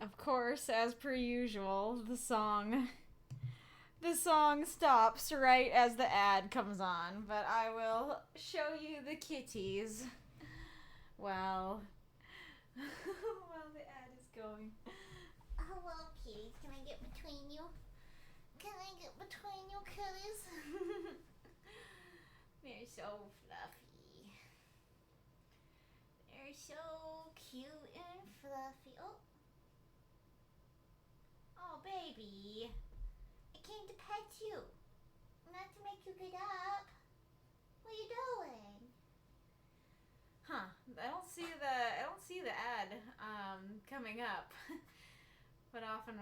Of course, as per usual, the song stops right as the ad comes on, but I will show you the kitties while while the ad is going. Hello, kitties. Can I get between you? Can I get between you, kitties? They're so fluffy. They're so cute and fluffy. Oh, baby. I came to pet you, not to make you get up. What are you doing? Huh? I don't see the ad coming up. But often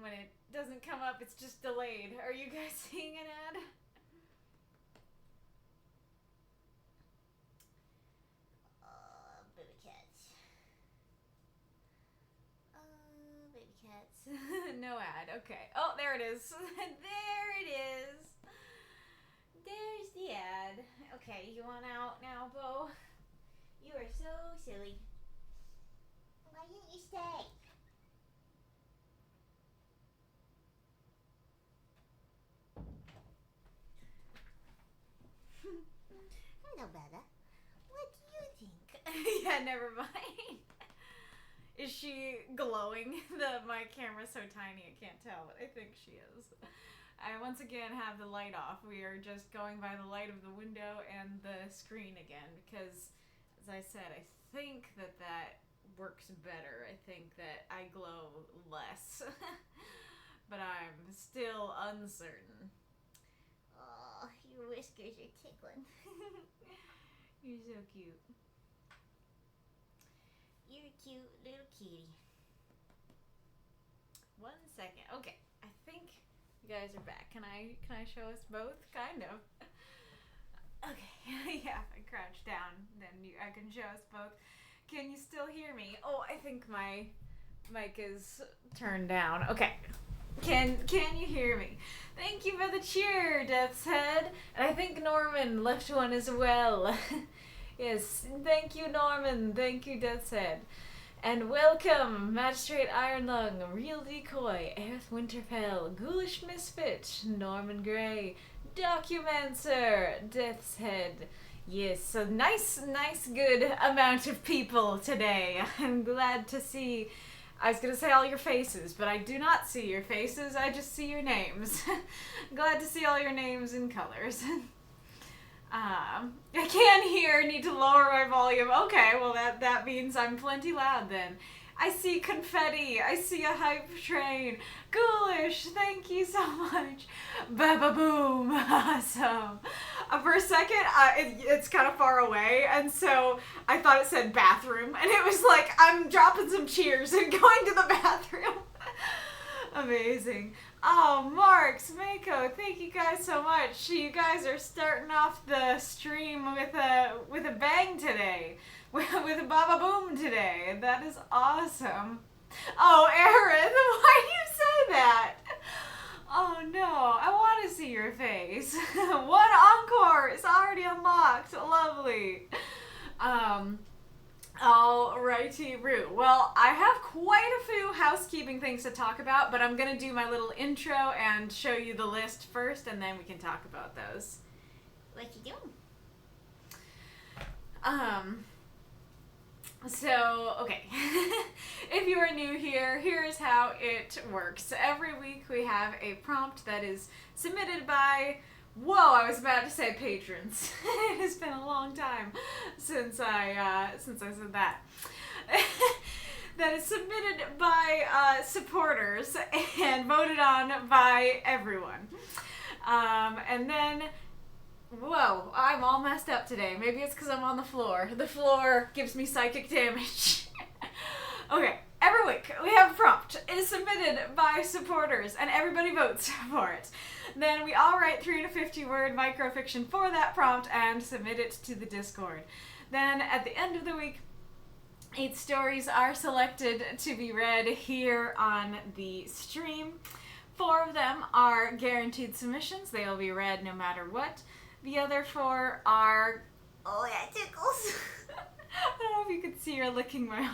when it doesn't come up, it's just delayed. Are you guys seeing an ad? Baby cats. Baby cats. No ad. Okay. Oh, there it is. There it is. There's the ad. Okay, you want out now, Bo? You are so silly. Why didn't you stay? Hello, Bella. What do you think? Yeah, never mind. Is she glowing? My camera's so tiny I can't tell, but I think she is. I once again have the light off. We are just going by the light of the window and the screen again because, as I said, I think that works better. I think that I glow less. But I'm still uncertain. Oh, your whiskers are tickling. You're so cute. You're a cute little kitty. 1 second. Okay, I think you guys are back. Can I show us both? Kind of. Okay, yeah, if I crouch down, then I can show us both. Can you still hear me? Oh, I think my mic is turned down. Okay. Can you hear me? Thank you for the cheer, Death's Head. And I think Norman left one as well. Yes, thank you, Norman. Thank you, Death's Head. And welcome, Magistrate Ironlung, Real Decoy, Aerith Winterfell, Ghoulish Misfit, Norman Gray, Documancer, Death's Head. Yes, a nice good amount of people today. I'm glad to see. I was gonna say all your faces, but I do not see your faces, I just see your names. Glad to see all your names and colors. I can't hear, need to lower my volume. Okay, well that means I'm plenty loud then. I see confetti, I see a hype train. Ghoulish, thank you so much. Ba-ba-boom, awesome. For a second, it's kind of far away, and so I thought it said bathroom, and it was like, I'm dropping some cheers and going to the bathroom. Amazing. Oh, Marx, Mako, thank you guys so much. You guys are starting off the stream with a bang today. With a baba boom today. That is awesome. Oh, Aaron, why do you say that? Oh no, I want to see your face. One encore is already unlocked. Lovely. Alrighty, Roo. Well, I have quite a few housekeeping things to talk about, but I'm gonna do my little intro and show you the list first, and then we can talk about those. What you doing? So, okay. If you are new here, here's how it works. Every week we have a prompt that is submitted by, I was about to say patrons. It has been a long time since I said that. That is submitted by supporters and voted on by everyone. And then I'm all messed up today. Maybe it's because I'm on the floor. The floor gives me psychic damage. Okay, every week we have a prompt. It is submitted by supporters, and everybody votes for it. Then we all write 350-word microfiction for that prompt and submit it to the Discord. Then at the end of the week, 8 stories are selected to be read here on the stream. 4 of them are guaranteed submissions. They will be read no matter what. The other 4 are... Oh, that tickles. I don't know if you could see her licking my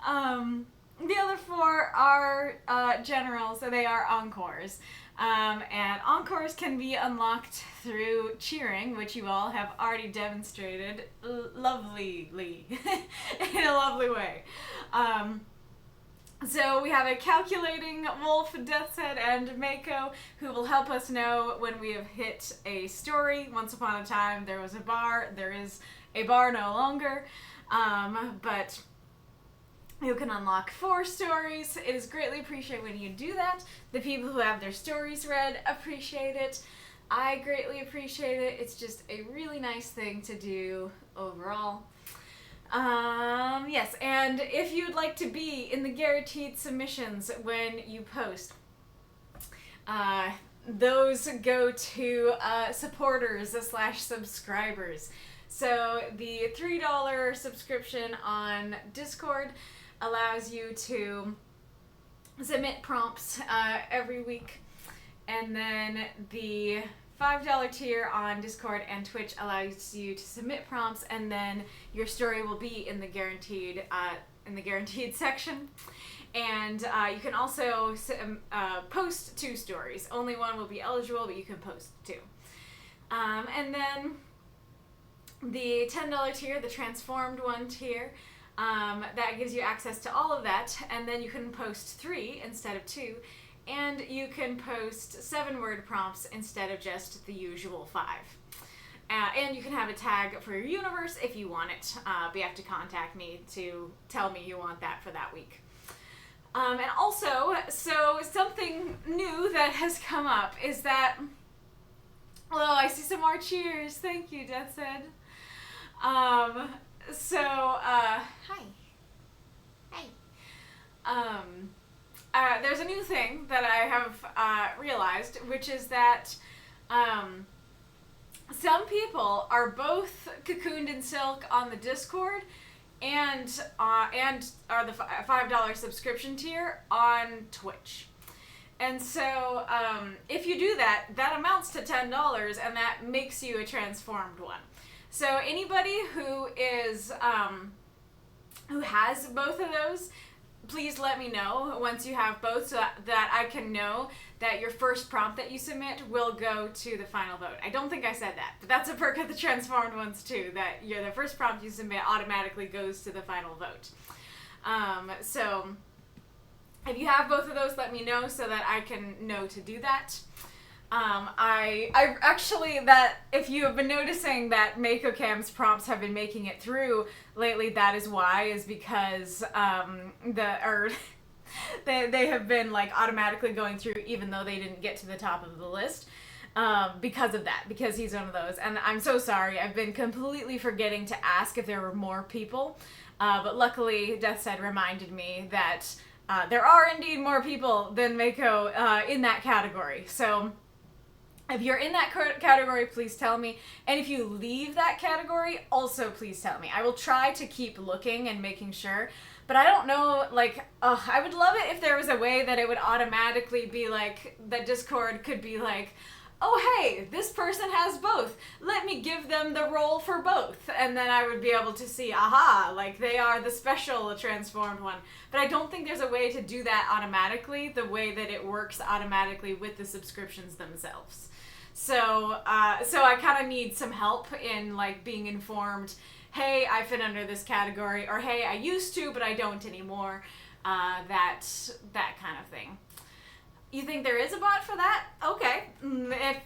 arm. The other 4 are generals, so they are encores. And encores can be unlocked through cheering, which you all have already demonstrated lovelyly, in a lovely way. So we have a calculating Wolf, Death's Head, and Mako, who will help us know when we have hit a story. Once upon a time, there was a bar. There is a bar no longer, but you can unlock 4 stories. It is greatly appreciated when you do that. The people who have their stories read appreciate it. I greatly appreciate it. It's just a really nice thing to do overall. Yes, and if you'd like to be in the guaranteed submissions when you post, those go to supporters / subscribers. So the $3 subscription on Discord allows you to submit prompts every week, and then the $5 tier on Discord and Twitch allows you to submit prompts, and then your story will be in the guaranteed section. And you can also post 2 stories. Only one will be eligible, but you can post 2. And then the $10 tier, the transformed one tier, that gives you access to all of that, and then you can post 3 instead of 2, and you can post 7-word prompts instead of just the usual 5. And you can have a tag for your universe if you want it, but you have to contact me to tell me you want that for that week. And also, so something new that has come up is that, oh, I see some more cheers. Thank you, Death Said. Hi. There's a new thing that I have realized, which is that some people are both cocooned in silk on the Discord and are the $5 subscription tier on Twitch. And so if you do that, that amounts to $10, and that makes you a transformed one. So anybody who is who has both of those, please let me know once you have both, so that I can know that your first prompt that you submit will go to the final vote. I don't think I said that, but that's a perk of the transformed ones too, that the first prompt you submit automatically goes to the final vote. So if you have both of those, let me know so that I can know to do that. I actually, that if you have been noticing that MakoCam's prompts have been making it through lately, that is why, is because they have been like automatically going through even though they didn't get to the top of the list, because of that, because he's one of those. And I'm so sorry, I've been completely forgetting to ask if there were more people, but luckily Deathside reminded me that there are indeed more people than Mako in that category. So if you're in that category, please tell me. And if you leave that category, also please tell me. I will try to keep looking and making sure. But I don't know, like, I would love it if there was a way that it would automatically be like, that Discord could be like, oh, hey, this person has both. Let me give them the role for both. And then I would be able to see, aha, like they are the special transformed one. But I don't think there's a way to do that automatically, the way that it works automatically with the subscriptions themselves. So I kind of need some help in like being informed, hey, I fit under this category, or hey, I used to, but I don't anymore, that kind of thing. You think there is a bot for that? Okay.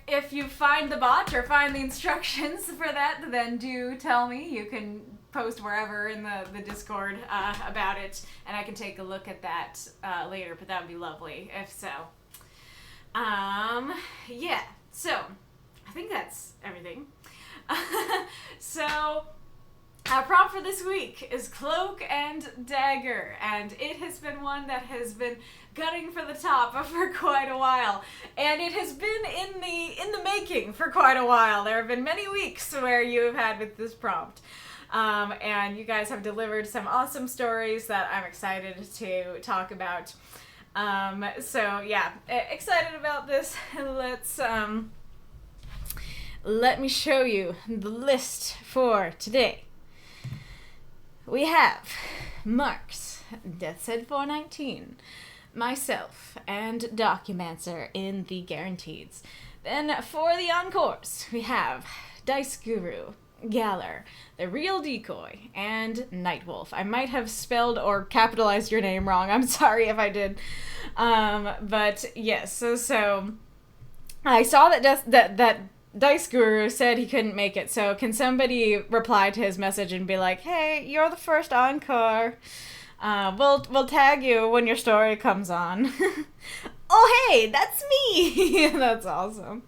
If you find the bot or find the instructions for that, then do tell me. You can post wherever in the Discord about it, and I can take a look at that later, but that would be lovely if so. Yeah. So, I think that's everything. So, our prompt for this week is Cloak and Dagger, and it has been one that has been gunning for the top for quite a while, and it has been in the making for quite a while. There have been many weeks where you have had with this prompt, and you guys have delivered some awesome stories that I'm excited to talk about. So yeah, excited about this. Let me show you the list for today. We have Marx, Death Said 419, myself, and Documancer in the guaranteeds. Then for the encores, we have DiceGuru, Galler, The Real Decoy, and Nightwolf. I might have spelled or capitalized your name wrong. I'm sorry if I did. But yes, so I saw that DiceGuru said he couldn't make it. So can somebody reply to his message and be like, "Hey, you're the first encore. We'll tag you when your story comes on." Oh, hey, that's me. That's awesome.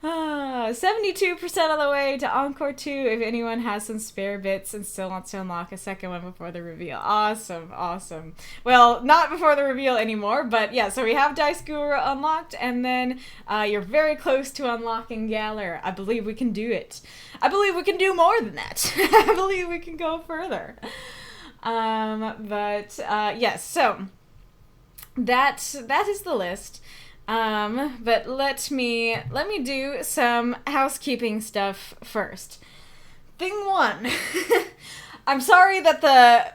72% of the way to Encore 2 if anyone has some spare bits and still wants to unlock a second one before the reveal. Awesome, awesome. Well, not before the reveal anymore, but yeah, so we have DiceGuru unlocked, and then you're very close to unlocking Galler. I believe we can do it. I believe we can do more than that. I believe we can go further. Yes, so that is the list. But let me do some housekeeping stuff first. Thing one. I'm sorry that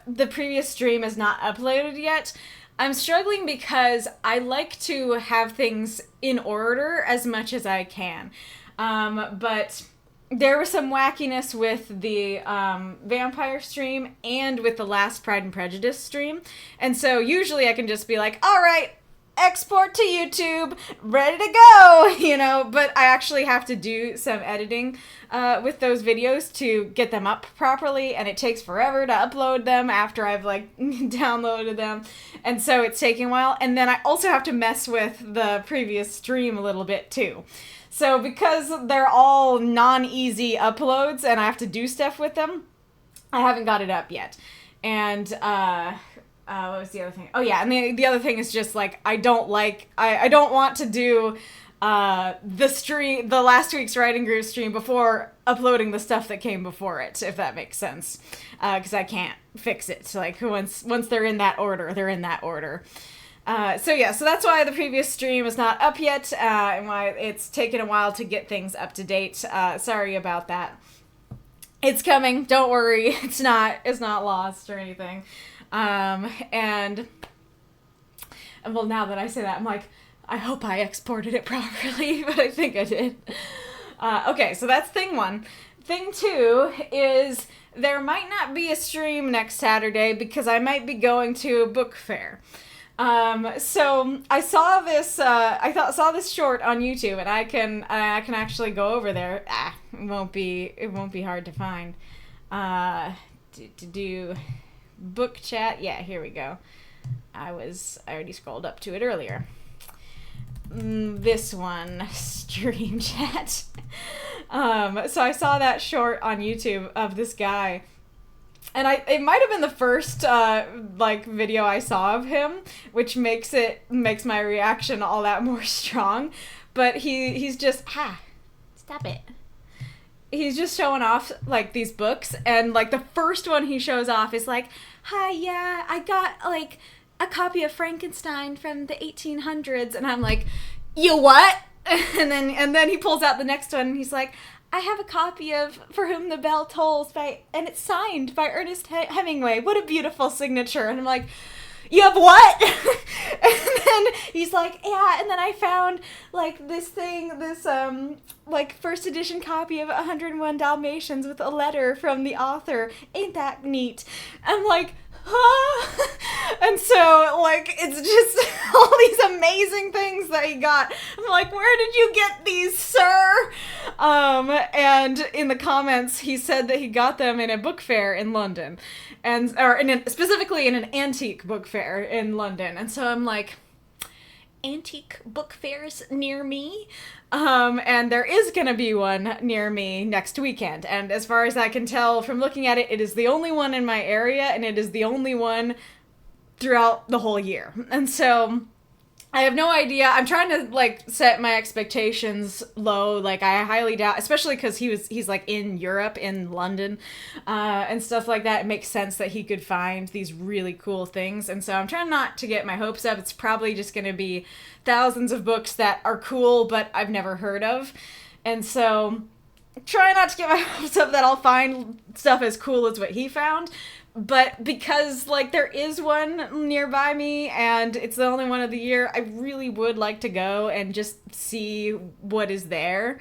the previous stream is not uploaded yet. I'm struggling because I like to have things in order as much as I can. But there was some wackiness with the vampire stream and with the last Pride and Prejudice stream. And so usually I can just be like, all right, export to YouTube, ready to go, but I actually have to do some editing with those videos to get them up properly, and it takes forever to upload them after I've downloaded them, and so it's taking a while, and then I also have to mess with the previous stream a little bit too. So because they're all non-easy uploads and I have to do stuff with them, I haven't got it up yet. And what was the other thing? Oh yeah, and the other thing is just I don't want to do the last week's writing group stream before uploading the stuff that came before it, if that makes sense, because I can't fix it. Once they're in that order, they're in that order. So that's why the previous stream is not up yet, and why it's taken a while to get things up to date. Sorry about that. It's coming. Don't worry. It's not lost or anything. And well, now that I say that, I'm like, I hope I exported it properly, but I think I did. Okay, so that's thing one. Thing two is there might not be a stream next Saturday because I might be going to a book fair. So I saw this, saw this short on YouTube, and I can actually go over there. It won't be hard to find. To do book chat. Yeah, here we go. I already scrolled up to it earlier. This one, stream chat. So I saw that short on YouTube of this guy, and it might have been the first video I saw of him, which makes my reaction all that more strong. But he's just stop it. He's just showing off these books, and the first one he shows off is hi, yeah, I got a copy of Frankenstein from the 1800s, and I'm like, you what? And then he pulls out the next one, and he's like, I have a copy of For Whom the Bell Tolls and it's signed by Ernest Hemingway. What a beautiful signature. And I'm like, you have what? And then he's like, yeah, and then I found this first edition copy of 101 Dalmatians with a letter from the author. Ain't that neat? I'm like, huh? And so it's just all these amazing things that he got. I'm like, where did you get these, sir? And in the comments he said that he got them in a book fair in London, specifically in an antique book fair in London. And so I'm like, antique book fairs near me? And there is gonna be one near me next weekend, and as far as I can tell from looking at it, it is the only one in my area, and it is the only one throughout the whole year. And so I have no idea. I'm trying to set my expectations low. I highly doubt, especially because he's in Europe, in London, and stuff like that. It makes sense that he could find these really cool things. And so I'm trying not to get my hopes up. It's probably just going to be thousands of books that are cool, but I've never heard of. And so try not to get my hopes up that I'll find stuff as cool as what he found. But because, like, there is one nearby me and it's the only one of the year, I really would like to go and just see what is there.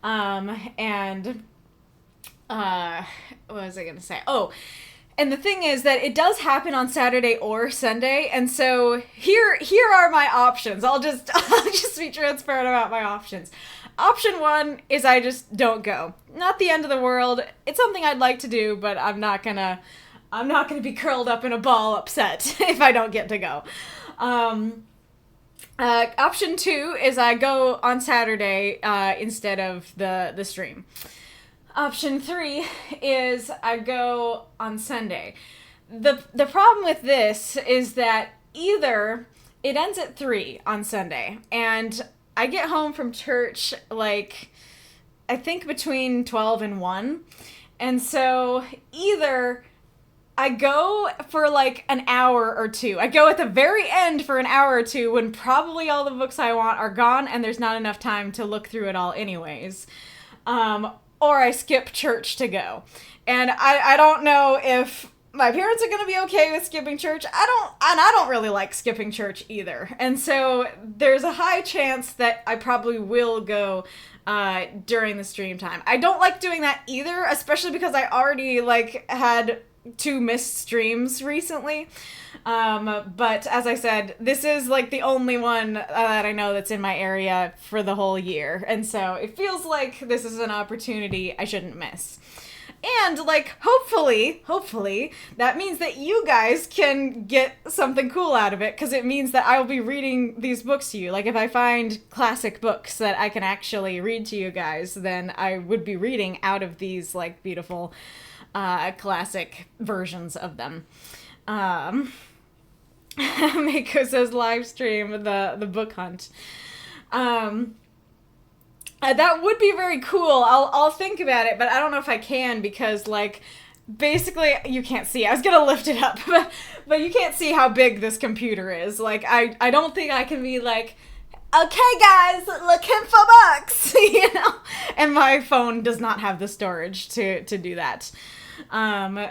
What was I going to say? Oh, and the thing is that it does happen on Saturday or Sunday, and so here are my options. I'll just be transparent about my options. Option 1 is I just don't go. Not the end of the world. It's something I'd like to do, but I'm not gonna be curled up in a ball upset if I don't get to go. Option 2 is I go on Saturday instead of the stream. Option 3 is I go on Sunday. The problem with this is that either it ends at 3 on Sunday, and I get home from church, like, I think between 12 and 1. And so either I go for like an hour or two. I go at the very end for an hour or two when probably all the books I want are gone and there's not enough time to look through it all anyways. Or I skip church to go. And I don't know if my parents are going to be okay with skipping church. I don't really like skipping church either. And so there's a high chance that I probably will go during the stream time. I don't like doing that either, especially because I already like had 2 missed streams recently. But as I said, this is like the only one that I know that's in my area for the whole year. And so it feels like this is an opportunity I shouldn't miss. And, like, hopefully, that means that you guys can get something cool out of it, because it means that I will be reading these books to you. Like, if I find classic books that I can actually read to you guys, then I would be reading out of these, like, beautiful classic versions of them. Mako says live stream the book hunt. That would be very cool. I'll think about it, but I don't know if I can because, like, basically, you can't see. I was gonna lift it up, but you can't see how big this computer is. Like, I don't think I can be like, okay, guys, looking for books, you know? And my phone does not have the storage to do that.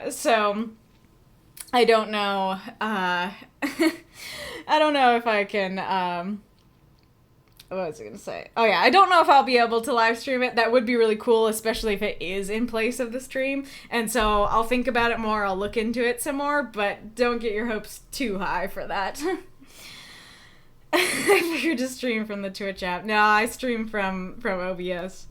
So, I don't know. I don't know if I can, what was I going to say? Oh, yeah. I don't know if I'll be able to live stream it. That would be really cool, especially if it is in place of the stream. And so I'll think about it more. I'll look into it some more, but don't get your hopes too high for that. I figured to stream from the Twitch app. No, I stream from OBS.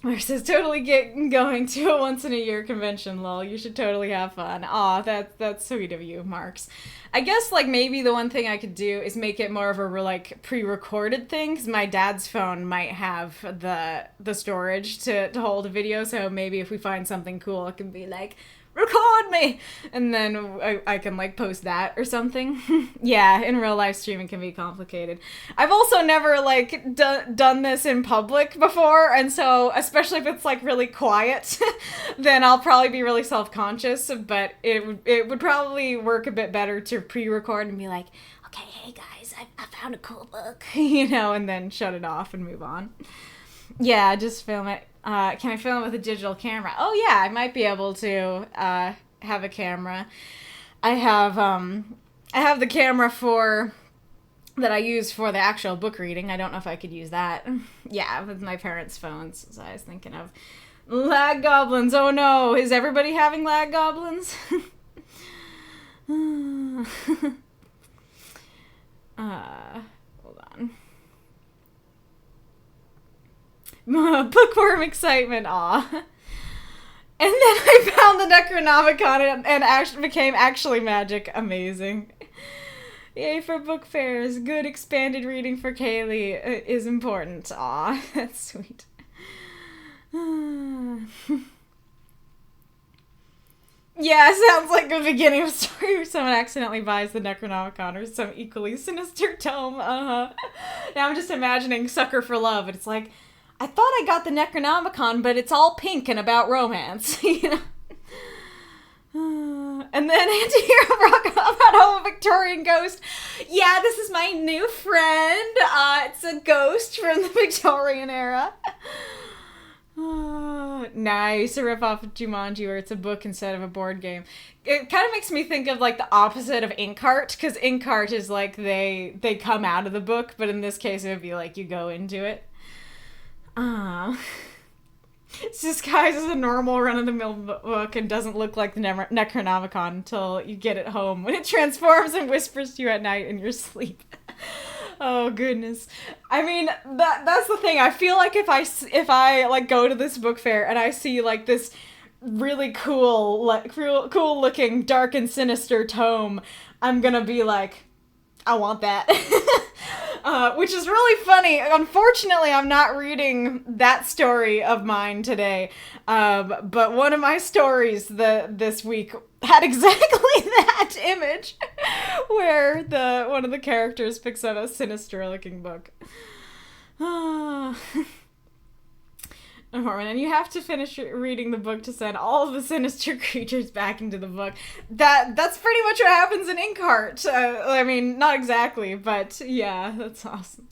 Marx says, totally get going to a once-in-a-year convention, lol. You should totally have fun. Aw, that's sweet of you, Marx. I guess, like, maybe the one thing I could do is make it more of a, like, pre-recorded thing, because my dad's phone might have the storage to hold a video, so maybe if we find something cool, it can be like, record me! And then I can, like, post that or something. Yeah, in real life streaming can be complicated. I've also never, like, done this in public before, and so, especially if it's, like, really quiet, then I'll probably be really self-conscious, but it would probably work a bit better to pre-record and be like, okay, hey guys, I found a cool book, you know, and then shut it off and move on. Yeah, just film it. Can I film it with a digital camera? Oh yeah, I might be able to have a camera. I have the camera that I use for the actual book reading. I don't know if I could use that. Yeah, with my parents' phones. So I was thinking of lag goblins. Oh no, is everybody having lag goblins? Hold on. Bookworm excitement, aw. And then I found the Necronomicon and actually became actually magic. Amazing. Yay for book fairs. Good expanded reading for Kaylee is important. Aw, that's sweet. Yeah, sounds like the beginning of a story where someone accidentally buys the Necronomicon or some equally sinister tome. Now I'm just imagining Sucker for Love, and it's like, I thought I got the Necronomicon, but it's all pink and about romance, you know? And then anti-hero rock about home Victorian ghost. Yeah, this is my new friend. It's a ghost from the Victorian era. Nice. A ripoff of Jumanji where it's a book instead of a board game. It kind of makes me think of like the opposite of Inkheart, because Inkheart is like they come out of the book, but in this case it would be like you go into it. It's disguised as a normal run-of-the-mill book and doesn't look like the Necronomicon until you get it home, when it transforms and whispers to you at night in your sleep. Oh goodness. I mean, that's the thing. I feel like if I like go to this book fair and I see like this really cool looking dark and sinister tome, I'm gonna be like, I want that. Which is really funny. Unfortunately, I'm not reading that story of mine today. But one of my stories this week had exactly that image, where one of the characters picks up a sinister-looking book. And you have to finish reading the book to send all of the sinister creatures back into the book. That's pretty much what happens in Inkheart. I mean, not exactly, but yeah, that's awesome.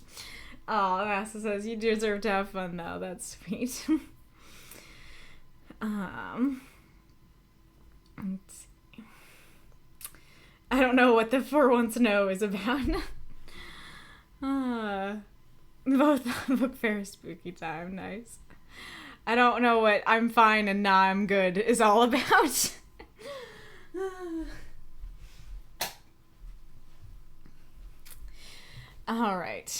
Oh, Massa says, you deserve to have fun, though. That's sweet. Let's see. I don't know what the For Once No is about. Both book fair spooky time. Nice. I don't know what I'm fine and nah I'm good is all about. All right.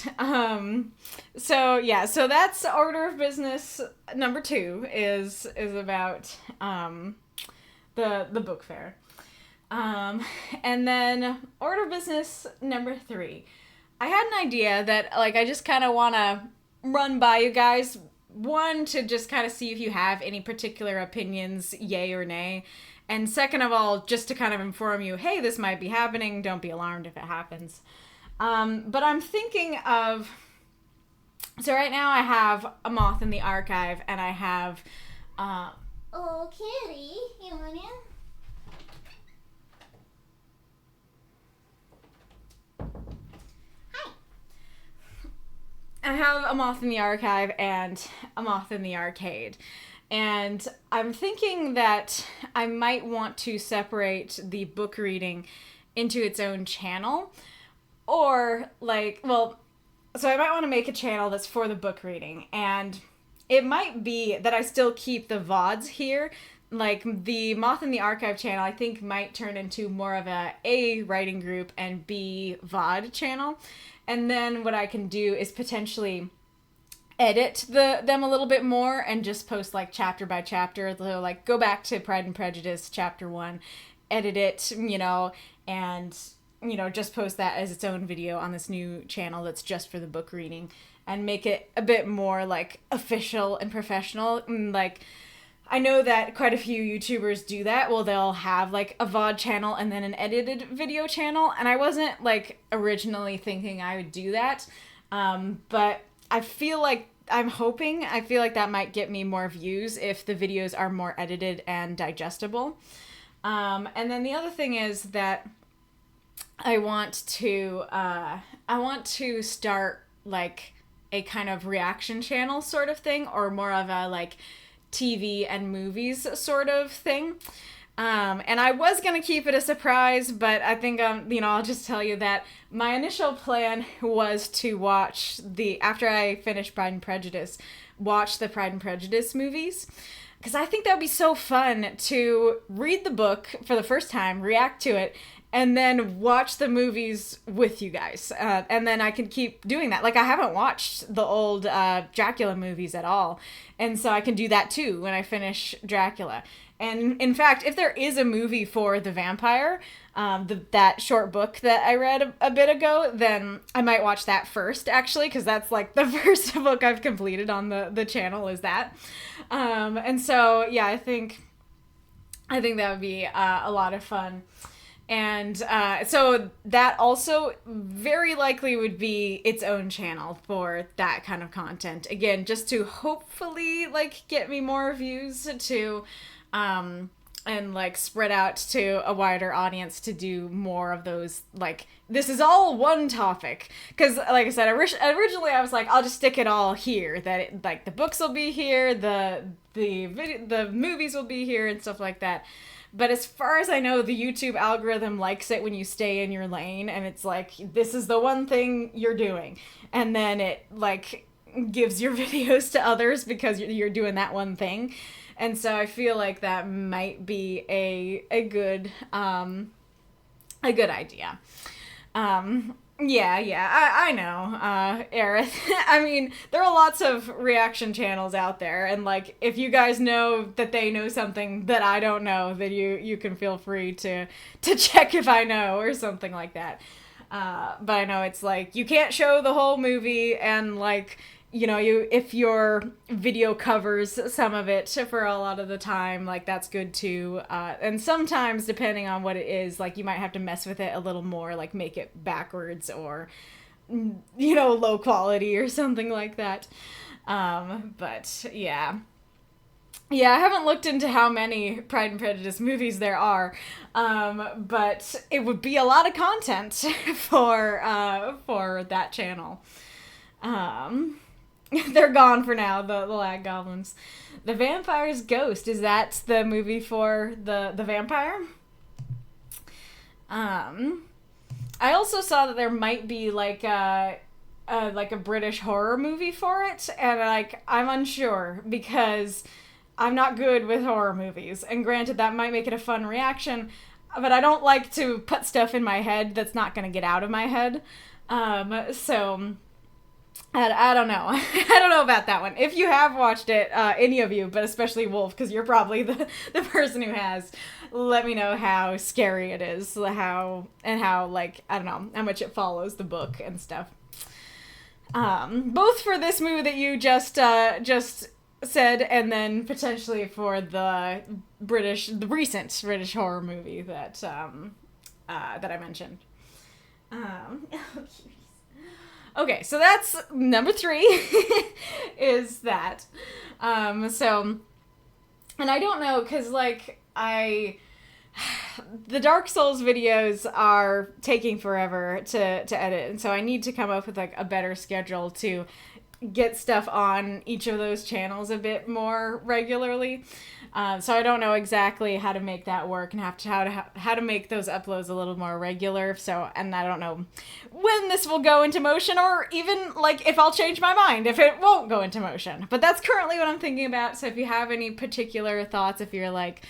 So that's order of business number 2 is about the book fair. And then order of business number 3. I had an idea that like I just kind of want to run by you guys. One, to just kind of see if you have any particular opinions, yay or nay. And second of all, just to kind of inform you, hey, this might be happening. Don't be alarmed if it happens. But I'm thinking of... So right now I have A Moth in the Archive, and I have... Oh, Kitty, you want in? I have A Moth in the Archive and A Moth in the Arcade. And I'm thinking that I might want to separate the book reading into its own channel. Or, like, well, so I might want to make a channel that's for the book reading. And it might be that I still keep the VODs here. Like, the Moth in the Archive channel, I think, might turn into more of a writing group and B VOD channel. And then what I can do is potentially edit them a little bit more and just post like chapter by chapter. So like go back to Pride and Prejudice chapter 1, edit it, and just post that as its own video on this new channel that's just for the book reading and make it a bit more like official and professional. Like I know that quite a few YouTubers do that. Well, they'll have like a VOD channel and then an edited video channel. And I wasn't like originally thinking I would do that. But I feel like I feel like that might get me more views if the videos are more edited and digestible. And then the other thing is that I want to start like a kind of reaction channel sort of thing, or more of a like TV and movies sort of thing. And I was going to keep it a surprise, but I think, I'll just tell you that my initial plan was to watch after I finished Pride and Prejudice, watch the Pride and Prejudice movies. Because I think that would be so fun to read the book for the first time, react to it, and then watch the movies with you guys. And then I can keep doing that. Like, I haven't watched the old Dracula movies at all. And so I can do that too when I finish Dracula. And in fact, if there is a movie for the vampire, that short book that I read a bit ago, then I might watch that first, actually, because that's like the first book I've completed on the channel is that. And so, yeah, I think that would be a lot of fun. And so that also very likely would be its own channel for that kind of content. Again, just to hopefully like get me more views to like spread out to a wider audience to do more of those, like, this is all one topic. Because like I said, originally I was like, I'll just stick it all here, that it, like the books will be here, the movies will be here and stuff like that. But as far as I know, the YouTube algorithm likes it when you stay in your lane, and it's like, this is the one thing you're doing, and then it like gives your videos to others because you're doing that one thing. And so I feel like that might be a good idea. I know, Aerith. I mean, there are lots of reaction channels out there, and like, if you guys know that they know something that I don't know, then you can feel free to check if I know or something like that. But I know it's like, you can't show the whole movie, and like, you know, if your video covers some of it for a lot of the time, like, that's good too. And sometimes, depending on what it is, like, you might have to mess with it a little more, like make it backwards or, you know, low quality or something like that. But yeah. Yeah, I haven't looked into how many Pride and Prejudice movies there are, but it would be a lot of content for that channel. They're gone for now, the lag goblins. The Vampire's Ghost, is that the movie for the vampire? I also saw that there might be like a British horror movie for it, and like, I'm unsure because I'm not good with horror movies. And granted, that might make it a fun reaction, but I don't like to put stuff in my head that's not going to get out of my head. So I don't know. I don't know about that one. If you have watched it, any of you, but especially Wolf, because you're probably the person who has, let me know how scary it is, how like, I don't know, how much it follows the book and stuff. Both for this movie that you just said, and then potentially for the recent British horror movie that I mentioned. Okay, so that's number 3, is that. So, and I don't know, because, like, the Dark Souls videos are taking forever to edit, and so I need to come up with, like, a better schedule to get stuff on each of those channels a bit more regularly. So I don't know exactly how to make that work, and how to make those uploads a little more regular. So, and I don't know when this will go into motion, or even like if I'll change my mind if it won't go into motion. But that's currently what I'm thinking about. So if you have any particular thoughts, if you're like,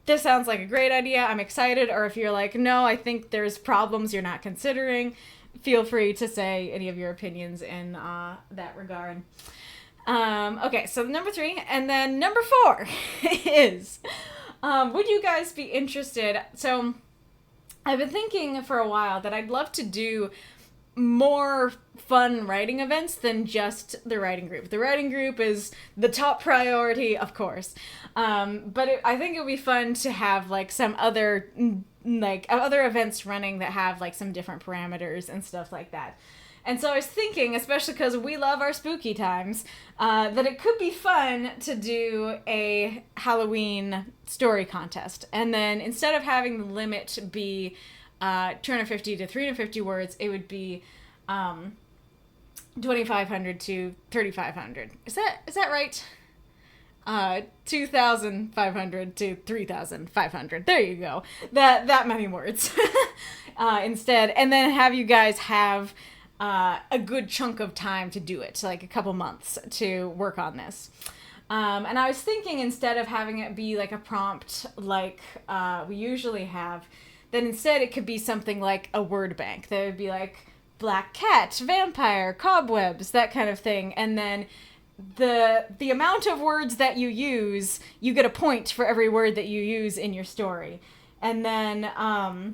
this sounds like a great idea, I'm excited, or if you're like, no, I think there's problems you're not considering, feel free to say any of your opinions in that regard. Okay, so number 3, and then number 4 is, would you guys be interested? So I've been thinking for a while that I'd love to do more fun writing events than just the writing group. The writing group is the top priority, of course. But I think it would be fun to have like some other events running that have like some different parameters and stuff like that. And so I was thinking, especially because we love our spooky times, that it could be fun to do a Halloween story contest. And then instead of having the limit be 250 to 350 words, it would be 2,500 to 3,500. Is that right? 2,500 to 3,500. There you go. That many words instead. And then have you guys have a good chunk of time to do it, like a couple months to work on this. And I was thinking, instead of having it be like a prompt like we usually have, then instead it could be something like a word bank. That would be like black cat, vampire, cobwebs, that kind of thing. And then the amount of words that you use, you get a point for every word that you use in your story. And then I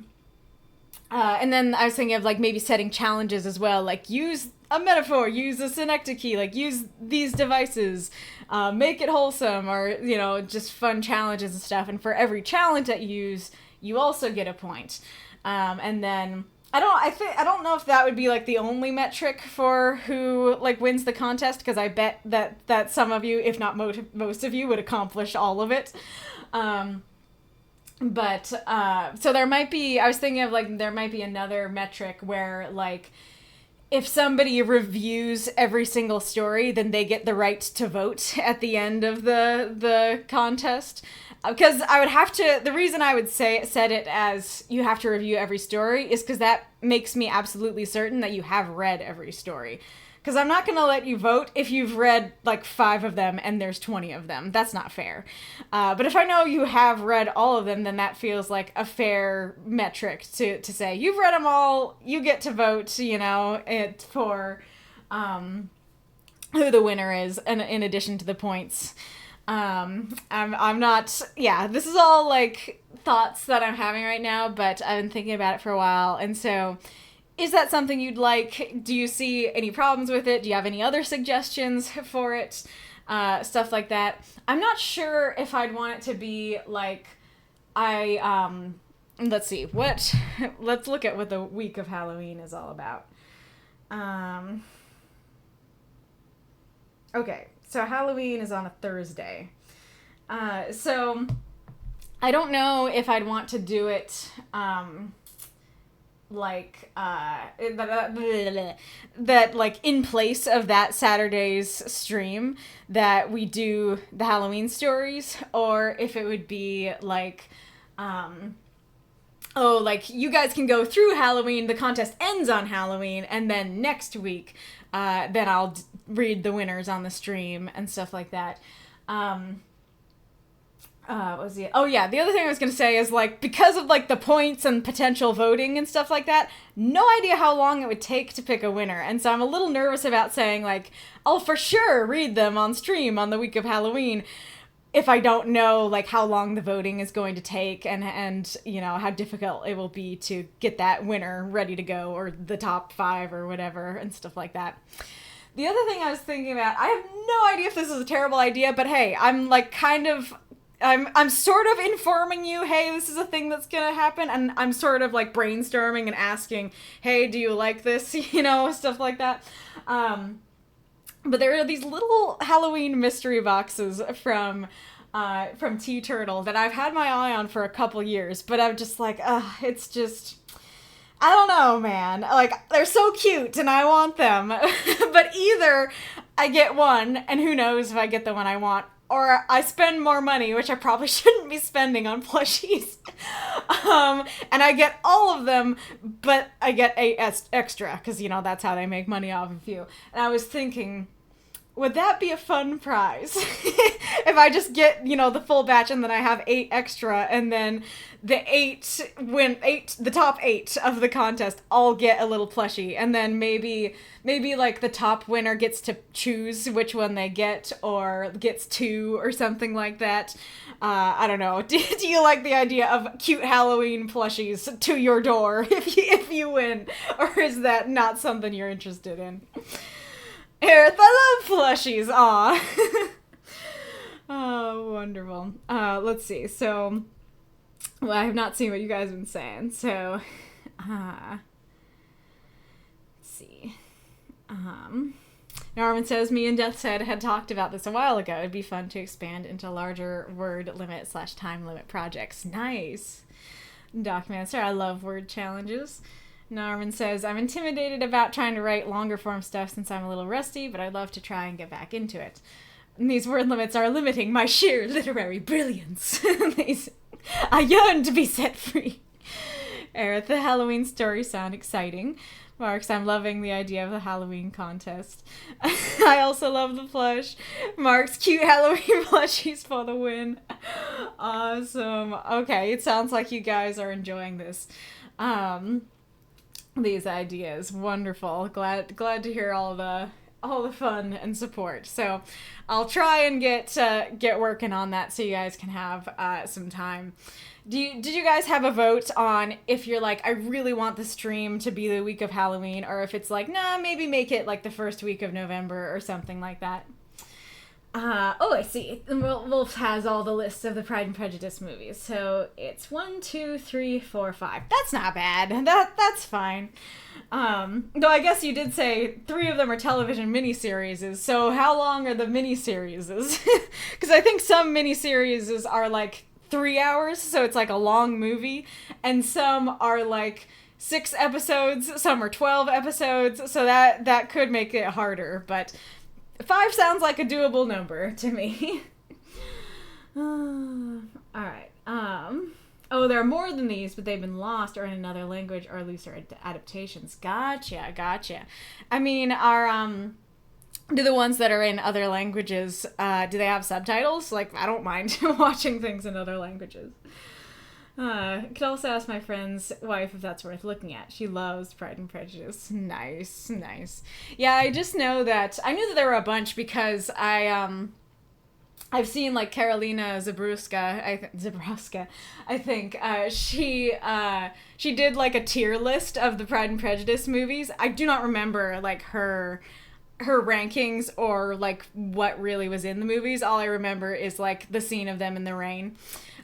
was thinking of like maybe setting challenges as well, like use a metaphor, use a synecdoche, like use these devices, make it wholesome, or, you know, just fun challenges and stuff. And for every challenge that you use, you also get a point. And then I don't know if that would be like the only metric for who like wins the contest, because I bet that some of you, if not most of you, would accomplish all of it. But, so there might be, I was thinking of, like, there might be another metric where, like, if somebody reviews every single story, then they get the right to vote at the end of the contest. Because I would have to, the reason I would said it as you have to review every story is because that makes me absolutely certain that you have read every story. Because I'm not going to let you vote if you've read, like, 5 of them and there's 20 of them. That's not fair. But if I know you have read all of them, then that feels like a fair metric to say, you've read them all, you get to vote, you know, for who the winner is, and in addition to the points. I'm not, yeah, this is all, like, thoughts that I'm having right now, but I've been thinking about it for a while, and so... Is that something you'd like? Do you see any problems with it? Do you have any other suggestions for it? Stuff like that. I'm not sure if I'd want it to be like, let's see, let's look at what the week of Halloween is all about. Okay, so Halloween is on a Thursday. So I don't know if I'd want to do it, like that like in place of that Saturday's stream that we do the Halloween stories, or if it would be like like you guys can go through Halloween, the contest ends on Halloween, and then next week then I'll read the winners on the stream and stuff like that. What was the... Oh, yeah, the other thing I was going to say is, like, because of, like, the points and potential voting and stuff like that, no idea how long it would take to pick a winner. And so I'm a little nervous about saying, like, I'll for sure read them on stream on the week of Halloween if I don't know, like, how long the voting is going to take and you know, how difficult it will be to get that winner ready to go, or the top 5 or whatever and stuff like that. The other thing I was thinking about, I have no idea if this is a terrible idea, but hey, I'm, like, kind of... I'm sort of informing you, hey, this is a thing that's gonna happen, and I'm sort of, like, brainstorming and asking, hey, do you like this, you know, stuff like that. But there are these little Halloween mystery boxes from Tea Turtle that I've had my eye on for a couple years, but I'm just like, it's just... I don't know, man. Like, they're so cute, and I want them. But either I get one, and who knows if I get the one I want, or I spend more money, which I probably shouldn't be spending on plushies. And I get all of them, but I get 8 extra, because, you know, that's how they make money off of you. And I was thinking, would that be a fun prize? If I just get, you know, the full batch, and then I have 8 extra, and then the top 8 of the contest all get a little plushie, and then maybe like the top winner gets to choose which one they get, or gets 2 or something like that. I don't know. Do you like the idea of cute Halloween plushies to your door if you win, or is that not something you're interested in? Aerith, I love plushies. Aw. Oh, wonderful. Let's see. So, well, I have not seen what you guys have been saying. So, let's see. Norman says, me and Deathshead had talked about this a while ago. It'd be fun to expand into larger word limit / time limit projects. Nice. Documancer, I love word challenges. Norman says, I'm intimidated about trying to write longer form stuff since I'm a little rusty, but I'd love to try and get back into it. And these word limits are limiting my sheer literary brilliance. I yearn to be set free. Aerith, the Halloween stories sound exciting. Marx, I'm loving the idea of the Halloween contest. I also love the plush. Marx, cute Halloween plushies for the win. Awesome. Okay, it sounds like you guys are enjoying this. These ideas. Wonderful. Glad to hear all the fun and support. So I'll try and get working on that so you guys can have some time. Did you guys have a vote on if you're like, I really want the stream to be the week of Halloween, or if it's like, nah, maybe make it like the first week of November or something like that? I see. Wolf has all the lists of the Pride and Prejudice movies. So it's 1, 2, 3, 4, 5. That's not bad. That's fine. Though I guess you did say 3 of them are television miniseries. So how long are the miniseries? Because I think some miniseries are like 3 hours, so it's like a long movie, and some are like 6 episodes, some are 12 episodes, so that could make it harder, but 5 sounds like a doable number to me. Alright, oh, there are more than these, but they've been lost or in another language or looser adaptations. Gotcha. I mean, do the ones that are in other languages, do they have subtitles? Like, I don't mind watching things in other languages. Could also ask my friend's wife if that's worth looking at. She loves Pride and Prejudice. Nice. Yeah, I just know that, I knew that there were a bunch because I've seen, like, Karolina Zabrowska, I think, she did, like, a tier list of the Pride and Prejudice movies. I do not remember, like, her rankings or, like, what really was in the movies. All I remember is, like, the scene of them in the rain.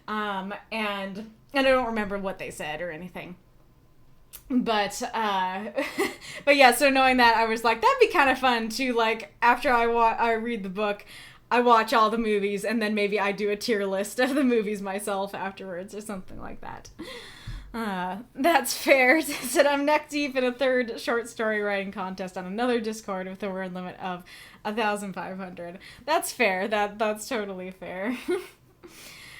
And I don't remember what they said or anything. But yeah, so knowing that, I was like, that'd be kind of fun to, like, after I read the book, I watch all the movies, and then maybe I do a tier list of the movies myself afterwards or something like that. That's fair. Said I'm neck deep in a 3rd short story writing contest on another Discord with a word limit of 1,500. That's fair. That's totally fair.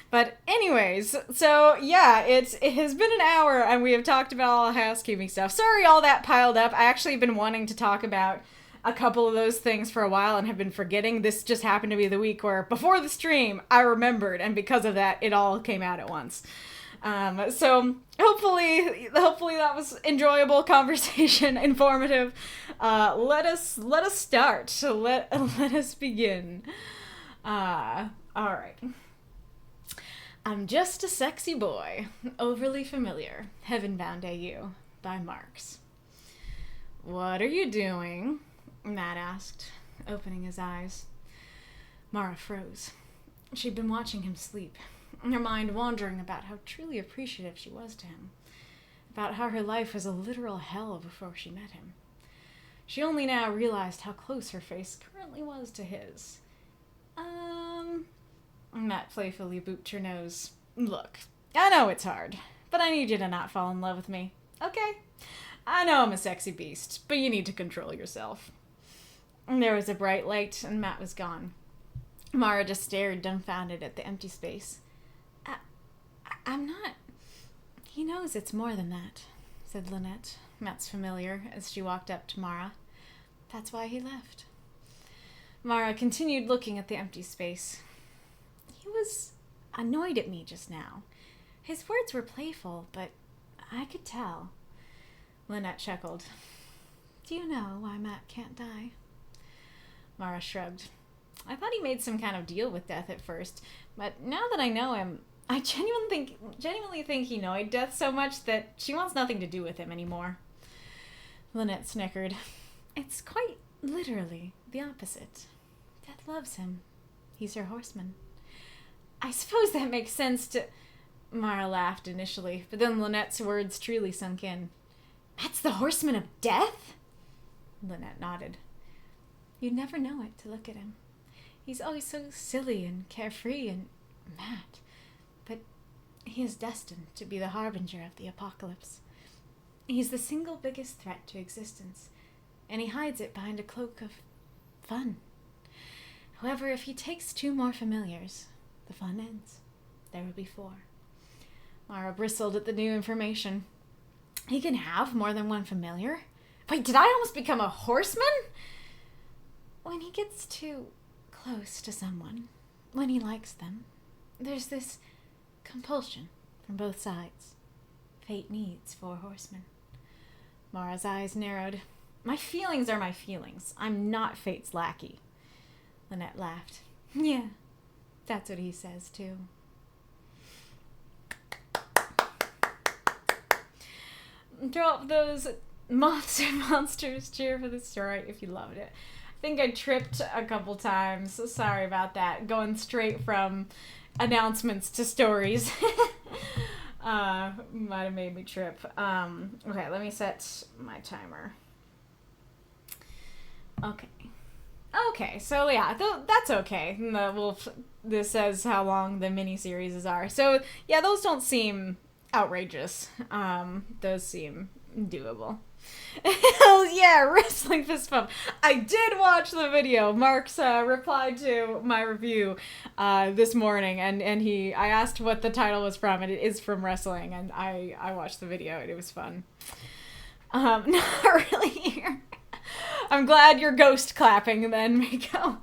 But anyways, so yeah, it has been an hour and we have talked about all the housekeeping stuff. Sorry all that piled up. I actually have been wanting to talk about a couple of those things for a while and have been forgetting. This just happened to be the week where before the stream I remembered, and because of that it all came out at once. So hopefully that was enjoyable conversation, informative. Let us start. Let us begin. All right. I'm Just a Sexy Boy, Overly Familiar, Heavenbound AU, by Marx. What are you doing? Matt asked, opening his eyes. Mara froze. She'd been watching him sleep, her mind wandering about how truly appreciative she was to him, about how her life was a literal hell before she met him. She only now realized how close her face currently was to his. Matt playfully booped her nose. Look, I know it's hard, but I need you to not fall in love with me, okay? I know I'm a sexy beast, but you need to control yourself. There was a bright light, and Matt was gone. Mara just stared dumbfounded at the empty space. I'm not... He knows it's more than that, said Lynette, Matt's familiar, as she walked up to Mara. That's why he left. Mara continued looking at the empty space. He was annoyed at me just now. His words were playful, but I could tell. Lynette chuckled. Do you know why Matt can't die? Mara shrugged. I thought he made some kind of deal with death at first, but now that I know him, I genuinely think he annoyed death so much that she wants nothing to do with him anymore. Lynette snickered. It's quite literally the opposite. Death loves him. He's her horseman. I suppose that makes sense to... Mara laughed initially, but then Lynette's words truly sunk in. Matt's the horseman of death? Lynette nodded. You'd never know it to look at him. He's always so silly and carefree and mad. But he is destined to be the harbinger of the apocalypse. He's the single biggest threat to existence, and he hides it behind a cloak of fun. However, if he takes 2 more familiars, the fun ends. There will be 4. Mara bristled at the new information. He can have more than 1 familiar? Wait, did I almost become a horseman? When he gets too close to someone, when he likes them, there's this compulsion from both sides. Fate needs 4 horsemen. Mara's eyes narrowed. My feelings are my feelings. I'm not Fate's lackey. Lynette laughed. Yeah, that's what he says, too. Drop those monsters cheer for the story if you loved it. I think I tripped a couple times. So sorry about that. Going straight from announcements to stories. Might have made me trip. Okay, let me set my timer. Okay. Okay, so yeah, that's okay. This says how long the miniseries are. So yeah, those don't seem outrageous. Those seem doable. Hell yeah, wrestling fist bump. I did watch the video. Marx replied to my review this morning, and I asked what the title was from, and it is from wrestling, and I watched the video, and it was fun. Not really here. I'm glad you're ghost clapping then, Miko.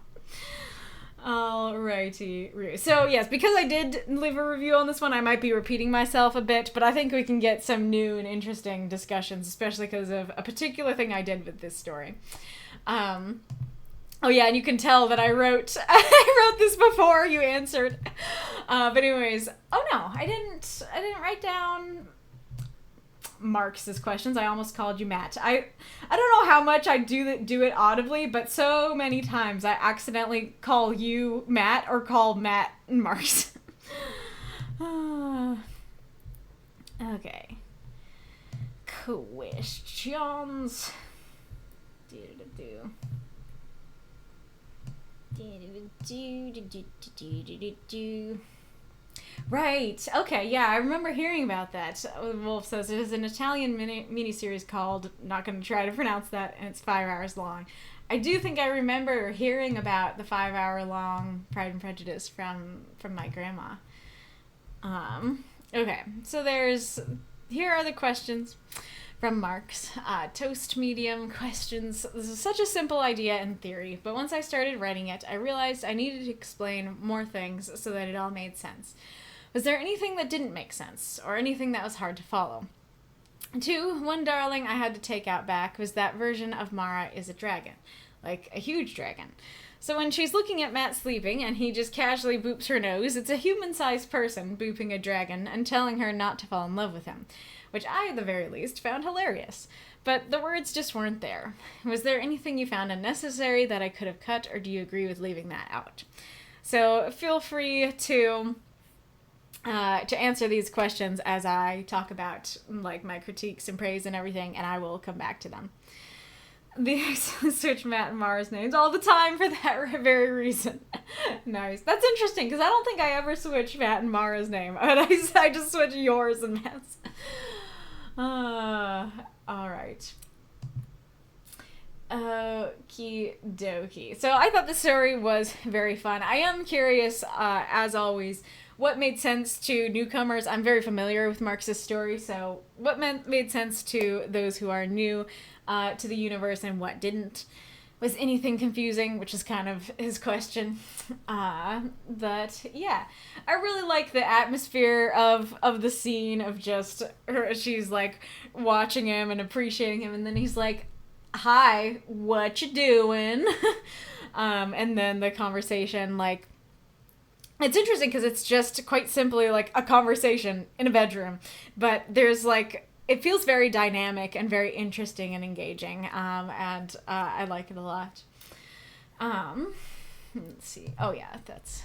Alrighty. So, yes, because I did leave a review on this one, I might be repeating myself a bit, but I think we can get some new and interesting discussions, especially because of a particular thing I did with this story. Oh yeah, and you can tell that I wrote this before you answered. But anyways, oh no, I didn't write down Marx's questions. I almost called you Matt. I don't know how much I do it audibly, but so many times I accidentally call you Matt or call Matt Marx. Okay. Questions. Right. Okay. Yeah, I remember hearing about that. Wolf says it is an Italian miniseries called. Not going to try to pronounce that, and it's 5 hours long. I do think I remember hearing about the 5 hour long Pride and Prejudice from my grandma. Okay. So here are the questions from Marx. Toast medium questions. This is such a simple idea in theory, but once I started writing it, I realized I needed to explain more things so that it all made sense. Was there anything that didn't make sense, or anything that was hard to follow? 2, one darling I had to take out back was that version of Mara is a dragon. Like, a huge dragon. So when she's looking at Matt sleeping, and he just casually boops her nose, it's a human-sized person booping a dragon and telling her not to fall in love with him. Which I, at the very least, found hilarious. But the words just weren't there. Was there anything you found unnecessary that I could have cut, or do you agree with leaving that out? So feel free to answer these questions as I talk about like my critiques and praise and everything, and I will come back to them. I switch Matt and Mara's names all the time for that very reason. Nice. That's interesting, because I don't think I ever switch Matt and Mara's name. But I just switch yours and Matt's. Alright. Okie dokie. So I thought the story was very fun. I am curious, as always, what made sense to newcomers. I'm very familiar with Marx's story, so what made sense to those who are new to the universe and what didn't? Was anything confusing, which is kind of his question. But yeah, I really like the atmosphere of the scene of just her. She's like watching him and appreciating him, and then he's like, "Hi, what you doing?" And then the conversation, like, it's interesting because it's just quite simply like a conversation in a bedroom, but there's like, it feels very dynamic and very interesting and engaging, and I like it a lot. Let's see. Oh yeah, that's.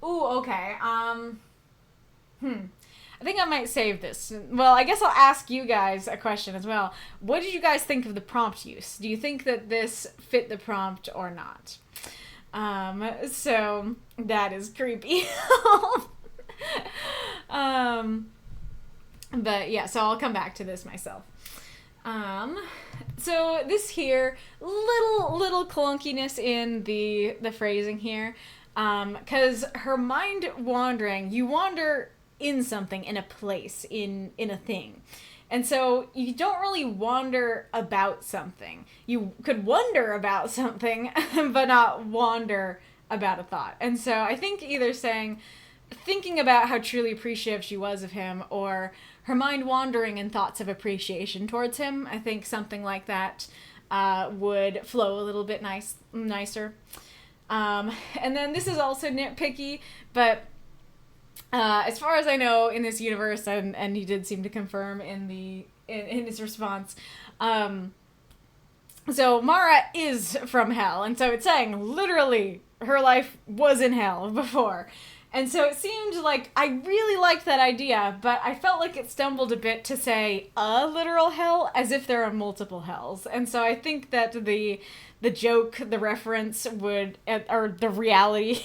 Ooh, okay. I think I might save this. Well, I guess I'll ask you guys a question as well. What did you guys think of the prompt use? Do you think that this fit the prompt or not? So that is creepy. But yeah, so I'll come back to this myself. So this here, little clunkiness in the phrasing here, because her mind wandering, you wander in something, in a place, in a thing. And so you don't really wander about something. You could wonder about something, but not wander about a thought. And so I think either thinking about how truly appreciative she was of him, or her mind wandering in thoughts of appreciation towards him, I think something like that would flow a little bit nicer. And then this is also nitpicky, but as far as I know in this universe, and he did seem to confirm in his response, so Mara is from hell, and so it's saying literally her life was in hell before. And so it seemed like I really liked that idea, but I felt like it stumbled a bit to say a literal hell as if there are multiple hells. And so I think that the joke, the reference would, or the reality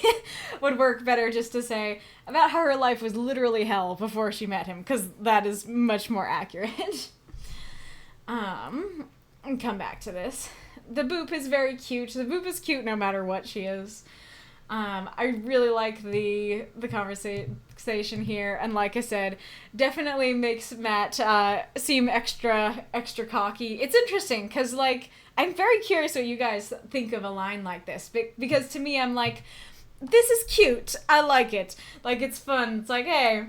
would work better just to say about how her life was literally hell before she met him, because that is much more accurate. Come back to this. The boop is very cute. The boop is cute no matter what she is. I really like the conversation here, and like I said, definitely makes Matt seem extra cocky. It's interesting because, like, I'm very curious what you guys think of a line like this, because to me, I'm like, this is cute. I like it. Like, it's fun. It's like, hey,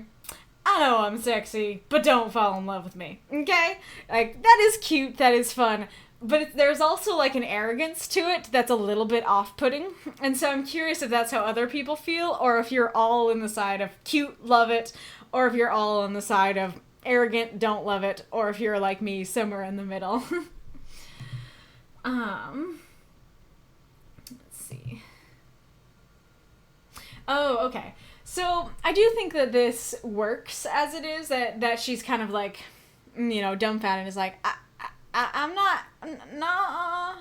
I know I'm sexy, but don't fall in love with me, okay? Like, that is cute. That is fun. But there's also, like, an arrogance to it that's a little bit off-putting. And so I'm curious if that's how other people feel, or if you're all in the side of cute, love it, or if you're all on the side of arrogant, don't love it, or if you're like me, somewhere in the middle. Let's see. Oh, okay. So I do think that this works as it is, that she's kind of like, you know, dumbfounded and is like, I'm not, no,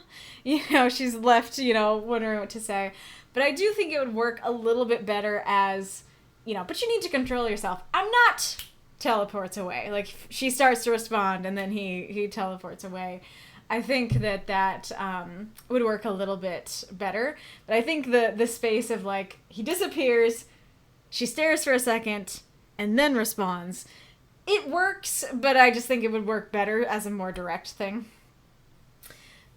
you know, she's left, you know, wondering what to say. But I do think it would work a little bit better as, you know, but you need to control yourself. I'm not, teleports away. Like, she starts to respond and then he teleports away. I think that would work a little bit better. But I think the space of, like, he disappears, she stares for a second, and then responds. It works, but I just think it would work better as a more direct thing.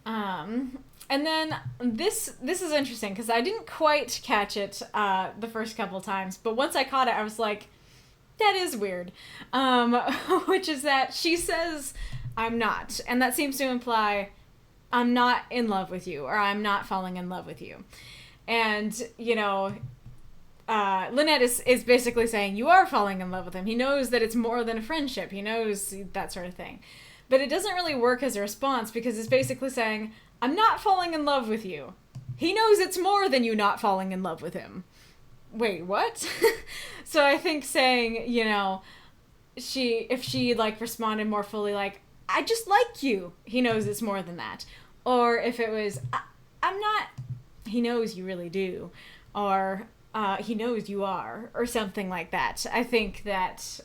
And then this is interesting, because I didn't quite catch it the first couple times, but once I caught it, I was like, that is weird. Which is that she says, I'm not, and that seems to imply, I'm not in love with you, or I'm not falling in love with you. And, you know, Lynette is basically saying, you are falling in love with him. He knows that it's more than a friendship. He knows that sort of thing. But it doesn't really work as a response, because it's basically saying, I'm not falling in love with you. He knows it's more than you not falling in love with him. Wait, what? So I think saying, you know, if she like responded more fully like, I just like you, he knows it's more than that. Or if it was, I'm not, he knows you really do. Or he knows you are, or something like that. I think that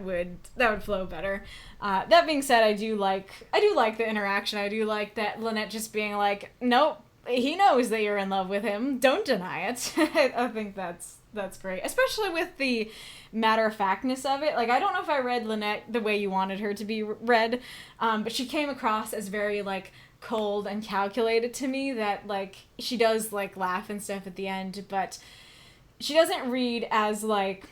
would flow better. That being said, I do like the interaction. I do like that Lynette just being like, nope, he knows that you're in love with him. Don't deny it. I think that's great, especially with the matter-of-factness of it. Like, I don't know if I read Lynette the way you wanted her to be read, but she came across as very, like, cold and calculated to me, that, like, she does, like, laugh and stuff at the end, but she doesn't read as, like,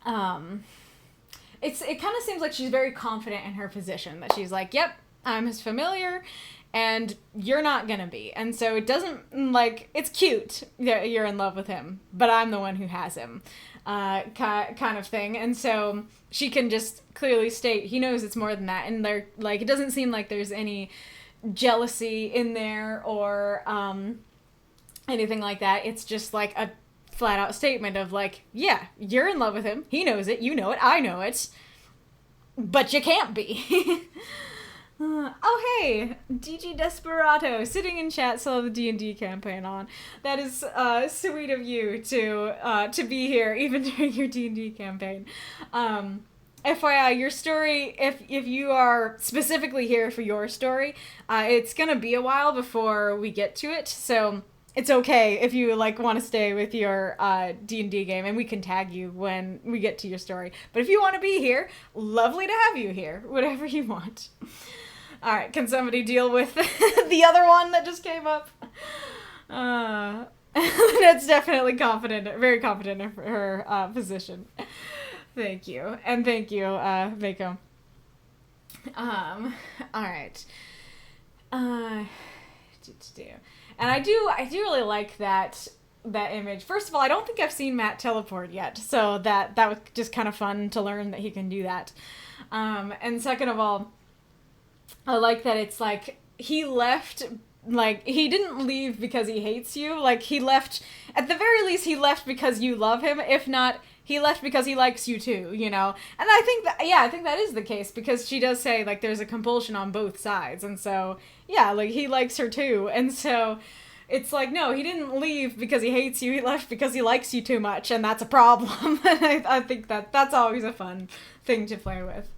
it kind of seems like she's very confident in her position, that she's like, yep, I'm his familiar, and you're not gonna be. And so it doesn't, like, it's cute that you're in love with him, but I'm the one who has him, kind of thing. And so she can just clearly state he knows it's more than that, and they're, like, it doesn't seem like there's any jealousy in there or anything like that. It's just like a flat out statement of, like, yeah, you're in love with him, he knows it, you know it, I know it, but you can't be. Oh, hey, DG Desperado, sitting in chat, still have the D&D campaign on. That is sweet of you to be here, even during your D&D campaign. FYI, your story, if you are specifically here for your story, it's gonna be a while before we get to it, so it's okay if you, like, want to stay with your D&D game, and we can tag you when we get to your story. But if you want to be here, lovely to have you here, whatever you want. All right, can somebody deal with the other one that just came up? That's definitely confident, very confident in her position. Thank you, and thank you, Mako. All right. And I do really like that image. First of all, I don't think I've seen Matt teleport yet, so that was just kind of fun to learn that he can do that. And second of all, I like that it's like he left like, he didn't leave because he hates you. Like, he left, at the very least, he left because you love him. If not, he left because he likes you too, you know? And I think that, yeah, I think that is the case, because she does say, like, there's a compulsion on both sides. And so, yeah, like, he likes her too. And so it's like, no, he didn't leave because he hates you. He left because he likes you too much, and that's a problem. And I think that's always a fun thing to play with.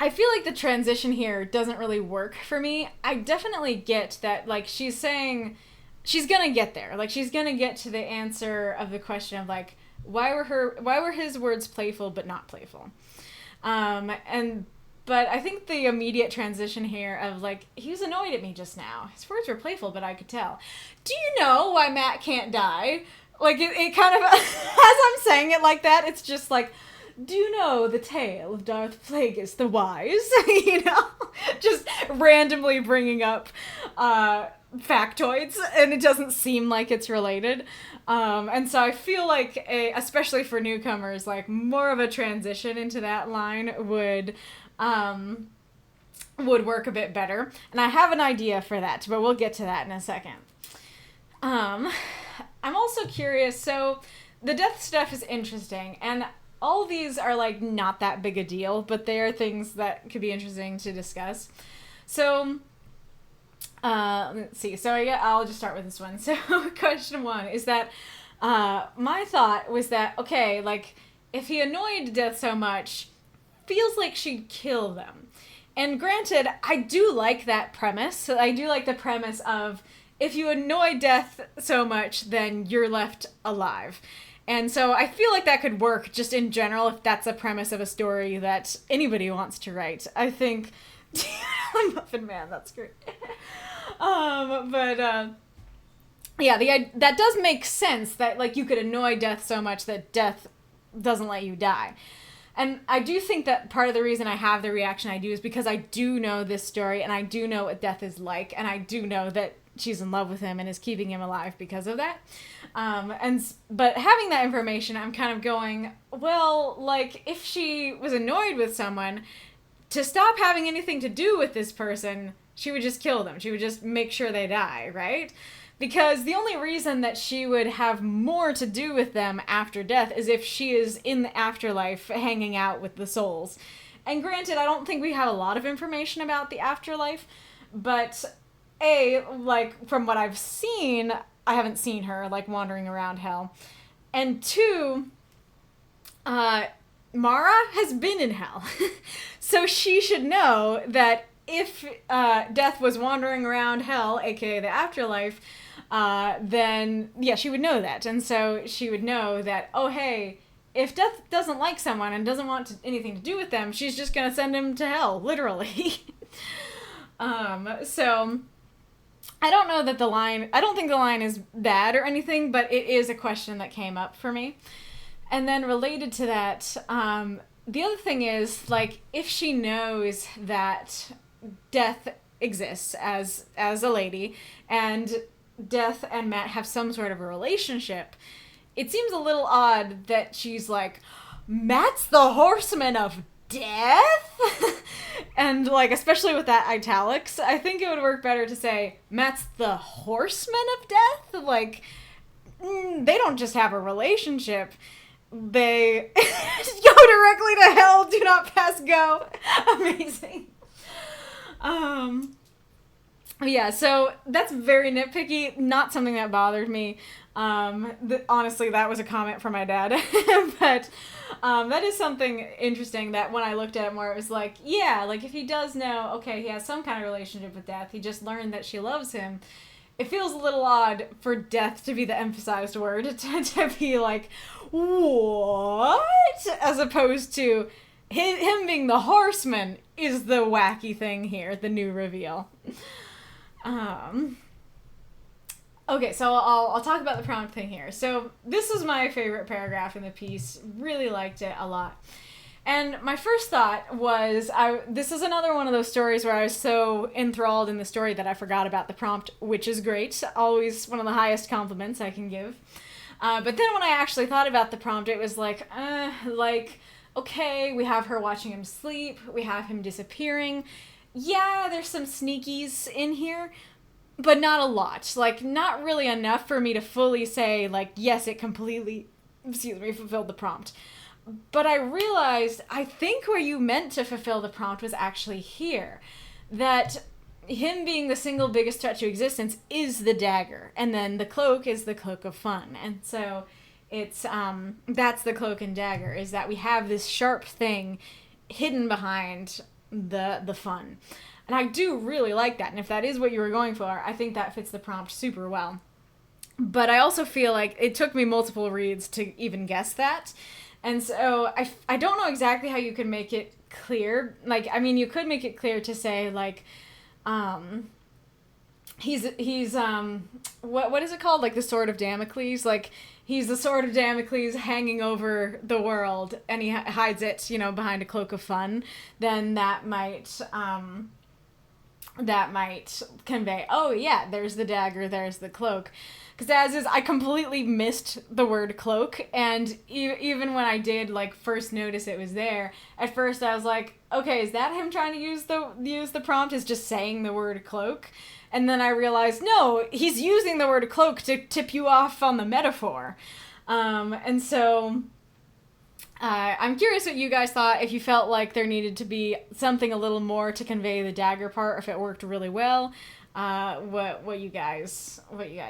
I feel like the transition here doesn't really work for me. I definitely get that, like, she's saying she's gonna get there. Like, she's gonna get to the answer of the question of, like, why were his words playful but not playful? But I think the immediate transition here of, like, he was annoyed at me just now. His words were playful, but I could tell. Do you know why Matt can't die? Like, it kind of, as I'm saying it like that, it's just like, do you know the tale of Darth Plagueis the Wise? You know? Just randomly bringing up factoids, and it doesn't seem like it's related. And so I feel like, especially for newcomers, like, more of a transition into that line would work a bit better. And I have an idea for that, but we'll get to that in a second. I'm also curious, so the death stuff is interesting, and all these are, like, not that big a deal, but they are things that could be interesting to discuss. So, let's see. So I'll just start with this one. So, question 1 is that my thought was that, okay, like, if he annoyed Death so much, feels like she'd kill them. And granted, I do like that premise. I do like the premise of, if you annoy Death so much, then you're left alive. And so I feel like that could work just in general if that's a premise of a story that anybody wants to write. I think... Muffin Man, that's great. Yeah, that does make sense that, like, you could annoy Death so much that Death doesn't let you die. And I do think that part of the reason I have the reaction I do is because I do know this story, and I do know what Death is like, and I do know that she's in love with him and is keeping him alive because of that. But having that information, I'm kind of going, well, like, if she was annoyed with someone, to stop having anything to do with this person, she would just kill them. She would just make sure they die, right? Because the only reason that she would have more to do with them after death is if she is in the afterlife hanging out with the souls. And granted, I don't think we have a lot of information about the afterlife, but like, from what I've seen, I haven't seen her, like, wandering around hell. And 2, Mara has been in hell. So she should know that if Death was wandering around hell, aka the afterlife, then, yeah, she would know that. And so she would know that, oh, hey, if Death doesn't like someone and doesn't want anything to do with them, she's just gonna send him to hell, literally. So... I don't know that I don't think the line is bad or anything, but it is a question that came up for me. And then related to that, the other thing is, like, if she knows that Death exists as a lady, and Death and Matt have some sort of a relationship, it seems a little odd that she's like, Matt's the horseman of death? And, like, especially with that italics, I think it would work better to say, Matt's the horseman of death? Like, they don't just have a relationship. They go directly to hell, do not pass go. Amazing. Yeah, so that's very nitpicky, not something that bothered me. Honestly, that was a comment from my dad. But that is something interesting that when I looked at it more, it was like, yeah, like, if he does know, okay, he has some kind of relationship with Death, he just learned that she loves him, it feels a little odd for Death to be the emphasized word, to be like, what? As opposed to him being the horseman is the wacky thing here, the new reveal. Okay, so I'll talk about the prompt thing here. So this is my favorite paragraph in the piece. Really liked it a lot. And my first thought was, this is another one of those stories where I was so enthralled in the story that I forgot about the prompt, which is great. Always one of the highest compliments I can give. But then when I actually thought about the prompt, it was like, okay, we have her watching him sleep. We have him disappearing. yeah, there's some sneakies in here, but not a lot. Like, not really enough for me to fully say, like, yes, it completely, fulfilled the prompt. But I realized, I think where you meant to fulfill the prompt was actually here. That him being the single biggest threat to existence is the dagger. And then the cloak is the cloak of fun. And so it's, that's the cloak and dagger, is that we have this sharp thing hidden behind the fun. And I do really like that. And if that is what you were going for, I think that fits the prompt super well. But I also feel like it took me multiple reads to even guess that. And so I don't know exactly how you could make it clear. Like, I mean, you could make it clear to say, like, he's what is it called? Like the sword of Damocles? Like, he's the sword of Damocles hanging over the world, and he hides it, behind a cloak of fun. Then that might convey, oh yeah, there's the dagger, there's the cloak. Because as is, I completely missed the word cloak, and even when I did, like, first notice it was there, at first I was like, okay, is that him trying to use the prompt as just saying the word cloak? And then I realized, no, he's using the word cloak to tip you off on the metaphor. And so I'm curious what you guys thought, if you felt like there needed to be something a little more to convey the dagger part, if it worked really well. What you guys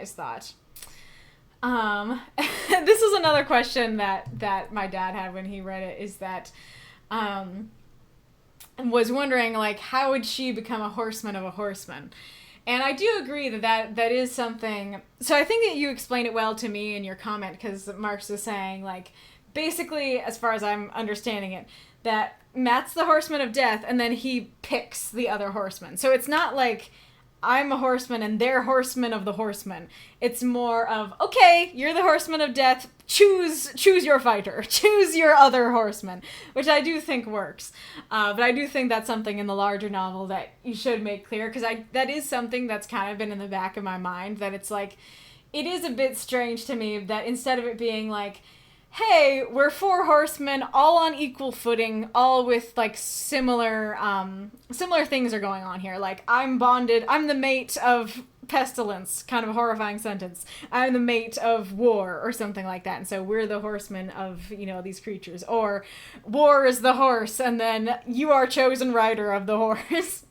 thought. This is another question that my dad had when he read it, is that was wondering, like, how would she become a horseman of a horseman? And I do agree that is something. So I think that you explained it well to me in your comment, because Marx is saying, like, basically, as far as I'm understanding it, that Matt's the horseman of death, and then he picks the other horsemen. So it's not like I'm a horseman and they're horsemen of the horsemen. It's more of, okay, you're the horseman of death, choose your fighter, choose your other horseman, which I do think works. But I do think that's something in the larger novel that you should make clear, because that is something that's kind of been in the back of my mind, that it's like, it is a bit strange to me that instead of it being like, hey, we're 4 horsemen, all on equal footing, all with, like, similar things are going on here. Like, I'm bonded, I'm the mate of pestilence, kind of a horrifying sentence. I'm the mate of war, or something like that. And so we're the horsemen of, these creatures. Or war is the horse, and then you are chosen rider of the horse.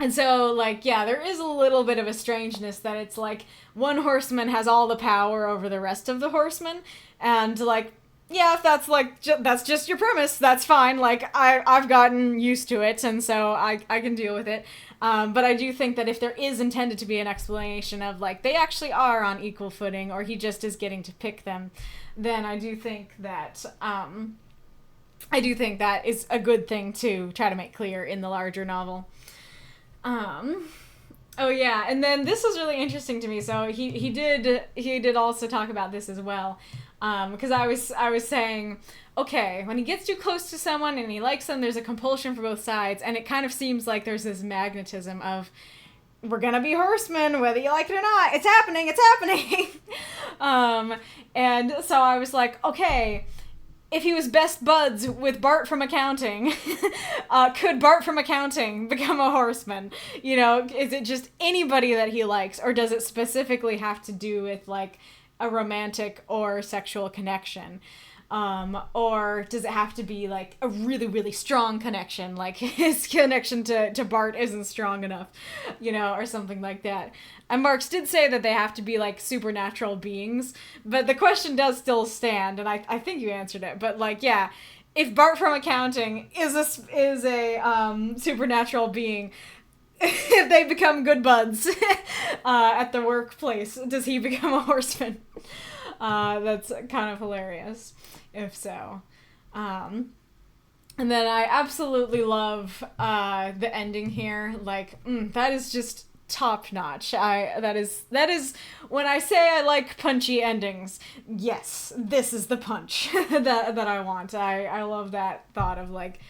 And so, like, yeah, there is a little bit of a strangeness that it's like one horseman has all the power over the rest of the horsemen, and, like, yeah, if that's, like, that's just your premise, that's fine. Like, I've gotten used to it, and so I can deal with it. But I do think that if there is intended to be an explanation of, like, they actually are on equal footing, or he just is getting to pick them, then I do think that is a good thing to try to make clear in the larger novel. Oh yeah, and then this was really interesting to me. So he did also talk about this as well, because I was saying, okay, when he gets too close to someone and he likes them, there's a compulsion for both sides, and it kind of seems like there's this magnetism of, we're gonna be horsemen whether you like it or not. It's happening. And so I was like, okay, if he was best buds with Bart from accounting, could Bart from accounting become a horseman? Is it just anybody that he likes, or does it specifically have to do with, like, a romantic or sexual connection? Or does it have to be, like, a really, really strong connection, like his connection to Bart isn't strong enough, or something like that. And Marx did say that they have to be, like, supernatural beings, but the question does still stand, and I think you answered it. But, like, yeah, if Bart from accounting is a supernatural being, if they become good buds at the workplace, does he become a horseman? That's kind of hilarious, if so. And then I absolutely love the ending here. Like, that is just top notch. That is when I say I like punchy endings, yes, this is the punch that I want. I love that thought of, like,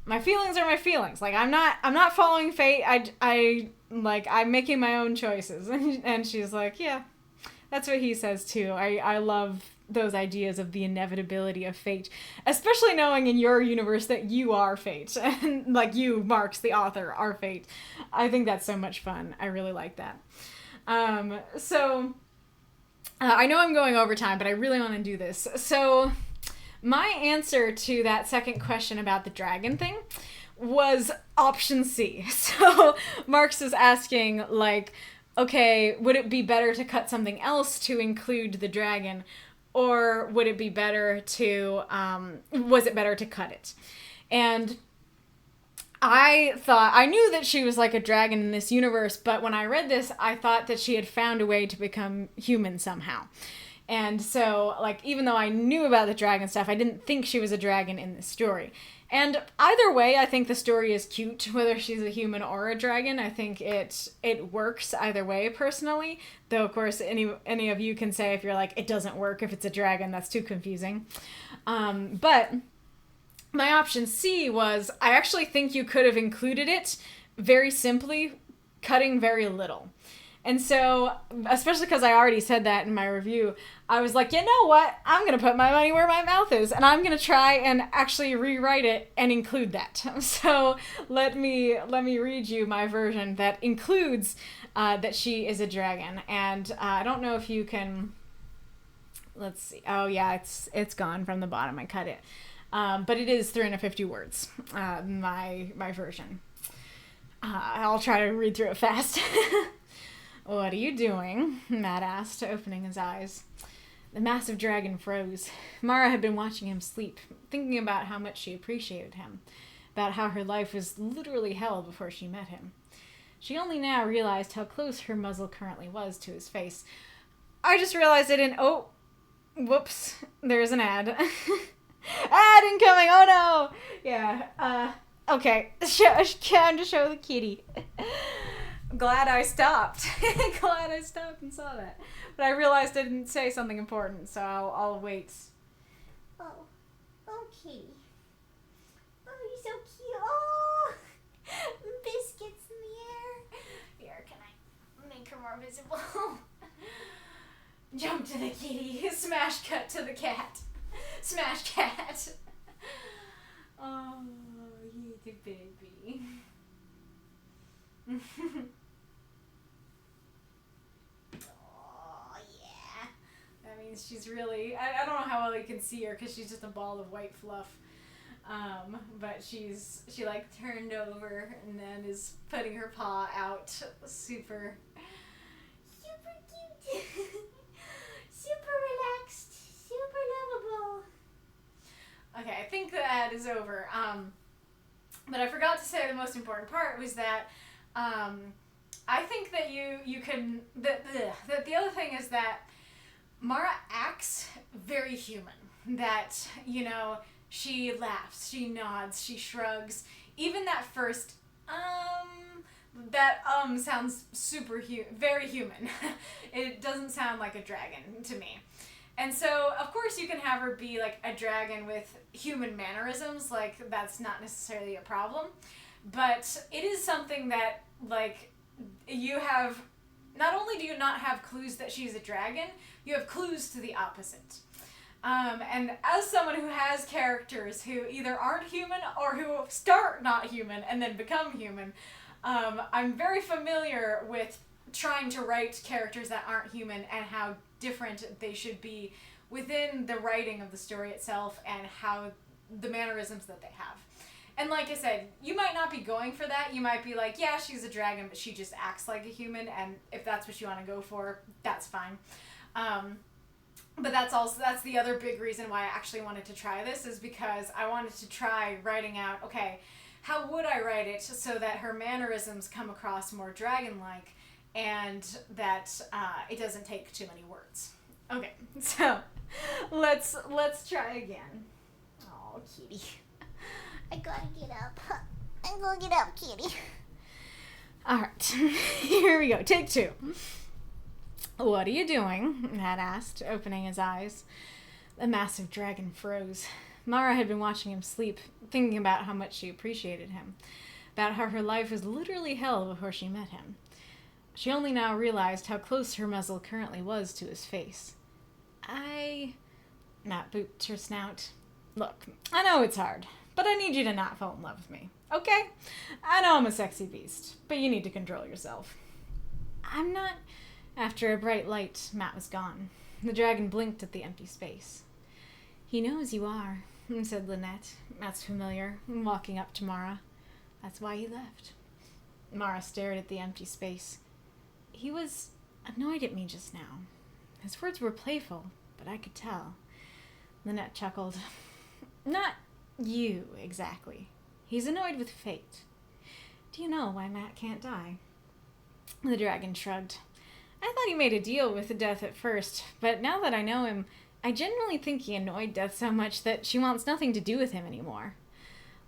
my feelings are my feelings. Like, I'm not following fate. I'm making my own choices. And she's like, yeah, that's what he says too. I love those ideas of the inevitability of fate, especially knowing in your universe that you are fate, and like you, Marx, the author, are fate. I think that's so much fun. I really like that. I know I'm going over time, but I really want to do this. So my answer to that second question about the dragon thing was option C. So Marx is asking, like, okay, would it be better to cut something else to include the dragon, or would it be better to, was it better to cut it? And I knew that she was like a dragon in this universe, but when I read this, I thought that she had found a way to become human somehow. And so, like, even though I knew about the dragon stuff, I didn't think she was a dragon in this story. And either way, I think the story is cute, whether she's a human or a dragon. I think it works either way, personally. Though, of course, any of you can say if you're like, it doesn't work if it's a dragon, that's too confusing. But my option C was, I actually think you could have included it very simply, cutting very little. And so, especially because I already said that in my review, I was like, you know what? I'm going to put my money where my mouth is, and I'm going to try and actually rewrite it and include that. So let me read you my version that includes that she is a dragon. And I don't know if you can, let's see. Oh yeah, it's gone from the bottom. I cut it. But it is 350 words, my version. I'll try to read through it fast. What are you doing? Matt asked, opening his eyes. The massive dragon froze. Mara had been watching him sleep, thinking about how much she appreciated him, about how her life was literally hell before she met him. She only now realized how close her muzzle currently was to his face. I just realized I didn't... Oh, whoops. There's an ad. Ad incoming! Oh no! Yeah, okay. Time to show the kitty. Glad I stopped. Glad I stopped and saw that. But I realized I didn't say something important, so I'll wait. Oh, kitty. Oh, you're so cute. Oh, biscuits in the air. Here, can I make her more visible? Jump to the kitty. Smash cut to the cat. Smash cat. Oh, you the baby. Oh, yeah. That means she's really... I don't know how well you can see her because she's just a ball of white fluff. But she like turned over and then is putting her paw out. Super cute. Super relaxed. Super lovable. Okay, I think the ad is over. But I forgot to say the most important part was that I think that you can... The other thing is that Mara acts very human. That, you know, she laughs, she nods, she shrugs. Even that first, sounds very human. It doesn't sound like a dragon to me. And so, of course, you can have her be, like, a dragon with human mannerisms. Like, that's not necessarily a problem. But it is something that, like, you have... Not only do you not have clues that she's a dragon, you have clues to the opposite. And as someone who has characters who either aren't human or who start not human and then become human, I'm very familiar with trying to write characters that aren't human and how different they should be within the writing of the story itself and how the mannerisms that they have. And like I said, you might not be going for that. You might be like, yeah, she's a dragon, but she just acts like a human, and if that's what you want to go for, that's fine. But that's the other big reason why I actually wanted to try this, is because I wanted to try writing out, okay, how would I write it so that her mannerisms come across more dragon-like and that it doesn't take too many words. Okay, so let's try again. Oh, kitty. I gotta get up. I'm gonna get up, kitty. Alright, here we go. Take two. What are you doing? Matt asked, opening his eyes. The massive dragon froze. Mara had been watching him sleep, thinking about how much she appreciated him, about how her life was literally hell before she met him. She only now realized how close her muzzle currently was to his face. I Matt booped her snout. Look, I know it's hard, but I need you to not fall in love with me, okay? I know I'm a sexy beast, but you need to control yourself. I'm not... After a bright light, Matt was gone. The dragon blinked at the empty space. He knows you are, said Lynette. Matt's familiar, walking up to Mara. That's why he left. Mara stared at the empty space. He was annoyed at me just now. His words were playful, but I could tell. Lynette chuckled. Not you, exactly. He's annoyed with fate. Do you know why Matt can't die? The dragon shrugged. I thought he made a deal with death at first, but now that I know him, I genuinely think he annoyed Death so much that she wants nothing to do with him anymore.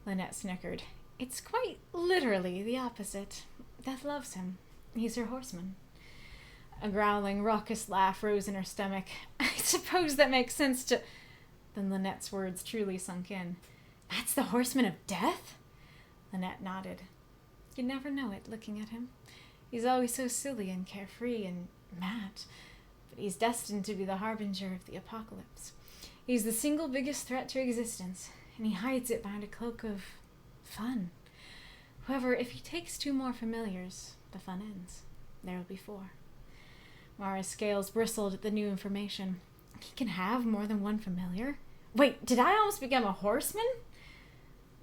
Lynette snickered. It's quite literally the opposite. Death loves him. He's her horseman. A growling, raucous laugh rose in her stomach. I suppose that makes sense to... Then Lynette's words truly sunk in. That's the horseman of death? Lynette nodded. You'd never know it looking at him. He's always so silly and carefree and mad, but he's destined to be the harbinger of the apocalypse. He's the single biggest threat to existence, and he hides it behind a cloak of fun. However, if he takes 2 more familiars, the fun ends. There will be 4. Mara's scales bristled at the new information. He can have more than 1 familiar? Wait, did I almost become a horseman?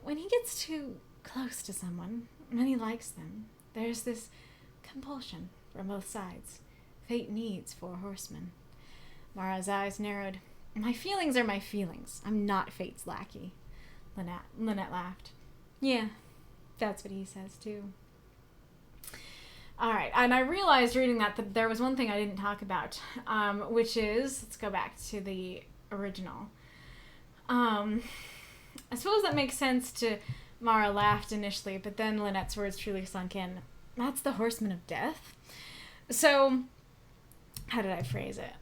When he gets too close to someone, when he likes them, there's this compulsion from both sides. Fate needs 4 horsemen. Mara's eyes narrowed. My feelings are my feelings. I'm not fate's lackey. Lynette laughed. Yeah, that's what he says too. All right, and I realized reading that there was one thing I didn't talk about, which is, let's go back to the original. I suppose that makes sense to Mara laughed initially, but then Lynette's words truly sunk in. That's the horseman of death? So, how did I phrase it?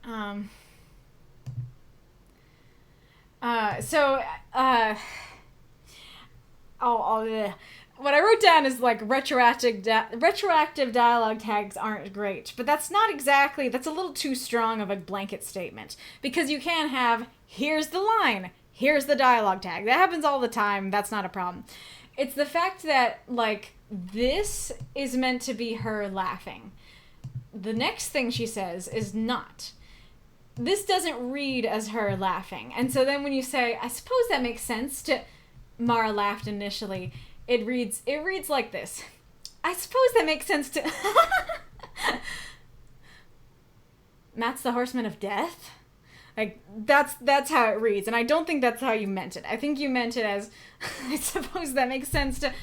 What I wrote down is like retroactive dialogue tags aren't great, but that's not exactly, that's a little too strong of a blanket statement, because you can have, here's the line, here's the dialogue tag. That happens all the time. That's not a problem. It's the fact that, like, this is meant to be her laughing. The next thing she says is not. This doesn't read as her laughing. And so then when you say, I suppose that makes sense to... Mara laughed initially. It reads like this. I suppose that makes sense to... Matt's the horseman of death? Like, that's how it reads. And I don't think that's how you meant it. I think you meant it as, I suppose that makes sense to...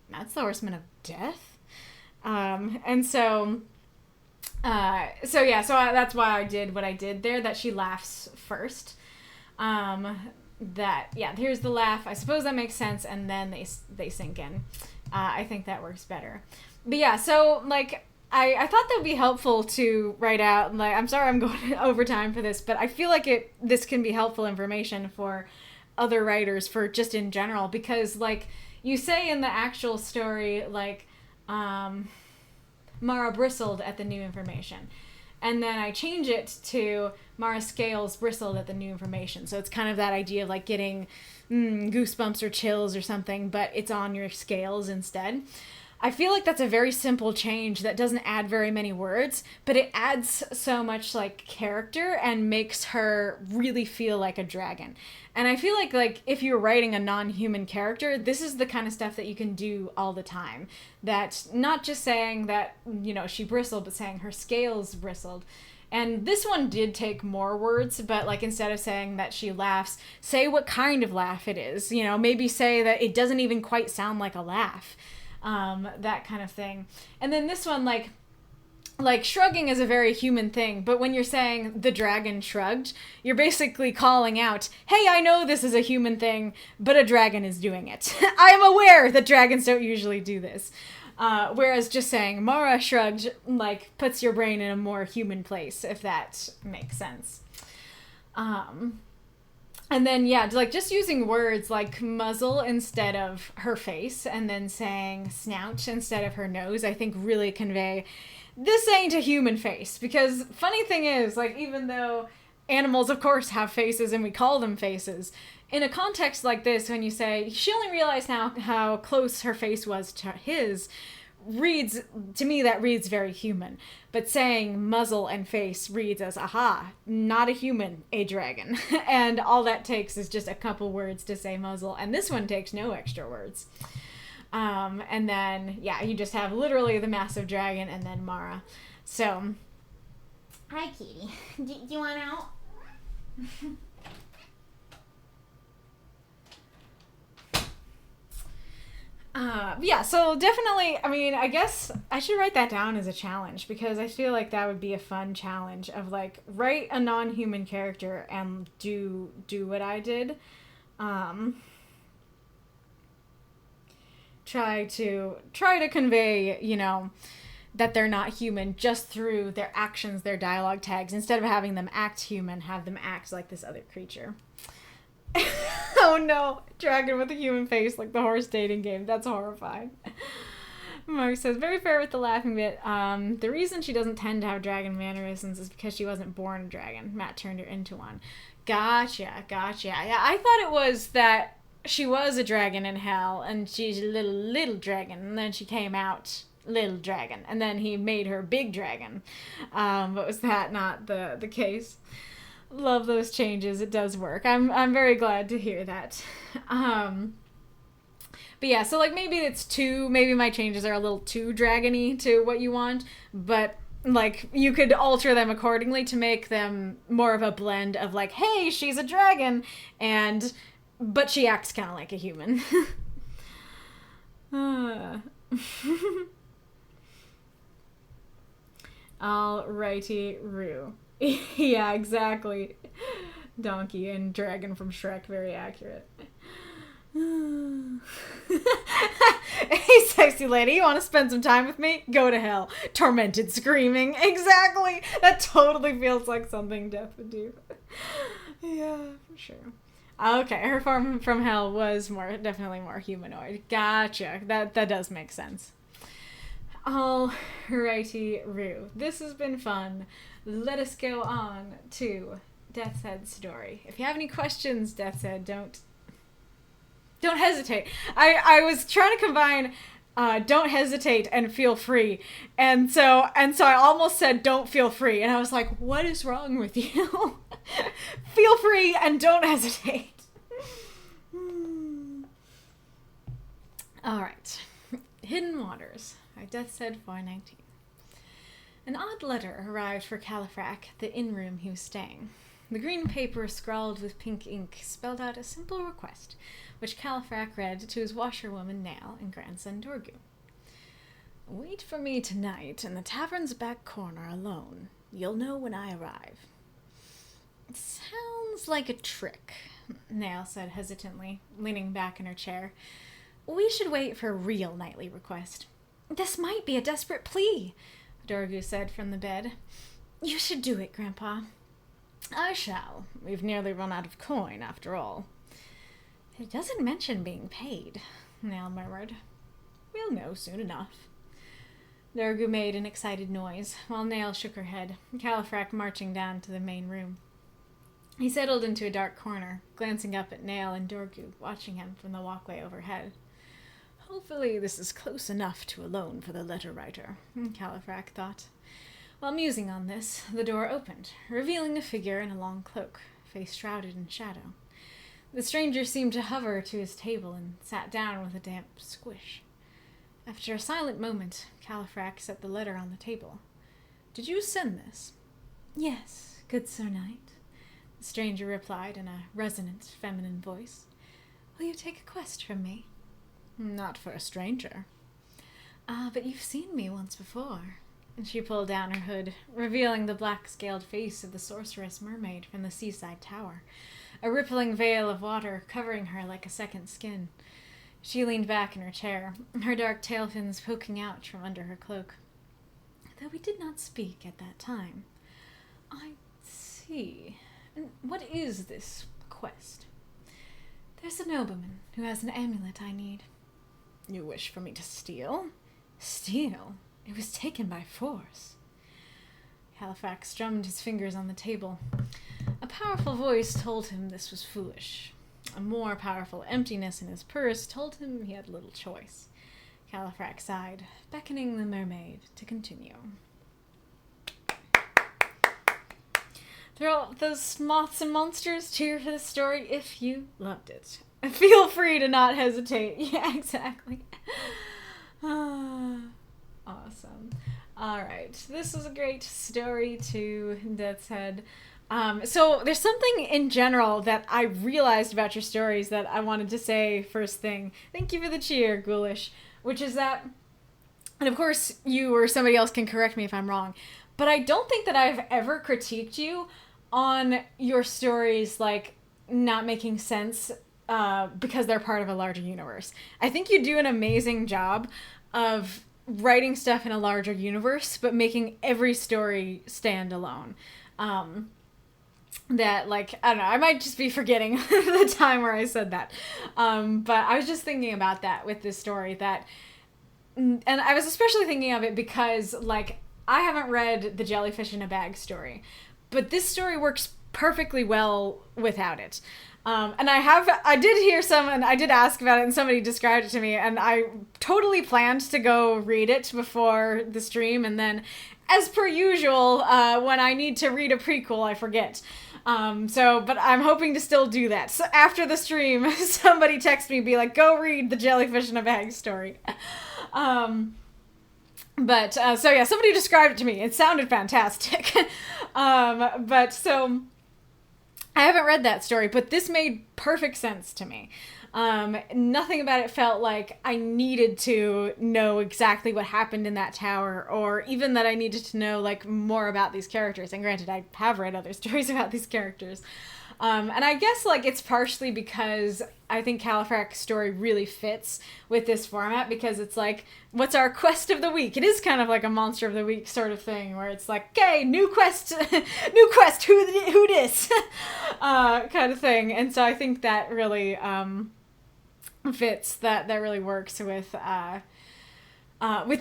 Matt's the horseman of death? That's why I did what I did there, that she laughs first. Here's the laugh. I suppose that makes sense, and then they sink in. I think that works better. But yeah, so, like, I thought that would be helpful to write out, like, I'm sorry I'm going over time for this, but I feel like this can be helpful information for other writers, for just in general, because, like, you say in the actual story, like, Mara bristled at the new information. And then I change it to Mara's scales bristled at the new information. So it's kind of that idea of like getting goosebumps or chills or something, but it's on your scales instead. I feel like that's a very simple change that doesn't add very many words, but it adds so much like character and makes her really feel like a dragon. And I feel like if you're writing a non-human character, this is the kind of stuff that you can do all the time. That not just saying that, you know, she bristled, but saying her scales bristled. And this one did take more words, but like instead of saying that she laughs, say what kind of laugh it is. You know, maybe say that it doesn't even quite sound like a laugh. That kind of thing. And then this one, like shrugging is a very human thing, but when you're saying the dragon shrugged, you're basically calling out, hey, I know this is a human thing, but a dragon is doing it. I am aware that dragons don't usually do this. Whereas just saying Mara shrugged, like, puts your brain in a more human place, if that makes sense. And then, yeah, like, just using words like muzzle instead of her face, and then saying snout instead of her nose, I think really convey, this ain't a human face. Because funny thing is, like, even though animals, of course, have faces, and we call them faces. In a context like this, when you say, she only realized now how close her face was to his, reads, to me, that reads very human. But saying muzzle and face reads as, aha, not a human, a dragon. And all that takes is just a couple words to say muzzle, and this one takes no extra words. And then, yeah, you just have literally the massive dragon and then Mara. So, Hi, Kitty. Do you want out? yeah, so definitely, I mean, I guess I should write that down as a challenge, because I feel like that would be a fun challenge of, like, write a non-human character and do what I did. Try to convey, you know, that they're not human just through their actions, their dialogue tags. Instead of having them act human, have them act like this other creature. Oh no, dragon with a human face like the horse dating game. That's horrifying. Mark says, very fair with the laughing bit. The reason she doesn't tend to have dragon mannerisms is because she wasn't born a dragon. Matt turned her into one. Gotcha. Yeah, I thought it was that she was a dragon in hell, and she's a little dragon, and then she came out little dragon, and then he made her big dragon. But was that not the case? Love those changes. It does work. I'm very glad to hear that. But yeah, so like maybe it's maybe my changes are a little too dragony to what you want, but like you could alter them accordingly to make them more of a blend of like, hey, she's a dragon, but she acts kind of like a human. Alrighty, Roo. Yeah, exactly. Donkey and dragon from Shrek, very accurate. Hey, sexy lady, you want to spend some time with me? Go to hell. Tormented screaming. Exactly. That totally feels like something Death would do. Yeah, for sure. Okay, her form from hell was definitely more humanoid. Gotcha. That does make sense. Alrighty, Roo. This has been fun. Let us go on to Death's Head's story. If you have any questions, Death's Head, don't hesitate. I was trying to combine don't hesitate and feel free. And so I almost said don't feel free. And I was like, what is wrong with you? Feel free and don't hesitate. All right. Hidden Waters by Death's Head 419. An odd letter arrived for Califrac, the inn room he was staying. The green paper, scrawled with pink ink, spelled out a simple request, which Califrac read to his washerwoman Nail and grandson Dorgu. Wait for me tonight in the tavern's back corner alone. You'll know when I arrive. It sounds like a trick, Nail said hesitantly, leaning back in her chair. We should wait for a real nightly request. This might be a desperate plea, Dorgu said from the bed. You should do it, Grandpa. I shall. We've nearly run out of coin, after all. It doesn't mention being paid, Nail murmured. We'll know soon enough. Dorgu made an excited noise, while Nail shook her head, Califrac marching down to the main room. He settled into a dark corner, glancing up at Nail and Dorgu, watching him from the walkway overhead. Hopefully this is close enough to alone for the letter writer, Califrac thought. While musing on this, the door opened, revealing a figure in a long cloak, face shrouded in shadow. The stranger seemed to hover to his table and sat down with a damp squish. After a silent moment, Califrac set the letter on the table. Did you send this? Yes, good Sir Knight, the stranger replied in a resonant, feminine voice. Will you take a quest from me? Not for a stranger. But you've seen me once before. And she pulled down her hood, revealing the black-scaled face of the sorceress mermaid from the seaside tower, a rippling veil of water covering her like a second skin. She leaned back in her chair, her dark tail fins poking out from under her cloak. Though we did not speak at that time. I see. And what is this quest? There's a nobleman who has an amulet I need. You wish for me to steal? Steal? It was taken by force. Califrac strummed his fingers on the table. A powerful voice told him this was foolish. A more powerful emptiness in his purse told him he had little choice. Califrac sighed, beckoning the mermaid to continue. Those moths and monsters, cheer for the story if you loved it. Feel free to not hesitate. Yeah, exactly. Awesome. Alright, this is a great story to Death's Head. So there's something in general that I realized about your stories that I wanted to say first thing. Thank you for the cheer, Ghoulish. Which is that, and of course you or somebody else can correct me if I'm wrong, but I don't think that I've ever critiqued you on your stories, like, not making sense because they're part of a larger universe. I think you do an amazing job of writing stuff in a larger universe, but making every story stand alone. That, like, I don't know, I might just be forgetting the time where I said that. But I was just thinking about that with this story, that, and I was especially thinking of it because, like, I haven't read the Jellyfish in a Bag story, but this story works perfectly well without it. And I did hear and I did ask about it, and somebody described it to me, and I totally planned to go read it before the stream, and then, as per usual, when I need to read a prequel, I forget. But I'm hoping to still do that. So after the stream, somebody text me, be like, go read the Jellyfish in a Bag story. So yeah, somebody described it to me. It sounded fantastic. So I haven't read that story, but this made perfect sense to me. Nothing about it felt like I needed to know exactly what happened in that tower, or even that I needed to know, like, more about these characters. And granted, I have read other stories about these characters. And I guess, like, it's partially because I think Califrac's story really fits with this format, because it's like, what's our quest of the week? It is kind of like a monster of the week sort of thing, where it's like, okay, new quest, who dis? Kind of thing. And so I think that really, fits, that really works with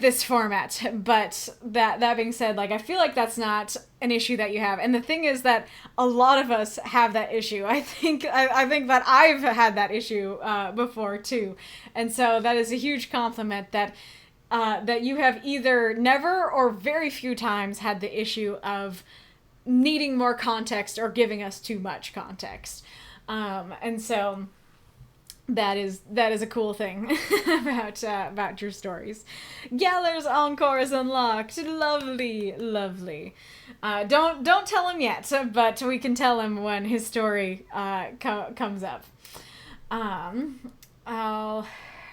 this format. But that being said, like, I feel like that's not an issue that you have. And the thing is that a lot of us have that issue. I think that I've had that issue before too. And so that is a huge compliment that you have either never or very few times had the issue of needing more context or giving us too much context. And so that is a cool thing about your stories. Galler's encore is unlocked. Lovely, lovely. Don't tell him yet, but we can tell him when his story comes up.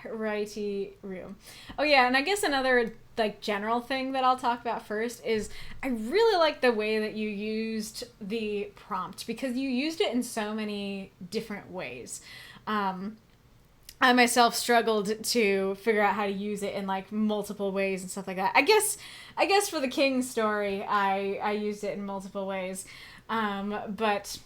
Righty-roo. Oh yeah, and I guess another, like, general thing that I'll talk about first is I really like the way that you used the prompt, because you used it in so many different ways. I myself struggled to figure out how to use it in, like, multiple ways and stuff like that. I guess for the King story, I used it in multiple ways. But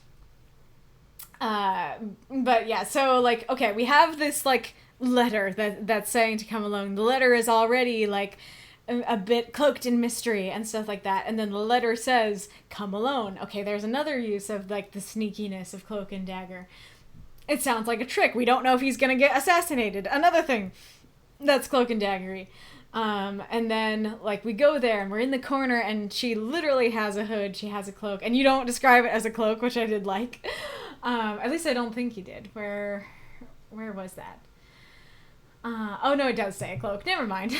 yeah, so, like, okay, we have this, like, letter that's saying to come alone. The letter is already, like, a bit cloaked in mystery and stuff like that. And then the letter says, come alone. Okay, there's another use of, like, the sneakiness of Cloak and Dagger. It sounds like a trick. We don't know if he's gonna get assassinated. Another thing that's Cloak and Daggery. And then, like, we go there and we're in the corner and she literally has a hood. She has a cloak. And you don't describe it as a cloak, which I did like. At least I don't think you did. Where was that? Oh no, it does say a cloak. Never mind.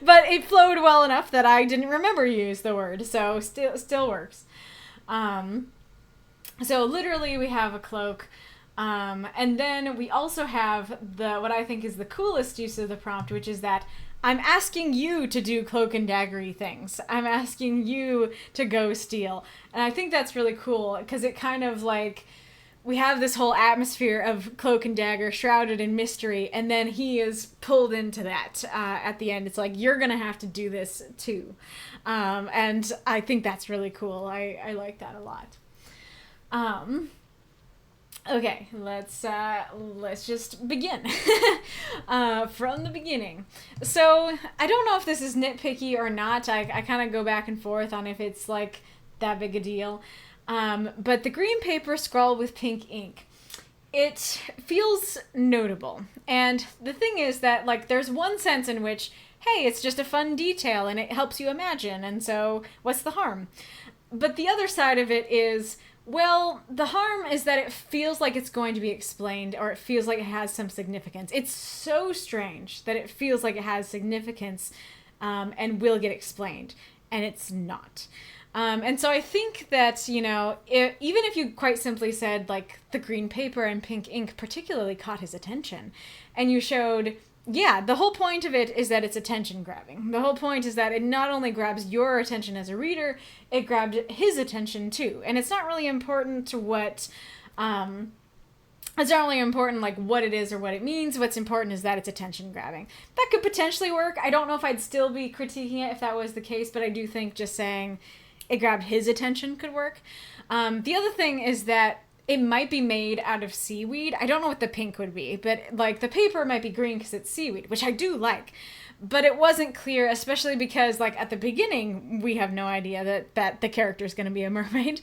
But it flowed well enough that I didn't remember you use the word. So still works. So literally we have a cloak. And then we also have what I think is the coolest use of the prompt, which is that I'm asking you to do Cloak and Daggery things. I'm asking you to go steal. And I think that's really cool, because it kind of, like, we have this whole atmosphere of Cloak and Dagger shrouded in mystery, and then he is pulled into that at the end. It's like, you're gonna have to do this too. And I think that's really cool. I like that a lot. Okay, let's just begin from the beginning. So I don't know if this is nitpicky or not. I kind of go back and forth on if it's, like, that big a deal. But the green paper scrawled with pink ink, it feels notable. And the thing is that, like, there's one sense in which, hey, it's just a fun detail and it helps you imagine, and so what's the harm? But the other side of it is, well, the harm is that it feels like it's going to be explained, or it feels like it has some significance. It's so strange that it feels like it has significance and will get explained, and it's not. And so I think that, you know, even if you quite simply said, like, the green paper and pink ink particularly caught his attention, and you showed, yeah, the whole point of it is that it's attention grabbing. The whole point is that it not only grabs your attention as a reader, it grabbed his attention too. And it's not really important to what, it's not really important like what it is or what it means. What's important is that it's attention grabbing. That could potentially work. I don't know if I'd still be critiquing it if that was the case, but I do think just saying it grabbed his attention could work. The other thing is that it might be made out of seaweed. I don't know what the pink would be, but like the paper might be green because it's seaweed, which I do like. But it wasn't clear, especially because like at the beginning, we have no idea that the character is going to be a mermaid.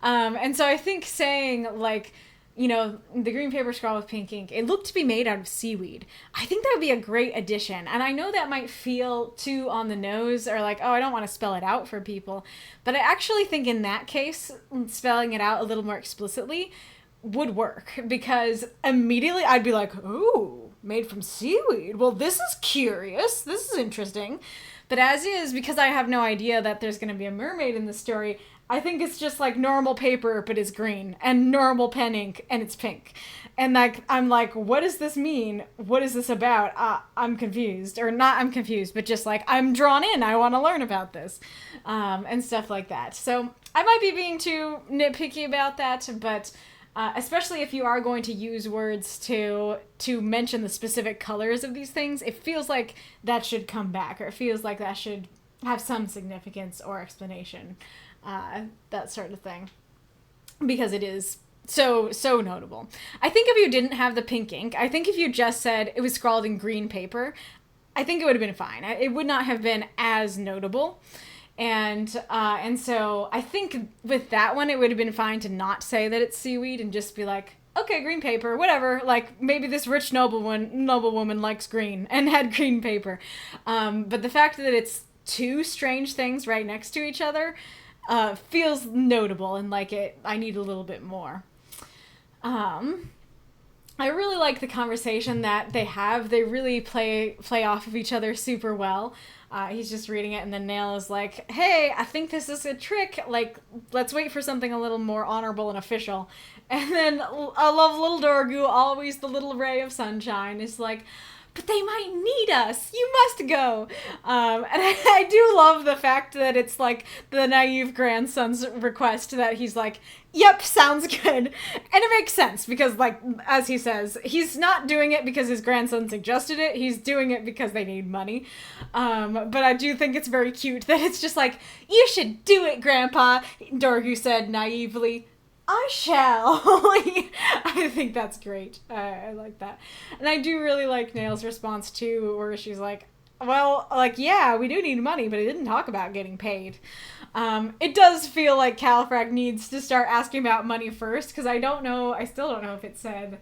And so I think saying like, you know, the green paper scrawl with pink ink, it looked to be made out of seaweed. I think that would be a great addition. And I know that might feel too on the nose or like, oh, I don't want to spell it out for people. But I actually think in that case, spelling it out a little more explicitly would work, because immediately I'd be like, ooh, made from seaweed. Well, this is curious. This is interesting. But as is, because I have no idea that there's going to be a mermaid in the story, I think it's just like normal paper, but it's green, and normal pen ink, and it's pink. And like, I'm like, what does this mean? What is this about? I'm confused. Or not I'm confused, but just like, I'm drawn in. I want to learn about this. And stuff like that. So I might be being too nitpicky about that, but especially if you are going to use words to mention the specific colors of these things, it feels like that should come back, or it feels like that should have some significance or explanation. That sort of thing, because it is so notable. I think if you didn't have the pink ink, I think if you just said it was scrawled in green paper, I think it would have been fine. It would not have been as notable. And so I think with that one, it would have been fine to not say that it's seaweed and just be like, okay, green paper, whatever. Like, maybe this rich noblewoman likes green and had green paper. But the fact that it's two strange things right next to each other feels notable, and like I need a little bit more. I really like the conversation that they have. They really play off of each other super well. He's just reading it, and then Nail is like, hey, I think this is a trick. Like, let's wait for something a little more honorable and official. And then I love little Dorgu, always the little ray of sunshine, is like, but they might need us. You must go. And I do love the fact that it's like the naive grandson's request that he's like, yep, sounds good. And it makes sense because, like, as he says, he's not doing it because his grandson suggested it. He's doing it because they need money. But I do think it's very cute that it's just like, you should do it, Grandpa, Dorgu said naively. I shall. I think that's great. I like that. And I do really like Nail's response too, where she's like, well, like, yeah, we do need money, but it didn't talk about getting paid. It does feel like Califrac needs to start asking about money first, because I still don't know if it said,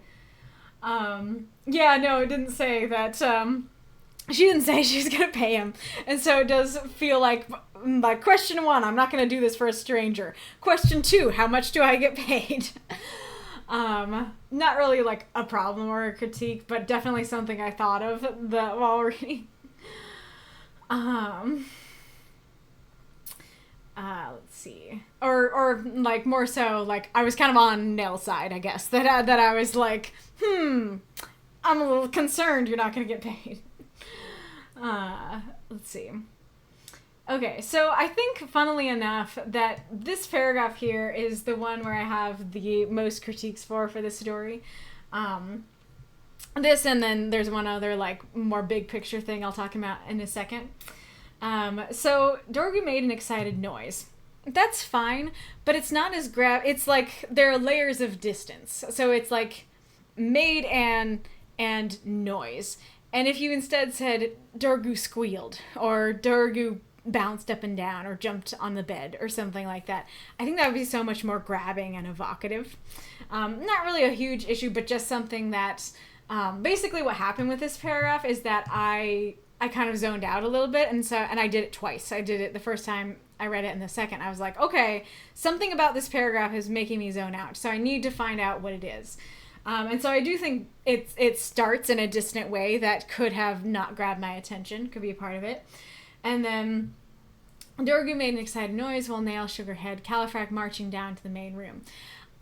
yeah, no, it didn't say that, she didn't say she's gonna pay him. And so it does feel like question 1, I'm not gonna do this for a stranger. Question 2, how much do I get paid? Not really like a problem or a critique, but definitely something I thought of while reading. Let's see. Or like more so like I was kind of on Nail's side, I guess. That I was like, I'm a little concerned you're not gonna get paid. Let's see. Okay, so I think, funnily enough, that this paragraph here is the one where I have the most critiques for this story. This, and then there's one other, like, more big picture thing I'll talk about in a second. So Dorgu made an excited noise. That's fine, but it's not as it's like, there are layers of distance. So it's like, made and noise. And if you instead said, Dorgu squealed, or Dorgu bounced up and down or jumped on the bed or something like that. I think that would be so much more grabbing and evocative. Not really a huge issue, but just something that basically what happened with this paragraph is that I kind of zoned out a little bit, and I did it twice. I did it the first time I read it, and the second I was like, okay, something about this paragraph is making me zone out, so I need to find out what it is. And so I do think it starts in a distant way that could have not grabbed my attention, could be a part of it. And then Dorgu made an excited noise while Nail shook her head, Califrac marching down to the main room.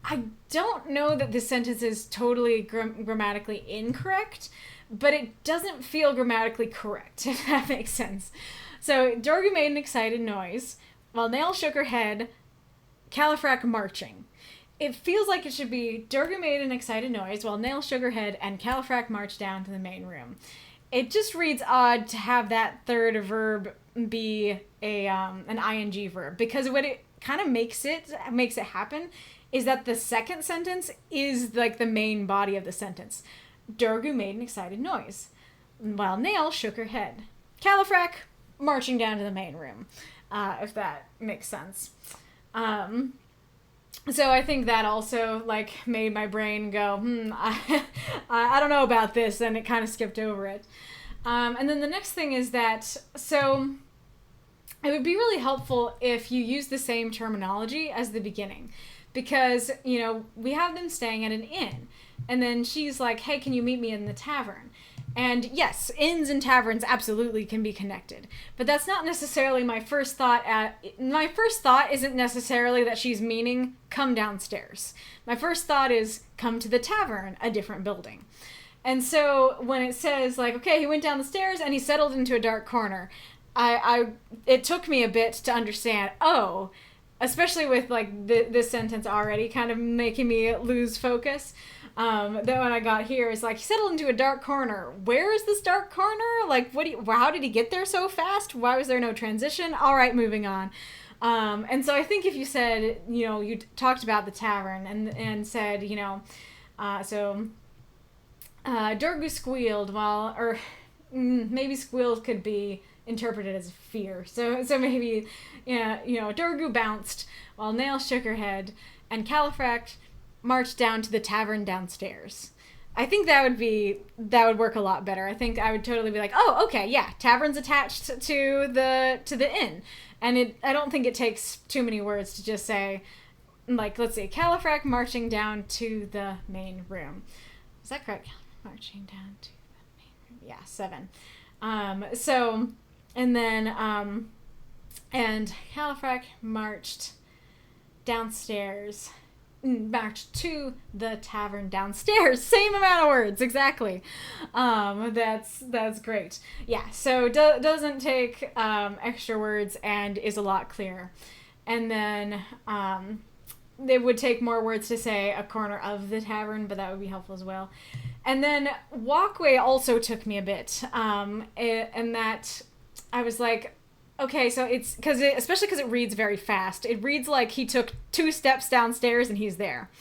I don't know that this sentence is totally grammatically incorrect, but it doesn't feel grammatically correct, if that makes sense. So Dorgu made an excited noise while Nail shook her head, Califrac marching. It feels like it should be Dorgu made an excited noise while Nail shook her head and Califrac marched down to the main room. It just reads odd to have that third verb be an ing verb, because what it kind of makes it happen is that the second sentence is like the main body of the sentence. Dorgu made an excited noise while Nail shook her head. Califrac marching down to the main room, if that makes sense. So I think that also like made my brain go, I don't know about this, and it kind of skipped over it. And then the next thing is that, so it would be really helpful if you use the same terminology as the beginning, because, you know, we have them staying at an inn, and then she's like, hey, can you meet me in the tavern? And yes, inns and taverns absolutely can be connected, but that's not necessarily my first thought. My first thought isn't necessarily that she's meaning come downstairs. My first thought is come to the tavern, a different building. And so when it says like, okay, he went down the stairs and he settled into a dark corner, it took me a bit to understand, oh, especially with like this sentence already kind of making me lose focus. That when I got here, it's like, he settled into a dark corner. Where is this dark corner? Like, how did he get there so fast? Why was there no transition? All right, moving on. And so I think if you said, you know, you talked about the tavern and said, you know, Dorgu squealed or maybe squealed could be interpreted as fear. So maybe, yeah, you know, Dorgu bounced while Nail shook her head, and Califrac marched down to the tavern downstairs. I think that would work a lot better. I think I would totally be like, oh, okay, yeah, tavern's attached to the inn, and I don't think it takes too many words to just say, like, let's see, Califrac marching down to the main room. Is that correct? Marching down to the main room. Yeah, 7. And Califrac marched to the tavern downstairs. Same amount of words, exactly. That's great. Yeah, so doesn't take extra words and is a lot clearer. And then it would take more words to say a corner of the tavern, but that would be helpful as well. And then walkway also took me a bit, and that I was like, okay, so it's especially because it reads very fast. It reads like he took 2 steps downstairs and he's there.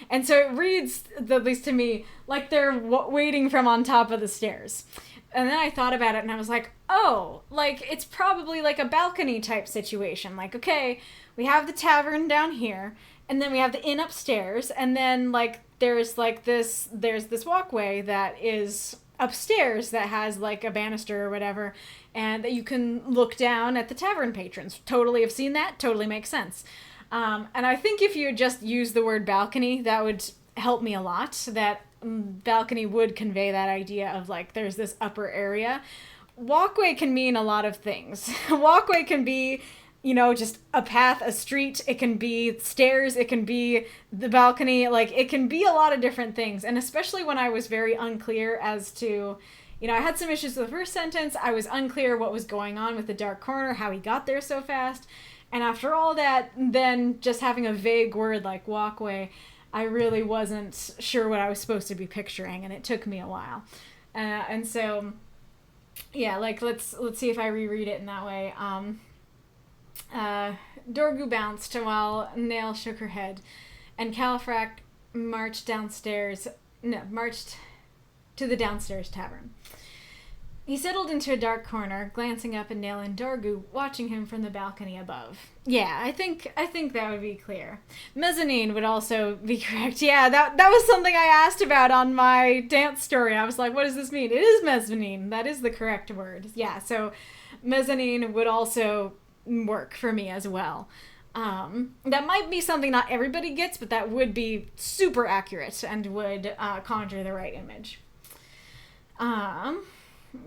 And so it reads, at least to me, like they're waiting from on top of the stairs. And then I thought about it and I was like, oh, like it's probably like a balcony type situation. Like, okay, we have the tavern down here, and then we have the inn upstairs, and then like there's this walkway that is upstairs that has like a banister or whatever, and that you can look down at the tavern patrons. Totally have seen that. Totally makes sense. And I think if you just use the word balcony, that would help me a lot. That balcony would convey that idea of like there's this upper area. Walkway can mean a lot of things. Walkway can be, you know, just a path, a street. It can be stairs. It can be the balcony. Like, it can be a lot of different things. And especially when I was very unclear as to, you know, I had some issues with the first sentence. I was unclear what was going on with the dark corner, how he got there so fast. And after all that, then just having a vague word like walkway, I really wasn't sure what I was supposed to be picturing, and it took me a while. And so, yeah, like, let's see if I reread it in that way. Dorgu bounced while Nail shook her head, and Califrac marched to the downstairs tavern. He settled into a dark corner, glancing up at Nail and Dorgu, watching him from the balcony above. Yeah, I think that would be clear. Mezzanine would also be correct. Yeah, that was something I asked about on my dance story. I was like, what does this mean? It is mezzanine. That is the correct word. Yeah, so mezzanine would also work for me as well. That might be something not everybody gets, but that would be super accurate and would conjure the right image.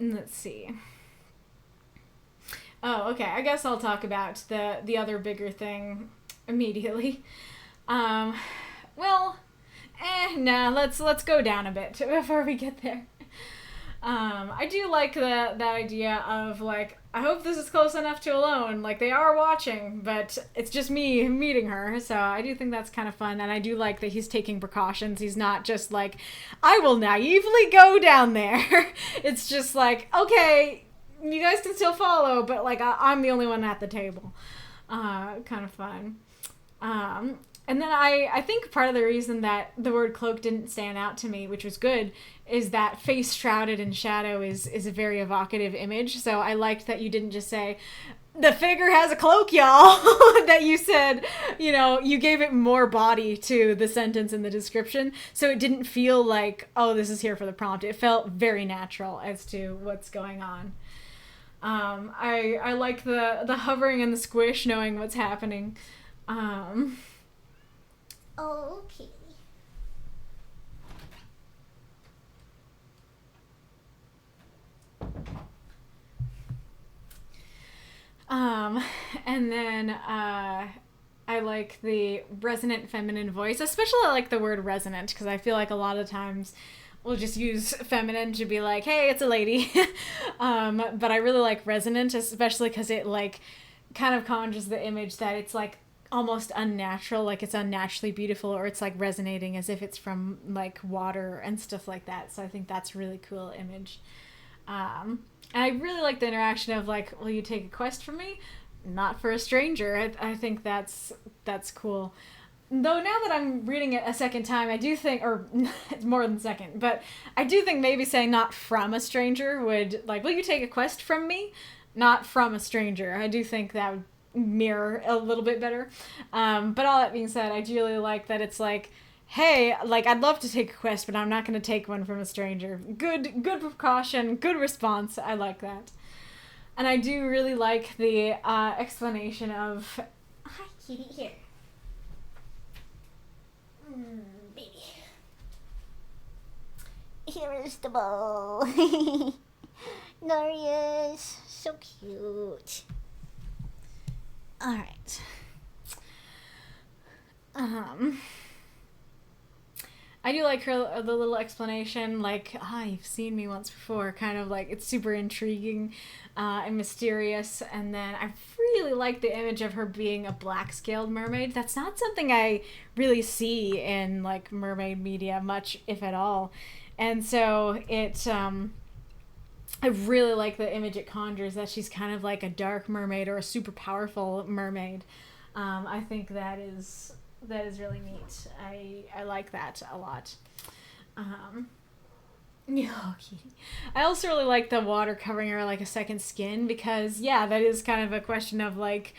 Let's see. Oh, okay. I guess I'll talk about the other bigger thing immediately. Let's go down a bit before we get there. I do like that idea of, like, I hope this is close enough to alone. Like, they are watching, but it's just me meeting her. So I do think that's kind of fun. And I do like that he's taking precautions. He's not just like, I will naively go down there. It's just like, okay, you guys can still follow, but, like, I'm the only one at the table. Kind of fun. And then I think part of the reason that the word cloak didn't stand out to me, which was good, is that face shrouded in shadow is a very evocative image. So I liked that you didn't just say, the figure has a cloak, y'all. That you said, you gave it more body to the sentence in the description. So it didn't feel like, oh, this is here for the prompt. It felt very natural as to what's going on. I like the hovering and the squish, knowing what's happening. Okay. And then I like the resonant feminine voice, especially I like the word resonant, because I feel like a lot of times we'll just use feminine to be like, hey, it's a lady. But I really like resonant, especially because it, like, kind of conjures the image that it's, like, almost unnatural, like it's unnaturally beautiful, or it's like resonating as if it's from, like, water and stuff like that. So I think that's a really cool image. And I really like the interaction of, like, will you take a quest from me? Not for a stranger. I think that's cool. Though now that I'm reading it a second time, I do think, or it's more than second, but I do think maybe saying not from a stranger would, like, will you take a quest from me? Not from a stranger. I do think that would mirror a little bit better. But all that being said, I do really like that it's like, hey, like, I'd love to take a quest, but I'm not going to take one from a stranger. Good precaution, good response. I like that. And I do really like the explanation of, hi, kitty, here. Baby. Here is the bow. Glorious. So cute. Alright. I do like the little explanation, like, you've seen me once before, kind of like, it's super intriguing and mysterious. And then I really like the image of her being a black-scaled mermaid. That's not something I really see in, like, mermaid media much, if at all. And so it, I really like the image it conjures, that she's kind of like a dark mermaid or a super powerful mermaid. I think that is really neat. I like that a lot. I also really like the water covering her like a second skin, because, yeah, that is kind of a question of, like,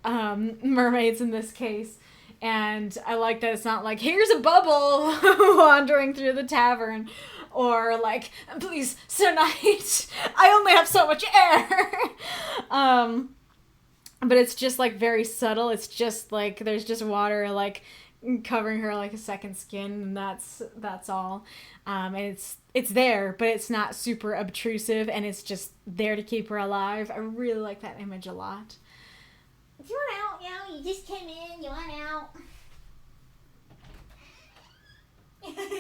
mermaids in this case. And I like that it's not like, here's a bubble wandering through the tavern, or like, please, Sir Knight, I only have so much air. But it's just, like, very subtle. It's just like there's just water, like, covering her like a second skin, and that's all. And it's there, but it's not super obtrusive, and it's just there to keep her alive. I really like that image a lot. Do you want out now? You just came in. You want out?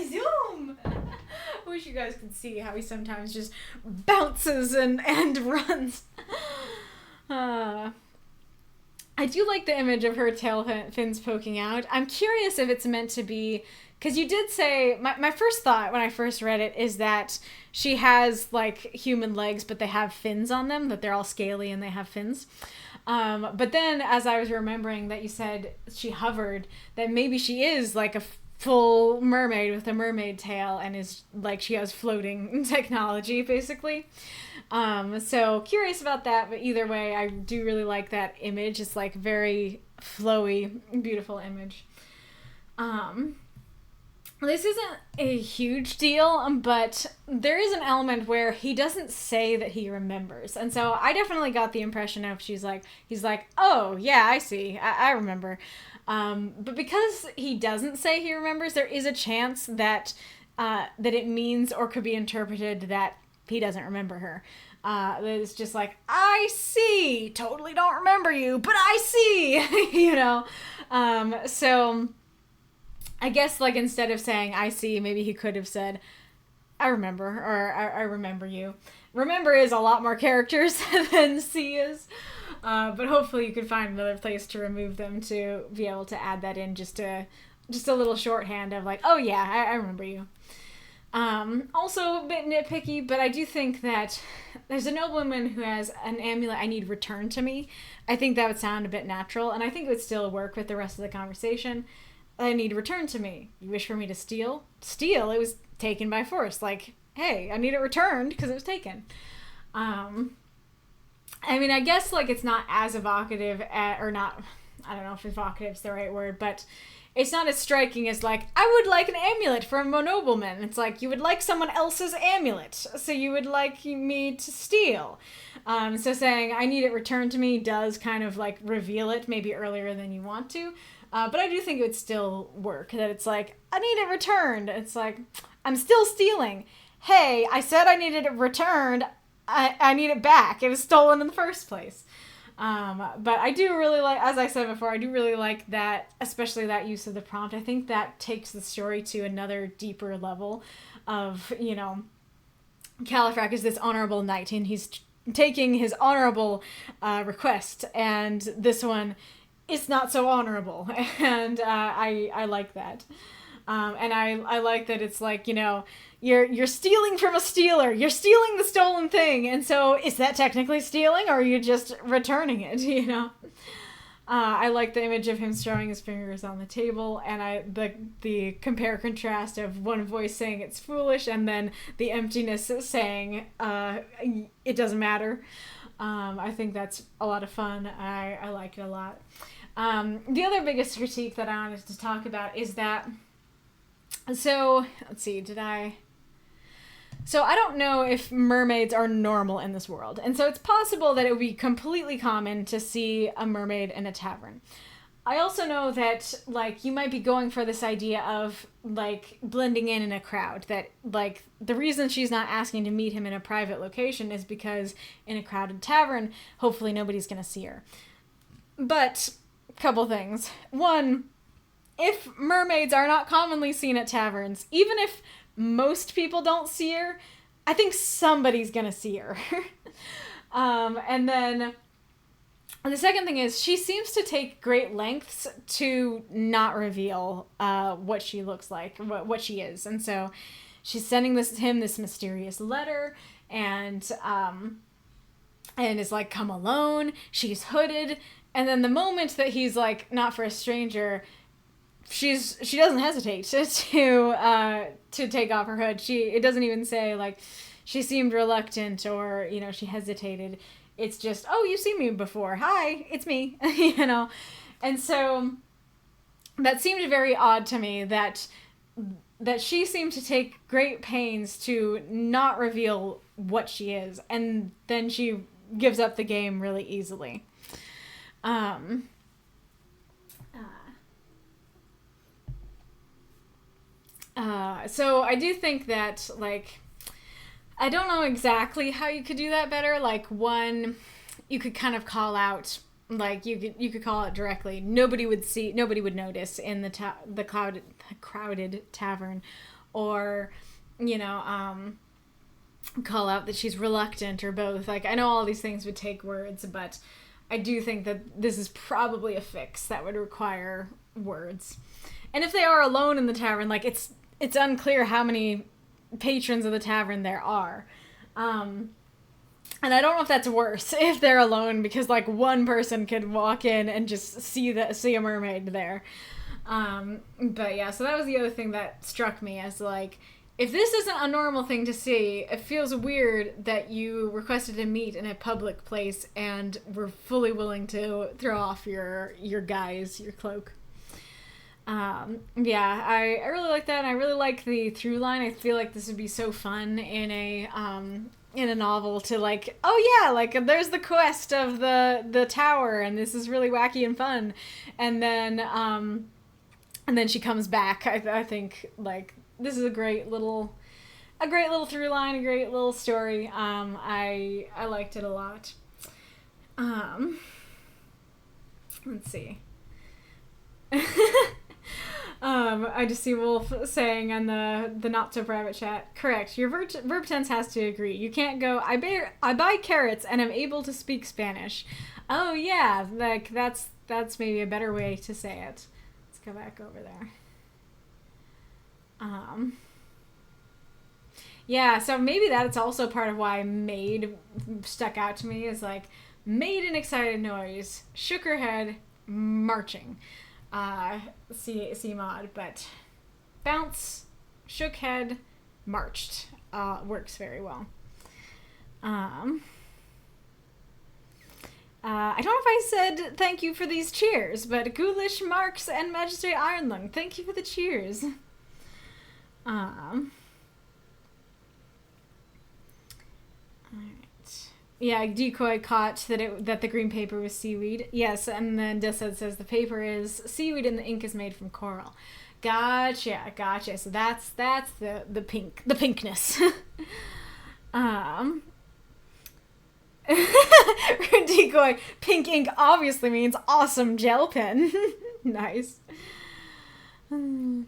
Zoom! I wish you guys could see how he sometimes just bounces and runs. I do like the image of her tail fins poking out. I'm curious if it's meant to be, because you did say, my first thought when I first read it is that she has, like, human legs, but they have fins on them, that they're all scaly and they have fins. But then as I was remembering that you said she hovered, that maybe she is like full mermaid with a mermaid tail and is like she has floating technology basically. So curious about that, but either way, I do really like that image. It's like very flowy, beautiful image. This isn't a huge deal, but there is an element where he doesn't say that he remembers. And so I definitely got the impression of he's like, oh, yeah, I see. I remember. But because he doesn't say he remembers, there is a chance that that it means or could be interpreted that he doesn't remember her. That it's just like, I see. Totally don't remember you, but I see. You know? So I guess, like, instead of saying, I see, maybe he could have said, I remember, or I remember you. Remember is a lot more characters than see is. But hopefully you could find another place to remove them to be able to add that in, just a little shorthand of like, oh yeah, I remember you. Also a bit nitpicky, but I do think that there's a nobleman who has an amulet, I need returned to me. I think that would sound a bit natural, and I think it would still work with the rest of the conversation. I need returned to me. You wish for me to steal? Steal? It was taken by force. Like, hey, I need it returned because it was taken. I mean, I guess, like, it's not as evocative, or not, I don't know if evocative is the right word, but it's not as striking as, like, I would like an amulet from a nobleman. It's like, you would like someone else's amulet, so you would like me to steal. So saying, I need it returned to me does kind of, like, reveal it maybe earlier than you want to. But I do think it would still work, that it's like, I need it returned. It's like, I'm still stealing. Hey, I said I needed it returned. I need it back. It was stolen in the first place. But I do really like, as I said before, I do really like that, especially that use of the prompt. I think that takes the story to another deeper level of, you know, Califrac is this honorable knight, and he's taking his honorable request, and this one is not so honorable, and I like that. And I like that it's like, you know, you're stealing from a stealer. You're stealing the stolen thing. And so is that technically stealing, or are you just returning it, you know? I like the image of him throwing his fingers on the table, and the compare contrast of one voice saying it's foolish and then the emptiness saying it doesn't matter. I think that's a lot of fun. I like it a lot. The other biggest critique that I wanted to talk about is that, so, let's see, so I don't know if mermaids are normal in this world, and so it's possible that it would be completely common to see a mermaid in a tavern. I also know that, like, you might be going for this idea of, like, blending in a crowd, that, like, the reason she's not asking to meet him in a private location is because in a crowded tavern, hopefully nobody's gonna see her. But couple things. One, if mermaids are not commonly seen at taverns, even if most people don't see her, I think somebody's gonna see her. And then the second thing is, she seems to take great lengths to not reveal what she looks like, what she is. And so she's sending him this mysterious letter, and is like, come alone. She's hooded. And then the moment that he's like, not for a stranger, she doesn't hesitate to take off her hood. It doesn't even say like she seemed reluctant or, you know, she hesitated. It's just, oh, you've seen me before. Hi, it's me, you know. And so that seemed very odd to me, that she seemed to take great pains to not reveal what she is, and then she gives up the game really easily. So I do think that, like, I don't know exactly how you could do that better. Like, one, you could kind of call out, like, you could call it directly. Nobody would notice in the crowded tavern, or, you know, call out that she's reluctant, or both. Like, I know all these things would take words, but I do think that this is probably a fix that would require words. And if they are alone in the tavern, like, it's unclear how many patrons of the tavern there are. And I don't know if that's worse if they're alone, because, like, one person could walk in and just see a mermaid there. But yeah, so that was the other thing that struck me as like, if this isn't a normal thing to see, it feels weird that you requested to meet in a public place and were fully willing to throw off your guise, your cloak. Yeah, I really like that, and I really like the through line. I feel like this would be so fun in a novel to like, oh yeah, like there's the quest of the tower, and this is really wacky and fun, and then she comes back. I think like this is a great little through line, a great little story. I liked it a lot. Let's see. I just see Wolf saying on the not so private chat, correct, your verb tense has to agree. You can't go, I buy carrots and am able to speak Spanish. Oh yeah, like that's maybe a better way to say it. Let's go back over there. Yeah, so maybe that's also part of why made stuck out to me, is like made an excited noise, shook her head, marching. C mod, but bounce, shook head, marched, works very well. I don't know if I said thank you for these cheers, but Ghoulish, Marx, and Magistrate Ironlung, thank you for the cheers. Alright. Yeah, Decoy caught that the green paper was seaweed. Yes, and then Dissed says the paper is seaweed and the ink is made from coral. Gotcha. So that's the pinkness. Decoy, pink ink obviously means awesome gel pen. Nice. You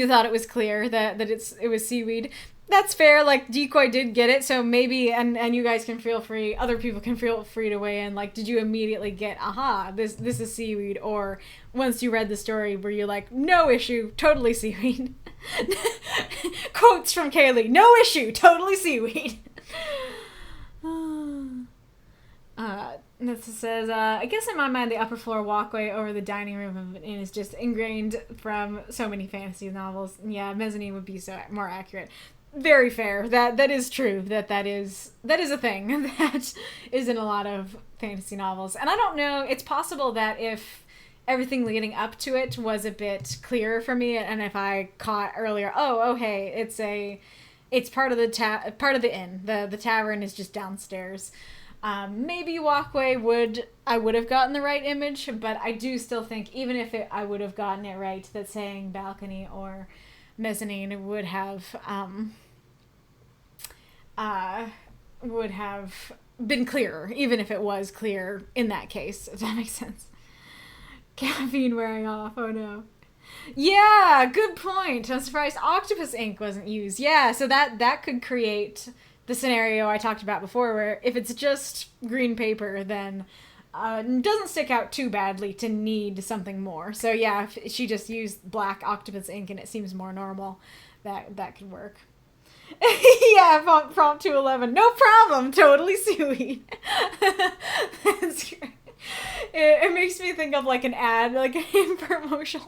thought it was clear that it was seaweed. That's fair, like, Decoy did get it, so maybe, and you guys can feel free, other people can feel free to weigh in, like, did you immediately get, aha, this is seaweed, or once you read the story, were you like, no issue, totally seaweed. Quotes from Kaylee, no issue, totally seaweed. This says, I guess in my mind the upper floor walkway over the dining room of an inn is just ingrained from so many fantasy novels. Yeah, mezzanine would be so more accurate. Very fair. That is true. That is a thing that is in a lot of fantasy novels. And I don't know, it's possible that if everything leading up to it was a bit clearer for me, and if I caught earlier, oh hey, it's part of the inn. The tavern is just downstairs. Maybe walkway I would have gotten the right image, but I do still think even if I would have gotten it right, that saying balcony or mezzanine would have been clearer, even if it was clear in that case, if that makes sense. Caffeine wearing off, oh no. Yeah, good point. I'm surprised octopus ink wasn't used. Yeah, so that could create the scenario I talked about before, where if it's just green paper, then it doesn't stick out too badly to need something more. So yeah, if she just used black octopus ink and it seems more normal, that could work. Yeah, prompt 211, no problem, totally seaweed. That's great. It makes me think of like an ad, like an infomercial.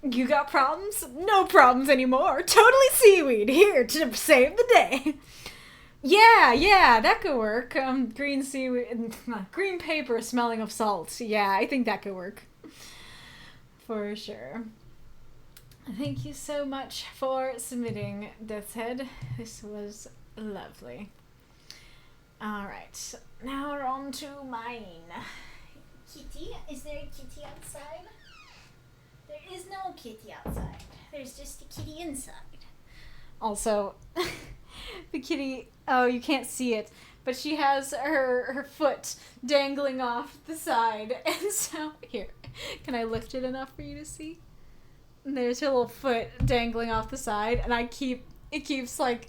You got problems? No problems anymore. Totally seaweed, here to save the day. Yeah, that could work. Green seaweed, green paper smelling of salt. Yeah, I think that could work. For sure. Thank you so much for submitting, Death's Head. This was lovely. Alright, now we're on to mine. Kitty? Is there a kitty outside? There is no kitty outside. There's just a kitty inside. Also, the kitty, oh, you can't see it, but she has her foot dangling off the side. And so, here, can I lift it enough for you to see? And there's her little foot dangling off the side, and it keeps like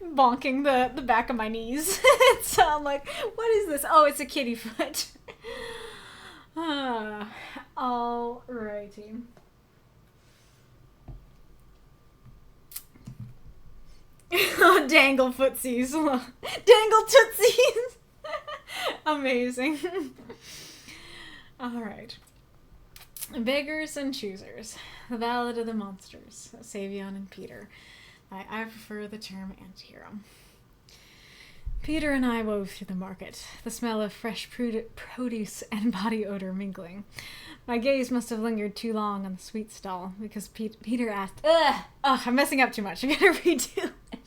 bonking the back of my knees. So I'm like, what is this? Oh, it's a kitty foot. Alrighty. Dangle footsies. Dangle tootsies. Amazing. All right. Beggars and Choosers. The Ballad of the Monsters. Savion and Peter. I prefer the term antihero. Peter and I wove through the market, the smell of fresh produce and body odor mingling. My gaze must have lingered too long on the sweet stall, because Peter asked, I'm messing up too much. I'm gonna redo it.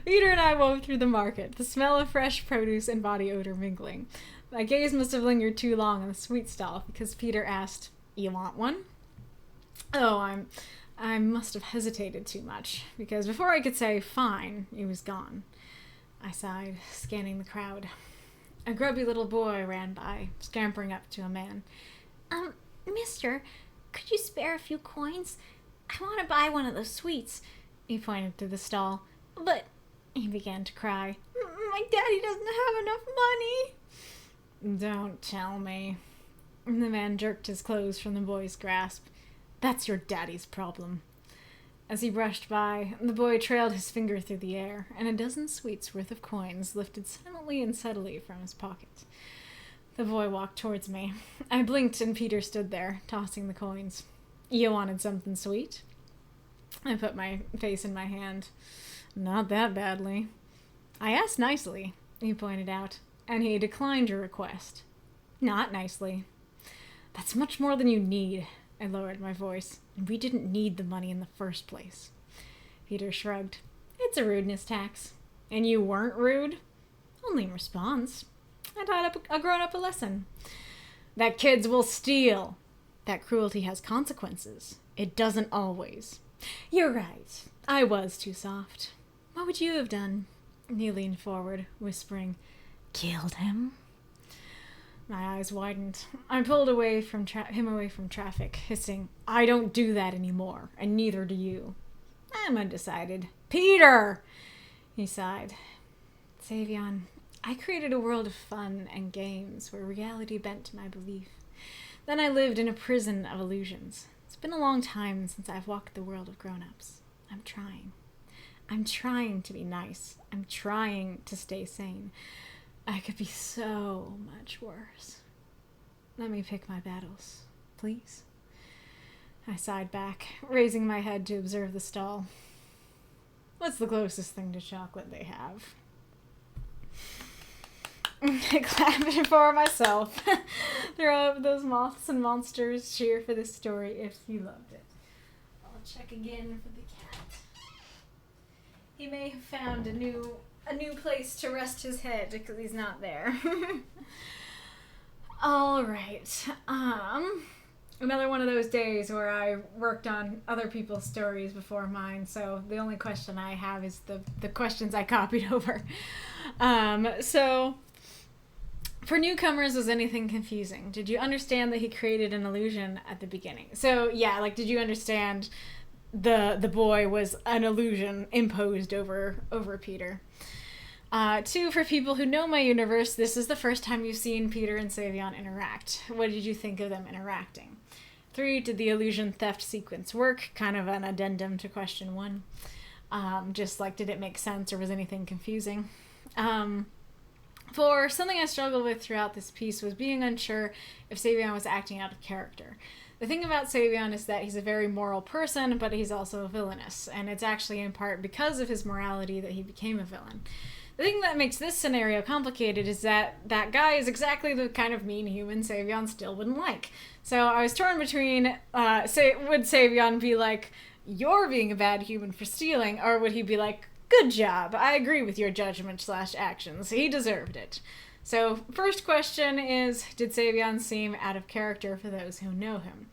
Peter and I wove through the market, the smell of fresh produce and body odor mingling. My gaze must have lingered too long on the sweet stall, because Peter asked, "You want one?" Oh, I must have hesitated too much, because before I could say fine, he was gone. I sighed, scanning the crowd. A grubby little boy ran by, scampering up to a man. Mister, could you spare a few coins? I want to buy one of those sweets." He pointed to the stall. "But," he began to cry, "my daddy doesn't have enough money." "Don't tell me." The man jerked his clothes from the boy's grasp. "That's your daddy's problem." As he brushed by, the boy trailed his finger through the air, and a dozen sweets worth of coins lifted silently and subtly from his pocket. The boy walked towards me. I blinked, and Peter stood there, tossing the coins. "You wanted something sweet?" I put my face in my hand. "Not that badly." "I asked nicely," he pointed out, "and he declined your request." "Not nicely." "That's much more than you need." I lowered my voice. "We didn't need the money in the first place." Peter shrugged. "It's a rudeness tax." "And you weren't rude?" "Only in response. I taught a grown-up a lesson. That kids will steal. That cruelty has consequences. It doesn't always." "You're right. I was too soft. What would you have done?" He leaned forward, whispering, "Killed him?" My eyes widened. I pulled him away from traffic, hissing, "I don't do that anymore, and neither do you." "I'm undecided." "Peter!" He sighed. "Savion, I created a world of fun and games where reality bent to my belief. Then I lived in a prison of illusions. It's been a long time since I've walked the world of grown-ups. I'm trying. I'm trying to be nice. I'm trying to stay sane. I could be so much worse. Let me pick my battles, please." I sighed back, raising my head to observe the stall. "What's the closest thing to chocolate they have?" I clapped for myself. Throw up those moths and monsters. Cheer for this story if you loved it. I'll check again for the cat. He may have found a new place to rest his head because he's not there. All right. Another one of those days where I worked on other people's stories before mine, so the only question I have is the questions I copied over. So for newcomers, was anything confusing? Did you understand that he created an illusion at the beginning? So yeah, like, did you understand the boy was an illusion imposed over Peter? 2, for people who know my universe, this is the first time you've seen Peter and Savion interact. What did you think of them interacting? 3, did the illusion theft sequence work? Kind of an addendum to question 1. Just like, did it make sense or was anything confusing? 4, something I struggled with throughout this piece was being unsure if Savion was acting out of character. The thing about Savion is that he's a very moral person, but he's also villainous, and it's actually in part because of his morality that he became a villain. The thing that makes this scenario complicated is that that guy is exactly the kind of mean human Savion still wouldn't like. So I was torn between, would Savion be like, "You're being a bad human for stealing," or would he be like, "Good job, I agree with your judgment/actions, he deserved it." So first question is, did Savion seem out of character for those who know him?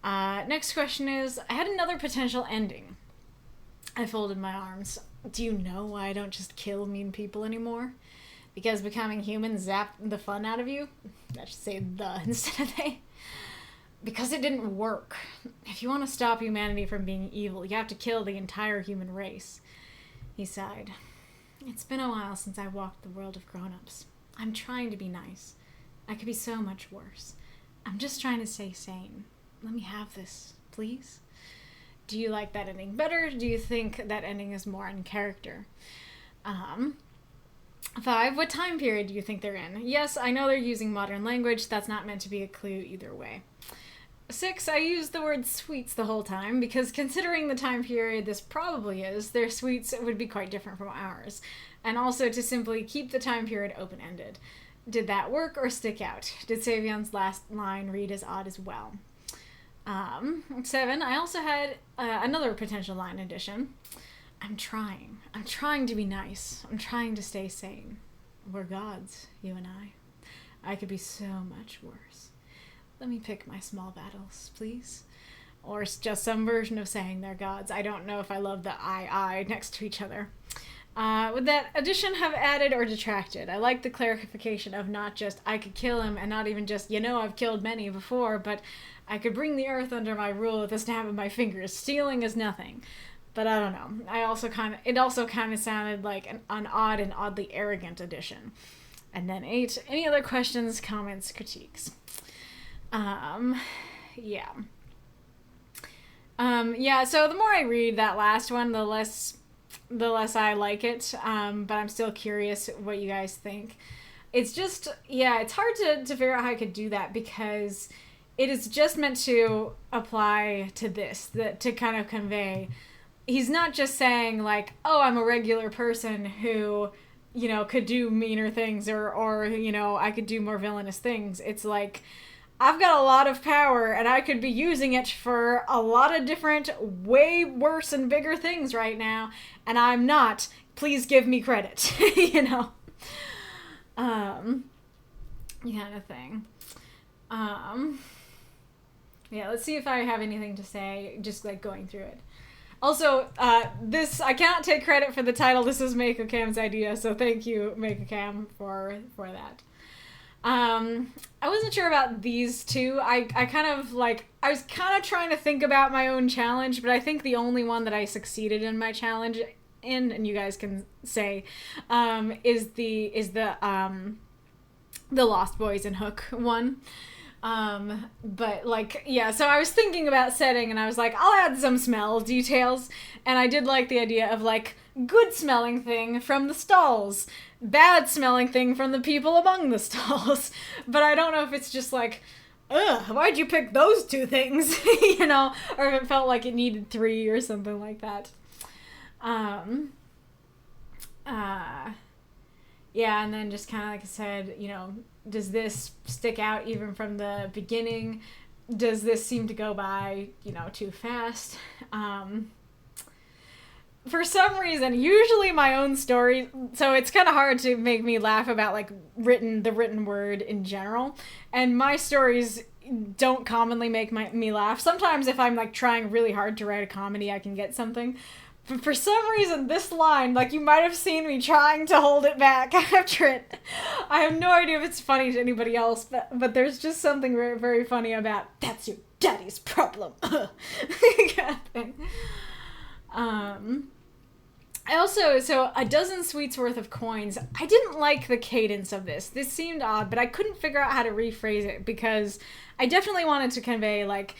Next question is, I had another potential ending. I folded my arms. Do you know why I don't just kill mean people anymore? Because becoming human zapped the fun out of you? I should say the instead of they. Because it didn't work. If you want to stop humanity from being evil, you have to kill the entire human race. He sighed. It's been a while since I walked the world of grown-ups. I'm trying to be nice. I could be so much worse. I'm just trying to stay sane. Let me have this, please. Do you like that ending better? Do you think that ending is more in character? 5, what time period do you think they're in? Yes, I know they're using modern language. That's not meant to be a clue either way. 6, I used the word sweets the whole time because considering the time period this probably is, their sweets would be quite different from ours. And also to simply keep the time period open-ended. Did that work or stick out? Did Savion's last line read as odd as well? 7, I also had another potential line addition. I'm trying to be nice. I'm trying to stay sane. We're gods, you and I. I could be so much worse. Let me pick my small battles, please. Or it's just some version of saying they're gods. I don't know if I love the I next to each other. Would that addition have added or detracted? I like the clarification of not just I could kill him and not even just, I've killed many before, but I could bring the earth under my rule with a snap of my fingers. Stealing is nothing. But I don't know. It also kind of sounded like an odd and oddly arrogant addition. And then 8, any other questions, comments, critiques? Yeah. So the more I read that last one, the less I like it. But I'm still curious what you guys think. It's just, it's hard to figure out how I could do that because it is just meant to apply to this, to kind of convey. He's not just saying like, oh, I'm a regular person who, could do meaner things or I could do more villainous things. It's like, I've got a lot of power and I could be using it for a lot of different, way worse and bigger things right now. And I'm not. Please give me credit, kind of thing. Let's see if I have anything to say, just like going through it. Also, I cannot take credit for the title. This is Meiko Cam's idea, so thank you, Meiko Cam, for that. I wasn't sure about these two. I was kind of trying to think about my own challenge, but I think the only one that I succeeded in my challenge in, and you guys can say, is the Lost Boys and Hook one. So I was thinking about setting and I was like, I'll add some smell details. And I did like the idea of like good smelling thing from the stalls, bad smelling thing from the people among the stalls. But I don't know if it's just like, ugh, why'd you pick those two things? Or if it felt like it needed 3 or something like that. And then just kind of like I said, does this stick out even from the beginning? Does this seem to go by, too fast? For some reason, usually my own story, so it's kind of hard to make me laugh about like the written word in general. And my stories don't commonly make me laugh. Sometimes if I'm like trying really hard to write a comedy, I can get something. But for some reason, this line, like you might have seen me trying to hold it back after it. I have no idea if it's funny to anybody else, but there's just something very, very funny about, that's your daddy's problem. kind of thing. I also, so a dozen sweets worth of coins. I didn't like the cadence of this. This seemed odd, but I couldn't figure out how to rephrase it because I definitely wanted to convey like,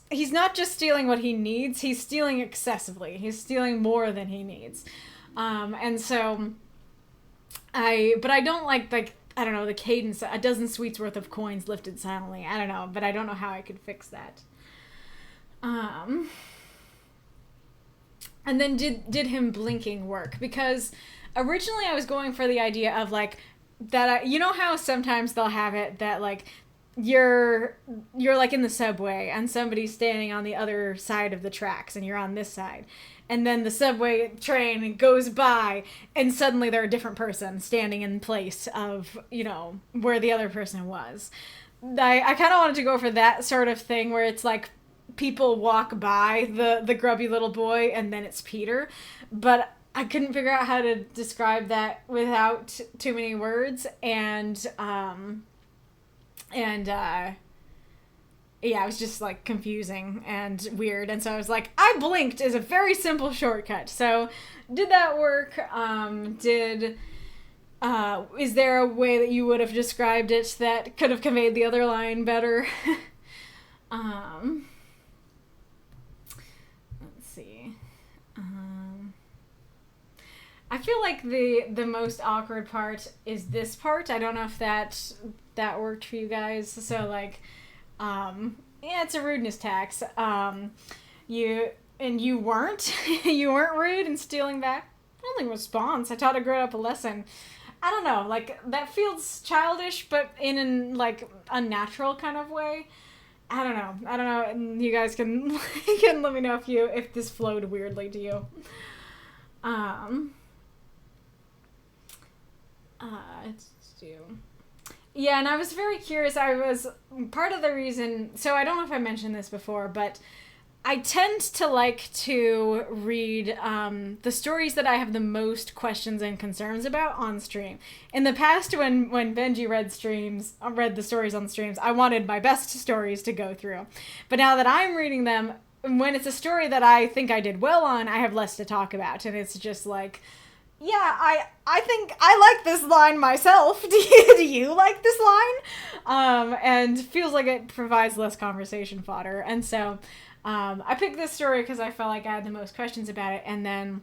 he's not just stealing what he needs, he's stealing excessively. He's stealing more than he needs. And so I don't like, I don't know, the cadence, a dozen sweets worth of coins lifted silently. I don't know, but I don't know how I could fix that. And then did him blinking work? Because originally I was going for the idea of like, that, you know how sometimes they'll have it that like, you're like in the subway and somebody's standing on the other side of the tracks and you're on this side, and then the subway train goes by and suddenly they're a different person standing in place of where the other person was. I kind of wanted to go for that sort of thing where it's like people walk by the grubby little boy and then it's Peter, but I couldn't figure out how to describe that without too many words. It was just like confusing and weird. And so I was like, I blinked is a very simple shortcut. So did that work? Is there a way that you would have described it that could have conveyed the other line better? Let's see. I feel like the most awkward part is this part. I don't know if that worked for you guys. So like, yeah, it's a rudeness tax. You weren't you weren't rude in stealing back. Only response. I taught a grown up a lesson. I don't know, like that feels childish, but in an like unnatural kind of way. I don't know. And you guys can can let me know if this flowed weirdly to you. Let's do. Yeah, and I was very curious. I was part of the reason. So I don't know if I mentioned this before, but I tend to like to read the stories that I have the most questions and concerns about on stream. In the past, when Benji read the stories on streams, I wanted my best stories to go through. But now that I'm reading them, when it's a story that I think I did well on, I have less to talk about. And it's just like, yeah, I think I like this line myself. Do you like this line? And feels like it provides less conversation fodder. And so I picked this story because I felt like I had the most questions about it. And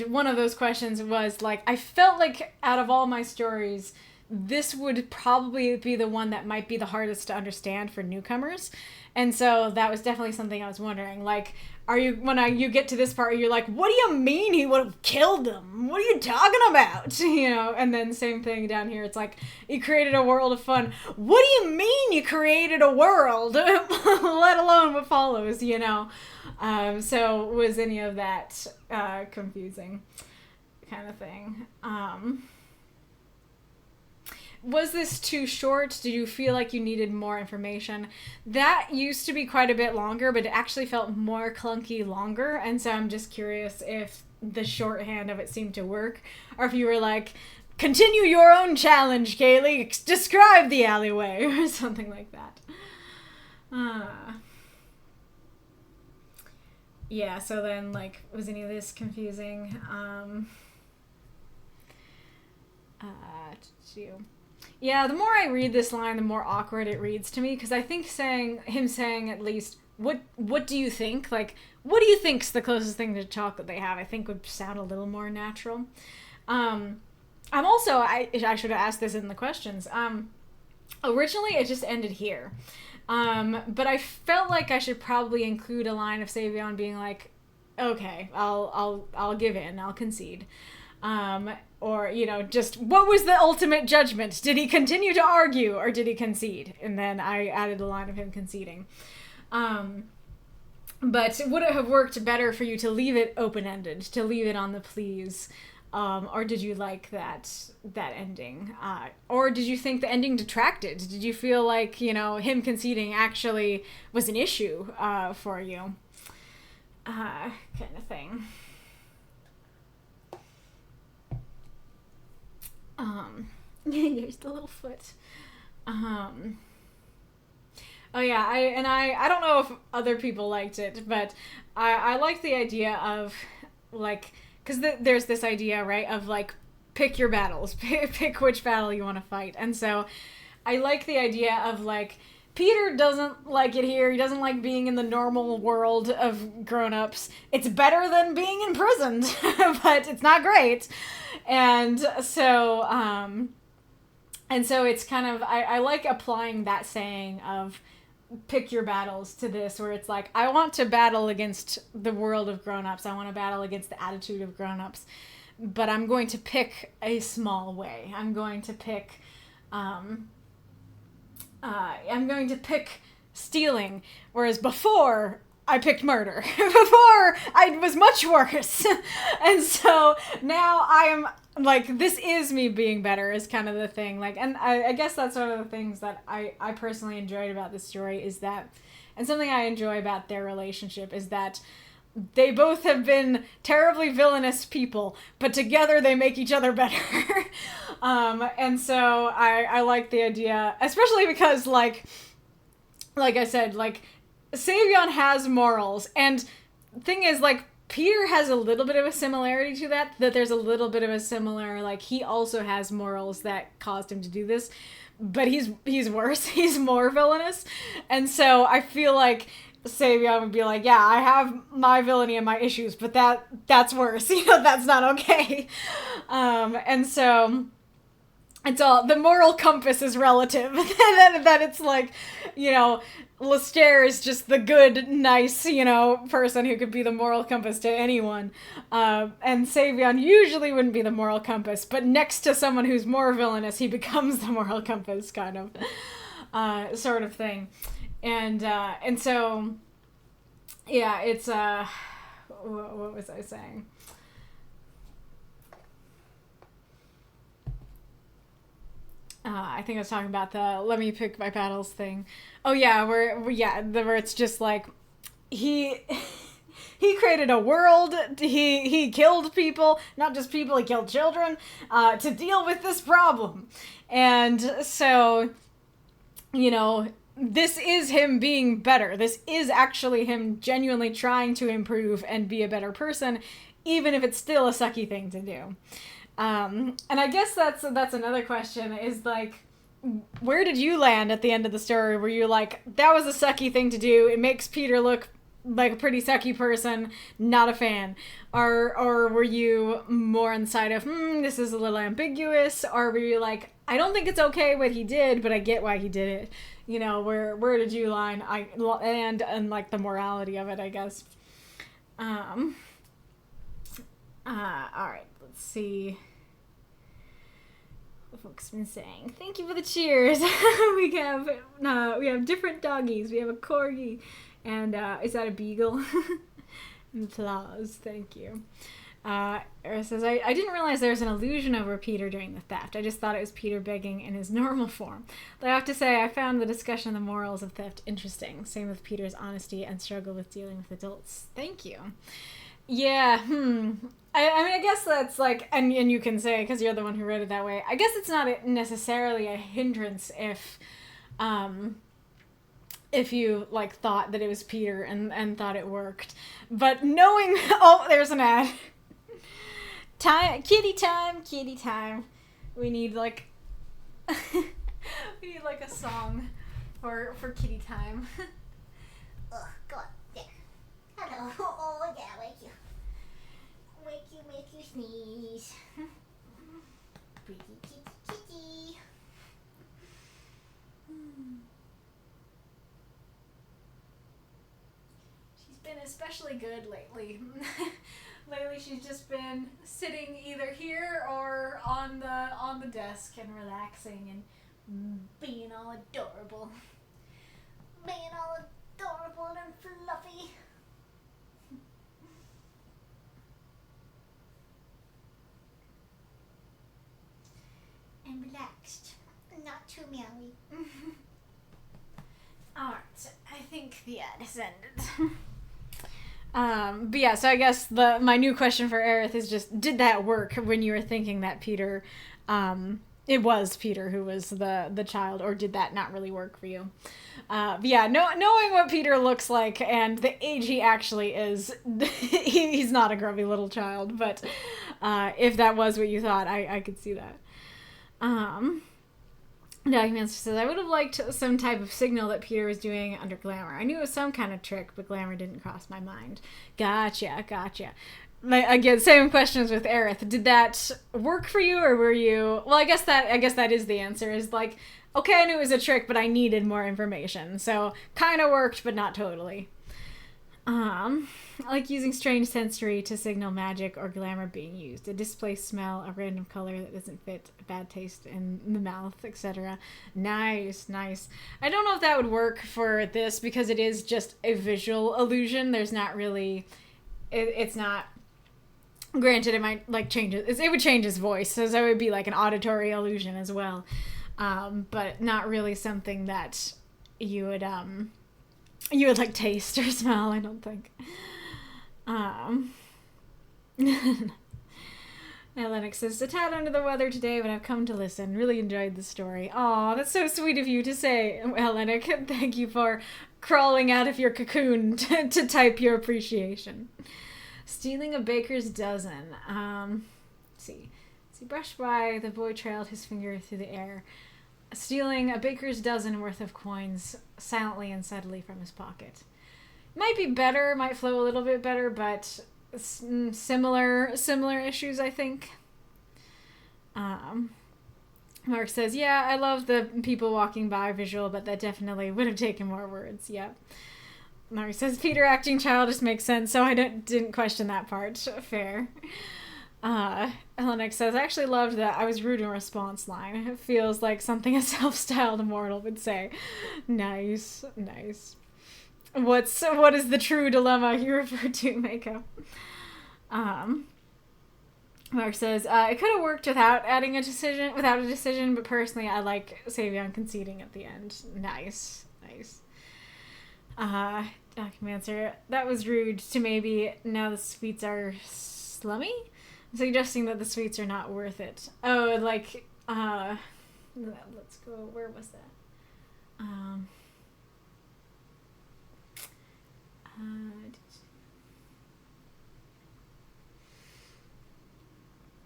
one of those questions was like, I felt like out of all my stories, this would probably be the one that might be the hardest to understand for newcomers. And so that was definitely something I was wondering. Like, you get to this part, you're like, what do you mean he would have killed them? What are you talking about? You know, and then same thing down here. It's like, you created a world of fun. What do you mean you created a world? Let alone what follows, you know? So was any of that confusing kind of thing? Was this too short? Did you feel like you needed more information? That used to be quite a bit longer, but it actually felt more clunky longer. And so I'm just curious if the shorthand of it seemed to work, or if you were like, continue your own challenge, Kaylee. Describe the alleyway, or something like that. Yeah, so then, like, was any of this confusing? Yeah, the more I read this line, the more awkward it reads to me, because I think him saying at least, what do you think? Like, what do you think's the closest thing to chocolate they have? I think would sound a little more natural. I'm also, I should have asked this in the questions. Originally, it just ended here. But I felt like I should probably include a line of Savion being like, okay, I'll give in, I'll concede. Or, you know, just, what was the ultimate judgment? Did he continue to argue, or did he concede? And then I added a line of him conceding. But would it have worked better for you to leave it open-ended, to leave it on the please? Or did you like that ending? Or did you think the ending detracted? Did you feel like, you know, him conceding actually was an issue for you? Kind of thing. Here's the little foot. Oh yeah, I don't know if other people liked it, but I like the idea of, like, because there's this idea, right, of, like, pick your battles, pick which battle you want to fight. And so I like the idea of, like, Peter doesn't like it here. He doesn't like being in the normal world of grown-ups. It's better than being imprisoned, but it's not great. And so it's kind of, I like applying that saying of pick your battles to this, where it's like, I want to battle against the world of grown-ups. I want to battle against the attitude of grown-ups, but I'm going to pick a small way. I'm going to pick stealing, whereas before I picked murder. Before I was much worse. And so now I am like, this is me being better is kind of the thing. Like, and I guess that's one of the things that I personally enjoyed about this story is that, and something I enjoy about their relationship is that they both have been terribly villainous people, but together they make each other better. And so I like the idea, especially because like I said, like, Savion has morals, and thing is, like, Peter has a little bit of a similarity to that there's a little bit of a similar, like, he also has morals that caused him to do this, but he's worse, he's more villainous, and so I feel like Savion would be like, yeah, I have my villainy and my issues, but that's worse. That's not okay. And so it's all, the moral compass is relative. that it's like, Lestaire is just the good, nice, person who could be the moral compass to anyone. And Savion usually wouldn't be the moral compass, but next to someone who's more villainous, he becomes the moral compass, kind of, sort of thing. And so, yeah, it's, what was I saying? I think I was talking about the let me pick my battles thing. Oh yeah, where it's just like he created a world. He killed people, not just people. He killed children to deal with this problem, and so this is him being better. This is actually him genuinely trying to improve and be a better person, even if it's still a sucky thing to do. And I guess that's another question, is like, where did you land at the end of the story? Were you like, that was a sucky thing to do, it makes Peter look like a pretty sucky person, not a fan? Or were you more on the side of, this is a little ambiguous? Or were you like, I don't think it's okay what he did, but I get why he did it? Where did you land? And like the morality of it, I guess. All right, let's see. Folks been saying, thank you for the cheers. we have different doggies. We have a corgi, and is that a beagle? And applause. Thank you. Era says, I didn't realize there was an illusion over Peter during the theft. I just thought it was Peter begging in his normal form. But I have to say, I found the discussion of the morals of theft interesting. Same with Peter's honesty and struggle with dealing with adults. Thank you. Yeah, I guess that's like, and you can say, because you're the one who wrote it that way, I guess it's not necessarily a hindrance if you, like, thought that it was Peter and thought it worked. But knowing, oh, there's an ad. Kitty time. We need, like, a song for kitty time. Ugh, go on, there. Hello, oh, yeah, wake you. Make you sneeze. Pretty kitty. She's been especially good lately. Lately she's just been sitting either here or on the desk and relaxing and being all adorable. Being all adorable and fluffy. And relaxed. Not too meowy. Alright, so I think the ad has ended. But yeah, so I guess my new question for Aerith is just, did that work when you were thinking that Peter, it was Peter who was the child, or did that not really work for you? But yeah, knowing what Peter looks like and the age he actually is, he's not a grubby little child, but if that was what you thought, I could see that. Documancer says, I would have liked some type of signal that Peter was doing under Glamour. I knew it was some kind of trick, but Glamour didn't cross my mind. Gotcha. Again, same questions with Aerith. Did that work for you, or were you... Well, I guess that is the answer, is like, okay, I knew it was a trick, but I needed more information. So, kind of worked, but not totally. I like using strange sensory to signal magic or glamour being used. A displaced smell, a random color that doesn't fit, a bad taste in the mouth, etc. Nice. I don't know if that would work for this, because it is just a visual illusion. There's not really... It's not... Granted, it might, like, change... It would change his voice, so it would be, like, an auditory illusion as well. But not really something that you would like taste or smell, I don't think. Lennox says, a tad under the weather today, but I've come to listen. Really enjoyed the story. Aw, that's so sweet of you to say, Lennox. Thank you for crawling out of your cocoon to type your appreciation. Stealing a baker's dozen. Let's see. As he brushed by, the boy trailed his finger through the air, stealing a baker's dozen worth of coins silently and steadily from his pocket. Might be better, might flow a little bit better, but similar issues, I think. Mark says, yeah, I love the people walking by visual, but that definitely would have taken more words. Yep. Mark says, Peter acting childish makes sense, so I didn't question that part. Fair. Helenex says, I actually loved that I was rude in response line. It feels like something a self-styled immortal would say. Nice. What is the true dilemma you referred to, Mako? Mark says, it could have worked without a decision, but personally I like Savion conceding at the end. Nice. Documancer, that was rude to maybe now the sweets are slummy? I'm suggesting that the sweets are not worth it. Oh, like, let's go, where was that?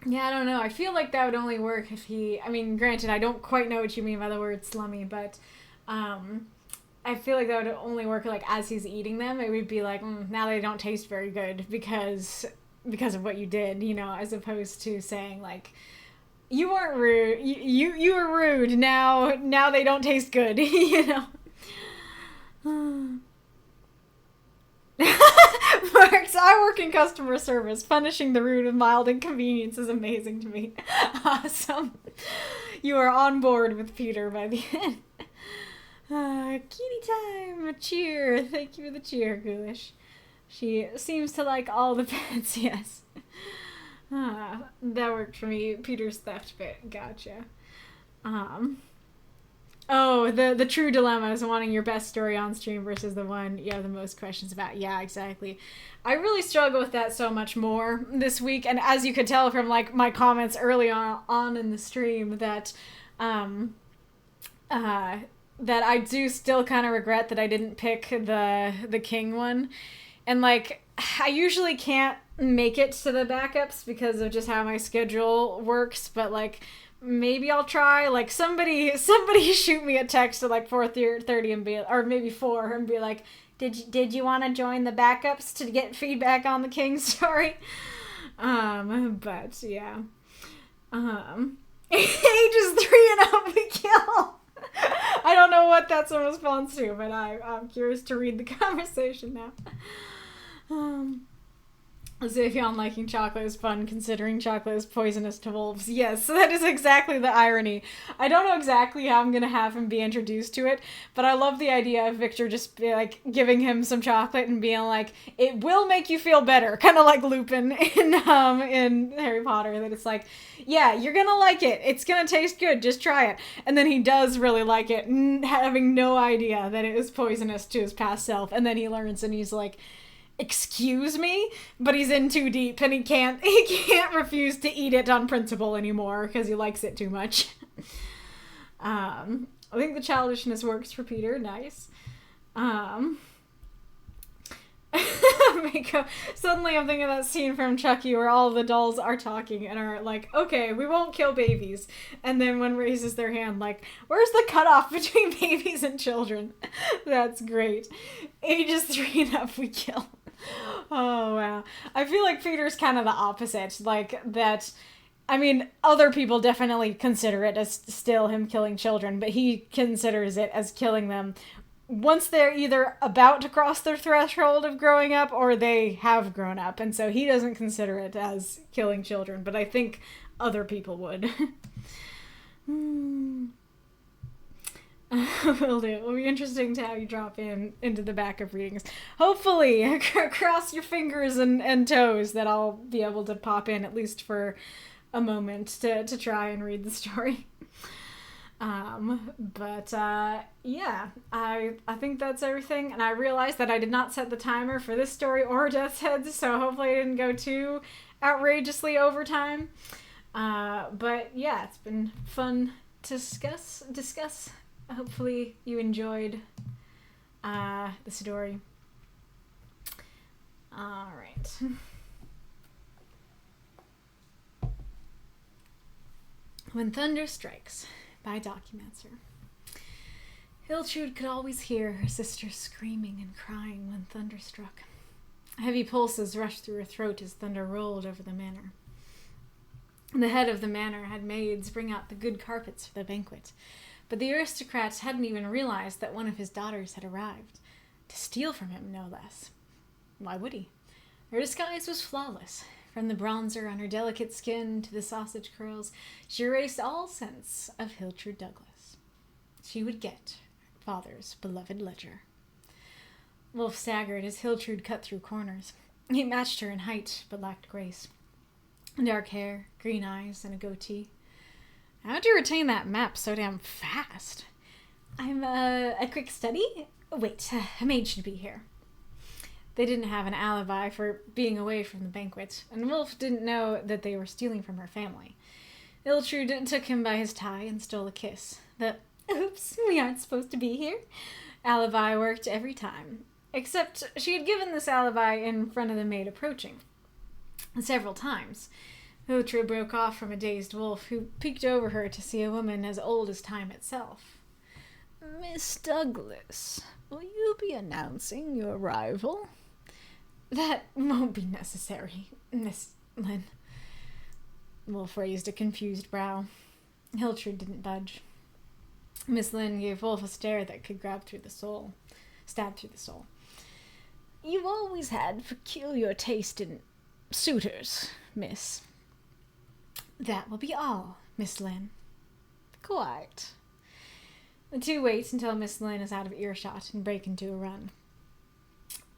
Yeah, I don't know. I feel like that would only work if granted, I don't quite know what you mean by the word slummy, but, I feel like that would only work like as he's eating them. It would be like, now they don't taste very good because of what you did, as opposed to saying like, you weren't rude. You were rude. Now they don't taste good. Marks, I work in customer service. Punishing the rude with mild inconvenience is amazing to me. Awesome. You are on board with Peter by the end. Kitty time. A cheer. Thank you for the cheer, Ghoulish. She seems to like all the pets, yes. That worked for me. Peter's theft bit. Gotcha. Oh, the true dilemma is wanting your best story on stream versus the one you have the most questions about. Yeah, exactly. I really struggle with that so much more this week, and as you could tell from like my comments early on in the stream that that I do still kind of regret that I didn't pick the king one. And like I usually can't make it to the backups because of just how my schedule works, but like maybe I'll try. Like somebody shoot me a text at like 4:30 and be, or maybe 4, and be like, did you want to join the backups to get feedback on the king story? But yeah. Ages 3 and up we kill. I don't know what that's a response to, but I'm curious to read the conversation now. Savion liking chocolate is fun, considering chocolate is poisonous to wolves. Yes, that is exactly the irony. I don't know exactly how I'm going to have him be introduced to it, but I love the idea of Victor just like giving him some chocolate and being like, it will make you feel better. Kind of like Lupin in Harry Potter, that it's like, yeah, you're going to like it. It's going to taste good. Just try it. And then he does really like it, having no idea that it is poisonous to his past self. And then he learns and he's like, excuse me, but he's in too deep and he can't refuse to eat it on principle anymore because he likes it too much. I think the childishness works for Peter. Nice. Mako, suddenly I'm thinking of that scene from Chucky where all the dolls are talking and are like, okay, we won't kill babies, and then one raises their hand like, where's the cutoff between babies and children? That's great. Ages 3 and up we kill. Oh, wow. I feel like Peter's kind of the opposite. Like, that, I mean, other people definitely consider it as still him killing children, but he considers it as killing them once they're either about to cross their threshold of growing up or they have grown up. And so he doesn't consider it as killing children, but I think other people would. Will do. It'll be interesting to have you drop into the backup readings. Hopefully, cross your fingers and toes that I'll be able to pop in at least for a moment to try and read the story. Yeah, I think that's everything. And I realized that I did not set the timer for this story or Death's Heads, so hopefully I didn't go too outrageously over time. But yeah, it's been fun to discuss. Hopefully you enjoyed the story. All right. When Thunder Strikes by Documancer. Hiltrude could always hear her sister screaming and crying when thunder struck. Heavy pulses rushed through her throat as thunder rolled over the manor. The head of the manor had maids bring out the good carpets for the banquet, but the aristocrat hadn't even realized that one of his daughters had arrived. To steal from him, no less. Why would he? Her disguise was flawless. From the bronzer on her delicate skin to the sausage curls, she erased all sense of Hiltrude Douglas. She would get her father's beloved ledger. Wolf staggered as Hiltrude cut through corners. He matched her in height, but lacked grace. Dark hair, green eyes, and a goatee. How'd you retain that map so damn fast? I'm a quick study? Wait, a maid should be here. They didn't have an alibi for being away from the banquet, and Wolf didn't know that they were stealing from her family. Hiltrude took him by his tie and stole a kiss. The, oops, we aren't supposed to be here, alibi worked every time. Except she had given this alibi in front of the maid approaching. Several times. Hiltrude broke off from a dazed Wolf, who peeked over her to see a woman as old as time itself. Miss Douglas, will you be announcing your arrival? That won't be necessary, Miss Lynn. Wolf raised a confused brow. Hiltrude didn't budge. Miss Lynn gave Wolf a stare that could stab through the soul. You've always had peculiar taste in suitors, miss. That will be all, Miss Lynn. Quite. The two wait until Miss Lynn is out of earshot and break into a run.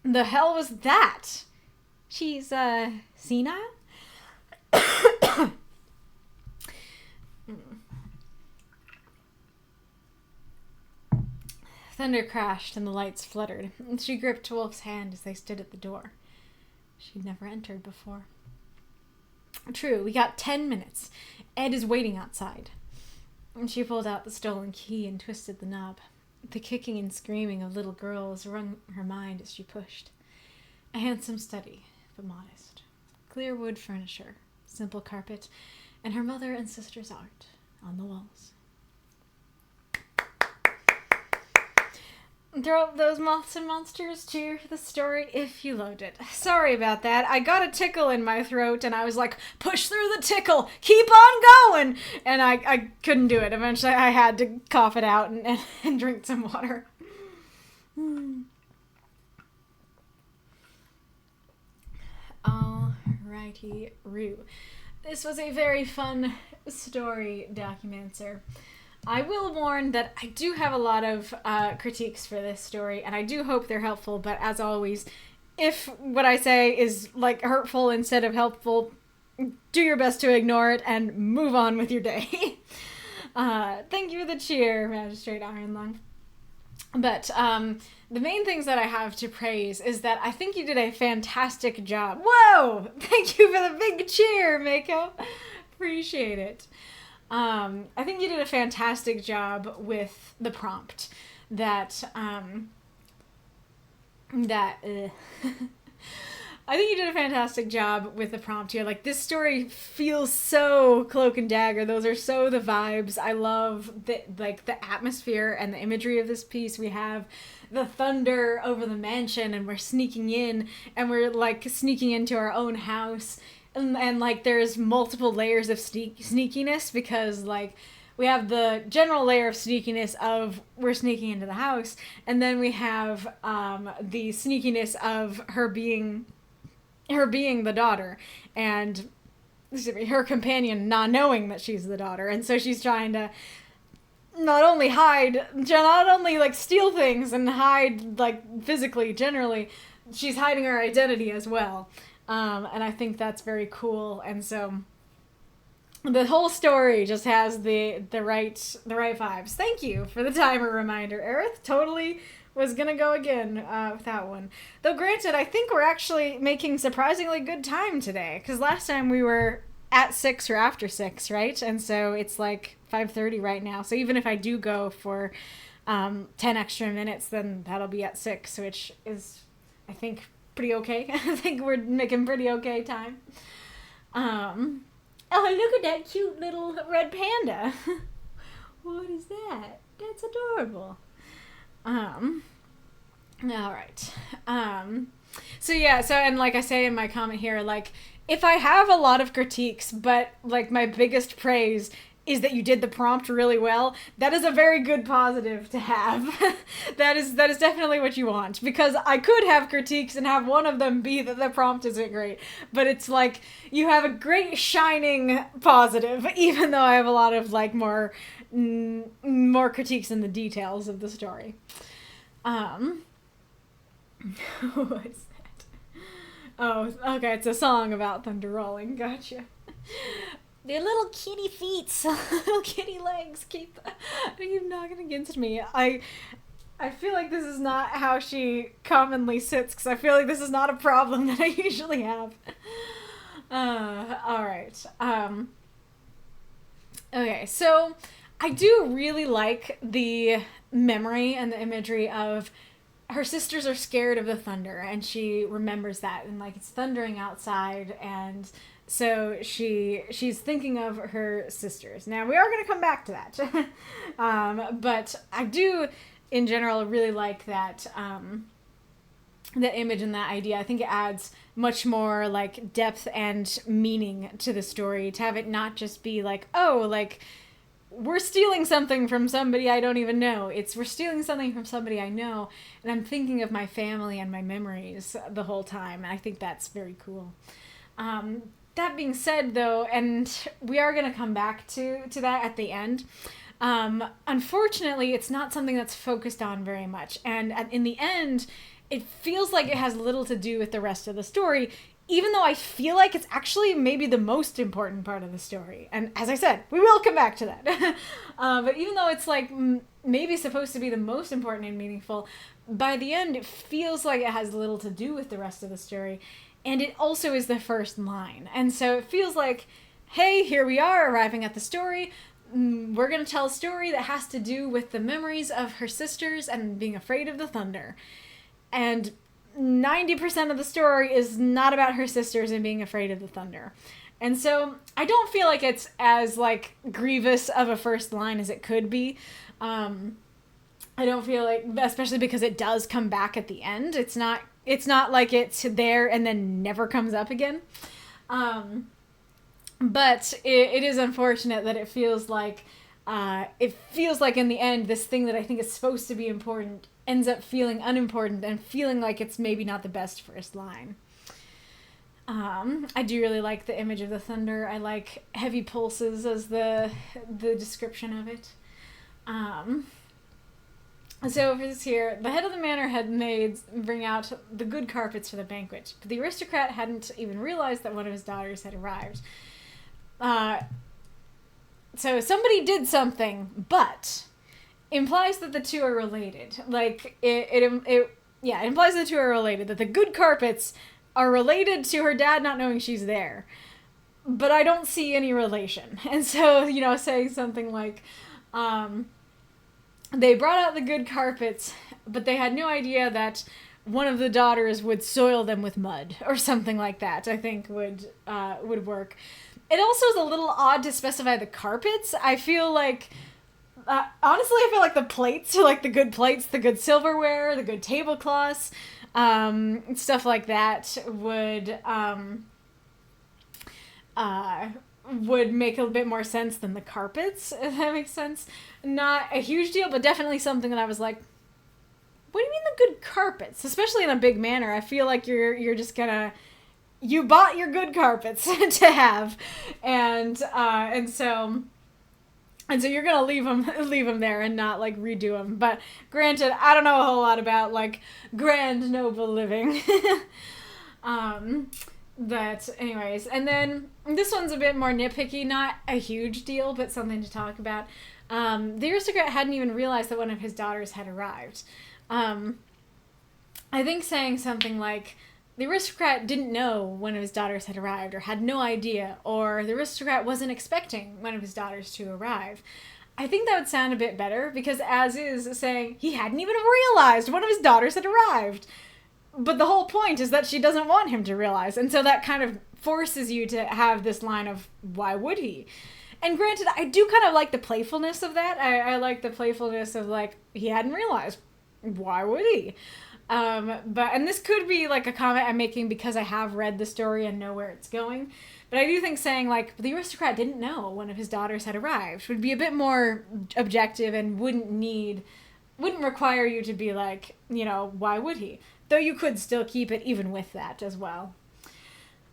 The hell was that? She's, senile? Thunder crashed and the lights fluttered. She gripped Wolf's hand as they stood at the door. She'd never entered before. True, we got 10 minutes. Ed is waiting outside. And she pulled out the stolen key and twisted the knob. The kicking and screaming of little girls wrung her mind as she pushed. A handsome study, but modest. Clear wood furniture, simple carpet, and her mother and sister's art on the walls. Throw up those moths and monsters, cheer for the story if you loved it. Sorry about that. I got a tickle in my throat and I was like, push through the tickle, keep on going! And I couldn't do it. Eventually I had to cough it out and drink some water. Alrighty-roo. This was a very fun story, Documancer. I will warn that I do have a lot of critiques for this story, and I do hope they're helpful, but as always, if what I say is, like, hurtful instead of helpful, do your best to ignore it and move on with your day. Thank you for the cheer, Magistrate Ironlung. But the main things that I have to praise is that I think you did a fantastic job. Whoa! Thank you for the big cheer, Mako. Appreciate it. I think you did a fantastic job with the prompt that, I think you did a fantastic job with the prompt here. Like, this story feels so Cloak and Dagger. Those are so the vibes. I love the atmosphere and the imagery of this piece. We have the thunder over the mansion and we're sneaking in and we're like sneaking into our own house. And like, there's multiple layers of sneakiness because, like, we have the general layer of sneakiness of we're sneaking into the house, and then we have the sneakiness of her being the daughter, and her companion not knowing that she's the daughter, and so she's trying to not only like steal things and hide, like, physically, generally, she's hiding her identity as well. And I think that's very cool, and so the whole story just has the right vibes. Thank you for the timer reminder, Aerith. Totally was gonna go again with that one. Though granted, I think we're actually making surprisingly good time today, because last time we were at 6 or after 6, right? And so it's like 5:30 right now. So even if I do go for 10 extra minutes, then that'll be at 6, which is, I think, pretty okay. I think we're making pretty okay time. Oh, look at that cute little red panda. What is that? That's adorable. All right. So yeah, and like I say in my comment here, like, if I have a lot of critiques, but like my biggest praise is that you did the prompt really well, that is a very good positive to have. that is definitely what you want, because I could have critiques and have one of them be that the prompt isn't great, but it's like you have a great shining positive, even though I have a lot of like more critiques in the details of the story. What is that? Oh, okay, it's a song about thunder rolling. Gotcha. Their little kitty feet, Little kitty legs keep knocking against me. I feel like this is not how she commonly sits, because I feel like this is not a problem that I usually have. All right. Okay, so I do really like the memory and the imagery of her sisters are scared of the thunder, and she remembers that, and like it's thundering outside, and so she's thinking of her sisters. Now, we are going to come back to that. But I do, in general, really like that that image and that idea. I think it adds much more like depth and meaning to the story, to have it not just be like, oh, like, we're stealing something from somebody I don't even know. We're stealing something from somebody I know, and I'm thinking of my family and my memories the whole time. And I think that's very cool. That being said, though, and we are going to come back to that at the end, unfortunately, it's not something that's focused on very much. And in the end, it feels like it has little to do with the rest of the story, even though I feel like it's actually maybe the most important part of the story. And as I said, we will come back to that. But even though it's like maybe supposed to be the most important and meaningful, by the end, it feels like it has little to do with the rest of the story. And it also is the first line. And so it feels like, hey, here we are arriving at the story. We're going to tell a story that has to do with the memories of her sisters and being afraid of the thunder. And 90% of the story is not about her sisters and being afraid of the thunder. And so I don't feel like it's as like grievous of a first line as it could be. I don't feel like, especially because it does come back at the end. It's not like it's there and then never comes up again. But it is unfortunate that it feels like in the end, this thing that I think is supposed to be important ends up feeling unimportant and feeling like it's maybe not the best first line. I do really like the image of the thunder. I like heavy pulses as the description of it. So for this here, the head of the manor had maids bring out the good carpets for the banquet, but the aristocrat hadn't even realized that one of his daughters had arrived. So somebody did something, but implies that the two are related. Like, it implies that the two are related, that the good carpets are related to her dad not knowing she's there. But I don't see any relation. And so, saying something like, they brought out the good carpets, but they had no idea that one of the daughters would soil them with mud, or something like that, I think would work. It also is a little odd to specify the carpets. I feel like, honestly, I feel like the plates are like the good plates, the good silverware, the good tablecloths, stuff like that would make a bit more sense than the carpets, if that makes sense. Not a huge deal, but definitely something that I was like, what do you mean the good carpets? Especially in a big manor, I feel like you're just gonna, you bought your good carpets to have, and so you're gonna leave them there and not like redo them. But granted, I don't know a whole lot about like grand noble living. But anyways, and then this one's a bit more nitpicky, not a huge deal, but something to talk about. The aristocrat hadn't even realized that one of his daughters had arrived. I think saying something like, the aristocrat didn't know one of his daughters had arrived, or had no idea, or the aristocrat wasn't expecting one of his daughters to arrive. I think that would sound a bit better, because as is saying, he hadn't even realized one of his daughters had arrived. But the whole point is that she doesn't want him to realize, and so that kind of forces you to have this line of, why would he? And granted, I do kind of like the playfulness of that. I like the playfulness of, like, he hadn't realized. why would he? And this could be like a comment I'm making because I have read the story and know where it's going. But I do think saying like the aristocrat didn't know one of his daughters had arrived would be a bit more objective and wouldn't require you to be like, why would he? Though you could still keep it even with that as well.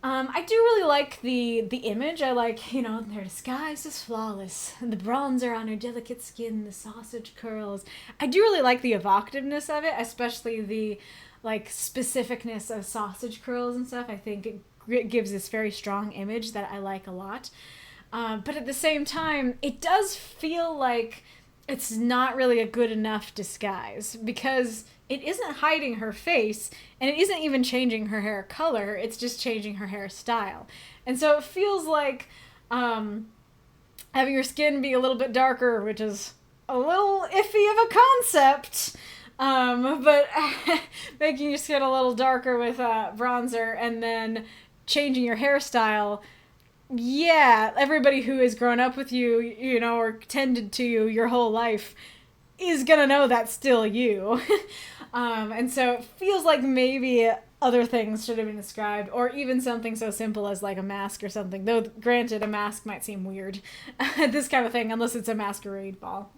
I do really like the image. I like, their disguise is flawless. The bronzer on her delicate skin, the sausage curls. I do really like the evocativeness of it, especially the, like, specificness of sausage curls and stuff. I think it gives this very strong image that I like a lot. But at the same time, it does feel like it's not really a good enough disguise because it isn't hiding her face and it isn't even changing her hair color. It's just changing her hairstyle. And so it feels like having your skin be a little bit darker, which is a little iffy of a concept, but making your skin a little darker with bronzer and then changing your hairstyle. Yeah, everybody who has grown up with you, or tended to you your whole life is gonna know that's still you. And so it feels like maybe other things should have been described, or even something so simple as like a mask or something. Though, granted, a mask might seem weird, this kind of thing, unless it's a masquerade ball.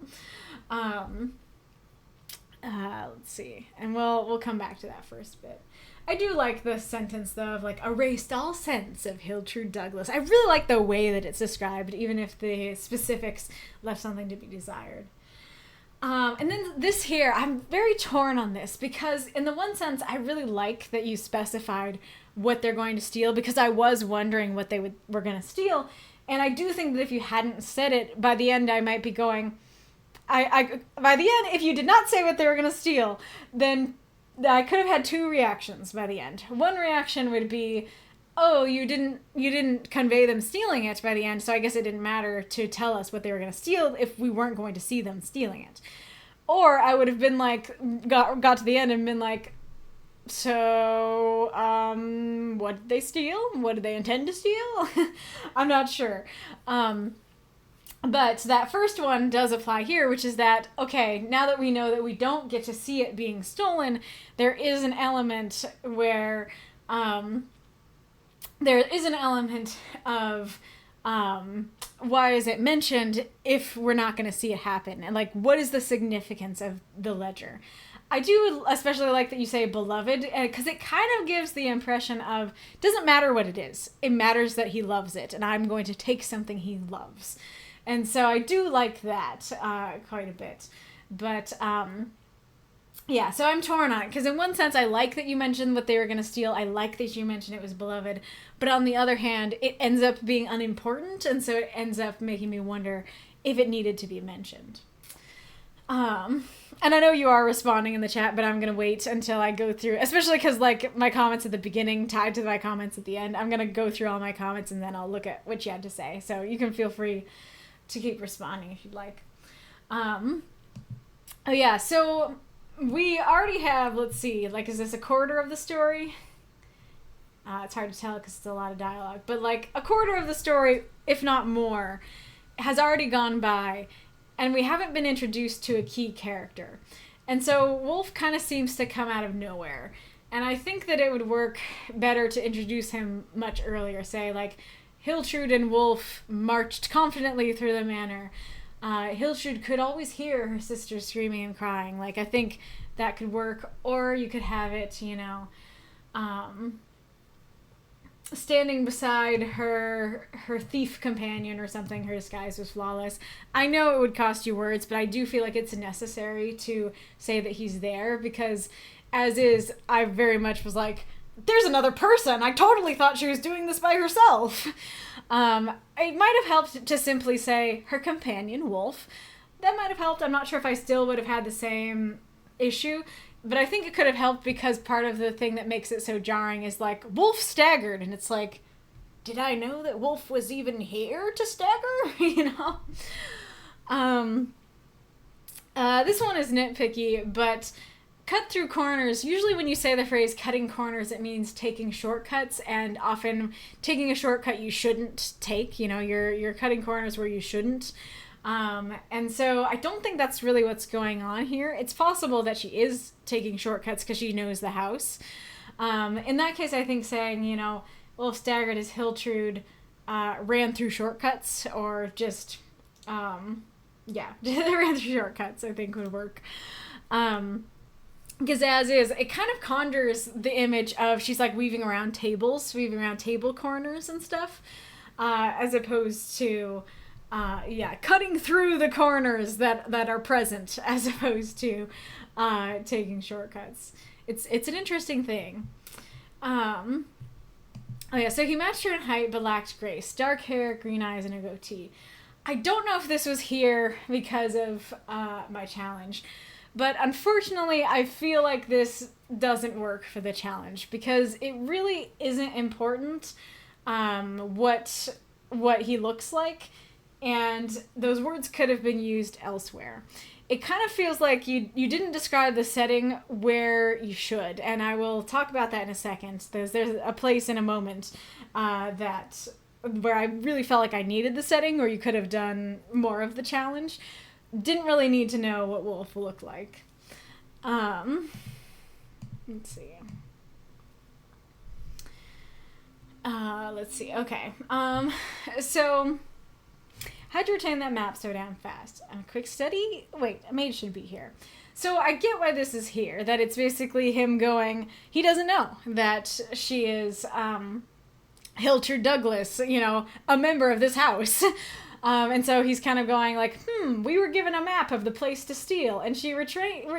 Let's see, and we'll come back to that first bit. I do like the sentence, though, of, like, erased all sense of Hiltrude Douglas. I really like the way that it's described, even if the specifics left something to be desired. And then this here, I'm very torn on this, because in the one sense, I really like that you specified what they're going to steal, because I was wondering what they were going to steal, and I do think that if you hadn't said it, by the end I might be going, by the end, if you did not say what they were going to steal, then I could have had two reactions by the end. One reaction would be, oh, you didn't convey them stealing it by the end, so I guess it didn't matter to tell us what they were going to steal if we weren't going to see them stealing it. Or I would have been like, got to the end and been like, so, what did they steal? What did they intend to steal? I'm not sure. But that first one does apply here, which is that, okay, now that we know that we don't get to see it being stolen, there is an element where, there is an element of, why is it mentioned if we're not going to see it happen? And, like, what is the significance of the ledger? I do especially like that you say beloved, because it kind of gives the impression of, it doesn't matter what it is. It matters that he loves it, and I'm going to take something he loves. And so I do like that quite a bit. But, yeah, so I'm torn on it. Because in one sense, I like that you mentioned what they were going to steal. I like that you mentioned it was beloved. But on the other hand, it ends up being unimportant. And so it ends up making me wonder if it needed to be mentioned. And I know you are responding in the chat, but I'm going to wait until I go through. Especially because, like, my comments at the beginning tied to my comments at the end. I'm going to go through all my comments and then I'll look at what you had to say. So you can feel free to keep responding if you'd like. Oh yeah, so we already have, let's see, like, is this a quarter of the story? It's hard to tell because it's a lot of dialogue, but like a quarter of the story, if not more, has already gone by, and we haven't been introduced to a key character. And so Wolf kind of seems to come out of nowhere, and I think that it would work better to introduce him much earlier, say like, Hiltrude and Wolf marched confidently through the manor. Hiltrude could always hear her sister screaming and crying. Like, I think that could work. Or you could have it, standing beside her thief companion or something. Her disguise was flawless. I know it would cost you words, but I do feel like it's necessary to say that he's there, because as is, I very much was like, there's another person. I totally thought she was doing this by herself. It might have helped to simply say her companion, Wolf. That might have helped. I'm not sure if I still would have had the same issue, but I think it could have helped because part of the thing that makes it so jarring is like, Wolf staggered, and it's like, did I know that Wolf was even here to stagger? This one is nitpicky, but cut through corners, usually when you say the phrase cutting corners, it means taking shortcuts, and often taking a shortcut you shouldn't take. You're cutting corners where you shouldn't. And so I don't think that's really what's going on here. It's possible that she is taking shortcuts because she knows the house. In that case, I think saying, you know, well, staggered as Hiltrude ran through shortcuts, or just, ran through shortcuts, I think would work. Because as is, it kind of conjures the image of she's like weaving around table corners and stuff, as opposed to, cutting through the corners that are present, as opposed to taking shortcuts. It's an interesting thing. So he matched her in height but lacked grace. Dark hair, green eyes, and a goatee. I don't know if this was here because of my challenge, but unfortunately I feel like this doesn't work for the challenge because it really isn't important what he looks like, and those words could have been used elsewhere. It kind of feels like you didn't describe the setting where you should, and I will talk about that in a second. There's a place in a moment where I really felt like I needed the setting, or you could have done more of the challenge. Didn't really need to know what Wolf looked like. Let's see. Okay. So how'd you retain that map so damn fast? A quick study? Wait, a maid should be here. So I get why this is here. That it's basically him going, he doesn't know that she is Hiltrude Douglas, you know, a member of this house. And so he's kind of going like, we were given a map of the place to steal, and she retained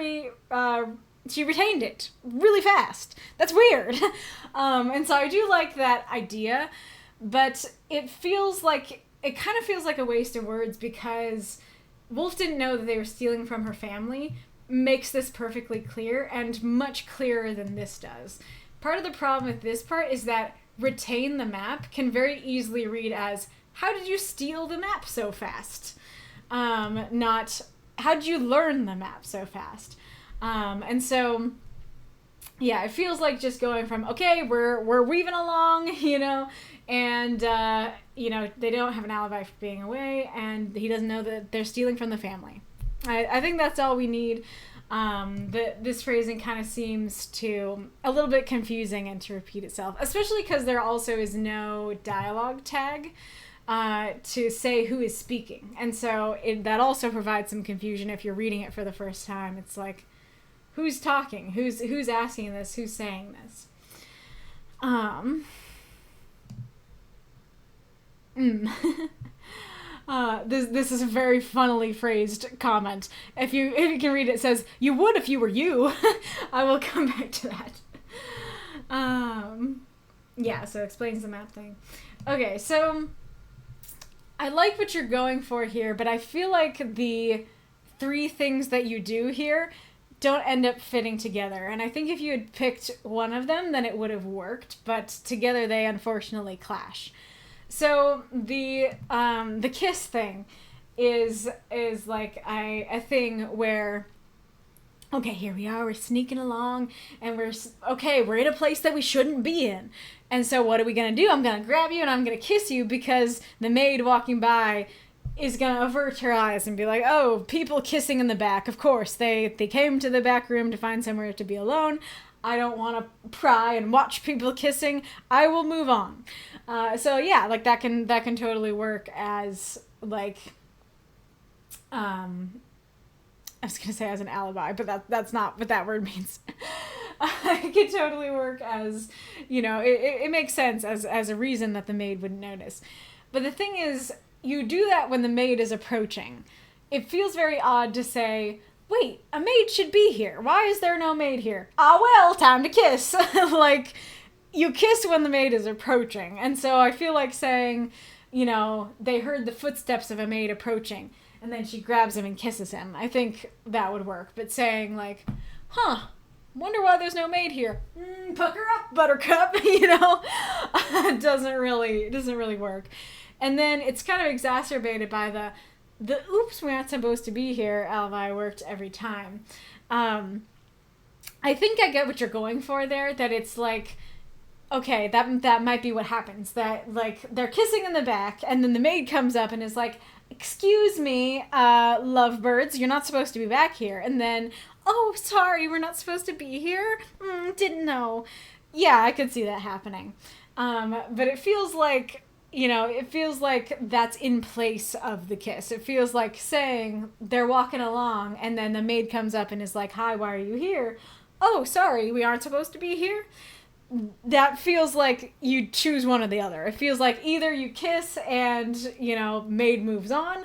it really fast. That's weird. And so I do like that idea, but it kind of feels like a waste of words, because Wolf didn't know that they were stealing from her family makes this perfectly clear, and much clearer than this does. Part of the problem with this part is that retain the map can very easily read as, how did you steal the map so fast? Not, how did you learn the map so fast? And so, yeah, it feels like just going from, okay, we're weaving along, you know, and, they don't have an alibi for being away, and he doesn't know that they're stealing from the family. I think that's all we need. This phrasing kind of seems to a little bit confusing and to repeat itself, especially because there also is no dialogue tag to say who is speaking. And so that also provides some confusion if you're reading it for the first time. It's like, who's talking? Who's asking this? Who's saying this? This is a very funnily phrased comment. If you can read it, it says, "You would if you were you." I will come back to that. So it explains the map thing. Okay, so I like what you're going for here, but I feel like the three things that you do here don't end up fitting together. And I think if you had picked one of them, then it would have worked, but together they unfortunately clash. So the kiss thing is like a thing where, okay, here we are, we're sneaking along, and we're in a place that we shouldn't be in. And so what are we going to do? I'm going to grab you and I'm going to kiss you because the maid walking by is going to avert her eyes and be like, oh, people kissing in the back. Of course, they came to the back room to find somewhere to be alone. I don't want to pry and watch people kissing. I will move on. Like that can totally work as like, I was gonna say as an alibi, but that's not what that word means. It could totally work as, it makes sense as a reason that the maid wouldn't notice. But the thing is, you do that when the maid is approaching. It feels very odd to say, wait, a maid should be here. Why is there no maid here? Ah, well, time to kiss. Like, you kiss when the maid is approaching. And so I feel like saying, they heard the footsteps of a maid approaching, and then she grabs him and kisses him. I think that would work. But saying like, wonder why there's no maid here. Pucker up, buttercup, doesn't really work. And then it's kind of exacerbated by the oops, we're not supposed to be here alibi worked every time. I think I get what you're going for there, that it's like okay, that might be what happens. That, like, they're kissing in the back, and then the maid comes up and is like, excuse me, lovebirds, you're not supposed to be back here. And then, oh, sorry, we're not supposed to be here? Didn't know. Yeah, I could see that happening. But it feels like, it feels like that's in place of the kiss. It feels like saying they're walking along, and then the maid comes up and is like, hi, why are you here? Oh, sorry, we aren't supposed to be here? That feels like you choose one or the other. It feels like either you kiss and, maid moves on,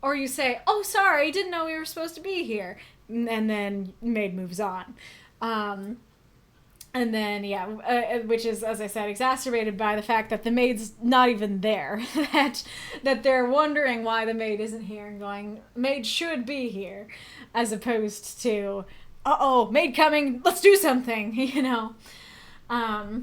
or you say, oh, sorry, didn't know we were supposed to be here. And then maid moves on. And then, which is, as I said, exacerbated by the fact that the maid's not even there. that they're wondering why the maid isn't here and going, maid should be here, as opposed to, uh-oh, maid coming, let's do something, I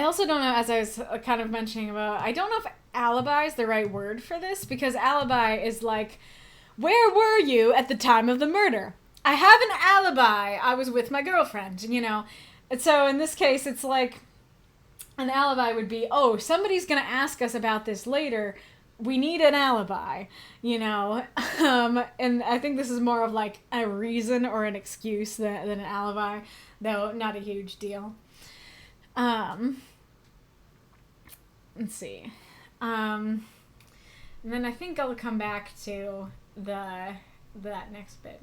also don't know, as I was kind of mentioning about, I don't know if alibi is the right word for this, because alibi is like, where were you at the time of the murder? I have an alibi. I was with my girlfriend, And so in this case, it's like, an alibi would be, oh, somebody's going to ask us about this later. We need an alibi, And I think this is more of like a reason or an excuse than an alibi, though not a huge deal. Let's see. And then I think I'll come back to that next bit.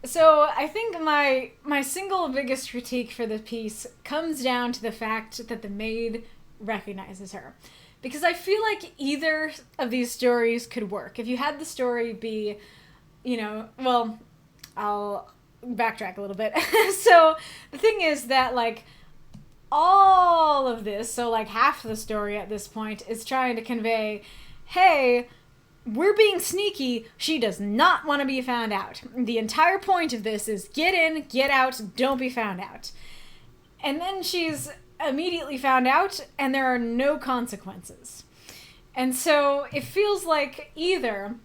So I think my single biggest critique for the piece comes down to the fact that the maid recognizes her. Because I feel like either of these stories could work. If you had the story be, well, I'll backtrack a little bit. So the thing is that, like, all of this, so like half the story at this point, is trying to convey, hey, we're being sneaky. She does not want to be found out. The entire point of this is get in, get out, don't be found out. And then she's immediately found out, and there are no consequences. And so it feels like either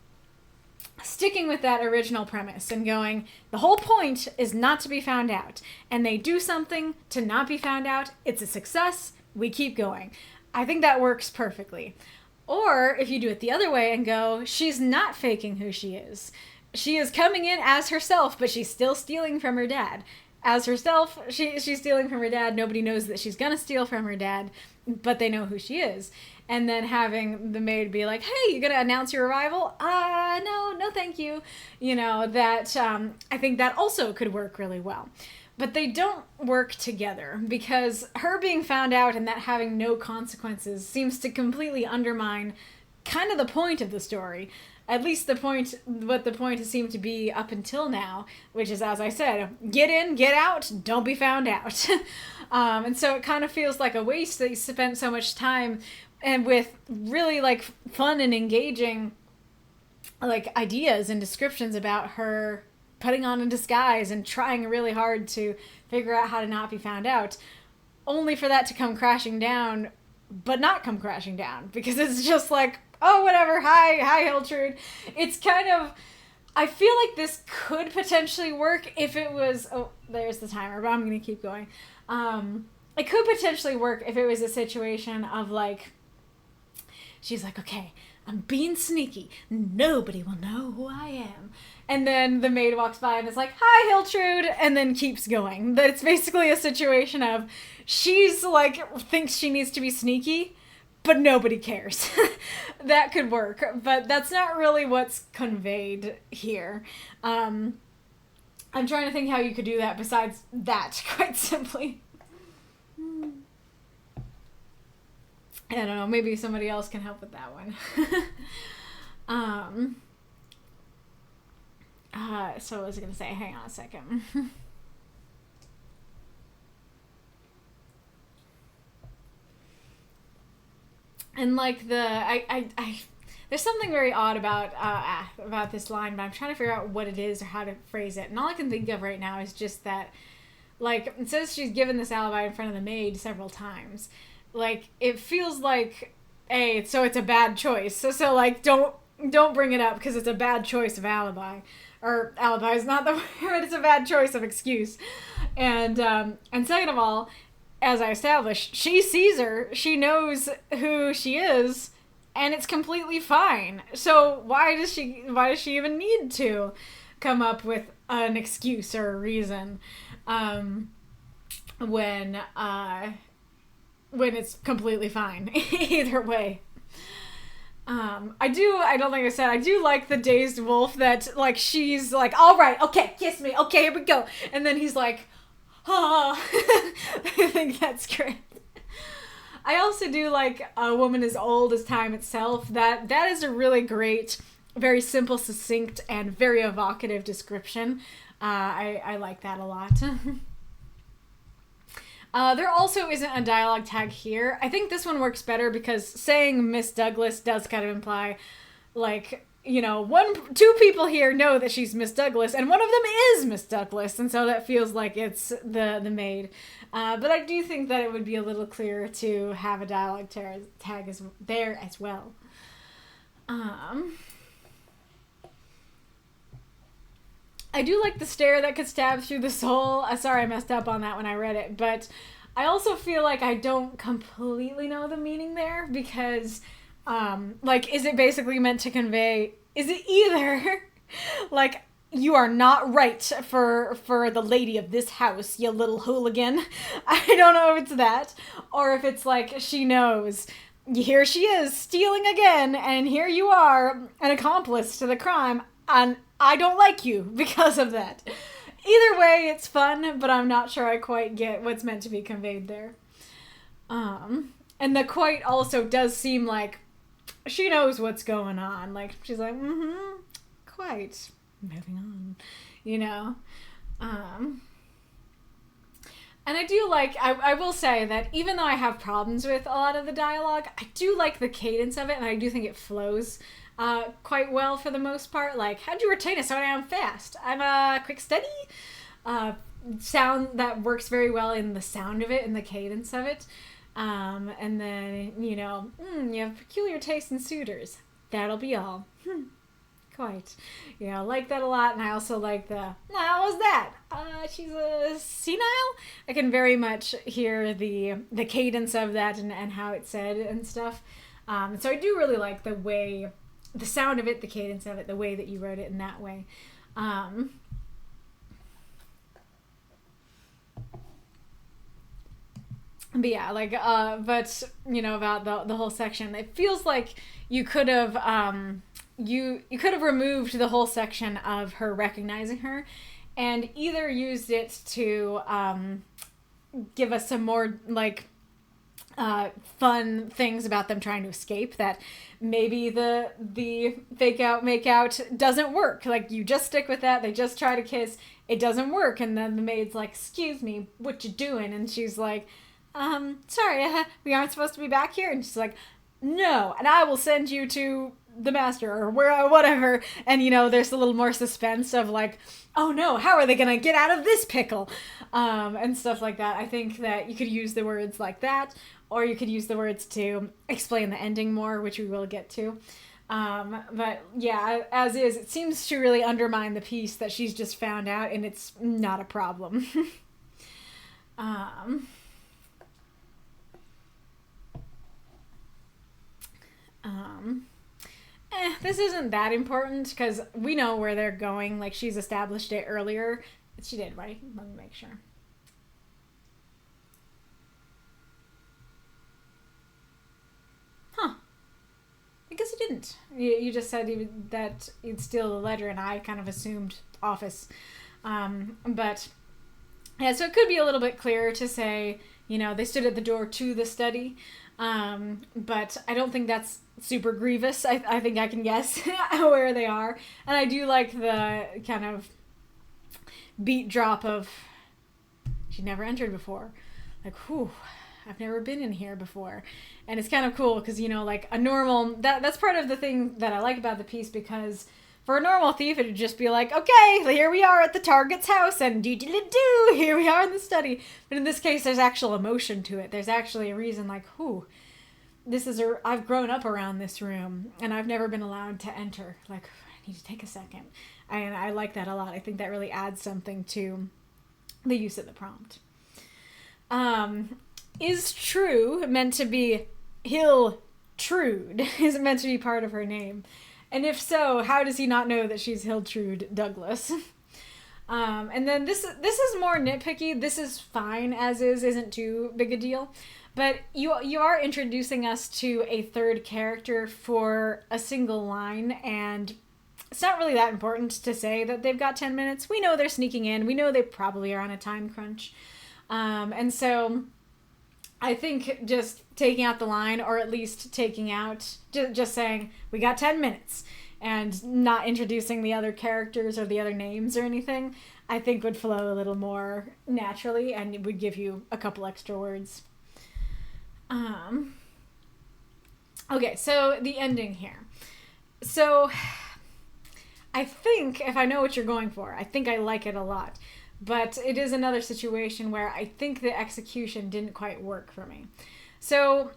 sticking with that original premise and going, the whole point is not to be found out, and they do something to not be found out, it's a success, we keep going. I think that works perfectly. Or if you do it the other way and go, she's not faking who she is. She is coming in as herself, but she's still stealing from her dad. As herself, she's stealing from her dad. Nobody knows that she's gonna steal from her dad, but they know who she is. And then having the maid be like, hey, you gonna announce your arrival? No, thank you. That I think that also could work really well. But they don't work together, because her being found out and that having no consequences seems to completely undermine kind of the point of the story. At least what the point has seemed to be up until now, which is, as I said, get in, get out, don't be found out. And so it kind of feels like a waste that you spent so much time and with really like fun and engaging like ideas and descriptions about her putting on a disguise and trying really hard to figure out how to not be found out, only for that to come crashing down, but not come crashing down, because it's just like, oh, whatever, hi Hiltrude. It's kind of, I feel like this could potentially work if it was, oh, there's the timer, but I'm going to keep going. It could potentially work if it was a situation of like, she's like, okay, I'm being sneaky. Nobody will know who I am. And then the maid walks by and is like, hi, Hiltrude, and then keeps going. But it's basically a situation of she's like, thinks she needs to be sneaky, but nobody cares. That could work, but that's not really what's conveyed here. I'm trying to think how you could do that besides that, quite simply. I don't know, maybe somebody else can help with that one. So what was I going to say? Hang on a second. And like there's something very odd about this line, but I'm trying to figure out what it is or how to phrase it. And all I can think of right now is just that, like, it says she's given this alibi in front of the maid several times. Like, it feels like, so it's a bad choice. So like, don't bring it up because it's a bad choice of alibi. or alibi is not the word, it's a bad choice of excuse. And second of all, as I established, she sees her, she knows who she is, and it's completely fine. So why does she even need to come up with an excuse or a reason when it's completely fine either way? I don't think I said, I do like the dazed wolf that, like, she's like, all right, okay, kiss me, okay, here we go. And then he's like, ah. I think that's great. I also do like A Woman as Old as Time Itself. That is a really great, very simple, succinct, and very evocative description. I like that a lot. There also isn't a dialogue tag here. I think this one works better because saying Miss Douglas does kind of imply, like, you know, two people here know that she's Miss Douglas, and one of them is Miss Douglas, and so that feels like it's the maid. But I do think that it would be a little clearer to have a dialogue tag there as well. I do like the stare that could stab through the soul. Sorry, I messed up on that when I read it, but I also feel like I don't completely know the meaning there because, like, is it basically meant to convey, is it either, like, you are not right for the lady of this house, you little hooligan. I don't know if it's that, or if it's like she knows, here she is stealing again, and here you are, an accomplice to the crime, and I don't like you because of that. Either way, it's fun, but I'm not sure I quite get what's meant to be conveyed there. And the quite also does seem like she knows what's going on. Like, she's like, quite. Moving on, you know. And I do like, I will say that even though I have problems with a lot of the dialogue, I do like the cadence of it, and I do think it flows quite well for the most part. Like, how'd you retain it so damn fast? I'm a quick study. Sound that works very well in the sound of it and the cadence of it. And then, you know, you have peculiar taste in suitors. That'll be all. Quite. You know, I like that a lot, and I also like the, how was that? She's a senile? I can very much hear the cadence of that and how it's said and stuff. So I do really like the way, the sound of it, the cadence of it, the way that you wrote it in that way. But yeah, like, but, you know, about the whole section, it feels like you could have, you could have removed the whole section of her recognizing her and either used it to give us some more, like, fun things about them trying to escape, that maybe the fake out, make out doesn't work. Like, you just stick with that. They just try to kiss. It doesn't work. And then the maid's like, excuse me, what you doing? And she's like, sorry, we aren't supposed to be back here. And she's like, no, and I will send you to the master or where, whatever. And, you know, there's a little more suspense of like, oh no, how are they gonna get out of this pickle? And stuff like that. I think that you could use the words like that, or you could use the words to explain the ending more, which we will get to. But yeah, as is, it seems to really undermine the piece that she's just found out, and it's not a problem. This isn't that important because we know where they're going. Like, she's established it earlier. She did, right? Let me make sure. Huh. I guess it didn't. You just said that you'd steal the letter, and I kind of assumed office. But, yeah, so it could be a little bit clearer to say, you know, they stood at the door to the study. But I don't think that's super grievous. I think I can guess where they are. And I do like the kind of beat drop of, she never entered before. Like, whew, I've never been in here before. And it's kind of cool because, you know, like a normal, that's part of the thing that I like about the piece, because for a normal thief, it would just be like, okay, here we are at the target's house, and do-do-do-do, here we are in the study. But in this case, there's actual emotion to it. There's actually a reason, like, whew, I've grown up around this room, and I've never been allowed to enter. Like, I need to take a second. And I like that a lot. I think that really adds something to the use of the prompt. Is True meant to be Hiltrude? Is it meant to be part of her name? And if so, how does he not know that she's Hiltrude Douglas? And then this is more nitpicky. This is fine as is, isn't too big a deal. But you are introducing us to a third character for a single line, and it's not really that important to say that they've got 10 minutes. We know they're sneaking in. We know they probably are on a time crunch. And so I think just taking out the line, or at least taking out, just saying, we got 10 minutes, and not introducing the other characters or the other names or anything, I think would flow a little more naturally, and it would give you a couple extra words. Okay, so the ending here. So I think, if I know what you're going for, I think I like it a lot. But it is another situation where I think the execution didn't quite work for me. So,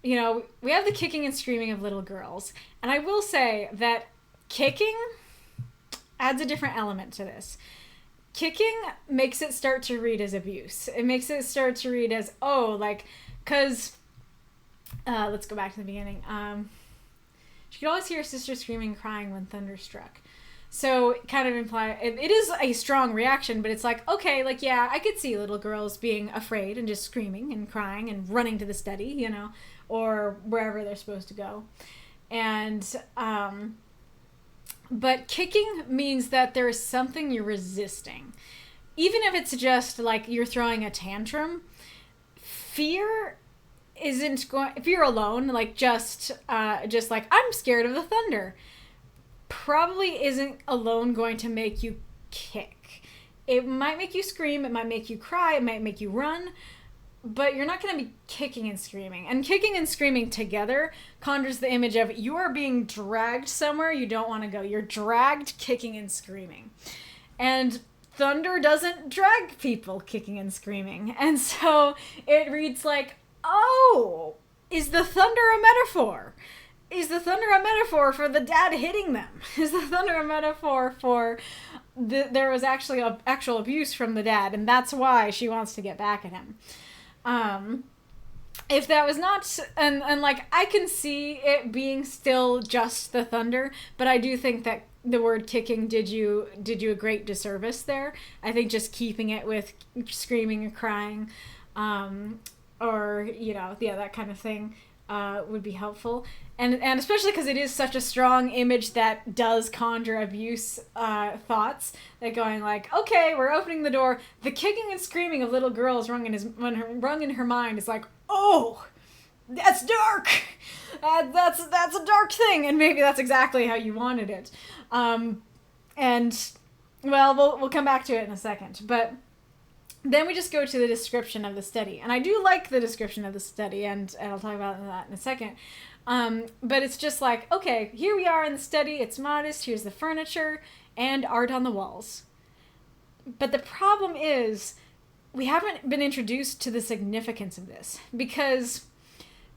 you know, we have the kicking and screaming of little girls. And I will say that kicking adds a different element to this. Kicking makes it start to read as abuse. It makes it start to read as, because, let's go back to the beginning. She could always hear her sister screaming and crying when thunder struck. So it kind of imply it is a strong reaction, but it's like, okay, yeah, I could see little girls being afraid and just screaming and crying and running to the study, you know, or wherever they're supposed to go. And, but kicking means that there is something you're resisting. Even if it's just like you're throwing a tantrum, fear isn't going, if you're alone, just like, I'm scared of the thunder, probably isn't alone going to make you kick. It might make you scream, it might make you cry, it might make you run, but you're not going to be kicking and screaming. And kicking and screaming together conjures the image of you are being dragged somewhere you don't want to go. You're dragged kicking and screaming. And thunder doesn't drag people kicking and screaming. And so it reads like, oh, is the thunder a metaphor? Is the thunder a metaphor for the dad hitting them? Is the thunder a metaphor for there was actually actual abuse from the dad, and that's why she wants to get back at him? If that was not, and I can see it being still just the thunder, but I do think that the word kicking did you a great disservice there. I think just keeping it with screaming and crying, or, you know, yeah, that kind of thing, would be helpful. And especially because it is such a strong image that does conjure abuse thoughts, that going like, okay, we're opening the door. The kicking and screaming of little girls rung in her mind is like, oh, that's dark. That's a dark thing, and maybe that's exactly how you wanted it. And well, we'll come back to it in a second, but then we just go to the description of the study, and I do like the description of the study, and I'll talk about that in a second. But it's just like, okay, here we are in the study, it's modest, here's the furniture, and art on the walls. But the problem is, we haven't been introduced to the significance of this, because,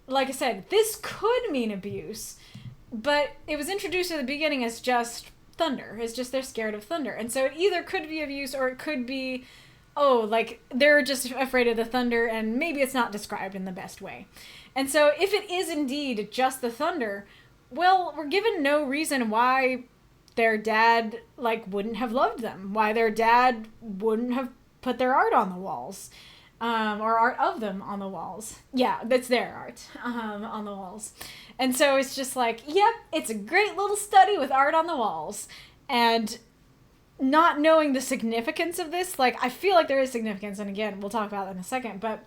like I said, this could mean abuse, but it was introduced at the beginning as just thunder. It's just they're scared of thunder. And so it either could be abuse, or it could be, they're just afraid of the thunder, and maybe it's not described in the best way. And so if it is indeed just the thunder, well, we're given no reason why their dad, wouldn't have loved them, why their dad wouldn't have put their art on the walls, or art of them on the walls. Yeah, that's their art, on the walls. And so it's just like, yep, it's a great little study with art on the walls. And not knowing the significance of this, I feel like there is significance, and again, we'll talk about that in a second, but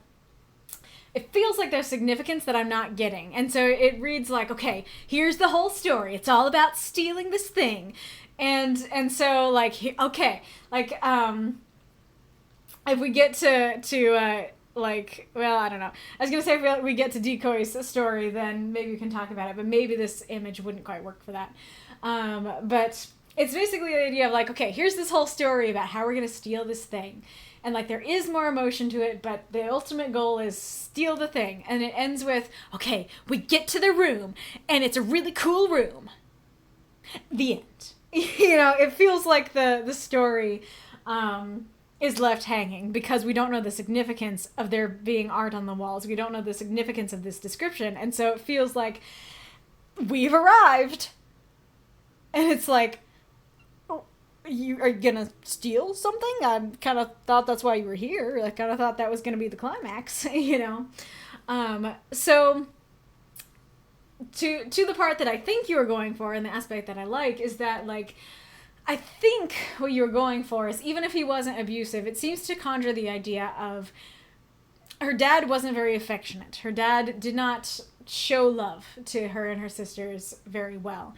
it feels like there's significance that I'm not getting. And so it reads like, okay, here's the whole story. It's all about stealing this thing. And so, okay, if we get to well, I don't know. I was going to say if we get to Decoy's story, then maybe we can talk about it, but maybe this image wouldn't quite work for that. But it's basically the idea of okay, here's this whole story about how we're going to steal this thing. And there is more emotion to it, but the ultimate goal is steal the thing. And it ends with, okay, we get to the room, and it's a really cool room. The end. it feels like the story is left hanging because we don't know the significance of there being art on the walls. We don't know the significance of this description. And so it feels like we've arrived. And it's like, oh, you are gonna steal something? I kind of thought that's why you were here. I kind of thought that was gonna be the climax, So to the part that I think you were going for and the aspect that I like is that, like, I think what you were going for is, even if he wasn't abusive, it seems to conjure the idea of her dad wasn't very affectionate. Her dad did not show love to her and her sisters very well.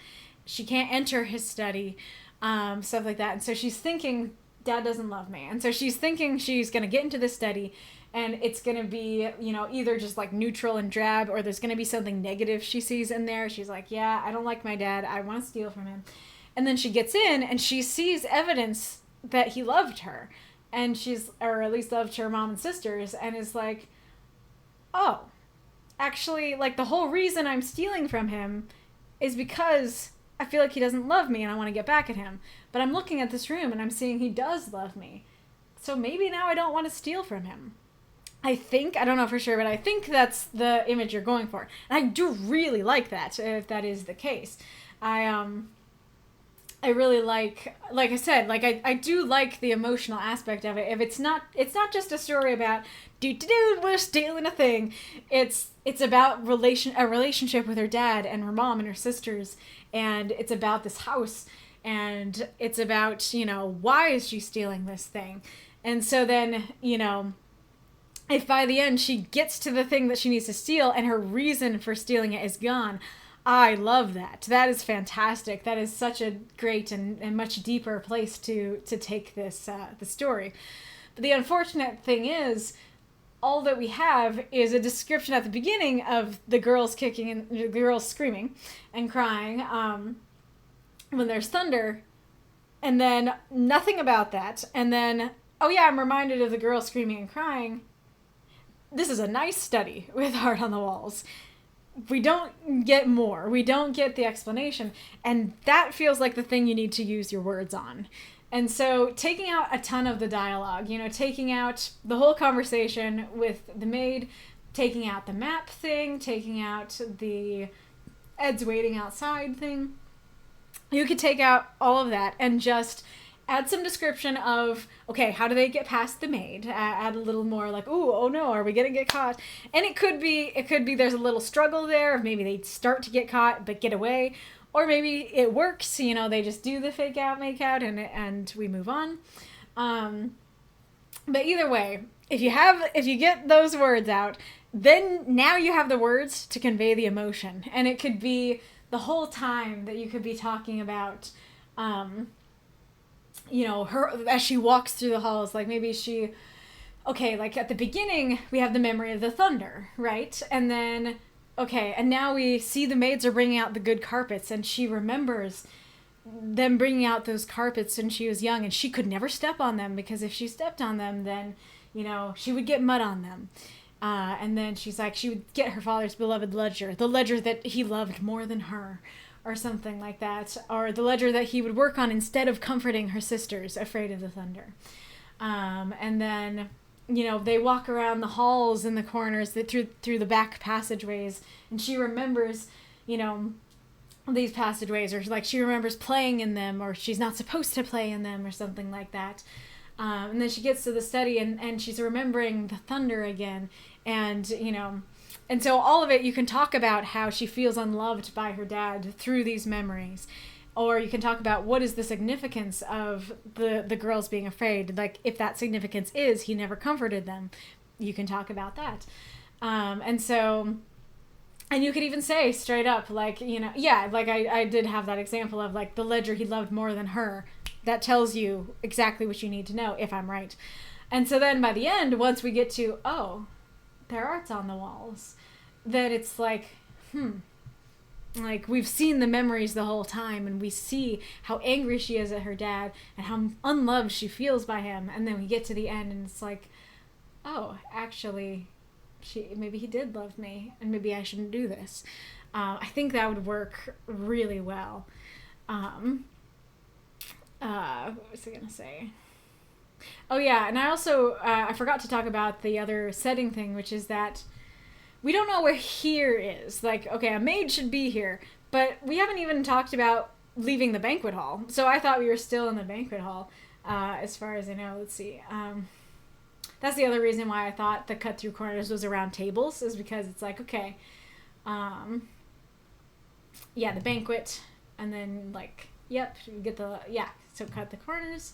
She can't enter his study, stuff like that. And so she's thinking, Dad doesn't love me. And so she's thinking she's going to get into this study and it's going to be, either just like neutral and drab, or there's going to be something negative she sees in there. She's like, yeah, I don't like my dad. I want to steal from him. And then she gets in and she sees evidence that he loved her, and or at least loved her mom and sisters, and is like, oh, actually, like, the whole reason I'm stealing from him is because I feel like he doesn't love me and I want to get back at him. But I'm looking at this room and I'm seeing he does love me. So maybe now I don't want to steal from him. I don't know for sure, but I think that's the image you're going for. And I do really like that, if that is the case. I really like I said, like, I do like the emotional aspect of it. If it's not just a story about we're stealing a thing. It's about a relationship with her dad and her mom and her sisters, and it's about this house, and it's about, why is she stealing this thing? And so then, if by the end she gets to the thing that she needs to steal and her reason for stealing it is gone, I love that. That is fantastic. That is such a great and much deeper place to take this the story. But the unfortunate thing is, all that we have is a description at the beginning of the girls kicking and the girls screaming and crying when there's thunder, and then nothing about that. And then, oh yeah, I'm reminded of the girls screaming and crying. This is a nice study with art on the walls. We don't get more. We don't get the explanation. And that feels like the thing you need to use your words on. And so taking out a ton of the dialogue, taking out the whole conversation with the maid, taking out the map thing, taking out the Ed's waiting outside thing. You could take out all of that and just add some description of, okay, how do they get past the maid? Add a little more like, ooh, oh no, are we gonna get caught? And it could be there's a little struggle there. Maybe they start to get caught but get away, or maybe it works. They just do the fake out, make out, and we move on. But either way, if you get those words out, then now you have the words to convey the emotion, and it could be the whole time that you could be talking about. Her as she walks through the halls, like maybe like at the beginning we have the memory of the thunder, right? And then, and now we see the maids are bringing out the good carpets, and she remembers them bringing out those carpets when she was young, and she could never step on them because if she stepped on them, then, she would get mud on them. And then she's like, she would get her father's beloved ledger, the ledger that he loved more than her, or something like that, or the ledger that he would work on instead of comforting her sisters afraid of the thunder. And then, they walk around the halls and the corners through the back passageways, and she remembers, these passageways, or like she remembers playing in them, or she's not supposed to play in them, or something like that. And then she gets to the study and she's remembering the thunder again, and and so all of it, you can talk about how she feels unloved by her dad through these memories. Or you can talk about what is the significance of the girls being afraid. Like, if that significance is he never comforted them, you can talk about that. And you could even say straight up, like, like I did have that example of, like, the ledger he loved more than her. That tells you exactly what you need to know, if I'm right. And so then by the end, once we get to, their art's on the walls, then it's like, like, we've seen the memories the whole time, and we see how angry she is at her dad and how unloved she feels by him, and then we get to the end and it's like, oh, actually, maybe he did love me, and maybe I shouldn't do this. I think that would work really well. What was I gonna say? Oh yeah, and I also I forgot to talk about the other setting thing, which is that we don't know where here is. Like, okay, a maid should be here, but we haven't even talked about leaving the banquet hall. So I thought we were still in the banquet hall, as far as I know. Let's see. That's the other reason why I thought the cut through corners was around tables, is because it's like, okay, yeah, the banquet, and then like, yep, we get the, yeah, so cut the corners.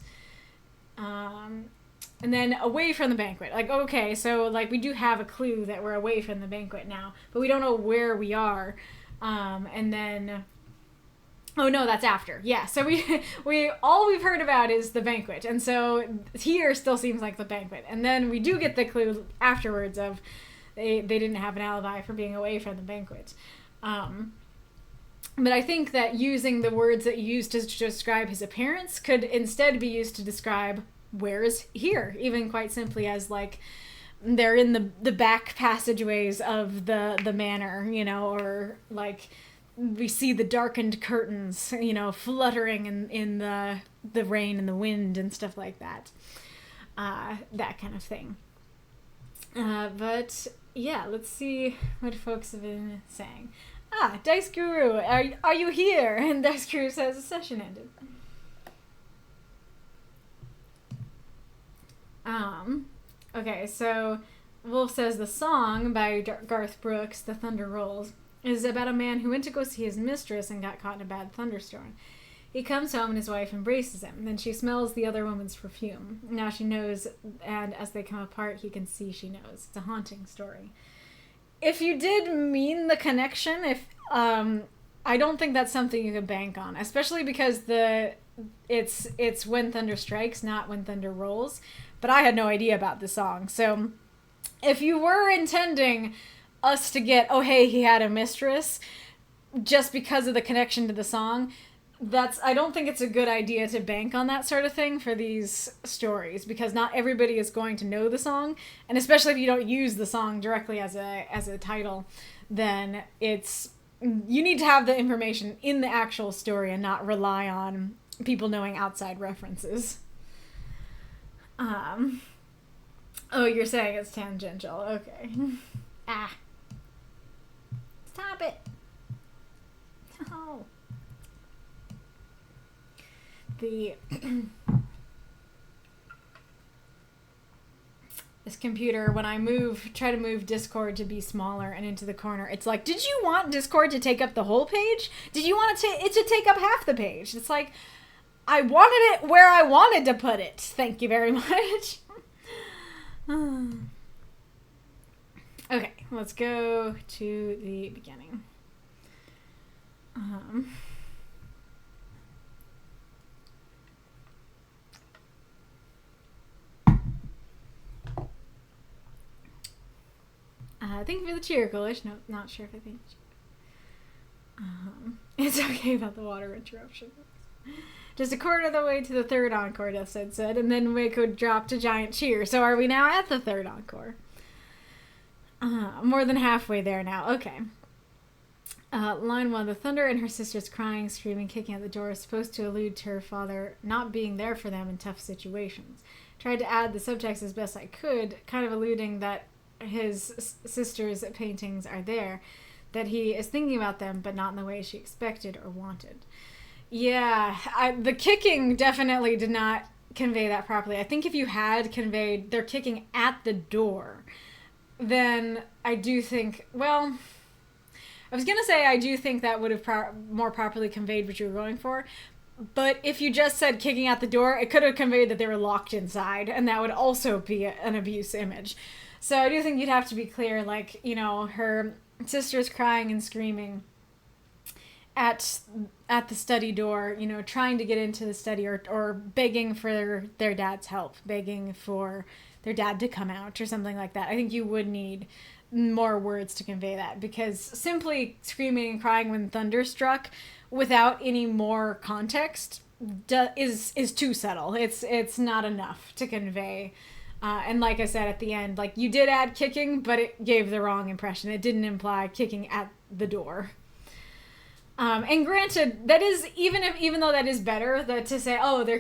And then away from the banquet. Like, okay, so like we do have a clue that we're away from the banquet now, but we don't know where we are. And then, oh no, that's after. Yeah, so we all we've heard about is the banquet, and so here still seems like the banquet. And then we do get the clue afterwards of they didn't have an alibi for being away from the banquet. But I think that using the words that you used to describe his appearance could instead be used to describe where is here, even quite simply as like they're in the back passageways of the manor, you know, or like we see the darkened curtains, you know, fluttering in the rain and the wind and stuff like that. That kind of thing. But yeah, let's see what folks have been saying. DiceGuru, are you here? And DiceGuru says the session ended. Okay, so Wolf says the song by Garth Brooks, The Thunder Rolls, is about a man who went to go see his mistress and got caught in a bad thunderstorm. He comes home and his wife embraces him. Then she smells the other woman's perfume. Now she knows, and as they come apart, he can see she knows. It's a haunting story. If you did mean the connection, I don't think that's something you can bank on, especially because it's When Thunder Strikes, not When Thunder Rolls. But I had no idea about the song. So if you were intending us to get, oh hey, he had a mistress, just because of the connection to the song, I don't think it's a good idea to bank on that sort of thing for these stories, because not everybody is going to know the song, and especially if you don't use the song directly as a title, then you need to have the information in the actual story and not rely on people knowing outside references. Oh, you're saying it's tangential. Okay. Stop it. No. This computer, when I try to move Discord to be smaller and into the corner, it's like, did you want Discord to take up the whole page? Did you want it to take up half the page? It's like, I wanted it where I wanted to put it. Thank you very much. Okay, let's go to the beginning. Thank you for the cheer, Ghoulish. No, not sure if I think. It's okay about the water interruption. Just a quarter of the way to the third encore, Deathside said, and then we could drop to giant cheer. So are we now at the third encore? More than halfway there now. Okay. Line 1. The thunder and her sisters crying, screaming, kicking at the door is supposed to allude to her father not being there for them in tough situations. Tried to add the subtext as best I could, kind of alluding that his sister's paintings are there, that he is thinking about them, but not in the way she expected or wanted. Yeah, the kicking definitely did not convey that properly. I think if you had conveyed they're kicking at the door, then I do think, well, I was going to say I do think that would have more properly conveyed what you were going for. But if you just said kicking at the door, it could have conveyed that they were locked inside, and that would also be an abuse image. So I do think you'd have to be clear, like, you know, her sister's crying and screaming at the study door, you know, trying to get into the study, or begging for their dad's help, begging for their dad to come out or something like that. I think you would need more words to convey that, because simply screaming and crying when thunder struck without any more context is too subtle. It's not enough to convey. And like I said at the end, like, you did add kicking, but it gave the wrong impression. It didn't imply kicking at the door. And granted, that is even though that is better that to say, oh, they're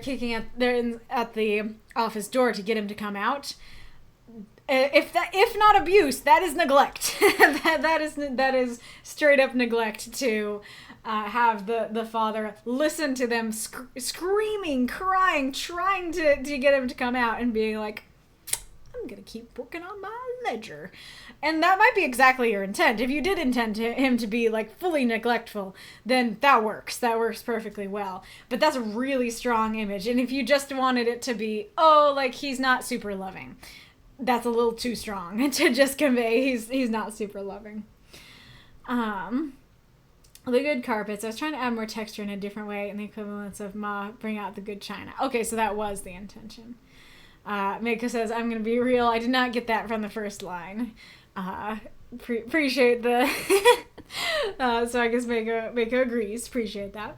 at the office door to get him to come out. If not abuse, that is neglect. that is straight up neglect to have the father listen to them screaming, crying, trying to get him to come out, and being like, I'm gonna keep working on my ledger. And that might be exactly your intent. If you did intend him to be like fully neglectful, then that works perfectly well. But that's a really strong image. And if you just wanted it to be, oh, like he's not super loving, that's a little too strong to just convey he's not super loving. The good carpets. I was trying to add more texture in a different way in the equivalence of Ma, bring out the good china. Okay, so that was the intention. Mako says, I'm going to be real. I did not get that from the first line. Appreciate the... so I guess Mako agrees. Appreciate that.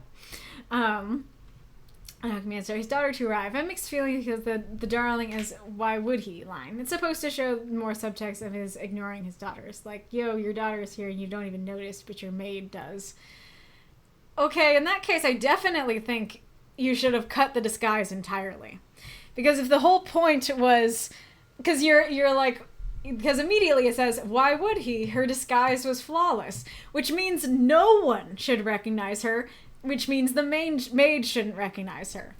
Documancer, his daughter to arrive. I have mixed feelings because the darling is why would he line. It's supposed to show more subtext of his ignoring his daughters. Like, yo, your daughter's here and you don't even notice, but your maid does. Okay, in that case, I definitely think you should have cut the disguise entirely. Because if the whole point was... Because you're like... Because immediately it says, why would he? Her disguise was flawless. Which means no one should recognize her. Which means the maid shouldn't recognize her.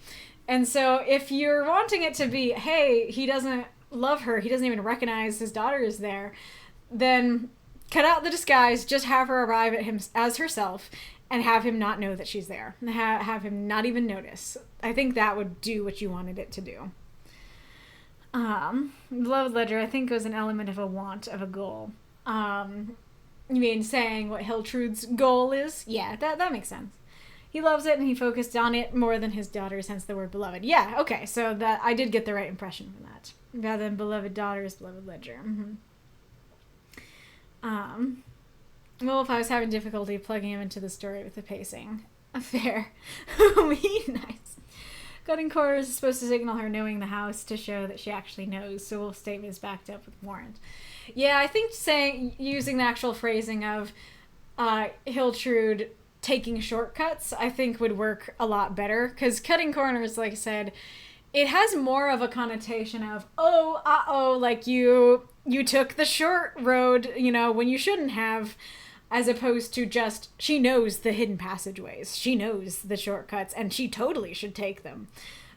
And so if you're wanting it to be, hey, he doesn't love her, he doesn't even recognize his daughter is there, then cut out the disguise, just have her arrive at him as herself, and have him not know that she's there. Have him not even notice. I think that would do what you wanted it to do. Beloved Ledger, I think, was an element of a want, of a goal. You mean saying what Hiltrude's goal is? Yeah, that makes sense. He loves it and he focused on it more than his daughters, hence the word beloved. Yeah, okay, so that I did get the right impression from that. Rather than beloved daughters, beloved Ledger. Well, if I was having difficulty plugging him into the story with the pacing. Fair. Nice. Cutting corners is supposed to signal her knowing the house to show that she actually knows, so Wolf's statement is backed up with warrant. Yeah, I think using the actual phrasing of Hiltrude taking shortcuts, I think would work a lot better, because cutting corners, like I said, it has more of a connotation of, like you took the short road, when you shouldn't have, as opposed to just, she knows the hidden passageways, she knows the shortcuts, and she totally should take them,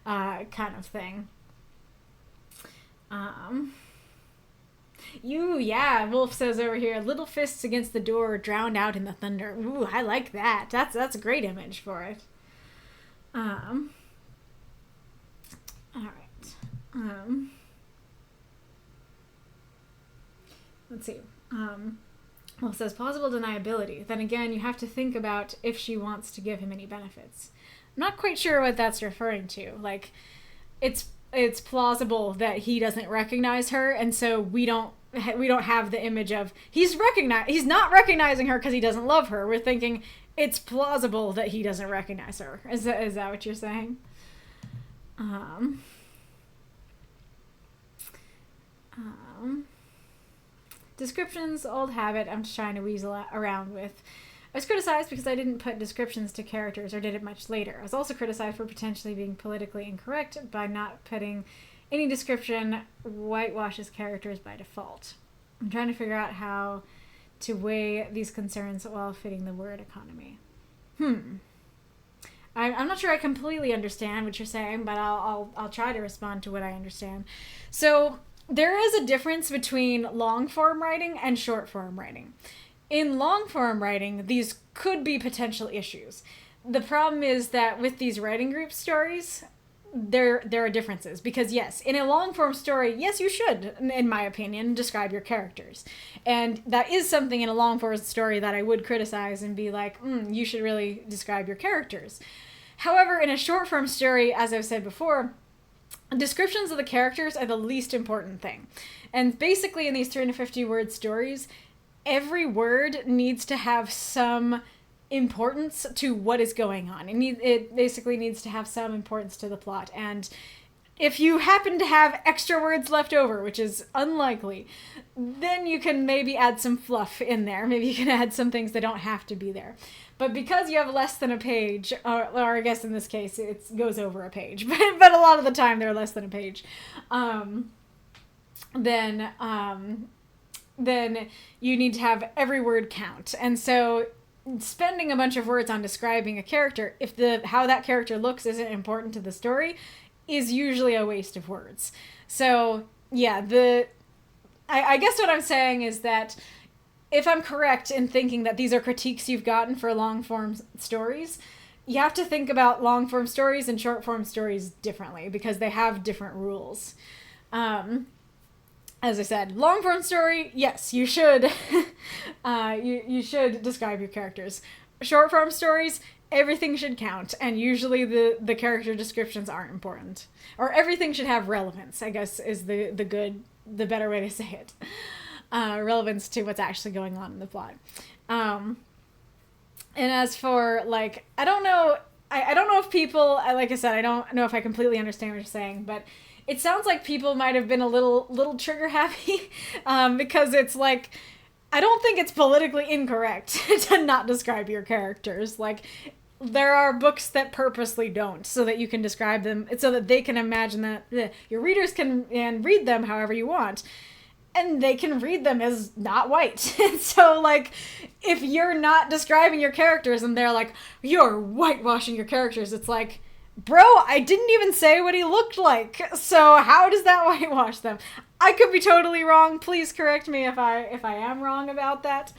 kind of thing. Wolf says over here, little fists against the door drowned out in the thunder. Ooh, I like that. That's a great image for it. All right. Let's see. Wolf says, plausible deniability. Then again, you have to think about if she wants to give him any benefits. I'm not quite sure what that's referring to. Like, it's plausible that he doesn't recognize her, and so we don't have the image of he's not recognizing her because he doesn't love her. We're thinking it's plausible that he doesn't recognize her. Is that what you're saying? Descriptions, old habit I'm just trying to weasel around with. I was criticized because I didn't put descriptions to characters or did it much later. I was also criticized for potentially being politically incorrect by not putting any description whitewashes characters by default. I'm trying to figure out how to weigh these concerns while fitting the word economy. I'm not sure I completely understand what you're saying, but I'll try to respond to what I understand. So there is a difference between long-form writing and short-form writing. In long-form writing, these could be potential issues. The problem is that with these writing group stories, there are differences. Because yes, in a long-form story, yes, you should, in my opinion, describe your characters. And that is something in a long-form story that I would criticize and be like, you should really describe your characters. However, in a short-form story, as I've said before, descriptions of the characters are the least important thing. And basically in these 350-word stories, every word needs to have some importance to what is going on. It basically needs to have some importance to the plot. And if you happen to have extra words left over, which is unlikely, then you can maybe add some fluff in there. Maybe you can add some things that don't have to be there. But because you have less than a page, or I guess in this case it goes over a page, but a lot of the time they're less than a page, then you need to have every word count. And so spending a bunch of words on describing a character, if how that character looks isn't important to the story, is usually a waste of words. So yeah, I guess what I'm saying is that if I'm correct in thinking that these are critiques you've gotten for long-form stories, you have to think about long-form stories and short-form stories differently because they have different rules. As I said, long-form story, yes, you should you should describe your characters. Short-form stories, everything should count, and usually the character descriptions aren't important. Or everything should have relevance, I guess, is the better way to say it. Relevance to what's actually going on in the plot. And as for, like, I don't know if people, like I said, I don't know if I completely understand what you're saying, but it sounds like people might have been a little trigger happy, because it's like, I don't think it's politically incorrect to not describe your characters. Like, there are books that purposely don't, so that you can describe them, so that they can imagine that your readers can and read them however you want. And they can read them as not white. And so, like, if you're not describing your characters and they're like, you're whitewashing your characters, it's like, bro, I didn't even say what he looked like. So how does that whitewash them? I could be totally wrong. Please correct me if I am wrong about that.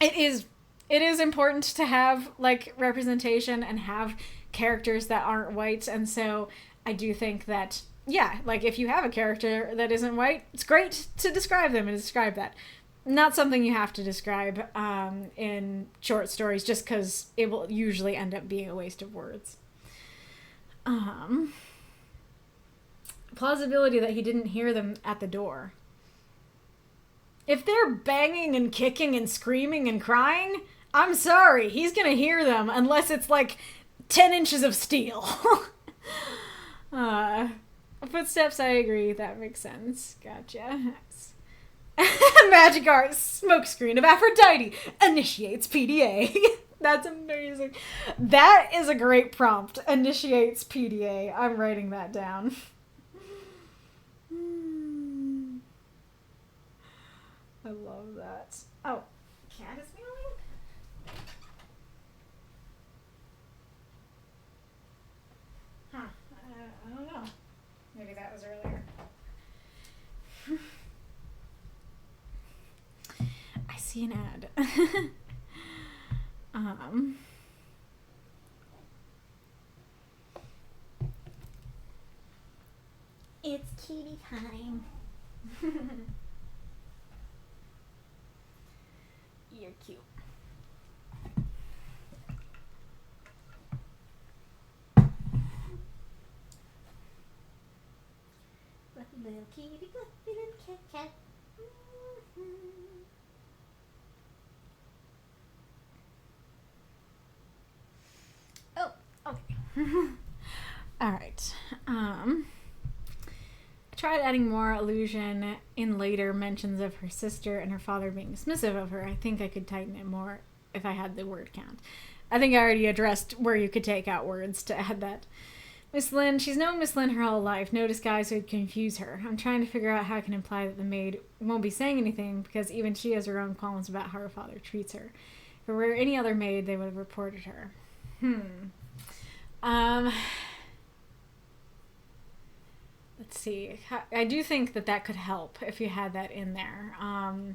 It is important to have, like, representation and have characters that aren't white. And so I do think that, yeah, like, if you have a character that isn't white, it's great to describe them and describe that. Not something you have to describe in short stories, just because it will usually end up being a waste of words. Plausibility that he didn't hear them at the door. If they're banging and kicking and screaming and crying, I'm sorry, he's gonna hear them unless it's like 10 inches of steel. Footsteps, I agree. That makes sense. Gotcha. Magic art smokescreen of Aphrodite initiates PDA. That's amazing. That is a great prompt. Initiates PDA. I'm writing that down. I love that. Oh, cat is meowing? Huh. I don't know. Maybe that was earlier. I see an ad. It's kitty time. You're cute. Little kitty, little cat, cat. Oh, okay. All right. I tried adding more allusion in later mentions of her sister and her father being dismissive of her. I think I could tighten it more if I had the word count. I think I already addressed where you could take out words to add that. Miss Lynn, she's known Miss Lynn her whole life. No disguise would confuse her. I'm trying to figure out how I can imply that the maid won't be saying anything because even she has her own qualms about how her father treats her. If it were any other maid, they would have reported her. Let's see. I do think that could help if you had that in there. I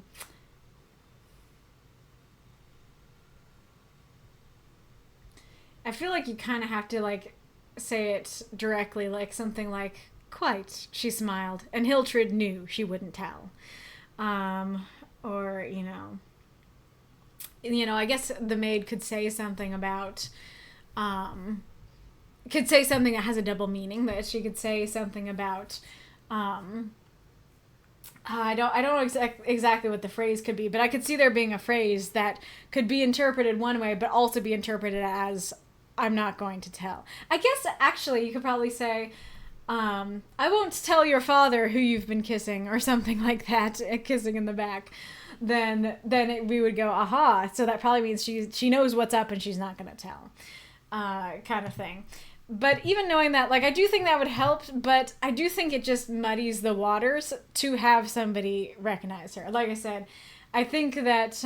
feel like you kind of have to, like, say it directly, like something like, quite, she smiled, and Hiltrid knew she wouldn't tell. Or, I guess the maid could say something about, could say something that has a double meaning, that she could say something about, I don't know exactly what the phrase could be, but I could see there being a phrase that could be interpreted one way, but also be interpreted as I'm not going to tell. I guess actually you could probably say, I won't tell your father who you've been kissing or something like that, kissing in the back. Then we would go, aha. So that probably means she knows what's up and she's not going to tell, kind of thing. But even knowing that, like, I do think that would help, but I do think it just muddies the waters to have somebody recognize her. Like I said, I think that,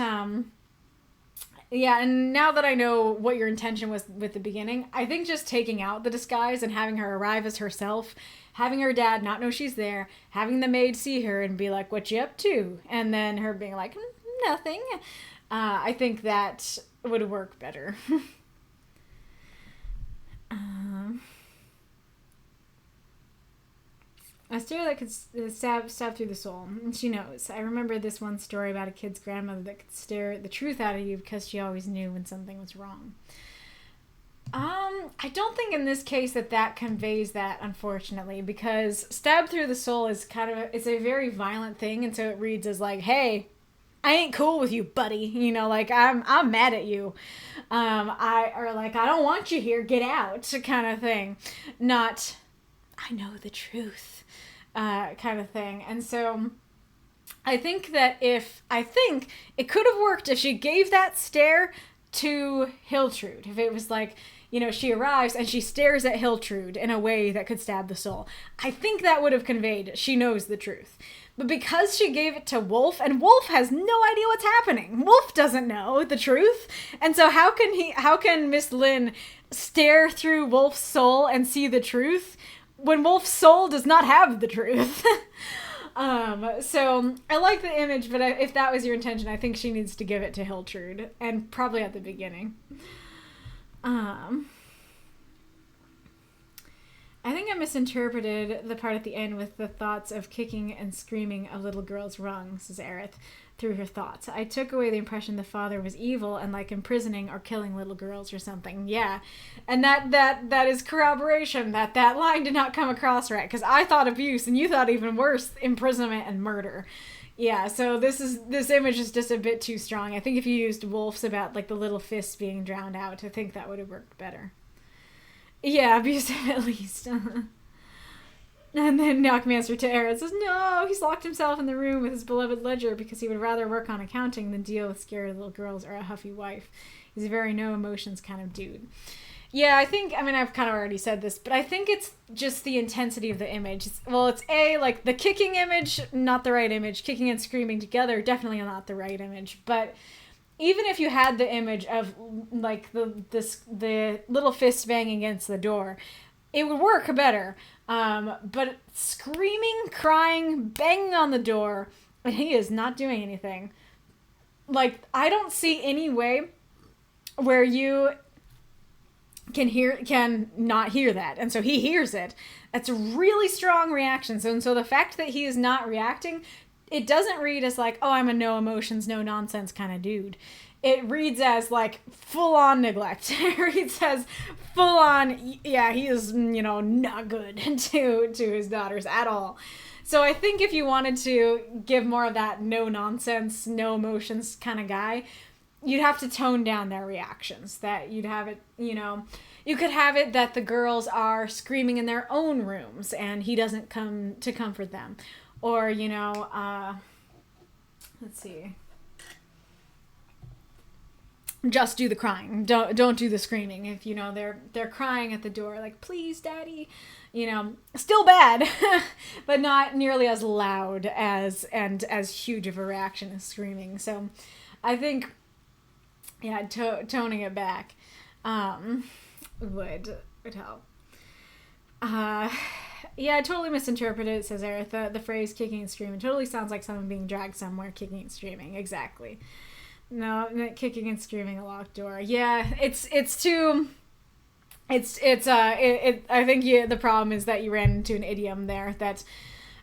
yeah, and now that I know what your intention was with the beginning, I think just taking out the disguise and having her arrive as herself, having her dad not know she's there, having the maid see her and be like, what you up to? And then her being like, nothing. I think that would work better. A stare that could stab through the soul. And she knows. I remember this one story about a kid's grandmother that could stare the truth out of you because she always knew when something was wrong. I don't think in this case that conveys that, unfortunately, because stab through the soul is it's a very violent thing, and so it reads as like, hey, I ain't cool with you, buddy. You know, like, I'm mad at you. I don't want you here, get out, kind of thing. Not, I know the truth, kind of thing. And so I think it could have worked if she gave that stare to Hiltrude. If it was like, you know, she arrives and she stares at Hiltrude in a way that could stab the soul. I think that would have conveyed she knows the truth. But because she gave it to Wolf, and Wolf has no idea what's happening. Wolf doesn't know the truth. And so how can Miss Lynn stare through Wolf's soul and see the truth when Wolf's soul does not have the truth? So I like the image, but if that was your intention, I think she needs to give it to Hiltrude, and probably at the beginning. I think I misinterpreted the part at the end with the thoughts of kicking and screaming a little girl's wrong, says Aerith, through her thoughts. I took away the impression the father was evil and like imprisoning or killing little girls or something. Yeah. And that is corroboration that line did not come across right, because I thought abuse and you thought even worse, imprisonment and murder. Yeah, so this image is just a bit too strong. I think if you used Wolf's about like the little fists being drowned out, I think that would have worked better. Yeah, abusive at least. And then Documancer to Aerith says, no, he's locked himself in the room with his beloved ledger because he would rather work on accounting than deal with scary little girls or a huffy wife. He's a very no emotions kind of dude. Yeah, I've kind of already said this, but I think it's just the intensity of the image. It's like the kicking image, not the right image. Kicking and screaming together, definitely not the right image. But even if you had the image of like the little fist banging against the door, it would work better. But screaming, crying, banging on the door, and he is not doing anything. Like, I don't see any way where you can not hear that. And so he hears it. That's a really strong reaction. So the fact that he is not reacting, it doesn't read as like, oh, I'm a no emotions, no nonsense kind of dude. It reads as like full-on neglect. It reads as full-on, yeah, he is, not good to his daughters at all. So I think if you wanted to give more of that no nonsense, no emotions kind of guy, you'd have to tone down their reactions. That you'd have it, you could have it that the girls are screaming in their own rooms and he doesn't come to comfort them. Or, let's see. Just do the crying. Don't do the screaming. If, they're crying at the door, like, please, daddy, still bad, but not nearly as loud as huge of a reaction as screaming. So I think, yeah, toning it back, would help. Yeah, I totally misinterpreted it, says Aerith. The phrase kicking and screaming totally sounds like someone being dragged somewhere, kicking and screaming. Exactly. No, kicking and screaming a locked door. Yeah, I think the problem is that you ran into an idiom there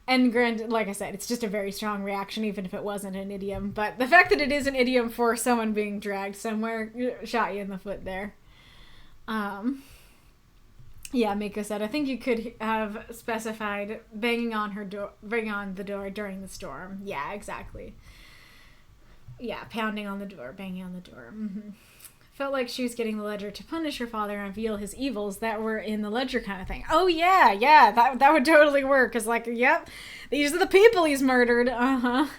and granted, like I said, it's just a very strong reaction, even if it wasn't an idiom. But the fact that it is an idiom for someone being dragged somewhere shot you in the foot there. Yeah, Miko said, I think you could have specified banging on the door during the storm. Yeah, exactly. Yeah, pounding on the door, banging on the door. Mm-hmm. Felt like she was getting the ledger to punish her father and reveal his evils that were in the ledger kind of thing. Oh, yeah, that would totally work. Because, like, yep, these are the people he's murdered. It's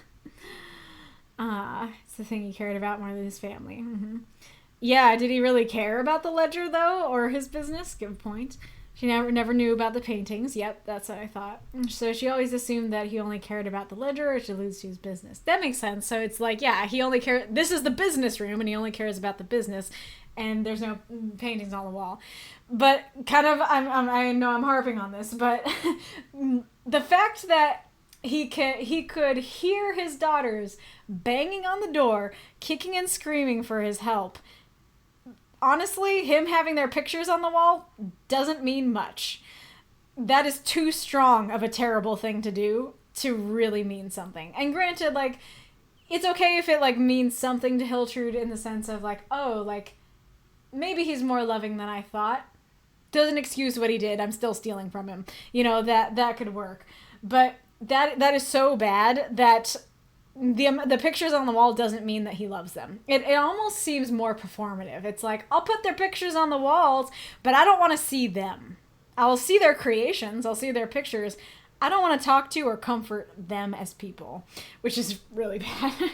the thing he cared about more than his family. Mm-hmm. Yeah, did he really care about the ledger, though, or his business? Good point. She never knew about the paintings. Yep, that's what I thought. So she always assumed that he only cared about the ledger, which alludes to his business. That makes sense. So it's like, yeah, he only cares. This is the business room, and he only cares about the business, and there's no paintings on the wall. But kind of, I know I'm harping on this, but the fact that he could hear his daughters banging on the door, kicking and screaming for his help. Honestly, him having their pictures on the wall doesn't mean much. That is too strong of a terrible thing to do to really mean something. And granted, like, it's okay if it, like, means something to Hiltrude in the sense of, like, oh, like, maybe he's more loving than I thought. Doesn't excuse what he did. I'm still stealing from him. You know, that could work. But that is so bad that the pictures on the wall doesn't mean that he loves them. It almost seems more performative. It's like, I'll put their pictures on the walls, but I don't want to see them. I'll see their creations. I'll see their pictures. I don't want to talk to or comfort them as people, which is really bad.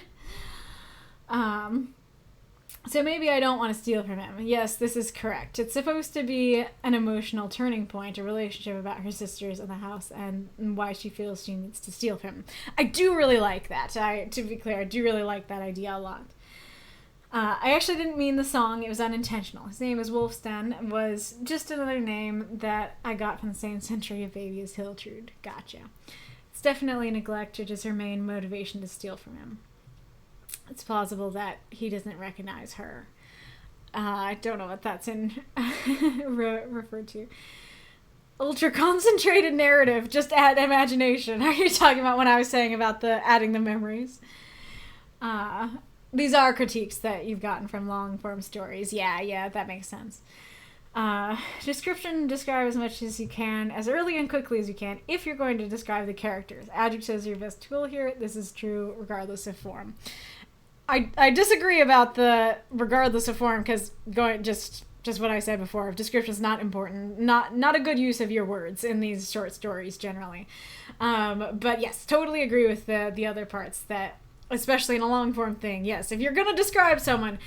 So maybe I don't want to steal from him. Yes, this is correct. It's supposed to be an emotional turning point, a relationship about her sisters in the house and why she feels she needs to steal from him. I do really like that. To be clear, I do really like that idea a lot. I actually didn't mean the song. It was unintentional. His name is Wolfstan. Was just another name that I got from the same century of baby as Hiltrude. Gotcha. It's definitely neglect, which is her main motivation to steal from him. It's plausible that he doesn't recognize her. I don't know what that's in referred to. Ultra concentrated narrative. Just add imagination. Are you talking about when I was saying about the adding the memories? These are critiques that you've gotten from long form stories. Yeah, that makes sense. Description, describe as much as you can, as early and quickly as you can, if you're going to describe the characters. Adjectives are your best tool here. This is true regardless of form. I disagree about the regardless of form, because going just what I said before, description is not important, not a good use of your words in these short stories generally. But yes, totally agree with the other parts, that especially in a long form thing. Yes, if you're gonna describe someone,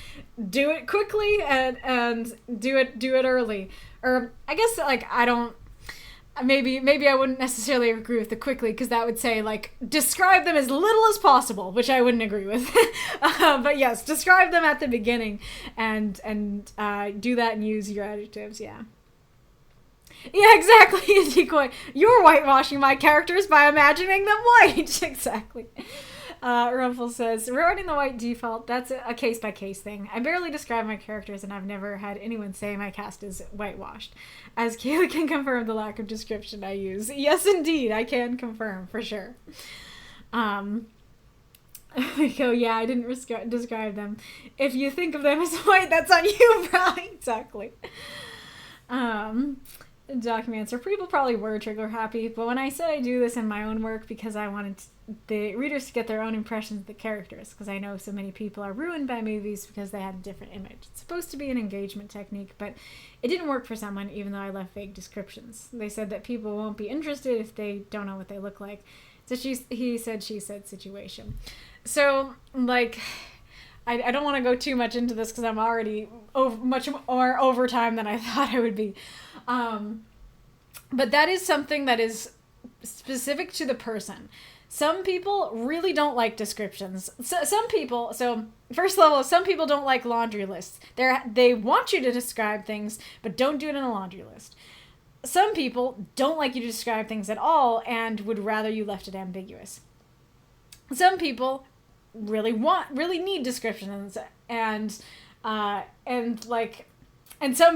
do it quickly and do it early. Or I guess, like, I don't. Maybe I wouldn't necessarily agree with the quickly, because that would say, like, describe them as little as possible, which I wouldn't agree with. But yes, describe them at the beginning and do that and use your adjectives. Yeah, exactly. Decoy. You're whitewashing my characters by imagining them white. Exactly. Rumpel says, regarding the white default, that's a case-by-case thing. I barely describe my characters, and I've never had anyone say my cast is whitewashed. As Kayla can confirm the lack of description I use. Yes, indeed, I can confirm, for sure. I didn't describe them. If you think of them as white, that's on you, bro. Exactly. Documancer. People probably were trigger happy, but when I said I do this in my own work because I wanted the readers to get their own impressions of the characters, because I know so many people are ruined by movies because they had a different image. It's supposed to be an engagement technique, but it didn't work for someone, even though I left vague descriptions. They said that people won't be interested if they don't know what they look like. So he said, she said situation. So, like, I don't want to go too much into this because I'm already much more over time than I thought I would be. But that is something that is specific to the person. Some people really don't like descriptions. Some people don't like laundry lists. They want you to describe things, but don't do it in a laundry list. Some people don't like you to describe things at all and would rather you left it ambiguous. Some people really need descriptions and some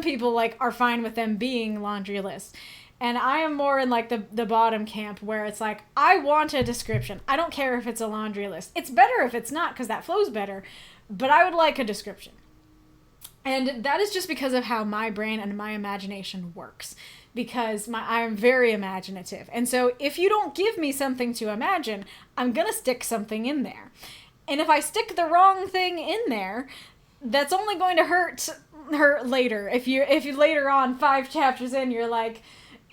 people, like, are fine with them being laundry lists. And I am more in, like, the bottom camp, where it's like, I want a description. I don't care if it's a laundry list. It's better if it's not, because that flows better. But I would like a description. And that is just because of how my brain and my imagination works. Because I'm very imaginative. And so if you don't give me something to imagine, I'm going to stick something in there. And if I stick the wrong thing in there, that's only going to hurt her later. If you later on 5 chapters in, you're like,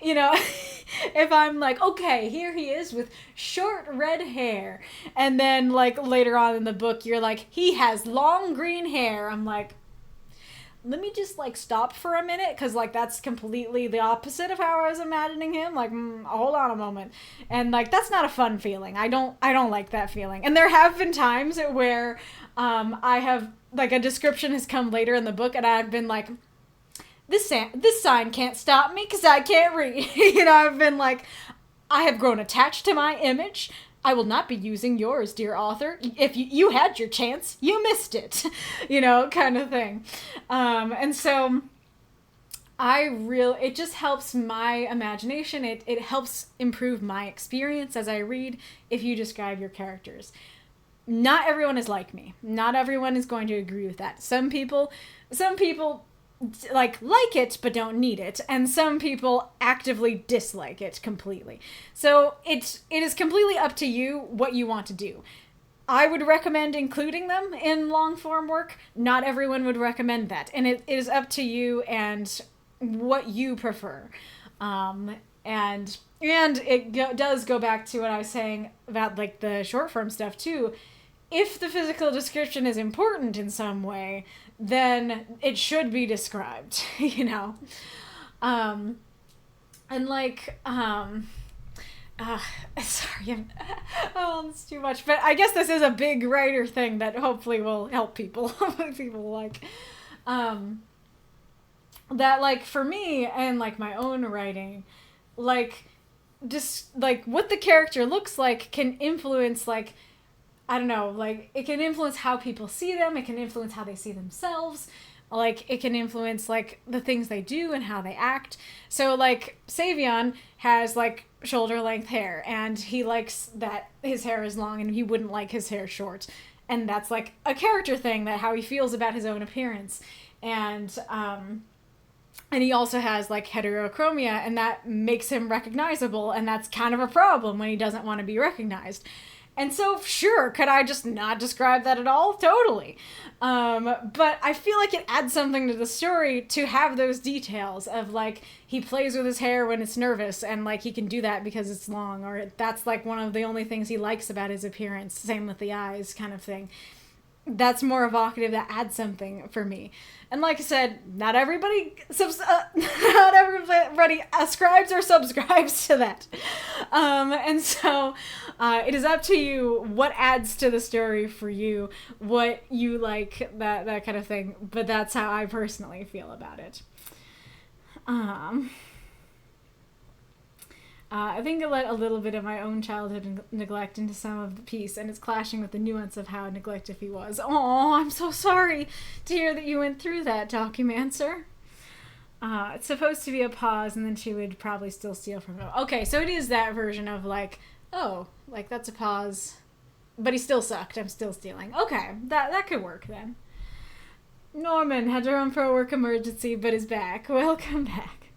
you know, if I'm like, okay, here he is with short red hair, and then like later on in the book you're like, he has long green hair, I'm like, let me just like stop for a minute, because like that's completely the opposite of how I was imagining him. Like, hold on a moment. And like that's not a fun feeling. I don't like that feeling. And there have been times where I have like a description has come later in the book and I've been like, this sign can't stop me because I can't read. You know, I've been like, I have grown attached to my image. I will not be using yours, dear author. If you had your chance, you missed it. You know, kind of thing. And so it just helps my imagination. It helps improve my experience as I read if you describe your characters. Not everyone is like me. Not everyone is going to agree with that. Some people like it but don't need it, and some people actively dislike it completely. So it is completely up to you what you want to do. I would recommend including them in long form work. Not everyone would recommend that, and it is up to you and what you prefer. And it does go back to what I was saying about like the short form stuff too. If the physical description is important in some way, then it should be described, you know? And like, sorry, it's too much, but I guess this is a big writer thing that hopefully will help people. People like, that like for me and like my own writing, like, just like what the character looks like can influence like, I don't know, like, it can influence how people see them, it can influence how they see themselves, like, it can influence, like, the things they do and how they act. So, like, Savion has, like, shoulder-length hair, and he likes that his hair is long, and he wouldn't like his hair short. And that's, like, a character thing, that how he feels about his own appearance. And he also has, like, heterochromia, and that makes him recognizable, and that's kind of a problem when he doesn't want to be recognized. And so, sure, could I just not describe that at all? Totally. But I feel like it adds something to the story to have those details of, like, he plays with his hair when it's nervous, and, like, he can do that because it's long, or that's, like, one of the only things he likes about his appearance. Same with the eyes, kind of thing. That's more evocative, that adds something for me. And like I said, not everybody ascribes or subscribes to that. And so it is up to you what adds to the story for you, what you like, that kind of thing. But that's how I personally feel about it. I think I let a little bit of my own childhood neglect into some of the piece, and it's clashing with the nuance of how neglected he was. Oh, I'm so sorry to hear that you went through that, Documancer. It's supposed to be a pause, and then she would probably still steal from him. Okay, so it is that version of like, oh, like that's a pause, but he still sucked. I'm still stealing. Okay, that could work then. Norman had to run for a work emergency, but is back. Welcome back.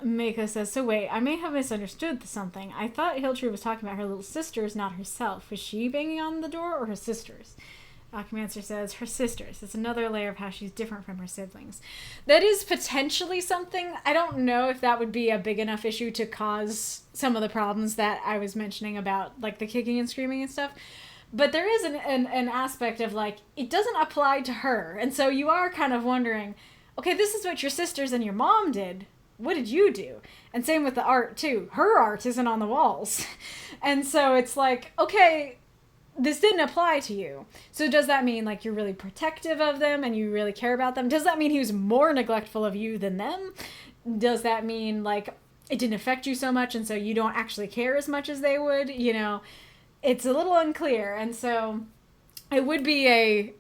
Mako says, so wait, I may have misunderstood something. I thought Hiltrud was talking about her little sisters, not herself. Was she banging on the door, or her sisters? Documancer says, her sisters. It's another layer of how she's different from her siblings. That is potentially something. I don't know if that would be a big enough issue to cause some of the problems that I was mentioning about, like, the kicking and screaming and stuff. But there is an aspect of, like, it doesn't apply to her. And so you are kind of wondering, okay, this is what your sisters and your mom did. What did you do? And same with the art, too. Her art isn't on the walls. And so it's like, okay, this didn't apply to you. So does that mean, like, you're really protective of them and you really care about them? Does that mean he was more neglectful of you than them? Does that mean, like, it didn't affect you so much and so you don't actually care as much as they would? You know, it's a little unclear. And so it would be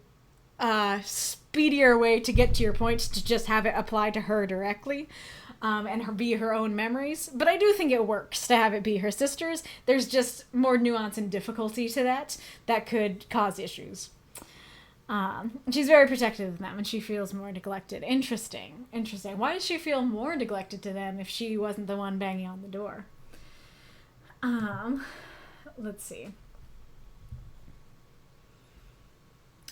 a speedier way to get to your point to just have it apply to her directly. And be her own memories. But I do think it works to have it be her sisters. There's just more nuance and difficulty to that could cause issues. She's very protective of them, and she feels more neglected. Interesting. Why does she feel more neglected to them if she wasn't the one banging on the door? Let's see.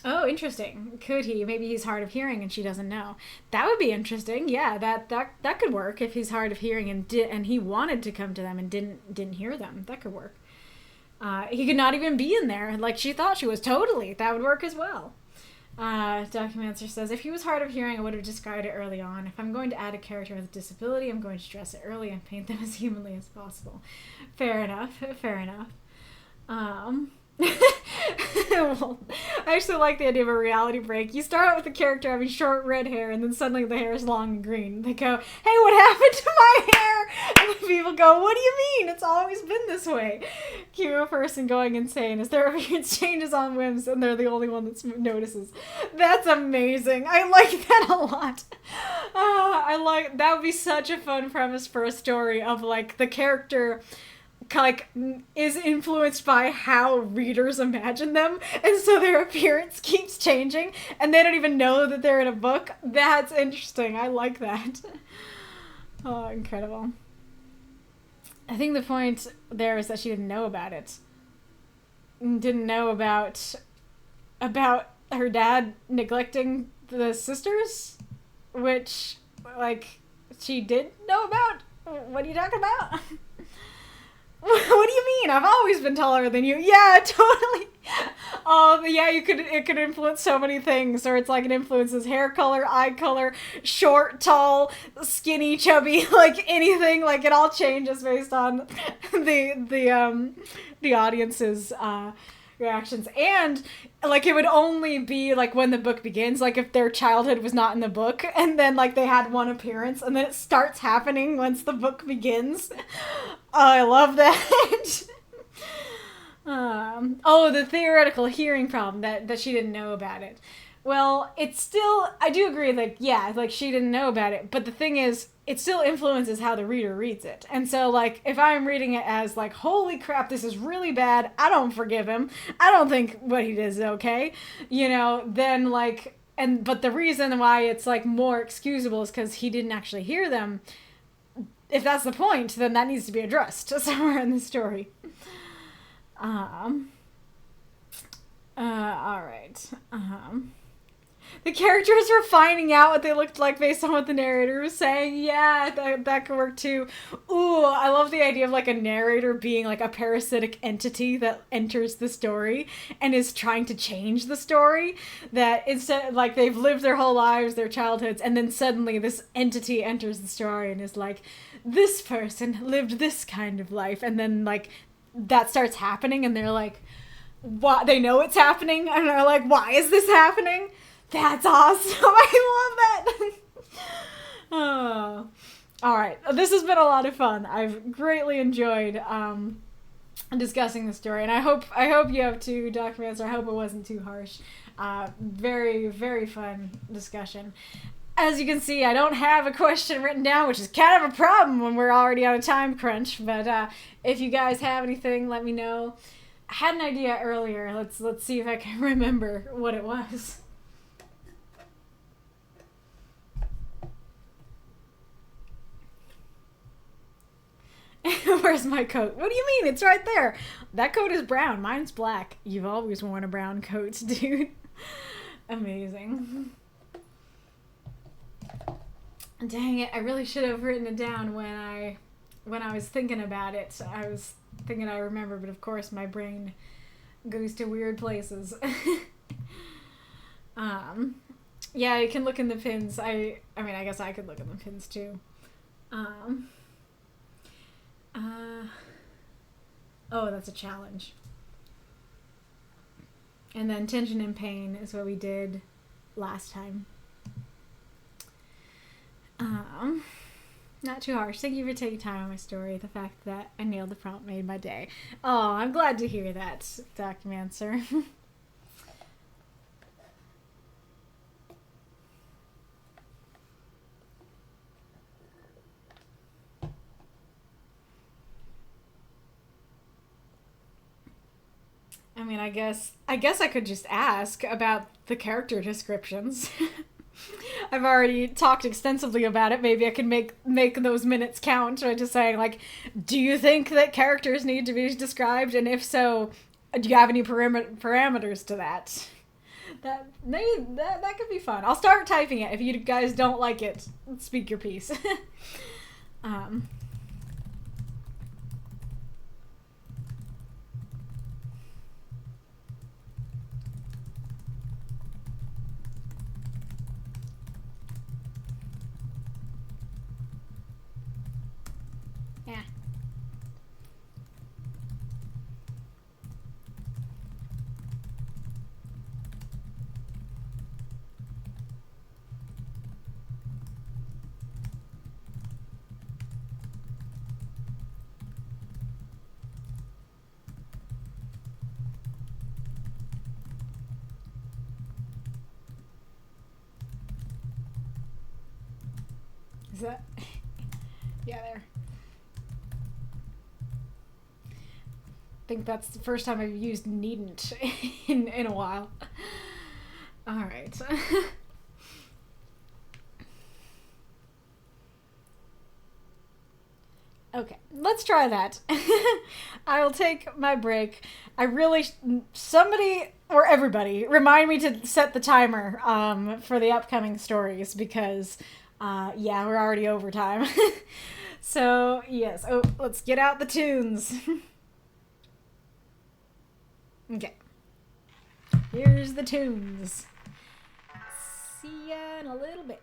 Oh, interesting. Could he? Maybe he's hard of hearing and she doesn't know. That would be interesting. Yeah, that could work if he's hard of hearing and he wanted to come to them and didn't hear them. That could work. He could not even be in there like she thought she was. Totally. That would work as well. Documancer says, if he was hard of hearing, I would have described it early on. If I'm going to add a character with a disability, I'm going to stress it early and paint them as humanly as possible. Fair enough. Fair enough. Well, I actually like the idea of a reality break. You start out with the character having short red hair, and then suddenly the hair is long and green. They go, hey, what happened to my hair? And the people go, what do you mean? It's always been this way. Cue a person going insane as their appearance changes on whims, and they're the only one that notices. That's amazing. I like that a lot. That would be such a fun premise for a story of, like, the character like is influenced by how readers imagine them, and so their appearance keeps changing and they don't even know that they're in a book. That's interesting. I like that. Oh, incredible. I think the point there is that she didn't know about it. Didn't know about her dad neglecting the sisters, which, like, she did know about. What are you talking about? What do you mean? I've always been taller than you. Yeah, totally. Yeah, it could influence so many things. Or it's like it influences hair color, eye color, short, tall, skinny, chubby, like anything. Like it all changes based on the audience's reactions. And like it would only be like when the book begins, like if their childhood was not in the book and then like they had one appearance and then it starts happening once the book begins. I love that. The theoretical hearing problem that she didn't know about it. Well, it's still, I do agree, like, yeah, like she didn't know about it, but the thing is, it still influences how the reader reads it. And so, like, if I'm reading it as, like, holy crap, this is really bad, I don't forgive him, I don't think what he did is okay, you know, then, like, but the reason why it's, like, more excusable is because he didn't actually hear them. If that's the point, then that needs to be addressed somewhere in the story. Alright. The characters were finding out what they looked like based on what the narrator was saying. Yeah, that could work too. Ooh, I love the idea of like a narrator being like a parasitic entity that enters the story and is trying to change the story. That instead, like they've lived their whole lives, their childhoods, and then suddenly this entity enters the story and is like, this person lived this kind of life. And then like that starts happening and they're like, what? They know it's happening and they're like, why is this happening? That's awesome. I love that. Oh. All right. This has been a lot of fun. I've greatly enjoyed discussing the story, and I hope you have too, Documancer. I hope it wasn't too harsh. Very, very fun discussion. As you can see, I don't have a question written down, which is kind of a problem when we're already on a time crunch. But if you guys have anything, let me know. I had an idea earlier. Let's see if I can remember what it was. Where's my coat? What do you mean? It's right there. That coat is brown. Mine's black. You've always worn a brown coat, dude. Amazing. Dang it. I really should have written it down when I was thinking about it. I was thinking I remember, but of course my brain goes to weird places. Yeah, you can look in the pins. I mean, I guess I could look in the pins too. Oh, that's a challenge. And then tension and pain is what we did last time. Not too harsh. Thank you for taking time on my story. The fact that I nailed the prompt made my day. Oh, I'm glad to hear that, Documancer. I mean, I guess I could just ask about the character descriptions. I've already talked extensively about it. Maybe I can make those minutes count by just saying, like, do you think that characters need to be described? And if so, do you have any parameters to that? that could be fun. I'll start typing it. If you guys don't like it, speak your piece. Yeah. Is that? Yeah, there. I think that's the first time I've used needn't in a while. All right. Okay, let's try that. I'll take my break. Somebody or everybody remind me to set the timer for the upcoming stories because yeah, we're already over time. So yes, let's get out the tunes. Okay, here's the tunes. See ya in a little bit.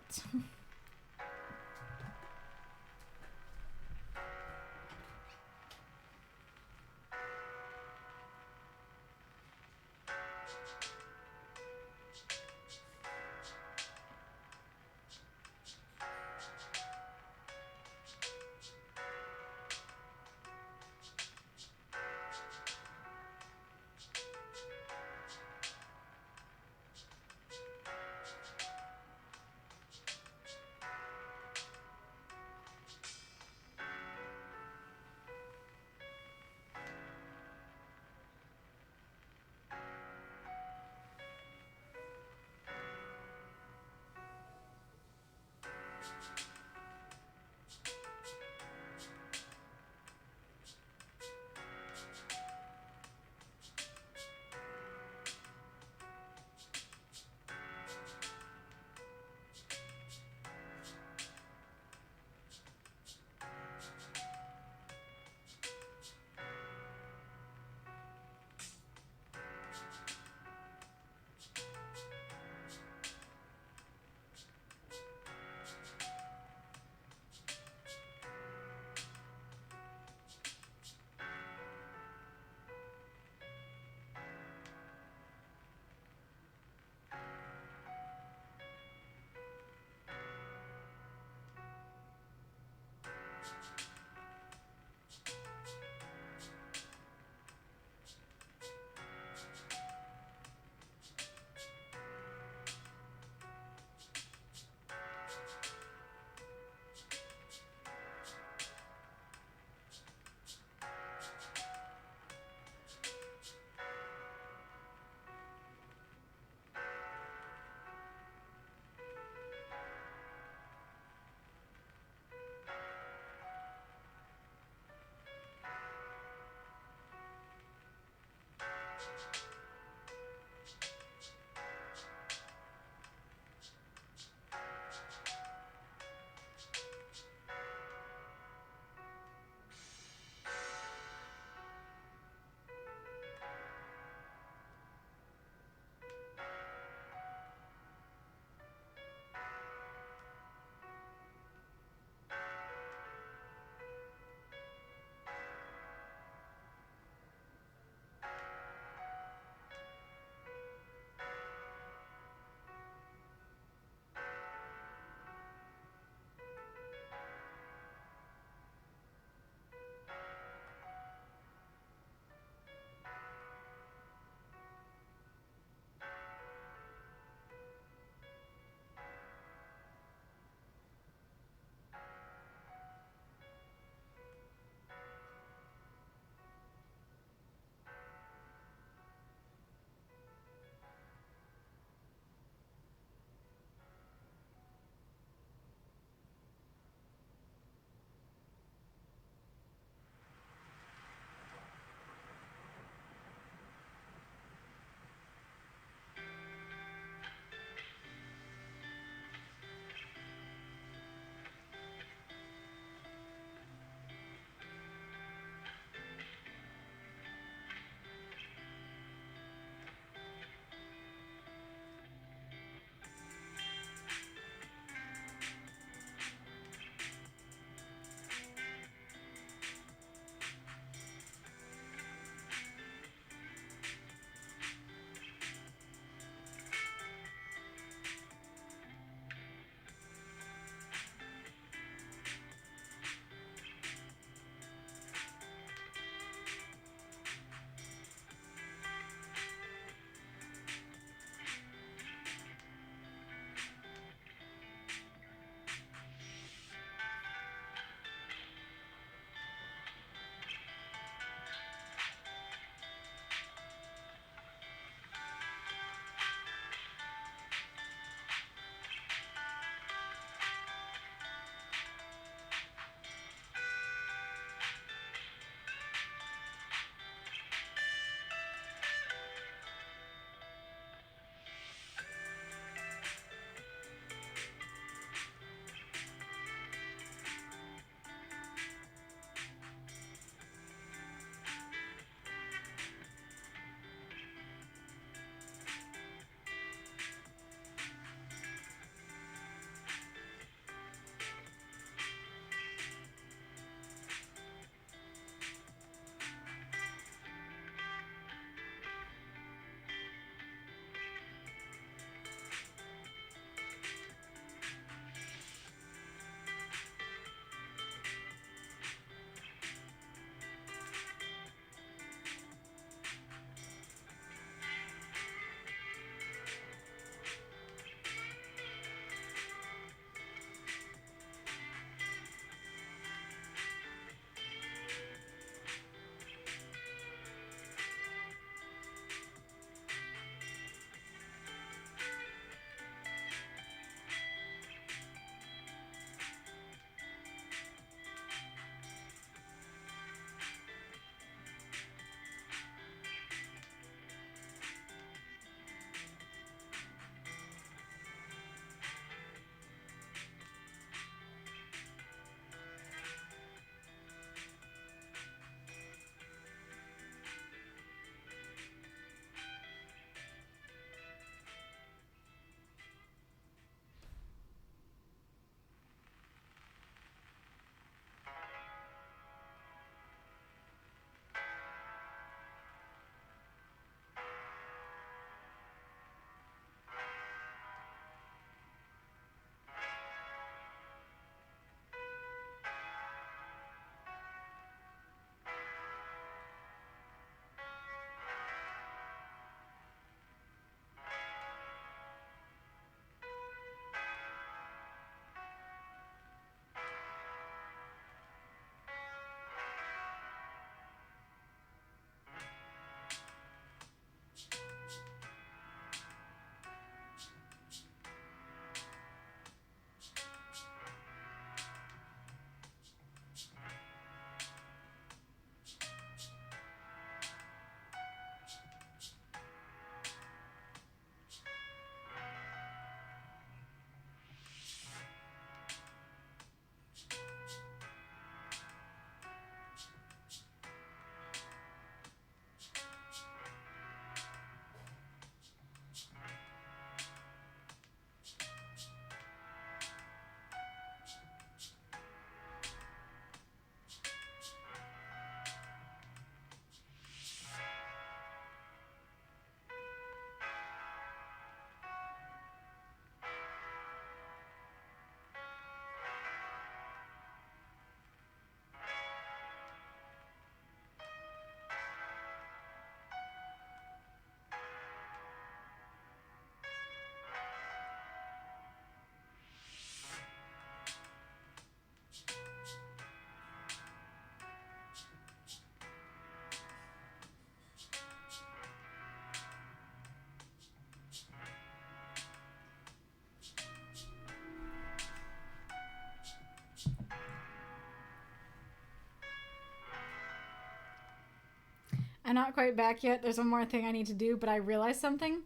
I'm not quite back yet. There's one more thing I need to do, but I realized something.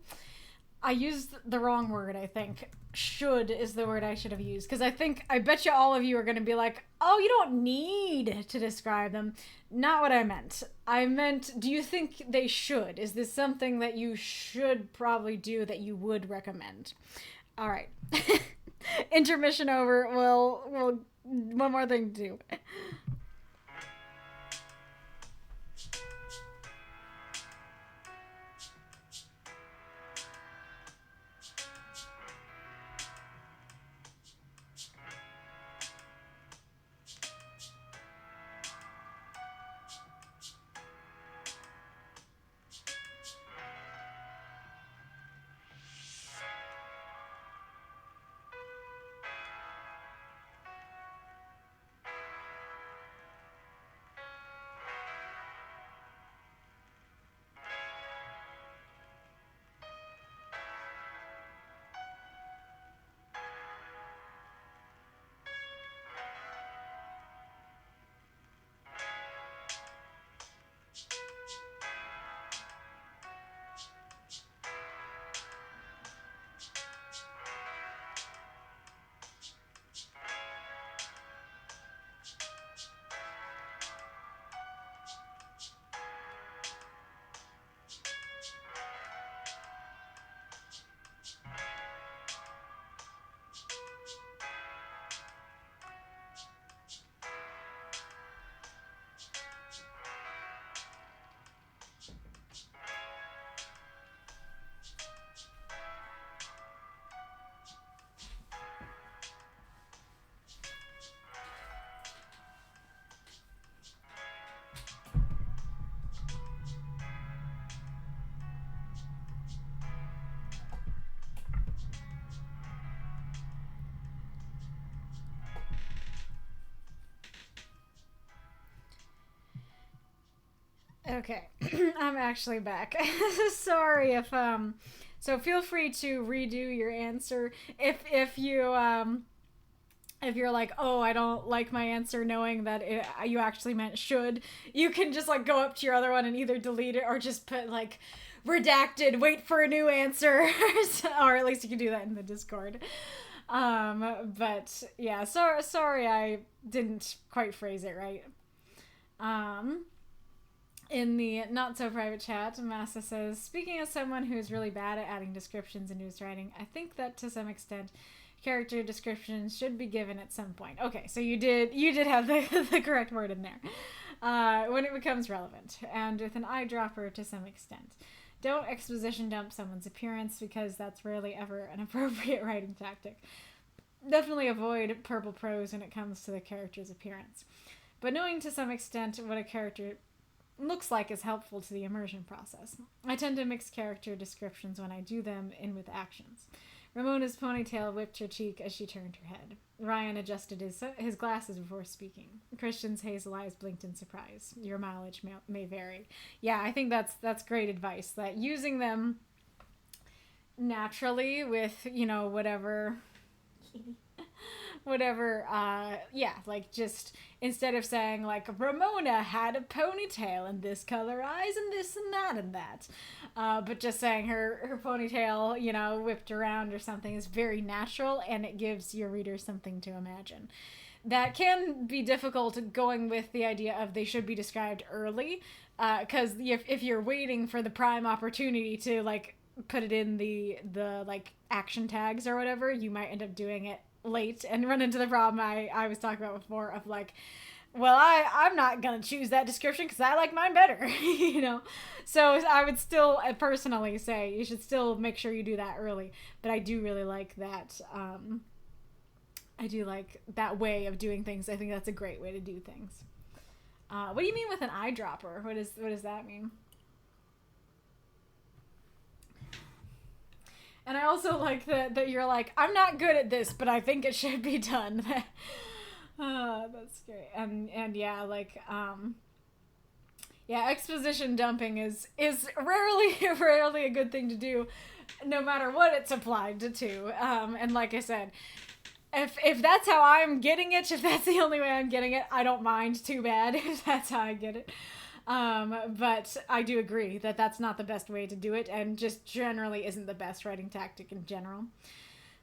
I used the wrong word, I think. Should is the word I should have used. Because I bet you all of you are going to be like, oh, you don't need to describe them. Not what I meant. I meant, do you think they should? Is this something that you should probably do that you would recommend? All right. Intermission over. We'll one more thing to do. Okay, I'm actually back. Sorry if so feel free to redo your answer if you're like, oh, I don't like my answer, knowing that you actually meant should. You can just like go up to your other one and either delete it or just put like redacted, wait for a new answer, or at least you can do that in the Discord. But yeah, sorry I didn't quite phrase it right. In the not-so-private chat, Massa says, speaking as someone who's really bad at adding descriptions in news writing, I think that to some extent, character descriptions should be given at some point. Okay, so you did have the correct word in there. When it becomes relevant, and with an eyedropper to some extent. Don't exposition dump someone's appearance, because that's rarely ever an appropriate writing tactic. Definitely avoid purple prose when it comes to the character's appearance. But knowing to some extent what a character looks like is helpful to the immersion process. I tend to mix character descriptions when I do them in with actions. Ramona's ponytail whipped her cheek as she turned her head. Ryan adjusted his glasses before speaking. Christian's hazel eyes blinked in surprise. Your mileage may vary. Yeah, I think that's great advice, that using them naturally with, whatever, like just instead of saying like Ramona had a ponytail and this color eyes and this and that, but just saying her ponytail, whipped around or something is very natural, and it gives your reader something to imagine. That can be difficult going with the idea of they should be described early, because if you're waiting for the prime opportunity to like put it in the like action tags or whatever, you might end up doing it late and run into the problem I was talking about before of like, well, I'm not gonna choose that description because I like mine better. So I would still personally say you should still make sure you do that early, but I do really like that. I do like that way of doing things. I think that's a great way to do things. What do you mean with an eyedropper? What does that mean? And I also like that you're like, I'm not good at this, but I think it should be done. That's great. And yeah, like, exposition dumping is rarely a good thing to do, no matter what it's applied to. And like I said, if that's how I'm getting it, if that's the only way I'm getting it, I don't mind too bad if that's how I get it. But I do agree that that's not the best way to do it, and just generally isn't the best writing tactic in general.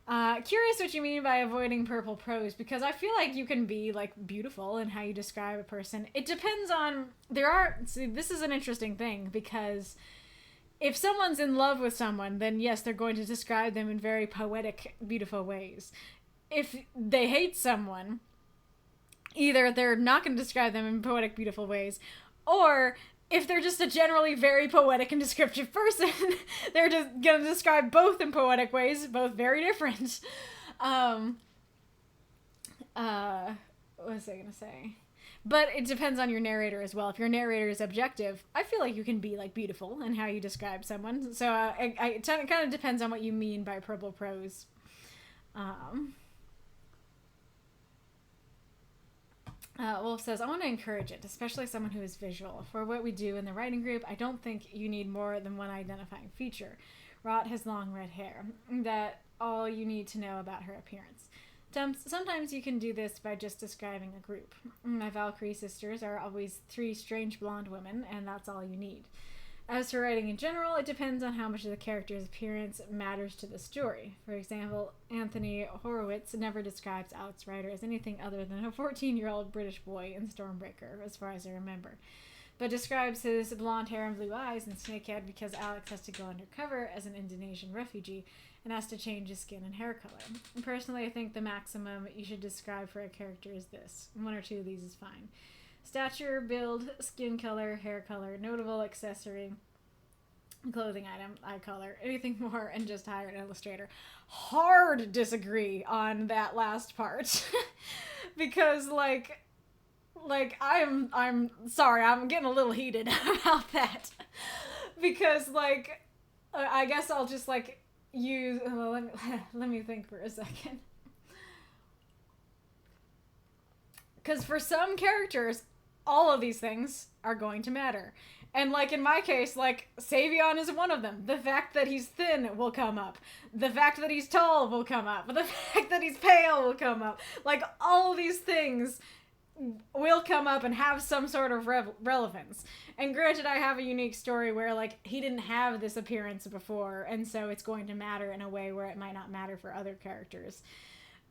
Curious what you mean by avoiding purple prose, because I feel like you can be like beautiful in how you describe a person. It depends on, see, this is an interesting thing, because if someone's in love with someone, then yes, they're going to describe them in very poetic, beautiful ways. If they hate someone, either they're not going to describe them in poetic, beautiful ways, or if they're just a generally very poetic and descriptive person, they're just going to describe both in poetic ways, both very different. What was I going to say? But it depends on your narrator as well. If your narrator is objective, I feel like you can be like beautiful in how you describe someone. So it kind of depends on what you mean by purple prose. Wolf says, I want to encourage it, especially someone who is visual. For what we do in the writing group, I don't think you need more than one identifying feature. Rot has long red hair. That's all you need to know about her appearance. Sometimes you can do this by just describing a group. My Valkyrie sisters are always 3 strange blonde women, and that's all you need. As for writing in general, it depends on how much of the character's appearance matters to the story. For example, Anthony Horowitz never describes Alex Rider as anything other than a 14-year-old British boy in Stormbreaker, as far as I remember, but describes his blonde hair and blue eyes in Snakehead because Alex has to go undercover as an Indonesian refugee and has to change his skin and hair color. Personally, I think the maximum you should describe for a character is this. 1 or 2 of these is fine. Stature, build, skin color, hair color, notable accessory, clothing item, eye color, anything more, and just hire an illustrator. Hard disagree on that last part. Because, like, I'm sorry, I'm getting a little heated about that. Because, like, I guess I'll just, like, use, let me think for a second. Because for some characters, all of these things are going to matter. And, like, in my case, like, Savion is one of them. The fact that he's thin will come up. The fact that he's tall will come up. The fact that he's pale will come up. Like, all of these things will come up and have some sort of relevance. And granted, I have a unique story where, like, he didn't have this appearance before, and so it's going to matter in a way where it might not matter for other characters.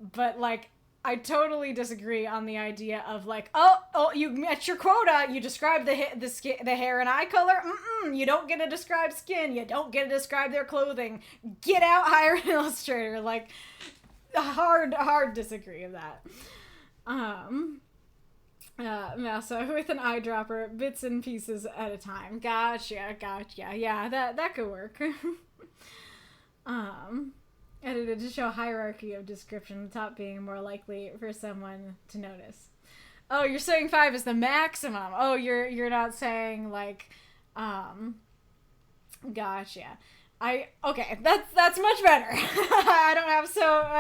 But, like, I totally disagree on the idea of like, oh, you met your quota. You described the hair and eye color. You don't get to describe skin. You don't get to describe their clothing. Get out, hire an illustrator. Like, hard disagree of that. So with an eyedropper, bits and pieces at a time. Gotcha. Yeah, that could work. Edited to show hierarchy of description, the top being more likely for someone to notice. Oh, you're saying 5 is the maximum. Oh, you're not saying like, gotcha. Okay, that's much better. I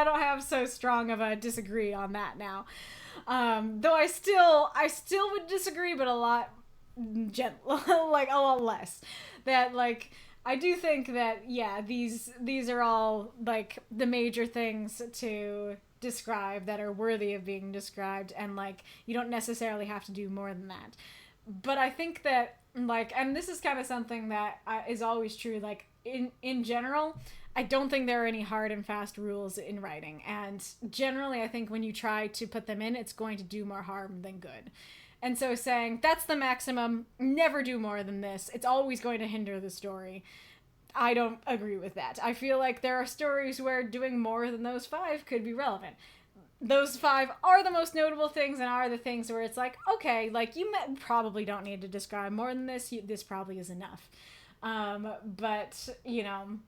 don't have so strong of a disagree on that now. Though I still would disagree, but a lot like a lot less. That like. I do think that, yeah, these are all, like, the major things to describe that are worthy of being described, and, like, you don't necessarily have to do more than that. But I think that, like, and this is kind of something that is always true, like, in general, I don't think there are any hard and fast rules in writing, and generally I think when you try to put them in, it's going to do more harm than good. And so saying, that's the maximum, never do more than this, it's always going to hinder the story. I don't agree with that. I feel like there are stories where doing more than those 5 could be relevant. Those 5 are the most notable things and are the things where it's like, okay, like, you probably don't need to describe more than this, this probably is enough. But, you know,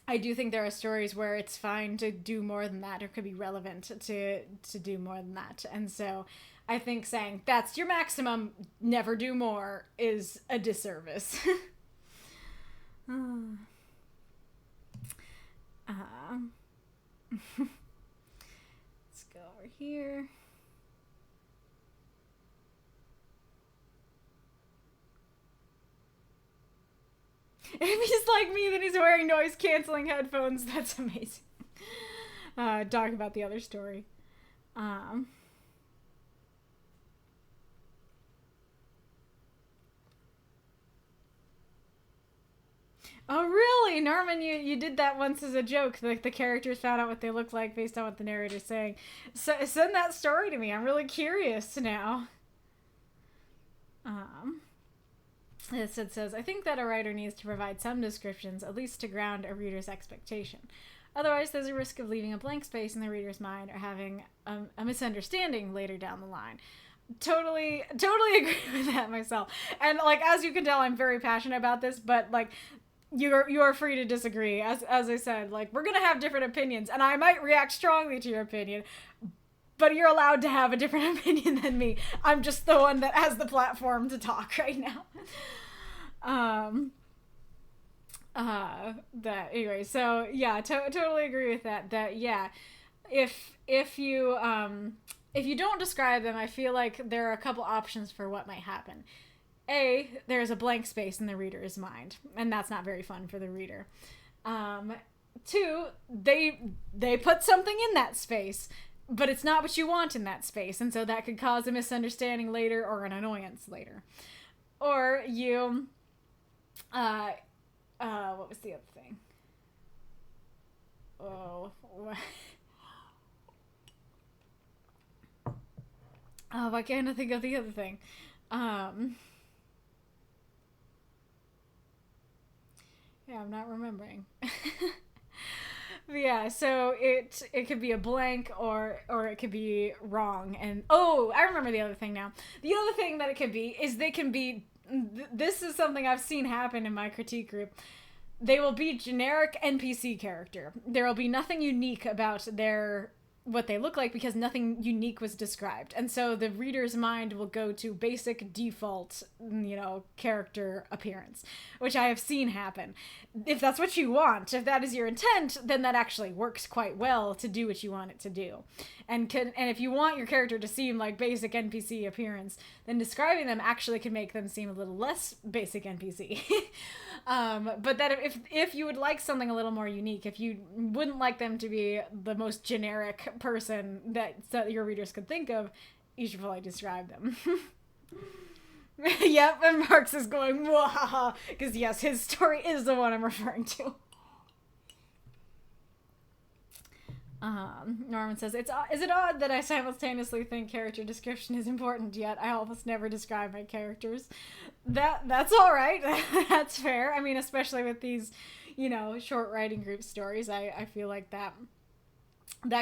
I do think there are stories where it's fine to do more than that, or could be relevant to do more than that. And so I think saying that's your maximum, never do more, is a disservice. Let's go over here. If he's like me, then he's wearing noise-canceling headphones. That's amazing. Talk about the other story. Oh, really? Norman, you did that once as a joke. Like, the characters found out what they look like based on what the narrator's saying. So, send that story to me. I'm really curious now. It says, I think that a writer needs to provide some descriptions, at least to ground a reader's expectation. Otherwise, there's a risk of leaving a blank space in the reader's mind or having a misunderstanding later down the line. Totally agree with that myself. And, like, as you can tell, I'm very passionate about this, but, like, you are free to disagree. As I said, like, we're gonna have different opinions, and I might react strongly to your opinion, but you're allowed to have a different opinion than me. I'm just the one that has the platform to talk right now. Anyway, so yeah, totally agree with that. That, yeah, if you don't describe them, I feel like there are a couple options for what might happen. A, there's a blank space in the reader's mind, and that's not very fun for the reader. Two, they put something in that space, but it's not what you want in that space, and so that could cause a misunderstanding later or an annoyance later. Or you, what was the other thing? Oh, why can't I think of the other thing? Yeah, I'm not remembering. But yeah, so it could be a blank or it could be wrong. And oh, I remember the other thing now. The other thing that it could be is they can be, this is something I've seen happen in my critique group. They will be generic NPC character. There will be nothing unique about what they look like because nothing unique was described. And so the reader's mind will go to basic default, character appearance, which I have seen happen. If that's what you want, if that is your intent, then that actually works quite well to do what you want it to do. And if you want your character to seem like basic NPC appearance, then describing them actually can make them seem a little less basic NPC. But that if you would like something a little more unique, if you wouldn't like them to be the most generic person that your readers could think of, you should probably describe them. Yep, and Marx is going, wahaha, because yes, his story is the one I'm referring to. Norman says, is it odd that I simultaneously think character description is important, yet I almost never describe my characters? That's alright. That's fair. I mean, especially with these, short writing group stories, I feel like that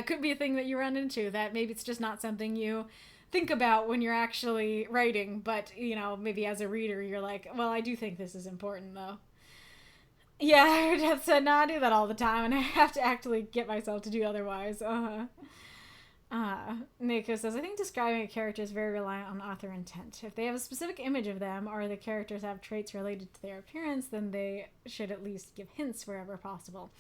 could be a thing that you run into, that maybe it's just not something you think about when you're actually writing, but, maybe as a reader, you're like, well, I do think this is important, though. Yeah, I would have said, no, I do that all the time, and I have to actually get myself to do otherwise. Nico says, I think describing a character is very reliant on author intent. If they have a specific image of them, or the characters have traits related to their appearance, then they should at least give hints wherever possible.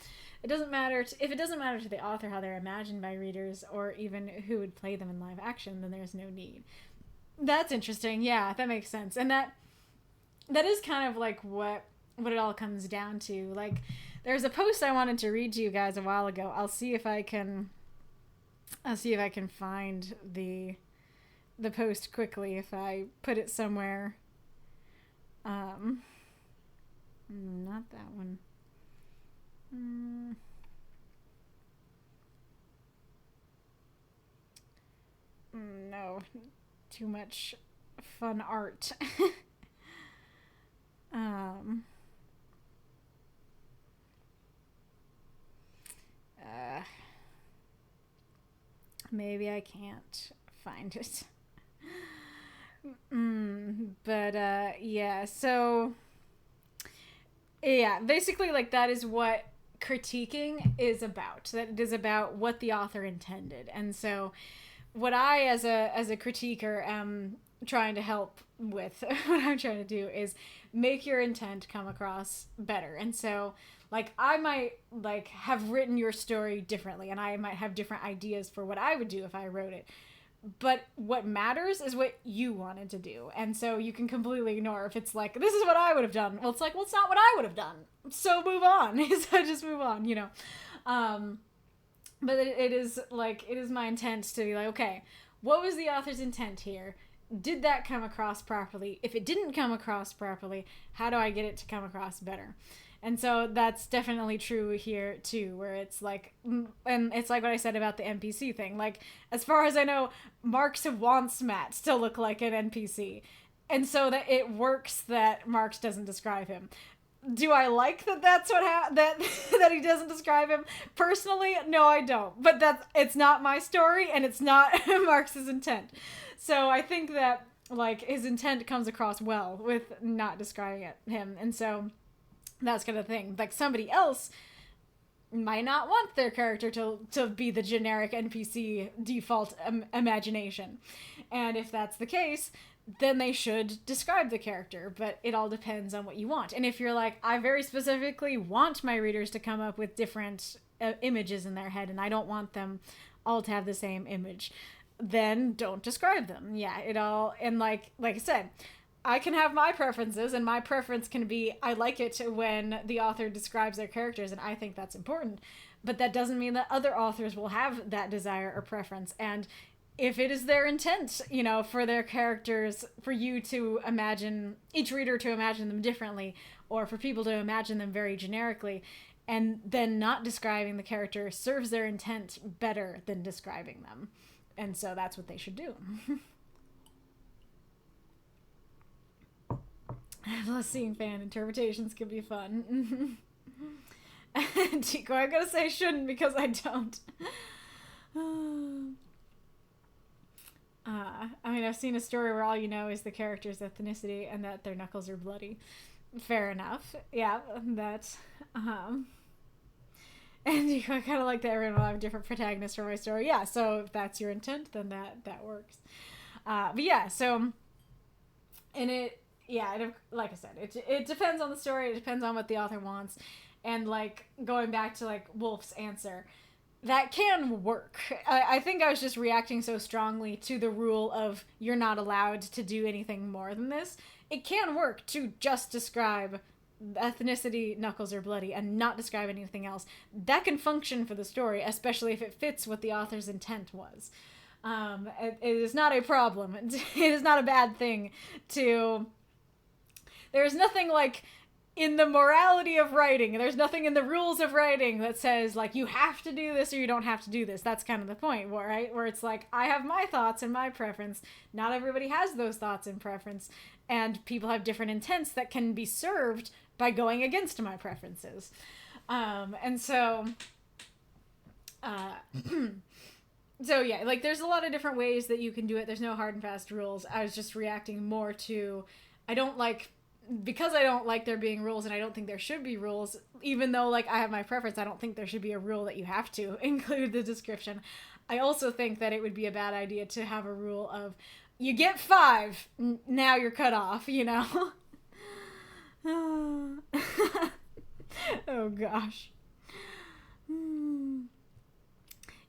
If it doesn't matter to the author how they're imagined by readers, or even who would play them in live action, then there's no need. That's interesting. Yeah, that makes sense. And that is kind of like what it all comes down to. Like, there's a post I wanted to read to you guys a while ago. I'll see if I can find the post quickly if I put it somewhere. Not that one. No, too much fun art. Maybe I can't find it. Yeah, so yeah, basically, like, that is what critiquing is about. That it is about what the author intended. And so what I, as a critiquer, am trying to help with, what I'm trying to do is make your intent come across better. And so, like, I might, like, have written your story differently, and I might have different ideas for what I would do if I wrote it. But what matters is what you wanted to do. And so you can completely ignore if it's like, this is what I would have done. Well, it's like, well, it's not what I would have done. So move on. So just move on, But it is my intent to be like, okay, what was the author's intent here? Did that come across properly? If it didn't come across properly, how do I get it to come across better? And so that's definitely true here too, where it's like, and it's like what I said about the NPC thing. Like, as far as I know, Marx wants Matt to look like an NPC. And so that it works that Marx doesn't describe him. Do I like that that's what that he doesn't describe him? Personally, no, I don't. But it's not my story, and it's not Marx's intent. So I think that, like, his intent comes across well with not describing him. And so that's kind of thing. Like, somebody else might not want their character to be the generic NPC default imagination. And if that's the case, then they should describe the character, but it all depends on what you want. And if you're like, I very specifically want my readers to come up with different images in their head, and I don't want them all to have the same image, then don't describe them. Yeah, it all, and like I said, I can have my preferences, and my preference can be, I like it when the author describes their characters, and I think that's important. But that doesn't mean that other authors will have that desire or preference. And if it is their intent, you know, for their characters, for you to imagine, each reader to imagine them differently, or for people to imagine them very generically, and then not describing the character serves their intent better than describing them. And so that's what they should do. Plus, seeing fan interpretations can be fun. Tico, I'm gonna say shouldn't because I don't. I mean, I've seen a story where all you know is the character's ethnicity and that their knuckles are bloody. Fair enough. Yeah, that's, and I kind of like that everyone will have a different protagonist for my story. Yeah, so if that's your intent, then that works. But yeah, so, and like I said, it depends on the story, it depends on what the author wants, and, like, going back to, like, Wolf's answer, that can work. I think I was just reacting so strongly to the rule of you're not allowed to do anything more than this. It can work to just describe ethnicity, knuckles are bloody, and not describe anything else. That can function for the story, especially if it fits what the author's intent was. It is not a problem. It is not a bad thing to... There's nothing, like, in the morality of writing, there's nothing in the rules of writing that says, like, you have to do this or you don't have to do this. That's kind of the point, right? Where it's like, I have my thoughts and my preference. Not everybody has those thoughts and preference. And people have different intents that can be served by going against my preferences. And so... So yeah, like, there's a lot of different ways that you can do it. There's no hard and fast rules. I was just reacting more to... Because I don't like there being rules, and I don't think there should be rules, even though, like, I have my preference, I don't think there should be a rule that you have to include the description. I also think that it would be a bad idea to have a rule of, you get 5, now you're cut off, you know? Oh, gosh.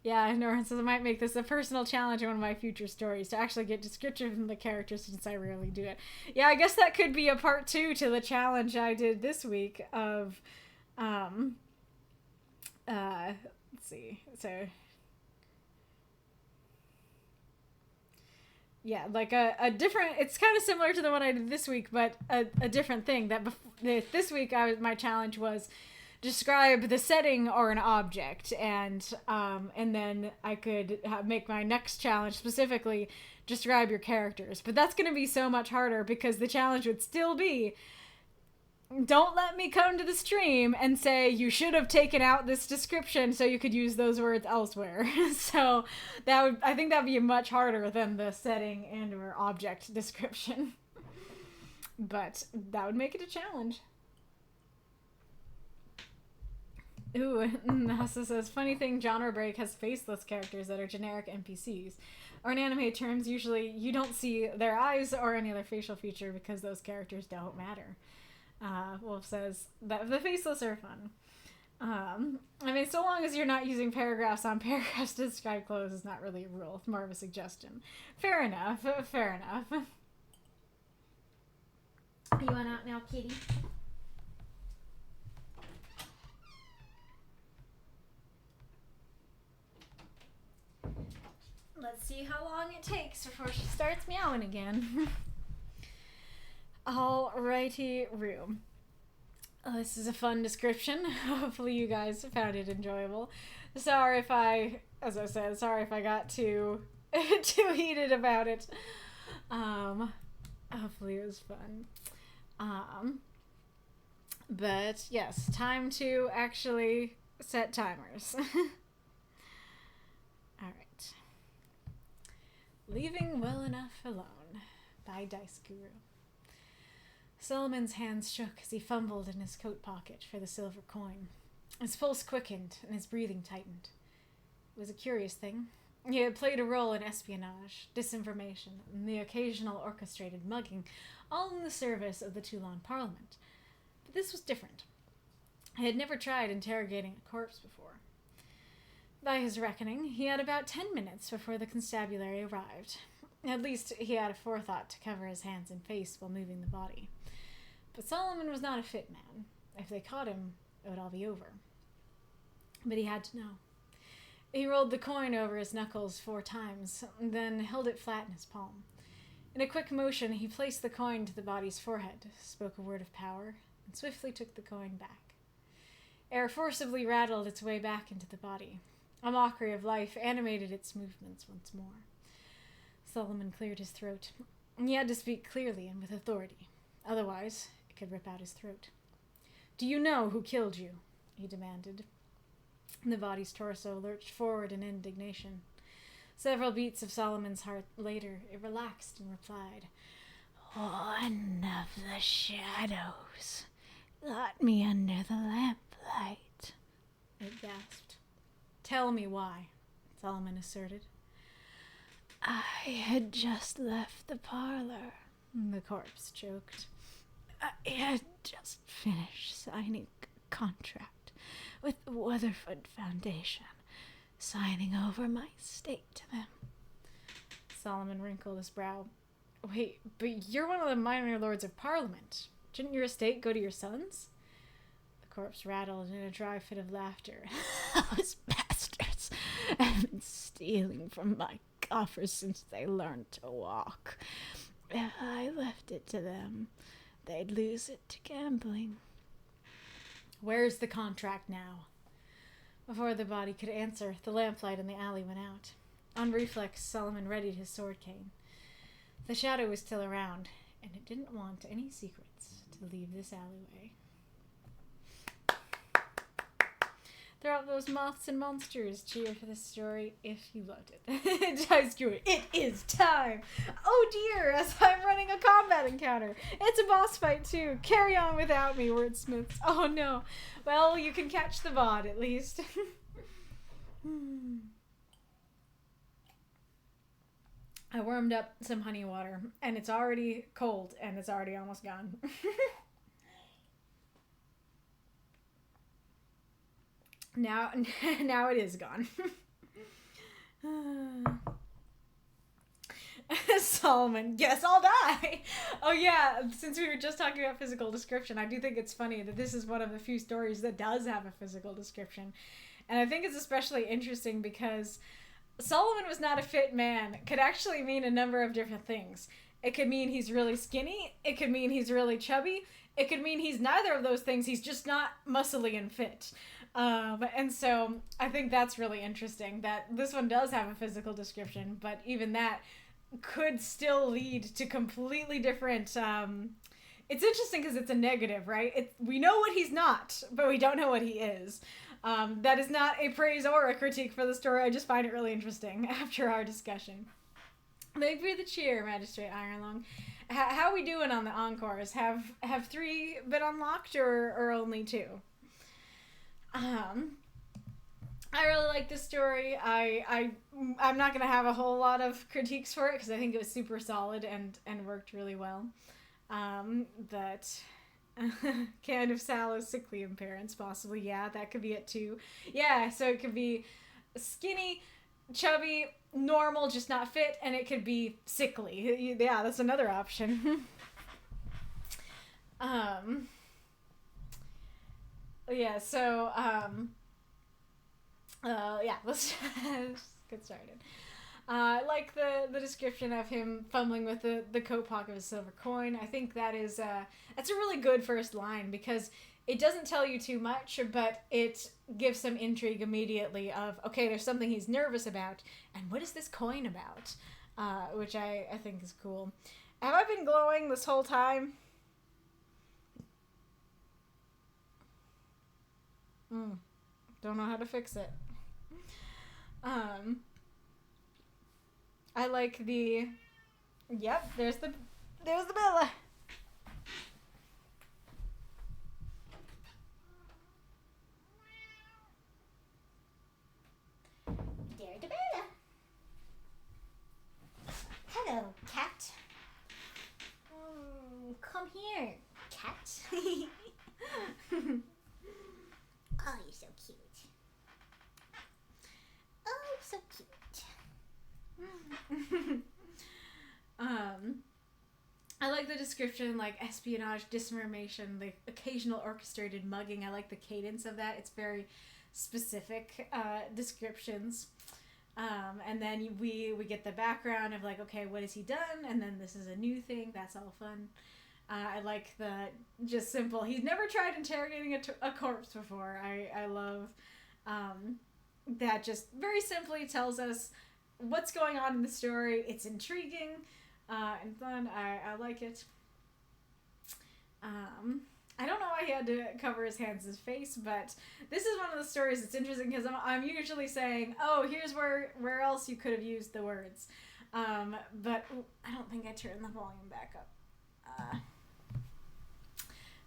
Yeah, Norman says I might make this a personal challenge in one of my future stories to actually get description from the characters since I rarely do it. Yeah, I guess that could be a part 2 to the challenge I did this week of, let's see, so, yeah, like a different, it's kind of similar to the one I did this week, but a different thing. This week my challenge was describe the setting or an object, and then I could make my next challenge specifically describe your characters. But that's going to be so much harder because the challenge would still be, don't let me come to the stream and say you should have taken out this description so you could use those words elsewhere. So I think that'd be much harder than the setting and or object description. But that would make it a challenge. Ooh, NASA says, funny thing, genre break has faceless characters that are generic NPCs. Or in anime terms, usually you don't see their eyes or any other facial feature because those characters don't matter. Wolf says that the faceless are fun. I mean, so long as you're not using paragraphs on paragraphs to describe clothes, is not really a rule. It's more of a suggestion. Fair enough. Fair enough. You want out now, kitty? Let's see how long it takes before she starts meowing again. Alrighty, room. This is a fun description. Hopefully you guys found it enjoyable. Sorry if I got too heated about it. Hopefully it was fun. But yes, time to actually set timers. Alright. Leaving Well Enough Alone by DiceGuru. Solomon's hands shook as he fumbled in his coat pocket for the silver coin. His pulse quickened and his breathing tightened. It was a curious thing. He had played a role in espionage, disinformation, and the occasional orchestrated mugging, all in the service of the Toulon Parliament. But this was different. He had never tried interrogating a corpse before. By his reckoning, he had about 10 minutes before the constabulary arrived. At least he had a forethought to cover his hands and face while moving the body. But Solomon was not a fit man. If they caught him, it would all be over. But he had to know. He rolled the coin over his knuckles 4 times, then held it flat in his palm. In a quick motion, he placed the coin to the body's forehead, spoke a word of power, and swiftly took the coin back. Air forcibly rattled its way back into the body. A mockery of life animated its movements once more. Solomon cleared his throat. He had to speak clearly and with authority. Otherwise, it could rip out his throat. "Do you know who killed you?" he demanded. The body's torso lurched forward in indignation. Several beats of Solomon's heart later, it relaxed and replied, "One of the shadows got me under the lamplight." It gasped. "Tell me why," Solomon asserted. "I had just left the parlor," the corpse choked. "I had just finished signing a contract with the Weatherford Foundation, signing over my estate to them." Solomon wrinkled his brow. "Wait, but you're one of the minor lords of Parliament. Shouldn't your estate go to your sons?" The corpse rattled in a dry fit of laughter. "Those bastards have been stealing from my coffers since they learned to walk. If I left it to them, they'd lose it to gambling." "Where's the contract now?" Before the body could answer, the lamplight in the alley went out. On reflex, Solomon readied his sword cane. The shadow was still around, and it didn't want any secrets to leave this alleyway. Throw out those moths and monsters. Cheer for this story if you loved it. DiceGuru, it is time! Oh dear, as I'm running a combat encounter. It's a boss fight too. Carry on without me, wordsmiths. Oh no. Well, you can catch the VOD at least. I warmed up some honey water, and it's already cold, and it's already almost gone. Now it is gone. Solomon, yes, I'll die. Oh yeah, since we were just talking about physical description, I do think it's funny that this is one of the few stories that does have a physical description. And I think it's especially interesting because Solomon was not a fit man could actually mean a number of different things. It could mean he's really skinny. It could mean he's really chubby. It could mean he's neither of those things. He's just not muscly and fit. And so I think that's really interesting that this one does have a physical description, but even that could still lead to completely different... it's interesting because it's a negative, right? We know what he's not, but we don't know what he is. That is not a praise or a critique for the story. I just find it really interesting after our discussion. Thank you for the cheer, Magistrate Ironlong. How are we doing on the encores? Have 3 been unlocked or only 2? I really like this story. I'm not gonna have a whole lot of critiques for it because I think it was super solid and worked really well. But kind of sallow, sickly appearance, possibly. Yeah, that could be it too. Yeah, so it could be skinny, chubby, normal, just not fit, and it could be sickly. Yeah, that's another option. Yeah, so, yeah, let's get started. I like the description of him fumbling with the coat pocket of a silver coin. I think that is, that's a really good first line because it doesn't tell you too much, but it gives some intrigue immediately of, okay, there's something he's nervous about, and what is this coin about? Which I think is cool. Have I been glowing this whole time? Don't know how to fix it. I like the... Yep, there's the Bella. There's the Bella. Hello, cat. Come here, cat. Oh, you're so cute. Oh, so cute. I like the description, like espionage, disinformation, the occasional orchestrated mugging. I like the cadence of that. It's very specific descriptions. And then we get the background of like, okay, what has he done? And then this is a new thing. That's all fun. I like the just simple. He's never tried interrogating a corpse before. I love that just very simply tells us what's going on in the story. It's intriguing and fun. I like it. I don't know why he had to cover his hands, his face, but this is one of the stories that's interesting because I'm usually saying, oh, here's where else you could have used the words. But I don't think I turned the volume back up.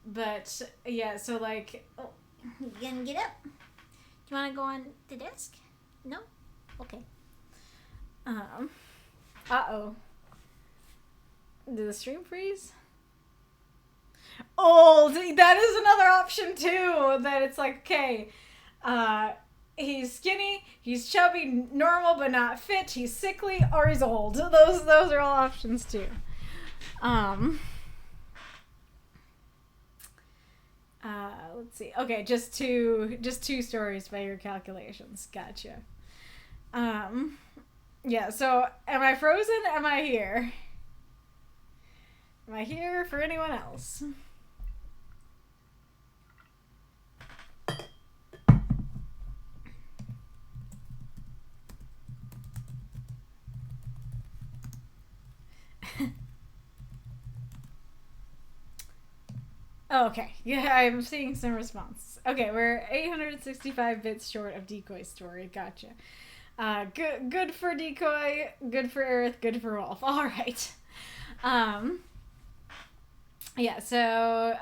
But yeah, so like, oh, you gonna get up? Do you want to go on the desk? No? Okay. Uh-oh. Did the stream freeze? Oh, that is another option too. That it's like, okay, he's skinny, he's chubby, normal but not fit, he's sickly, or he's old. Those are all options too. Let's see. Okay, just two stories by your calculations. Gotcha. Yeah, so am I frozen? Am I here? Am I here for anyone else? Okay, yeah, I'm seeing some responses. Okay, we're 865 bits short of Decoy story. Gotcha. Good for Decoy, good for Earth, good for Wolf. All right. Yeah, so,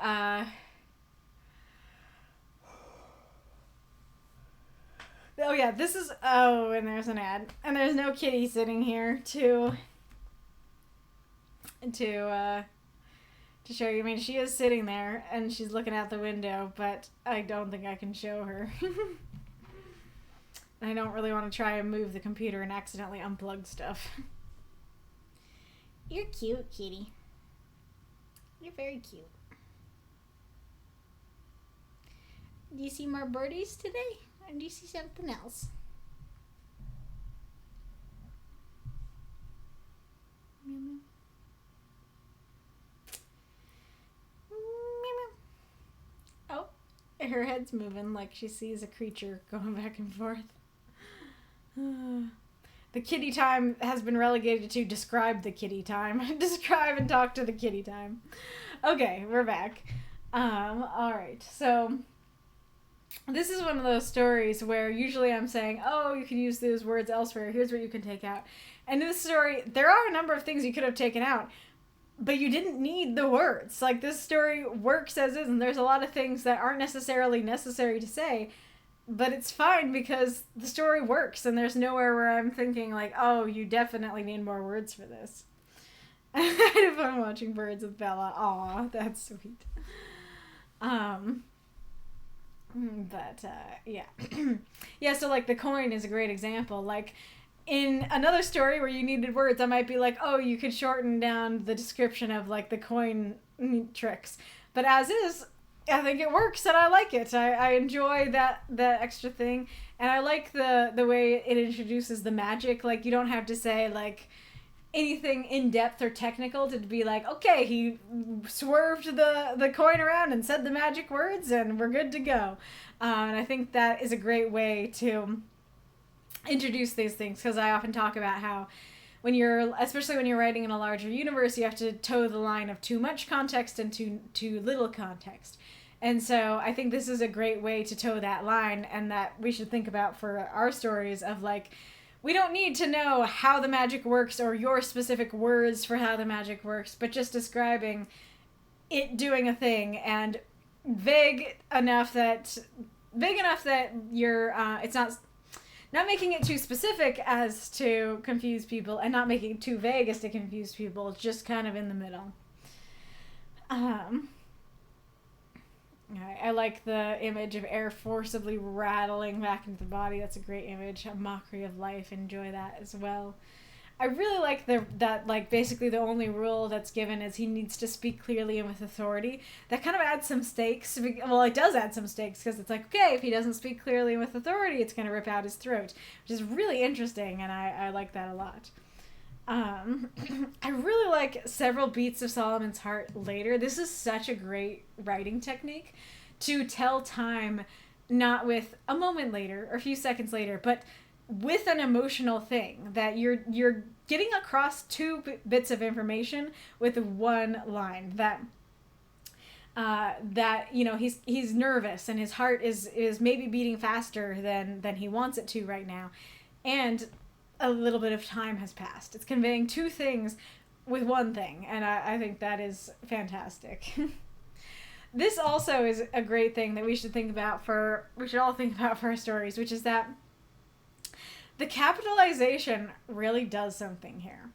oh yeah, this is, oh, and there's an ad. And there's no kitty sitting here to show you. I mean, she is sitting there, and she's looking out the window, but I don't think I can show her. I don't really want to try and move the computer and accidentally unplug stuff. You're cute, kitty. You're very cute. Do you see more birdies today? Or do you see something else? Oh, her head's moving like she sees a creature going back and forth. The kitty time has been relegated to describe the kitty time. Describe and talk to the kitty time. Okay, we're back. Alright, so this is one of those stories where usually I'm saying, oh, you can use those words elsewhere. Here's what you can take out. And in this story, there are a number of things you could have taken out, but you didn't need the words. Like, this story works as is, and there's a lot of things that aren't necessarily necessary to say, but it's fine because the story works, and there's nowhere where I'm thinking, like, oh, you definitely need more words for this. I had fun watching Birds with Bella. Aw, that's sweet. Yeah. Yeah, so, like, the coin is a great example. Like, in another story where you needed words, I might be like, oh, you could shorten down the description of, like, the coin tricks. But as is, I think it works, and I like it. I enjoy that extra thing, and I like the way it introduces the magic. Like, you don't have to say, like, anything in depth or technical to be like, okay, he swerved the coin around and said the magic words and we're good to go. And I think that is a great way to introduce these things, because I often talk about how especially when you're writing in a larger universe, you have to toe the line of too much context and too little context. And so I think this is a great way to toe that line, and that we should think about for our stories of like, we don't need to know how the magic works or your specific words for how the magic works, but just describing it doing a thing, and vague enough that you're it's not making it too specific as to confuse people, and not making it too vague as to confuse people. It's just kind of in the middle. I like the image of air forcibly rattling back into the body. That's a great image. A mockery of life. Enjoy that as well. I really like that like basically the only rule that's given is he needs to speak clearly and with authority. That kind of adds some stakes. Well, it does add some stakes, because it's like, okay, if he doesn't speak clearly and with authority, it's going to rip out his throat, which is really interesting, and I like that a lot. I really like several beats of Solomon's Heart later. This is such a great writing technique to tell time, not with a moment later or a few seconds later, but with an emotional thing that you're getting across two bits of information with one line. That you know, he's nervous and his heart is maybe beating faster than he wants it to right now, and a little bit of time has passed. It's conveying two things with one thing, and I think that is fantastic. This also is a great thing that we should all think about for our stories, which is that the capitalization really does something here.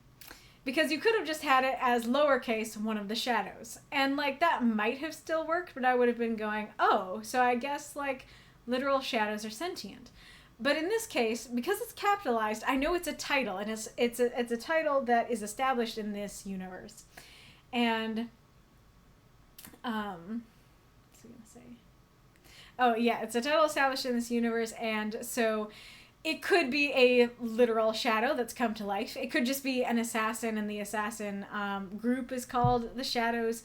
Because you could have just had it as lowercase one of the shadows, and like that might have still worked, but I would have been going, oh, so I guess like literal shadows are sentient. But in this case, because it's capitalized, I know it's a title, and it's a title that is established in this universe. And what's I gonna say? Oh yeah, it's a title established in this universe, and so it could be a literal shadow that's come to life. It could just be an assassin, and the assassin group is called the Shadows.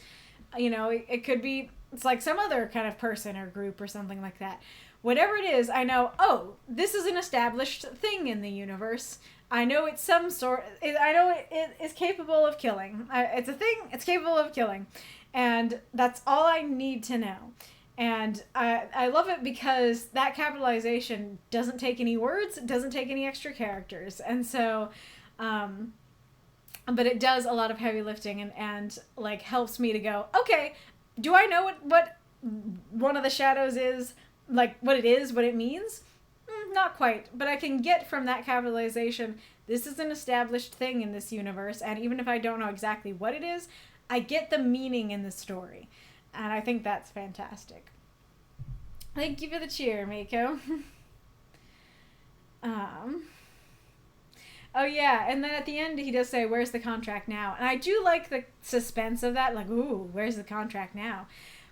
You know, it could be, it's like some other kind of person or group or something like that. Whatever it is, I know, oh, this is an established thing in the universe. I know it's some sort, I know it is capable of killing. It's a thing, it's capable of killing. And that's all I need to know. And I love it because that capitalization doesn't take any words, doesn't take any extra characters. And so, but it does a lot of heavy lifting and like helps me to go, okay, do I know what one of the shadows is? Like what it is, what it means? Not quite, but I can get from that capitalization, this is an established thing in this universe, and even if I don't know exactly what it is, I get the meaning in the story. And I think that's fantastic. Thank you for the cheer, Mako. Oh yeah, and then at the end he does say, where's the contract now? And I do like the suspense of that, like, ooh, where's the contract now?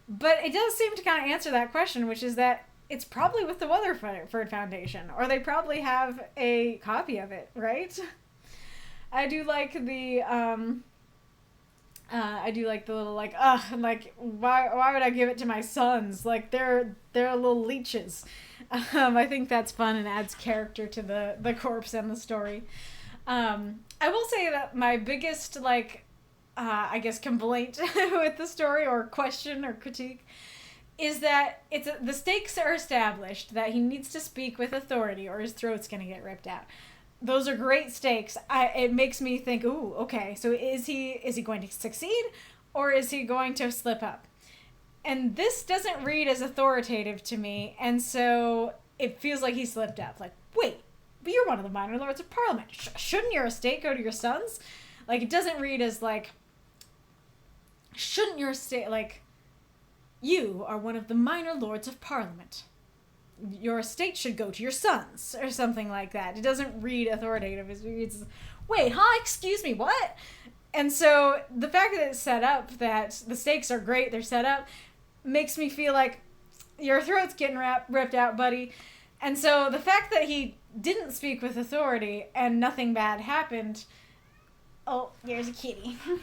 But it does seem to kind of answer that question, which is that it's probably with the Weatherford Foundation, or they probably have a copy of it, right? I do like the little like, why would I give it to my sons? Like they're little leeches. I think that's fun and adds character to the corpse and the story. I will say that my biggest I guess complaint with the story, or question or critique, is that the stakes are established that he needs to speak with authority or his throat's gonna get ripped out. Those are great stakes. It makes me think, ooh, okay, so is he going to succeed, or is he going to slip up? And this doesn't read as authoritative to me, and so it feels like he slipped up. Like, wait, but you're one of the minor lords of parliament. Shouldn't your estate go to your sons? Like, it doesn't read as like, shouldn't your estate, like, you are one of the minor lords of parliament. Your estate should go to your sons, or something like that. It doesn't read authoritative. It reads, wait, huh? Excuse me, what? And so the fact that it's set up, that the stakes are great, they're set up, makes me feel like your throat's getting ripped out, buddy. And so the fact that he didn't speak with authority and nothing bad happened Oh, there's a kitty. Come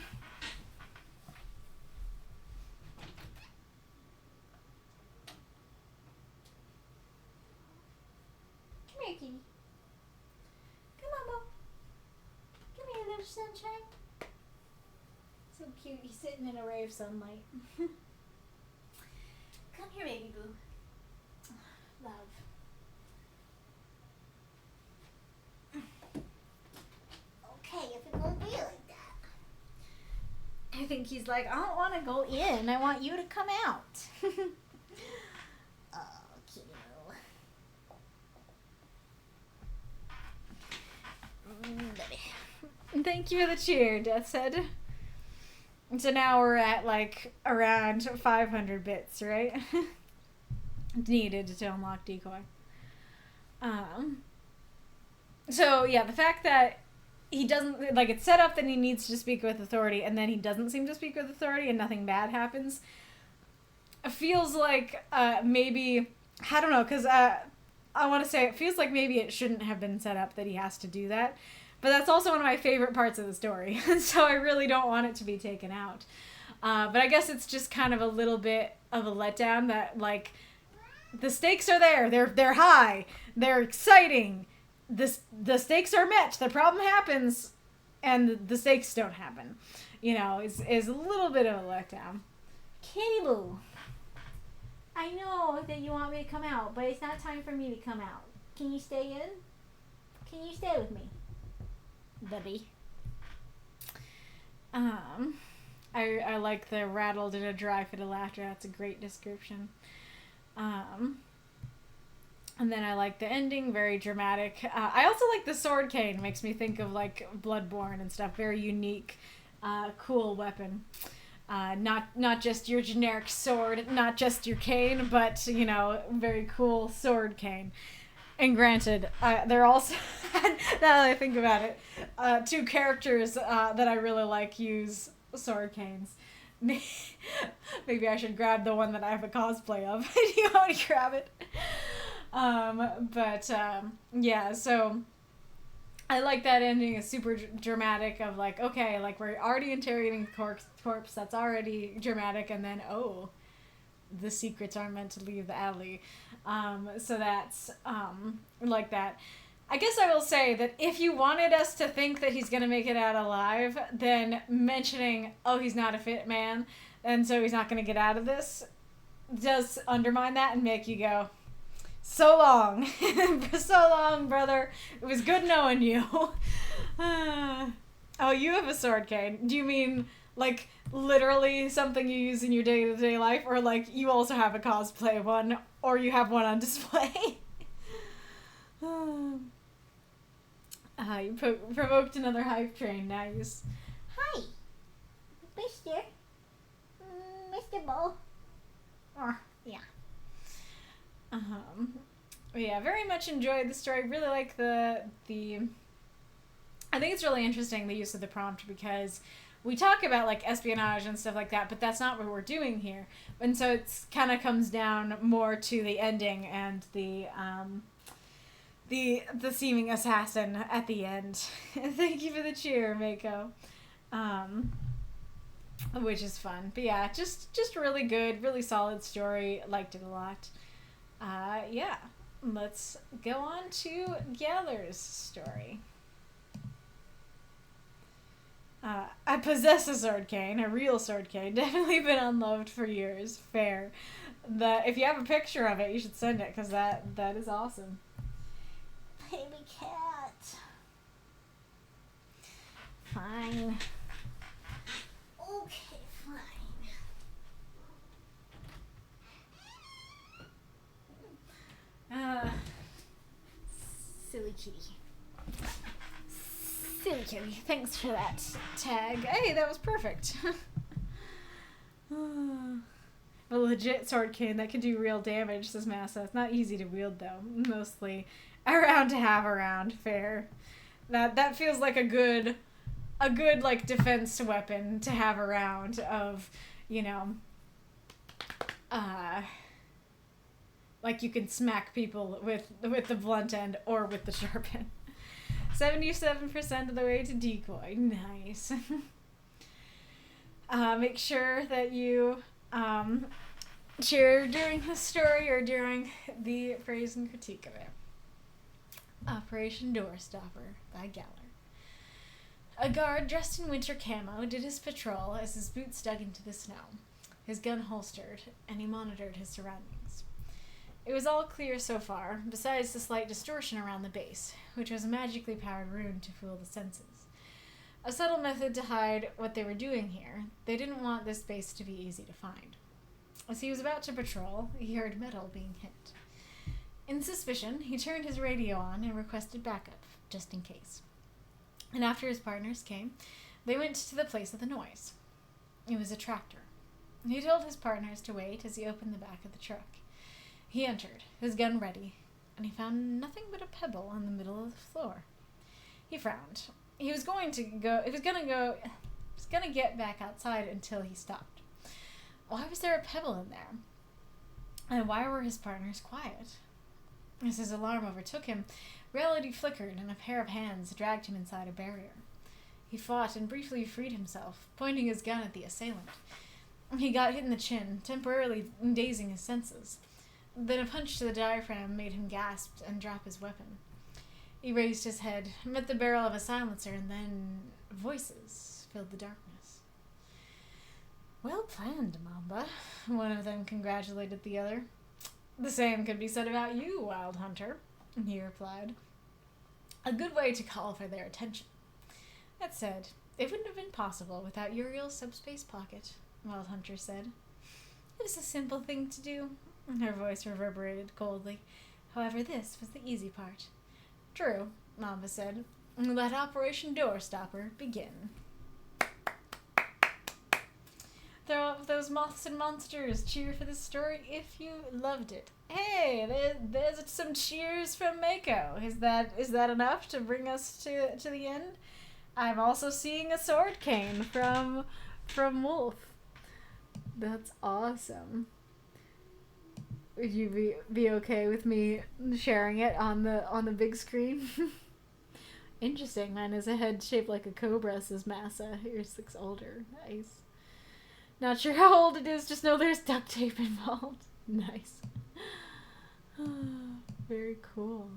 here, kitty. Come on, Bo. Come here, little sunshine. So cute. He's sitting in a ray of sunlight. Come here, baby boo. Love. Okay, if it won't be like that. I think he's like, I don't want to go in. I want you to come out. Oh, cute. Thank you for the cheer, Death's Head. So now we're at like around 500 bits, right? Needed to unlock decoy. So yeah, the fact that he doesn't, like, it's set up that he needs to speak with authority and then he doesn't seem to speak with authority and nothing bad happens, feels like maybe, I don't know, because I want to say it feels like maybe it shouldn't have been set up that he has to do that. But that's also one of my favorite parts of the story, so I really don't want it to be taken out. But I guess it's just kind of a little bit of a letdown that, like, the stakes are there. They're high. They're exciting. The stakes are met. The problem happens, and the stakes don't happen. You know, is a little bit of a letdown. Kitty boo. I know that you want me to come out, but it's not time for me to come out. Can you stay in? Can you stay with me? Buddy. I like the rattled in a dry fit of laughter. That's a great description. And then I like the ending, very dramatic. I also like the sword cane. Makes me think of like Bloodborne and stuff. Very unique, cool weapon. Not just your generic sword, not just your cane, but, you know, very cool sword cane. And granted, they're also, now that I think about it, two characters that I really like use sword canes. Maybe I should grab the one that I have a cosplay of. Do you want to grab it? Yeah, so I like that ending. It's super dramatic of like, okay, like we're already interrogating corpse, that's already dramatic, and then, oh, the secrets aren't meant to leave the alley. So that's like that. I guess I will say that if you wanted us to think that he's going to make it out alive, then mentioning, oh, he's not a fit man, and so he's not going to get out of this, does undermine that and make you go, so long. So long, brother. It was good knowing you. Oh, you have a sword cane. Do you mean, like, literally something you use in your day-to-day life, or like you also have a cosplay one, or you have one on display? You provoked another hype train. Nice. Hi, Mr. Bull. Oh, yeah. Yeah, very much enjoyed the story. Really like the I think it's really interesting, the use of the prompt, because we talk about like espionage and stuff like that, but that's not what we're doing here. And so it's kind of comes down more to the ending and the seeming assassin at the end. Thank you for the cheer, Mako. Which is fun. But yeah, just really good, really solid story. Liked it a lot. Yeah, let's go on to Geller's story. I possess a sword cane, a real sword cane. Definitely been unloved for years. Fair. If you have a picture of it, you should send it, because that is awesome. Baby cat. Fine. Okay, fine. Silly kitty. Silly kitty. Thanks for that tag. Hey, that was perfect. A legit sword cane that can do real damage, says Massa. It's not easy to wield, though. Mostly around to have around. Fair. That feels like a good like defense weapon to have around, of, you know, like you can smack people with the blunt end or with the sharp end. 77% of the way to decoy. Nice. Make sure that you cheer during the story or during the praise and critique of it. Operation Doorstopper by Galler. A guard dressed in winter camo did his patrol as his boots dug into the snow, his gun holstered, and he monitored his surroundings. It was all clear so far, besides the slight distortion around the base, which was a magically powered rune to fool the senses. A subtle method to hide what they were doing here. They didn't want this base to be easy to find. As he was about to patrol, he heard metal being hit. In suspicion, he turned his radio on and requested backup, just in case. And after his partners came, they went to the place of the noise. It was a tractor. He told his partners to wait as he opened the back of the truck. He entered, his gun ready, and he found nothing but a pebble in the middle of the floor. He frowned. He was going to get back outside until he stopped. Why was there a pebble in there? And why were his partners quiet? As his alarm overtook him, reality flickered and a pair of hands dragged him inside a barrier. He fought and briefly freed himself, pointing his gun at the assailant. He got hit in the chin, temporarily dazing his senses. Then a punch to the diaphragm made him gasp and drop his weapon. He raised his head, met the barrel of a silencer, and then voices filled the darkness. Well planned, Mamba, one of them congratulated the other. The same could be said about you, Wild Hunter, he replied. A good way to call for their attention. That said, it wouldn't have been possible without Uriel's subspace pocket, Wild Hunter said. It was a simple thing to do. Her voice reverberated coldly. However, this was the easy part. True, Mamba said. Let Operation Doorstopper begin. Throw up those moths and monsters. Cheer for this story if you loved it. Hey, there's some cheers from Mako. Is that enough to bring us to the end? I'm also seeing a sword cane from Wolf. That's awesome. Would you be okay with me sharing it on the big screen? Interesting. Mine is a head shaped like a cobra, says Massa. Yours looks older. Nice. Not sure how old it is, just know there's duct tape involved. Nice. Very cool.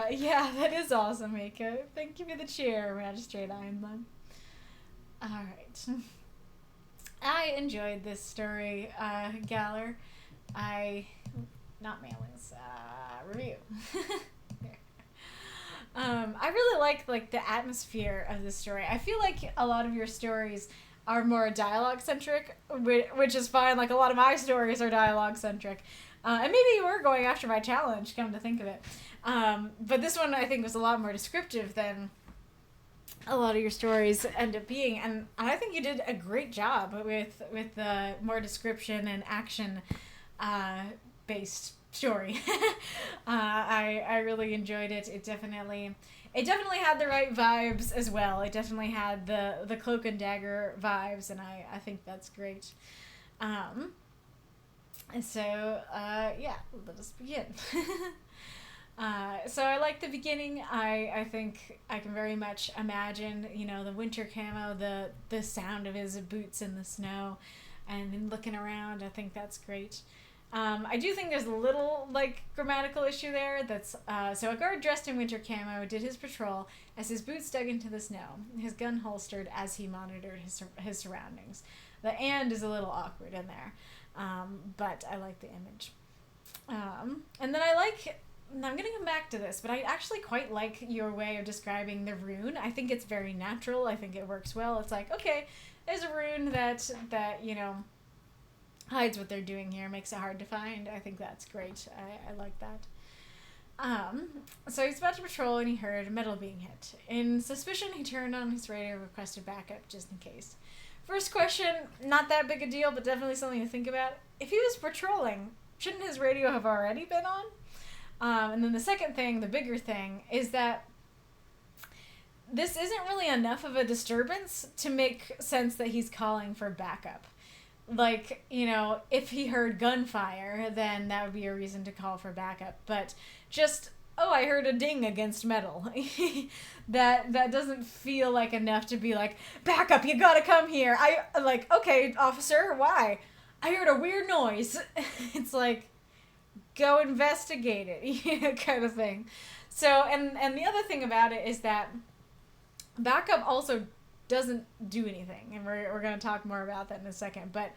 Yeah, that is awesome, Mako. Thank you for the cheer, Magistrate Ironblood. Alright. I enjoyed this story, Galler. Not mailings, review. I really like the atmosphere of the story. I feel like a lot of your stories are more dialogue-centric, which is fine. Like, a lot of my stories are dialogue-centric. And maybe you were going after my challenge, come to think of it. But this one, I think, was a lot more descriptive than a lot of your stories end up being. And I think you did a great job with the more description and action based story. I really enjoyed it. It definitely had the right vibes as well. It definitely had the Cloak and Dagger vibes, and I think that's great. And so, yeah, let us begin. So I like the beginning. I think I can very much imagine, the winter camo, the sound of his boots in the snow, and looking around. I think that's great. I do think there's a little, grammatical issue there. That's, so a guard dressed in winter camo did his patrol as his boots dug into the snow, his gun holstered as he monitored his surroundings. The "and" is a little awkward in there, but I like the image. And then I'm going to come back to this, but I actually quite like your way of describing the rune. I think it's very natural. I think it works well. It's like, okay, there's a rune that hides what they're doing here, makes it hard to find. I think that's great. I like that. So he's about to patrol and he heard metal being hit. In suspicion, he turned on his radio and requested backup just in case. First question, not that big a deal, but definitely something to think about. If he was patrolling, shouldn't his radio have already been on? And then the second thing, the bigger thing, is that this isn't really enough of a disturbance to make sense that he's calling for backup. like, you know, if he heard gunfire, then that would be a reason to call for backup. But just, oh, I heard a ding against metal. that doesn't feel like enough to be like, backup, you gotta come here. Like, okay, officer, why? I heard a weird noise. It's like, go investigate it, kind of thing. So, and the other thing about it is that backup also doesn't do anything, and we're going to talk more about that in a second, but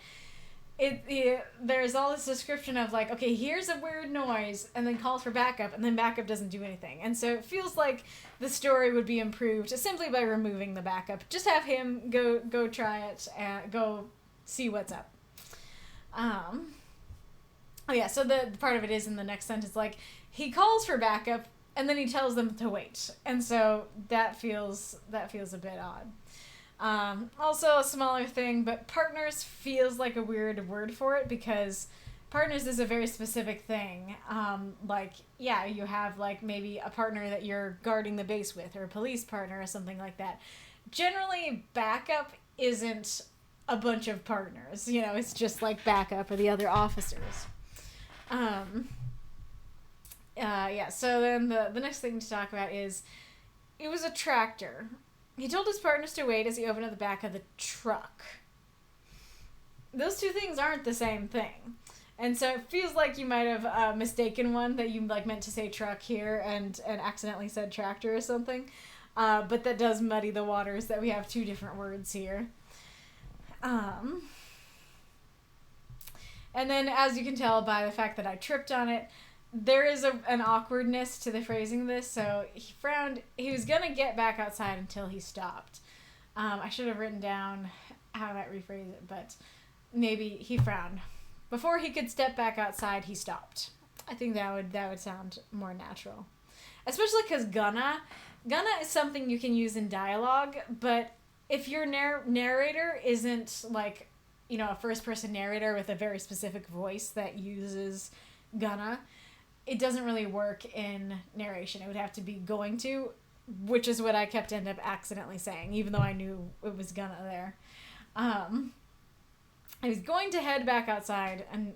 there's all this description of like, okay, here's a weird noise, and then calls for backup, and then backup doesn't do anything. And so it feels like the story would be improved simply by removing the backup. Just have him go try it, and go see what's up. Oh yeah, so the part of it is in the next sentence, like, he calls for backup, and then he tells them to wait. And so that feels a bit odd. Also a smaller thing, but partners feels like a weird word for it, because partners is a very specific thing. Like, yeah, you have like maybe a partner that you're guarding the base with, or a police partner or something like that. Generally, backup isn't a bunch of partners, you know, it's just like backup or the other officers. Yeah, so then the next thing to talk about is, it was a tractor. He told his partners to wait as he opened up the back of the truck. Those two things aren't the same thing. And so it feels like you might have mistaken one, that you like meant to say truck here and accidentally said tractor or something. But that does muddy the waters that we have two different words here. And then, as you can tell by the fact that I tripped on it, there is an awkwardness to the phrasing of this. So he frowned. He was going to get back outside until he stopped. I should have written down how I might rephrase it, but maybe he frowned. Before he could step back outside, he stopped. I think that would sound more natural. Especially because gonna is something you can use in dialogue, but if your narrator isn't like, you know, a first-person narrator with a very specific voice that uses gonna, it doesn't really work in narration. It would have to be going to, which is what I kept end up accidentally saying, even though I knew it was gonna there. I was going to head back outside and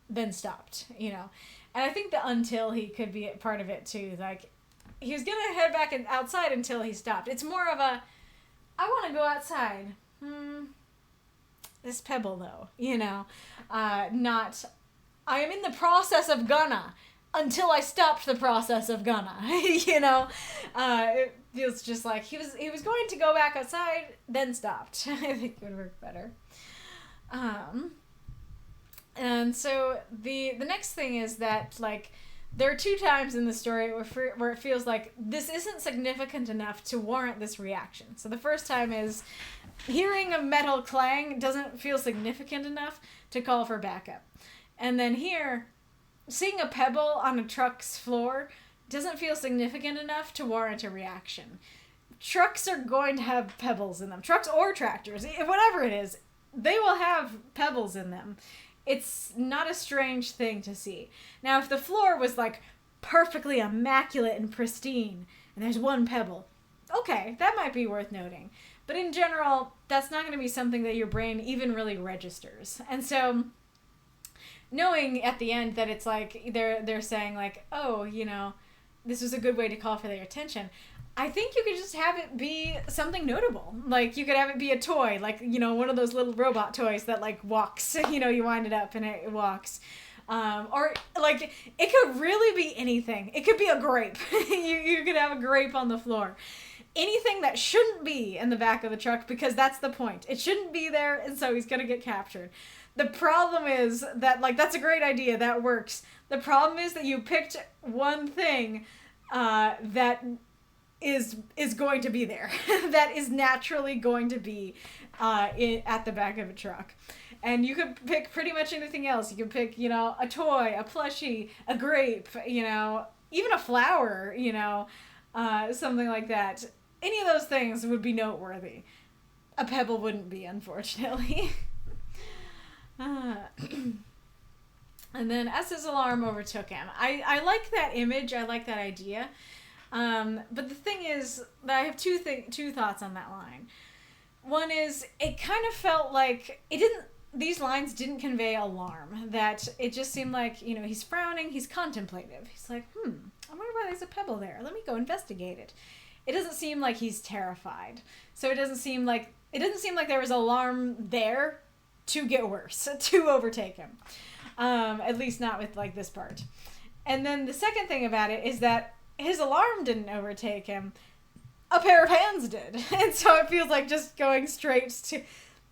then stopped, you know. And I think the until he could be a part of it too. Like, he was gonna head back outside until he stopped. It's more of a, I want to go outside. This pebble though, you know, not, I am in the process of gonna, until I stopped the process of gonna, you know. It feels just like he was going to go back outside, then stopped. I think it would work better. And so the next thing is that, like, there are two times in the story where it feels like this isn't significant enough to warrant this reaction. So the first time is, hearing a metal clang doesn't feel significant enough to call for backup. And then here, seeing a pebble on a truck's floor doesn't feel significant enough to warrant a reaction. Trucks are going to have pebbles in them. Trucks or tractors, whatever it is, they will have pebbles in them. It's not a strange thing to see. Now, if the floor was like perfectly immaculate and pristine, and there's one pebble, okay, that might be worth noting. But in general, that's not going to be something that your brain even really registers. And so, knowing at the end that it's like, they're saying like, oh, you know, this was a good way to call for their attention, I think you could just have it be something notable. Like, you could have it be a toy, like, you know, one of those little robot toys that, like, walks. You know, you wind it up and it walks. Or, like, it could really be anything. It could be a grape. You could have a grape on the floor. Anything that shouldn't be in the back of the truck, because that's the point. It shouldn't be there, and so he's gonna get captured. The problem is that, like, that's a great idea. That works. The problem is that you picked one thing that is going to be there. That is naturally going to be at the back of a truck. And you could pick pretty much anything else. You could pick, you know, a toy, a plushie, a grape, you know, even a flower, you know, something like that. Any of those things would be noteworthy. A pebble wouldn't be, unfortunately. And then as his alarm overtook him, I like that image. I like that idea. But the thing is that I have two thoughts on that line. One is, it kind of felt like it didn't these lines didn't convey alarm. That it just seemed like, he's frowning, he's contemplative. He's like, I wonder why there's a pebble there. Let me go investigate it. It doesn't seem like he's terrified. So it doesn't seem like there was alarm there to get worse, to overtake him. At least not with like this part. And then the second thing about it is that his alarm didn't overtake him. A pair of hands did. And so it feels like just going straight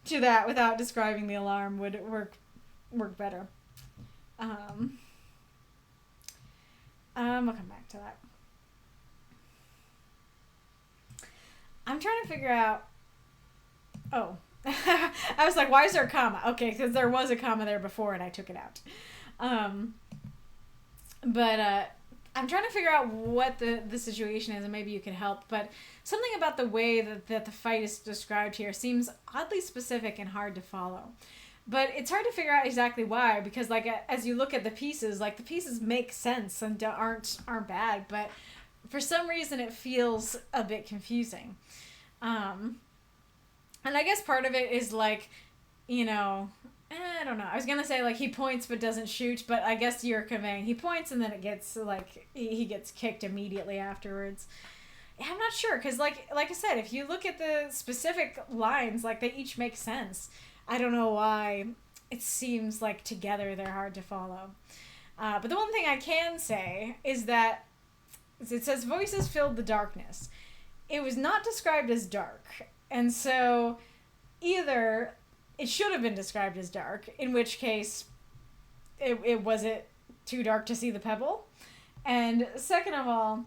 to that without describing the alarm would work better. I'll come back to that. I'm trying to figure out... Oh. I was like, why is there a comma? Okay, because there was a comma there before and I took it out. But I'm trying to figure out what the situation is, and maybe you can help. But something about the way that the fight is described here seems oddly specific and hard to follow. But it's hard to figure out exactly why, because like as you look at the pieces, like the pieces make sense and aren't bad, but for some reason it feels a bit confusing. And I guess part of it is like, I don't know. I was going to say like he points but doesn't shoot, but I guess you're conveying he points and then it gets like he gets kicked immediately afterwards. I'm not sure, because like I said, if you look at the specific lines, like they each make sense. I don't know why it seems like together they're hard to follow. But the one thing I can say is that it says voices filled the darkness. It was not described as dark. And so either it should have been described as dark, in which case it wasn't too dark to see the pebble. And second of all,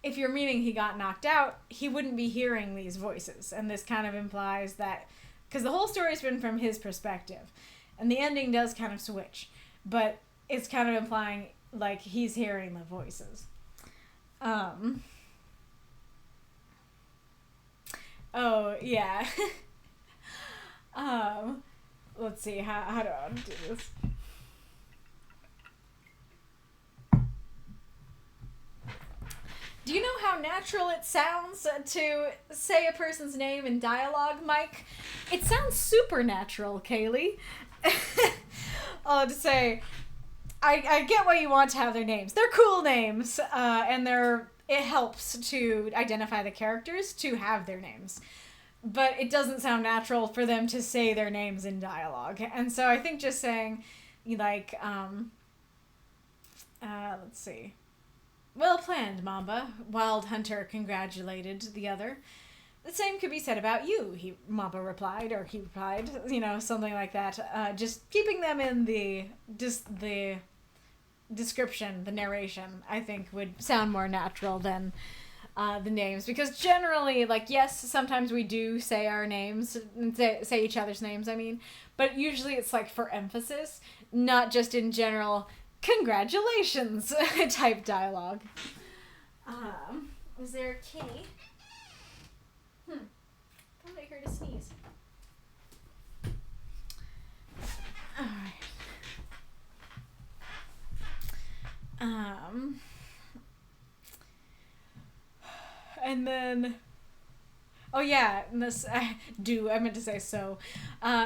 if you're meaning he got knocked out, he wouldn't be hearing these voices. And this kind of implies that, because the whole story's been from his perspective, and the ending does kind of switch, but it's kind of implying like he's hearing the voices. Oh, yeah. Let's see, how do I do this? Do you know how natural it sounds to say a person's name in dialogue, Mike? It sounds supernatural, Kaylee. I'll have to say, I get why you want to have their names. They're cool names, and it helps to identify the characters to have their names. But it doesn't sound natural for them to say their names in dialogue. And so I think just saying, like, let's see. Well planned, Mamba. Wild Hunter congratulated the other. The same could be said about you, Mamba replied, or he replied, something like that. Just keeping them in the description, the narration, I think would sound more natural than the names. Because generally, like, yes, sometimes we do say our names, say each other's names, I mean, but usually it's like for emphasis, not just in general congratulations type dialogue. Is there a kitty? Thought I heard a sneeze. Alright. And then, oh yeah, I meant to say so.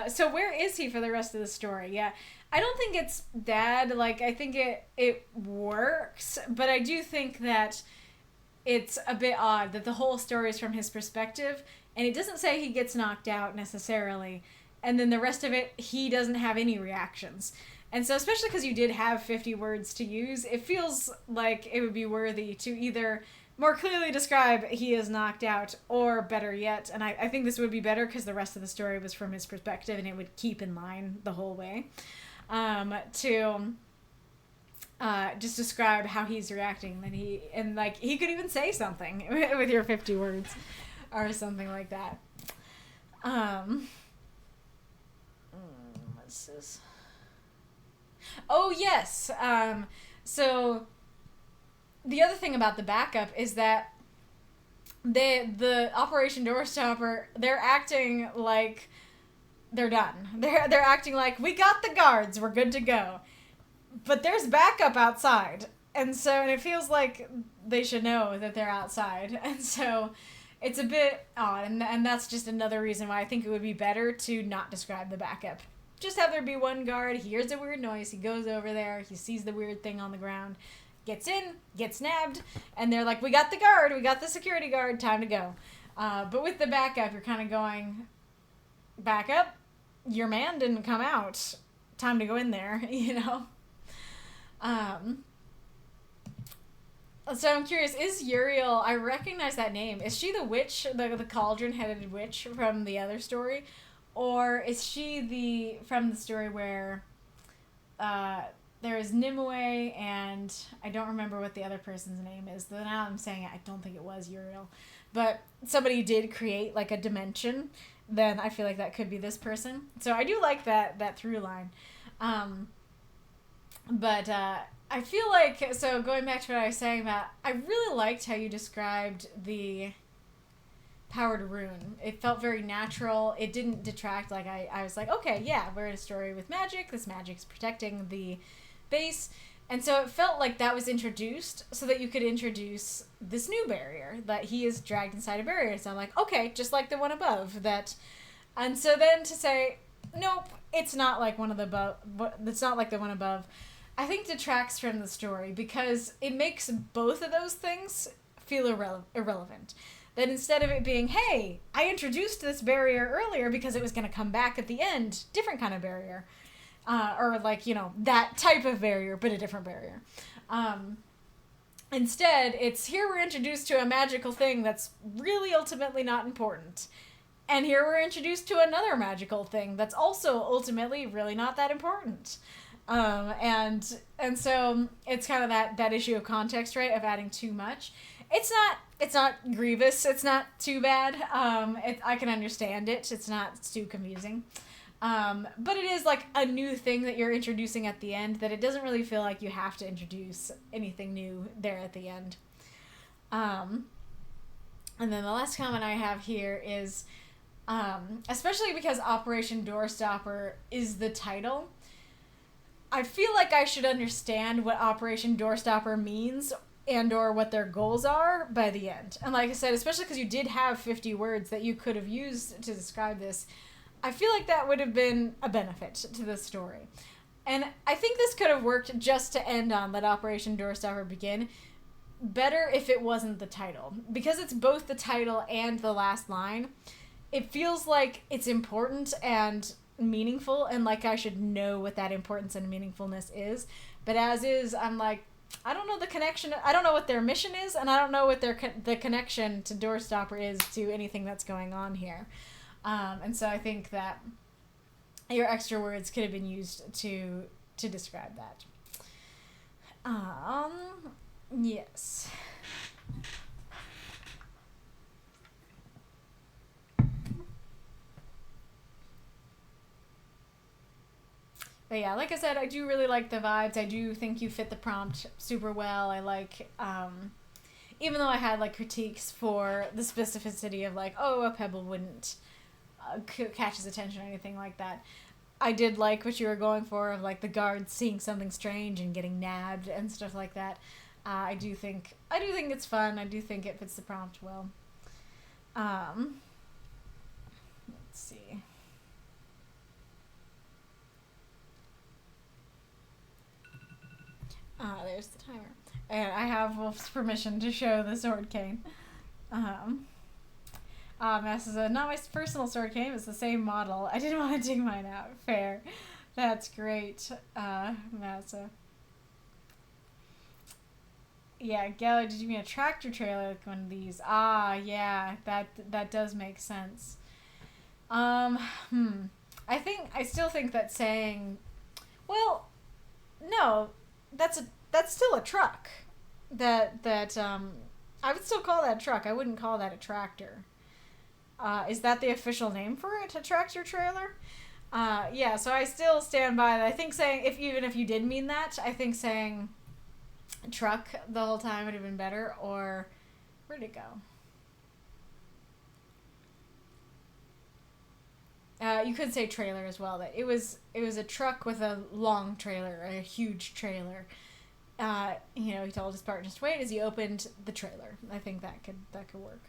So where is he for the rest of the story? Yeah. I don't think it's bad. Like, I think it works, but I do think that it's a bit odd that the whole story is from his perspective, and it doesn't say he gets knocked out necessarily, and then the rest of it, he doesn't have any reactions. And so, especially because you did have 50 words to use, it feels like it would be worthy to either more clearly describe he is knocked out, or better yet, and I think this would be better because the rest of the story was from his perspective, and it would keep in line the whole way. To just describe how he's reacting, and he could even say something with your 50 words or something like that. What's this? Oh yes. So the other thing about the backup is that the Operation Doorstopper, they're acting like they're done. They're acting like, we got the guards, we're good to go. But there's backup outside. And it feels like they should know that they're outside. And so it's a bit odd, and that's just another reason why I think it would be better to not describe the backup. Just have there be one guard, he hears a weird noise, he goes over there, he sees the weird thing on the ground, gets in, gets nabbed, and they're like, we got the guard, we got the security guard, time to go. But with the backup, you're kind of going, back up, your man didn't come out, time to go in there, you know? So I'm curious, is Uriel, I recognize that name, is she the witch, the cauldron-headed witch from the other story? Or is she from the story where there is Nimue and I don't remember what the other person's name is. Now I'm saying it, I don't think it was Uriel. But somebody did create like a dimension, then I feel like that could be this person. So I do like that through line. But I feel like, so going back to what I was saying about, I really liked how you described the powered rune. It felt very natural. It didn't detract. Like I was like, okay, yeah, we're in a story with magic. This magic's protecting the base. And so it felt like that was introduced so that you could introduce this new barrier, that he is dragged inside a barrier. So I'm like, okay, just like the one above. And so then to say, nope, it's not like it's not like the one above, I think detracts from the story because it makes both of those things feel irrelevant. That instead of it being, hey, I introduced this barrier earlier because it was going to come back at the end, different kind of barrier. Or like, you know, that type of barrier, but a different barrier. Instead, it's here we're introduced to a magical thing that's really ultimately not important. And here we're introduced to another magical thing that's also ultimately really not that important. And so it's kind of that issue of context, right, of adding too much. It's not grievous. It's not too bad. I can understand it. It's too confusing. But it is like a new thing that you're introducing at the end that it doesn't really feel like you have to introduce anything new there at the end. And then the last comment I have here is, especially because Operation Doorstopper is the title, I feel like I should understand what Operation Doorstopper means and or what their goals are by the end. And like I said, especially because you did have 50 words that you could have used to describe this, I feel like that would have been a benefit to the story. And I think this could have worked just to end on Let Operation Doorstopper Begin better if it wasn't the title. Because it's both the title and the last line, it feels like it's important and meaningful and like I should know what that importance and meaningfulness is. But as is, I'm like, I don't know the connection. I don't know what their mission is, and I don't know what the connection to Doorstopper is to anything that's going on here. And so I think that your extra words could have been used to describe that. Yes. But yeah, like I said, I do really like the vibes. I do think you fit the prompt super well. I like, even though I had like critiques for the specificity of like, oh, a pebble wouldn't catch his attention or anything like that. I did like what you were going for of like the guards seeing something strange and getting nabbed and stuff like that. I do think it's fun. I do think it fits the prompt well. Let's see. There's the timer. And I have Wolf's permission to show the sword cane. Mass is not my personal sword cane. It's the same model. I didn't want to dig mine out. Fair. That's great, Massa. Yeah, Gala, did you mean a tractor trailer like one of these? Ah, yeah, that does make sense. I still think that saying, well, no, that's still a truck. I would still call that a truck. I wouldn't call that a tractor. Is that the official name for it, a tractor trailer? Yeah, so I still stand by that. I think saying, even if you did mean that, I think saying truck the whole time would have been better, or where'd it go? You could say trailer as well. That it was a truck with a long trailer, a huge trailer. He told his partner to wait as he opened the trailer. I think that could work.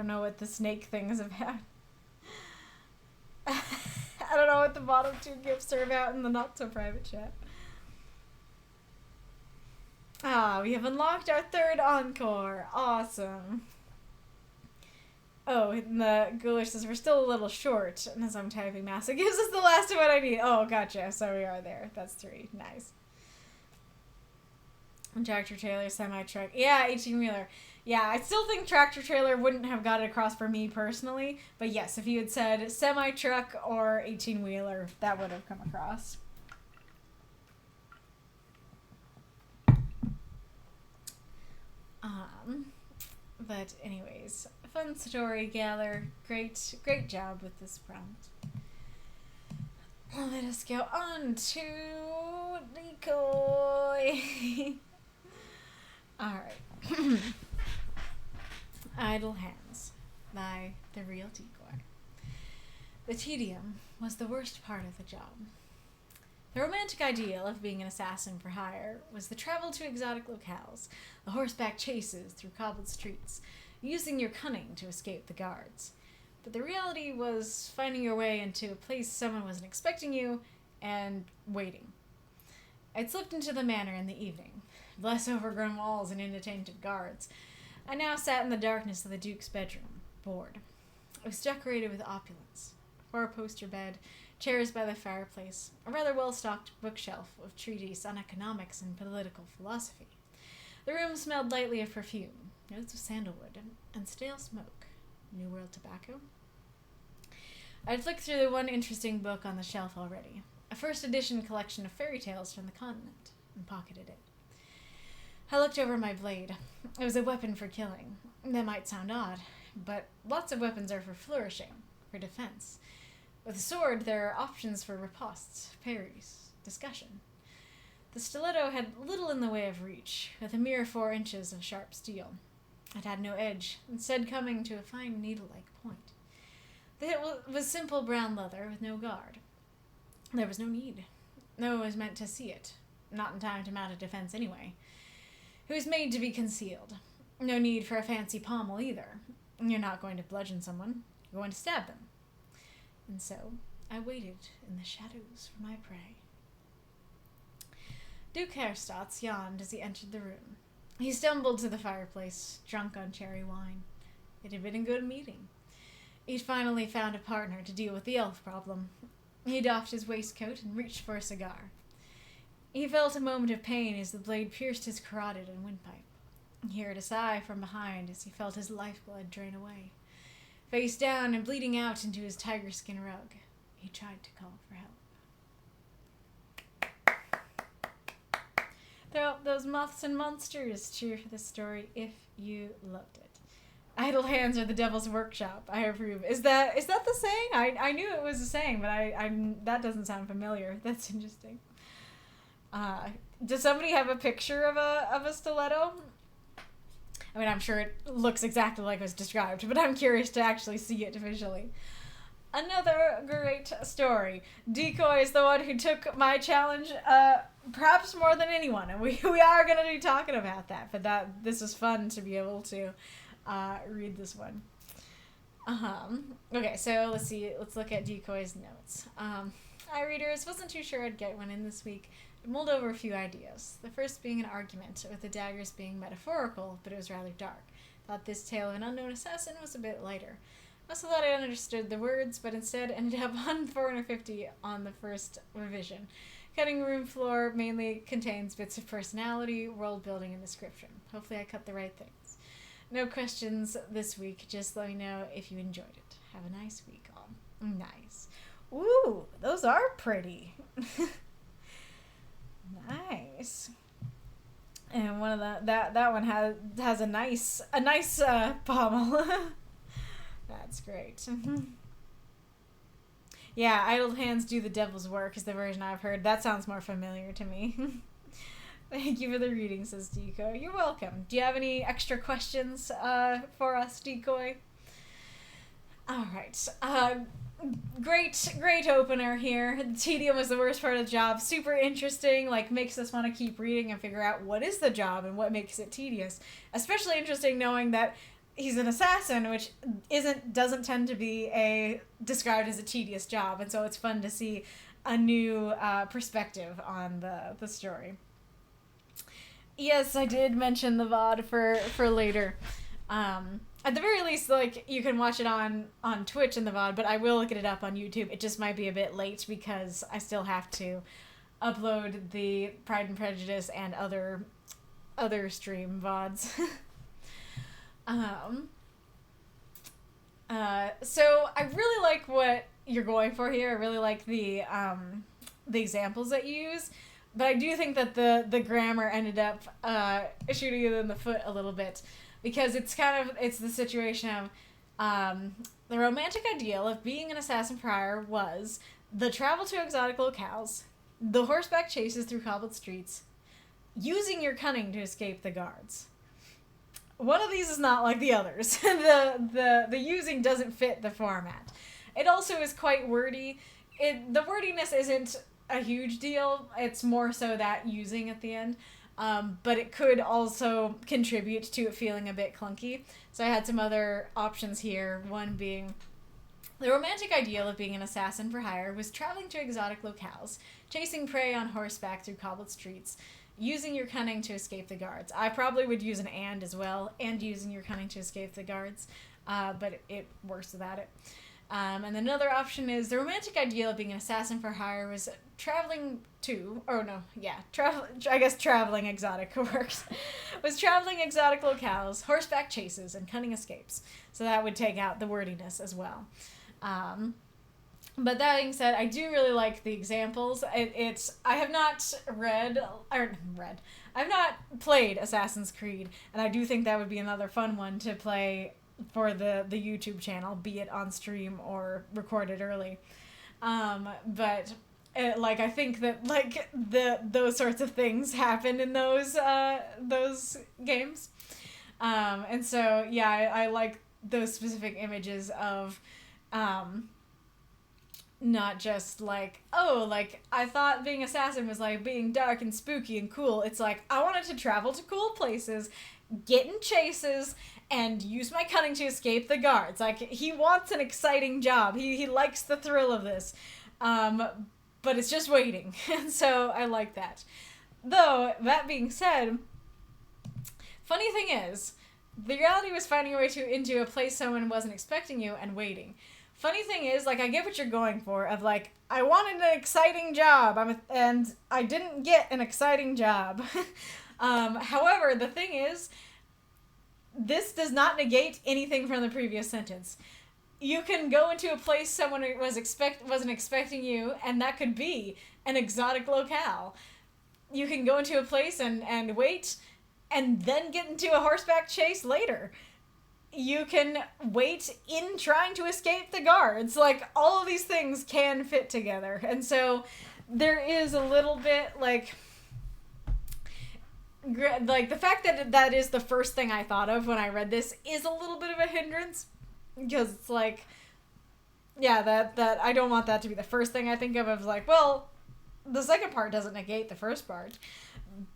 don't know what the snake thing is about. I don't know what the bottom two gifts are about in the not-so-private chat. Ah, we have unlocked our third encore. Awesome. Oh, and the Ghoulish says we're still a little short. And as I'm typing mass, it gives us the last of what I need. Oh, gotcha. So we are there. That's 3. Nice. And tractor trailer, semi-truck. Yeah, 18-wheeler. Yeah, I still think tractor trailer wouldn't have got it across for me personally. But yes, if you had said semi-truck or 18-wheeler, that would have come across. But anyways, fun story, Galler. Great job with this prompt. Let us go on to Decoy. Alright. Idle Hands by The Real Decoy. The tedium was the worst part of the job. The romantic ideal of being an assassin for hire was the travel to exotic locales, the horseback chases through cobbled streets, using your cunning to escape the guards. But the reality was finding your way into a place someone wasn't expecting you, and waiting. I'd slipped into the manor in the evening. Bless overgrown walls and inattentive guards. I now sat in the darkness of the Duke's bedroom, bored. It was decorated with opulence. A four-poster bed, chairs by the fireplace, a rather well-stocked bookshelf of treatises on economics and political philosophy. The room smelled lightly of perfume, notes of sandalwood, and stale smoke. New World tobacco? I'd flicked through the one interesting book on the shelf already, a first edition collection of fairy tales from the continent, and pocketed it. I looked over my blade. It was a weapon for killing. That might sound odd, but lots of weapons are for flourishing, for defense. With a sword, there are options for ripostes, parries, discussion. The stiletto had little in the way of reach, with a mere 4 inches of sharp steel. It had no edge, instead coming to a fine needle-like point. The hilt was simple brown leather with no guard. There was no need. No one was meant to see it. Not in time to mount a defense anyway. It was made to be concealed. No need for a fancy pommel either. You're not going to bludgeon someone. You're going to stab them. And so, I waited in the shadows for my prey. Duke Herstotz yawned as he entered the room. He stumbled to the fireplace, drunk on cherry wine. It had been a good meeting. He'd finally found a partner to deal with the elf problem. He doffed his waistcoat and reached for a cigar. He felt a moment of pain as the blade pierced his carotid and windpipe. He heard a sigh from behind as he felt his lifeblood drain away. Face down and bleeding out into his tiger skin rug, he tried to call for help. Throw up those moths and monsters. Cheer for this story if you loved it. Idle hands are the devil's workshop. I approve. Is that the saying? I knew it was a saying, but I that doesn't sound familiar. That's interesting. Does somebody have a picture of a stiletto? I mean, I'm sure it looks exactly like it was described, but I'm curious to actually see it visually. Another great story. Decoy is the one who took my challenge, perhaps more than anyone, and we are going to be talking about that, but this was fun to be able to read this one. Okay, so let's see. Let's look at Decoy's notes. Hi, readers. Wasn't too sure I'd get one in this week. Mulled over a few ideas. The first being an argument, with the daggers being metaphorical, but it was rather dark. Thought this tale of an unknown assassin was a bit lighter. Also thought I understood the words, but instead ended up on 450 on the first revision. Cutting room floor mainly contains bits of personality, world building, and description. Hopefully I cut the right things. No questions this week. Just let me know if you enjoyed it. Have a nice week, all. Nice. Ooh, those are pretty. Nice. And one of that one has a nice pommel. That's great. Yeah, idle hands do the devil's work is the version I've heard. That sounds more familiar to me. Thank you for the reading, says Decoy. You're welcome. Do you have any extra questions for us, Decoy? All right. Great opener here. The tedium was the worst part of the job. Super interesting, makes us want to keep reading and figure out what is the job and what makes it tedious. Especially interesting knowing that he's an assassin, which doesn't tend to be described as a tedious job, and so it's fun to see a new perspective on the story. Yes, I did mention the VOD for later. At the very least, like, you can watch it on Twitch in the VOD, but I will get it up on YouTube. It just might be a bit late because I still have to upload the Pride and Prejudice and other stream VODs. So I really like what you're going for here. I really like the examples that you use, but I do think that the grammar ended up shooting you in the foot a little bit, because it's the situation of the romantic ideal of being an assassin prior was the travel to exotic locales, the horseback chases through cobbled streets, using your cunning to escape the guards. One of these is not like the others. The using doesn't fit the format. It also is quite wordy. The wordiness isn't a huge deal. It's more so that using at the end. But it could also contribute to it feeling a bit clunky. So I had some other options here. One being, the romantic ideal of being an assassin for hire was traveling to exotic locales, chasing prey on horseback through cobbled streets, using your cunning to escape the guards. I probably would use an and as well, and using your cunning to escape the guards, but it works without it. And another option is, the romantic ideal of being an assassin for hire was traveling exotic works. Was traveling exotic locales, horseback chases, and cunning escapes. So that would take out the wordiness as well. But that being said, I do really like the examples. I have not I've not played Assassin's Creed, and I do think that would be another fun one to play for the YouTube channel, be it on stream or recorded early. But I think that like those sorts of things happen in those games. And so yeah, I like those specific images of not just like, oh, like, I thought being assassin was like being dark and spooky and cool. It's like, I wanted to travel to cool places, get in chases, and use my cunning to escape the guards. Like, he wants an exciting job. He likes the thrill of this. But it's just waiting. And so I like that. Though, that being said, funny thing is, the reality was finding your way into a place someone wasn't expecting you and waiting. Funny thing is, like, I get what you're going for, of like, I wanted an exciting job, and I didn't get an exciting job. However, the thing is, this does not negate anything from the previous sentence. You can go into a place someone wasn't expecting you, and that could be an exotic locale. You can go into a place and wait, and then get into a horseback chase later. You can wait in trying to escape the guards. Like, all of these things can fit together. And so there is a little bit, like the fact that that is the first thing I thought of when I read this is a little bit of a hindrance. Because it's like, yeah, that I don't want that to be the first thing I think of. I was like, well, the second part doesn't negate the first part.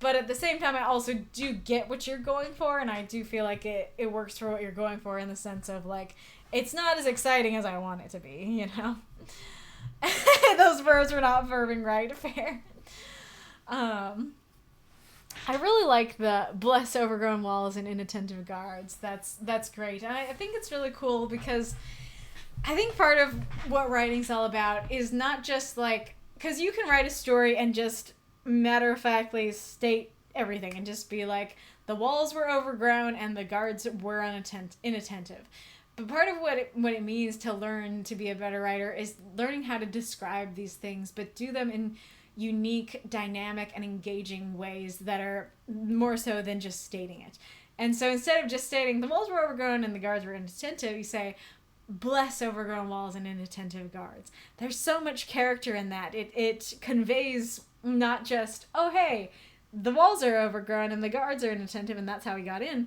But at the same time, I also do get what you're going for, and I do feel like it works for what you're going for, in the sense of, like, it's not as exciting as I want it to be, you know? Those verbs were not verbing right, fair. I really like the bless overgrown walls and inattentive guards. That's great. And I think it's really cool, because I think part of what writing's all about is not just, like, because you can write a story and just matter-of-factly state everything and just be like, the walls were overgrown and the guards were inattentive. But part of what it means to learn to be a better writer is learning how to describe these things, but do them in unique, dynamic, and engaging ways that are more so than just stating it. And so instead of just stating the walls were overgrown and the guards were inattentive, you say, bless overgrown walls and inattentive guards. There's so much character in that. It conveys not just, oh, hey, the walls are overgrown and the guards are inattentive and that's how we got in.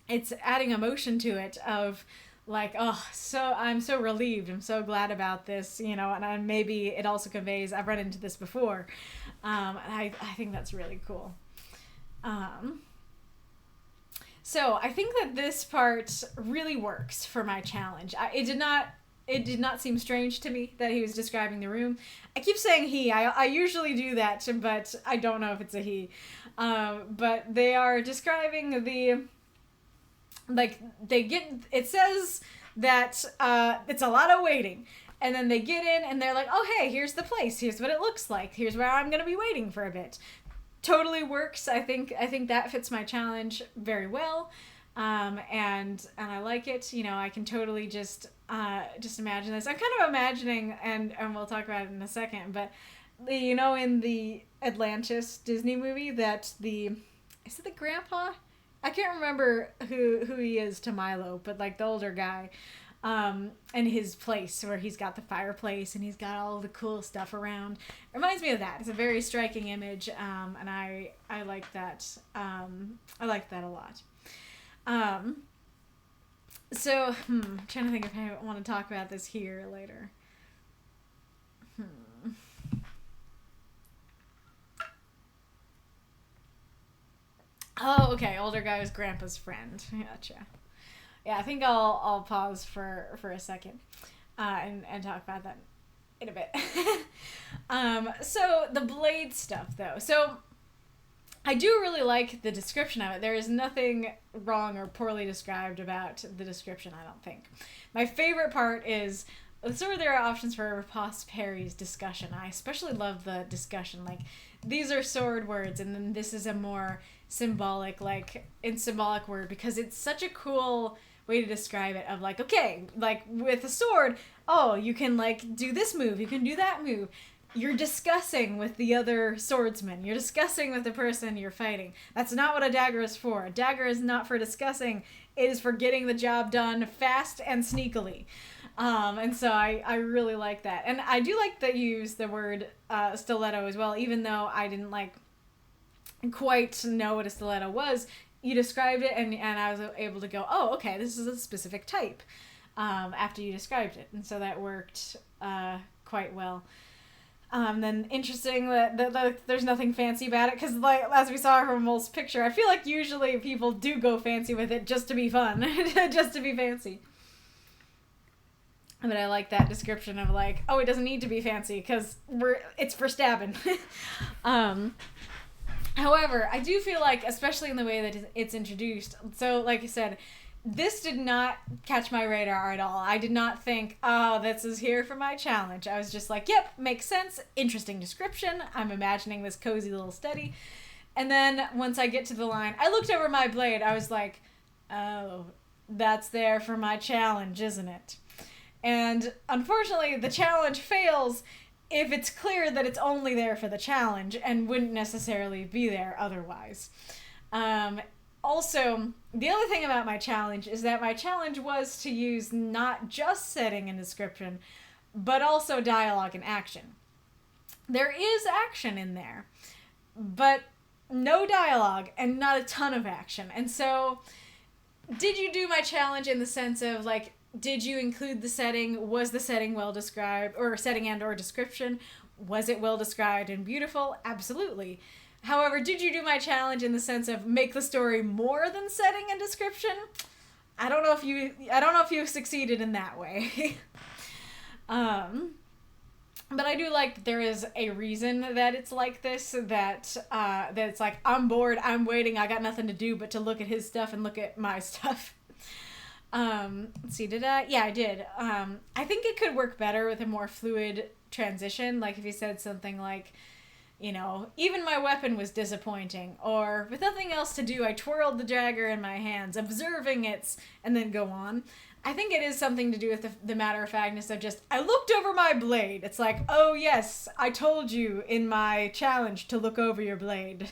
It's adding emotion to it of, like, oh, so I'm so relieved. I'm so glad about this, you know, and maybe it also conveys, I've run into this before. And I think that's really cool. So I think that this part really works for my challenge. It did not seem strange to me that he was describing the room. I keep saying he. I usually do that, but I don't know if it's a he. But they are describing it says that it's a lot of waiting. And then they get in and they're like, oh, hey, here's the place. Here's what it looks like. Here's where I'm going to be waiting for a bit. Totally works. I think that fits my challenge very well. And I like it. You know, I can totally just imagine this. I'm kind of imagining, and we'll talk about it in a second, but you know, in the Atlantis Disney movie is it the grandpa? I can't remember who he is to Milo, but like the older guy, and his place where he's got the fireplace and he's got all the cool stuff around. It reminds me of that. It's a very striking image, and I like that. I like that a lot. So, I'm trying to think if I want to talk about this here or later. Oh, okay. Older guy was Grandpa's friend. Gotcha. Yeah, I think I'll pause for a second, and talk about that in a bit. So the blade stuff, though. So I do really like the description of it. There is nothing wrong or poorly described about the description, I don't think. My favorite part is, so there are options for Riposte Perry's discussion. I especially love the discussion. Like, these are sword words, and then this is a more symbolic word, because it's such a cool way to describe it, of like, okay, like with a sword, oh, you can like do this move, you can do that move. You're discussing with the other swordsman. You're discussing with the person you're fighting. That's not what a dagger is for. A dagger is not for discussing. It is for getting the job done fast and sneakily. And so I really like that. And I do like that you use the word stiletto as well, even though I didn't like quite know what a stiletto was. You described it, and I was able to go, oh, okay, this is a specific type, after you described it. And so that worked quite well. Then interesting that there's nothing fancy about it, because like as we saw from Mol's picture, I feel like usually people do go fancy with it just to be fun, just to be fancy. But I like that description of like, oh, it doesn't need to be fancy because it's for stabbing. However, I do feel like, especially in the way that it's introduced, so like I said, this did not catch my radar at all. I did not think, oh, this is here for my challenge. I was just like, yep, makes sense. Interesting description. I'm imagining this cozy little study. And then once I get to the line, I looked over my blade. I was like, oh, that's there for my challenge, isn't it? And unfortunately, the challenge fails if it's clear that it's only there for the challenge and wouldn't necessarily be there otherwise. Also, the other thing about my challenge is that my challenge was to use not just setting and description, but also dialogue and action. There is action in there, but no dialogue and not a ton of action. And so, did you do my challenge in the sense of, like, did you include the setting? Was the setting well described? Or setting and or description? Was it well described and beautiful? Absolutely. However, did you do my challenge in the sense of make the story more than setting and description? I don't know if you succeeded in that way. But I do like that there is a reason that it's like this, that it's like, I'm bored, I'm waiting, I got nothing to do but to look at his stuff and look at my stuff. Let's see, did I? Yeah, I did. I think it could work better with a more fluid transition, like if you said something like, you know, even my weapon was disappointing, or with nothing else to do, I twirled the dagger in my hands, observing its, and then go on. I think it is something to do with the matter-of-factness of just, I looked over my blade. It's like, oh yes, I told you in my challenge to look over your blade.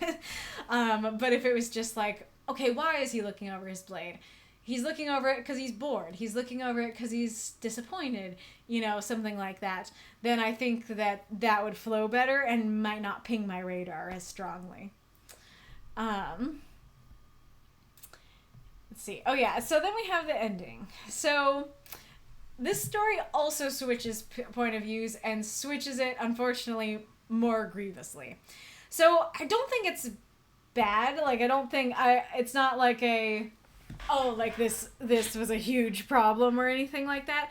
But if it was just like, okay, why is he looking over his blade? He's looking over it because he's bored. He's looking over it because he's disappointed, you know, something like that. Then I think that would flow better and might not ping my radar as strongly. Let's see. Oh, yeah. So then we have the ending. So this story also switches point of views and switches it, unfortunately, more grievously. So I don't think it's bad. Like, I don't think it's not like a oh, like this was a huge problem or anything like that.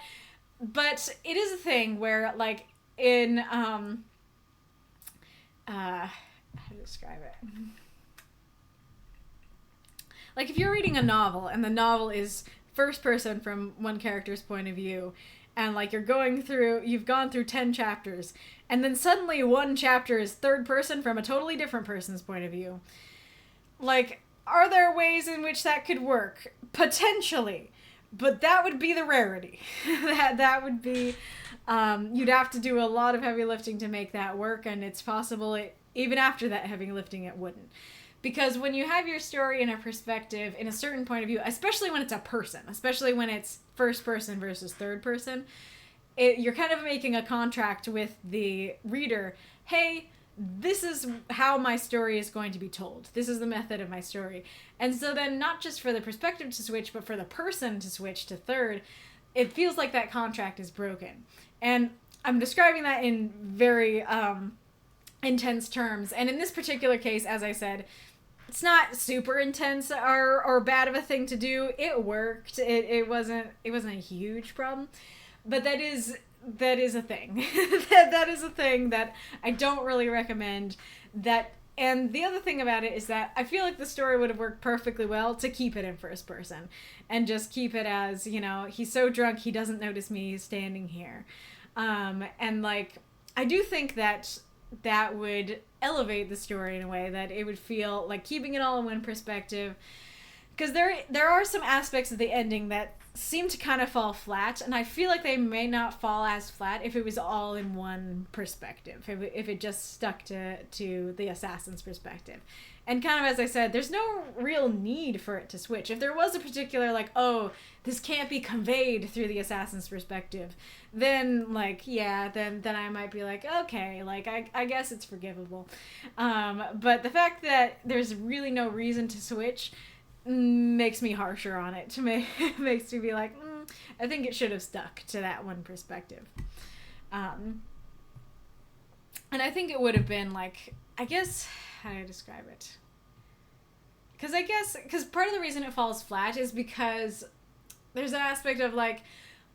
But it is a thing where, like, in how to describe it? Like, if you're reading a novel and the novel is first person from one character's point of view, and like you've gone through 10 chapters, and then suddenly one chapter is third person from a totally different person's point of view. Like, are there ways in which that could work? Potentially. But that would be the rarity. that would be, you'd have to do a lot of heavy lifting to make that work, and it's possible even after that heavy lifting it wouldn't. Because when you have your story in a perspective, in a certain point of view, especially when it's a person, especially when it's first person versus third person, you're kind of making a contract with the reader. Hey, this is how my story is going to be told. This is the method of my story. And so then not just for the perspective to switch, but for the person to switch to third, it feels like that contract is broken. And I'm describing that in very intense terms. And in this particular case, as I said, it's not super intense or bad of a thing to do. It worked. It wasn't a huge problem. But that is a thing. that is a thing that I don't really recommend. And the other thing about it is that I feel like the story would have worked perfectly well to keep it in first person and just keep it as, he's so drunk he doesn't notice me standing here. And like, I do think that would elevate the story in a way that it would feel like keeping it all in one perspective. Because there are some aspects of the ending that seem to kind of fall flat, and I feel like they may not fall as flat if it was all in one perspective, if it just stuck to the assassin's perspective. And kind of as I said, there's no real need for it to switch. If there was a particular, like, oh, this can't be conveyed through the assassin's perspective, then, like, yeah, then I might be like, okay, like, I guess it's forgivable. But the fact that there's really no reason to switch makes me harsher on it. Makes me be like, I think it should have stuck to that one perspective. And I think it would have been like, I guess, how do I describe it? Because part of the reason it falls flat is because there's an aspect of like,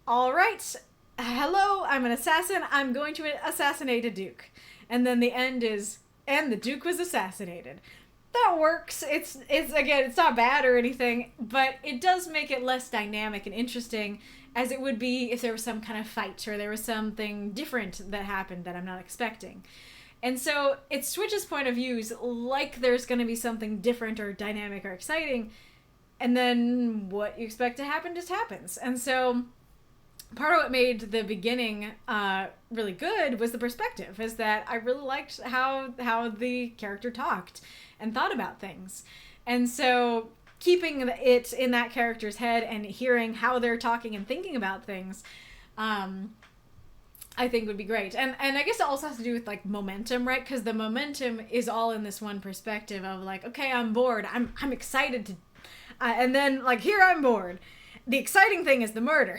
all right, hello, I'm an assassin, I'm going to assassinate a duke. And then the end is, and the duke was assassinated. That works. It's again, it's not bad or anything, but it does make it less dynamic and interesting as it would be if there was some kind of fight or there was something different that happened that I'm not expecting. And so it switches point of views like there's going to be something different or dynamic or exciting, and then what you expect to happen just happens. And so part of what made the beginning really good was the perspective, is that I really liked how the character talked and thought about things. And so keeping it in that character's head and hearing how they're talking and thinking about things, I think would be great. And I guess it also has to do with like momentum, right? Because the momentum is all in this one perspective of like, okay, I'm bored. I'm excited to, and then like, here I'm bored. The exciting thing is the murder.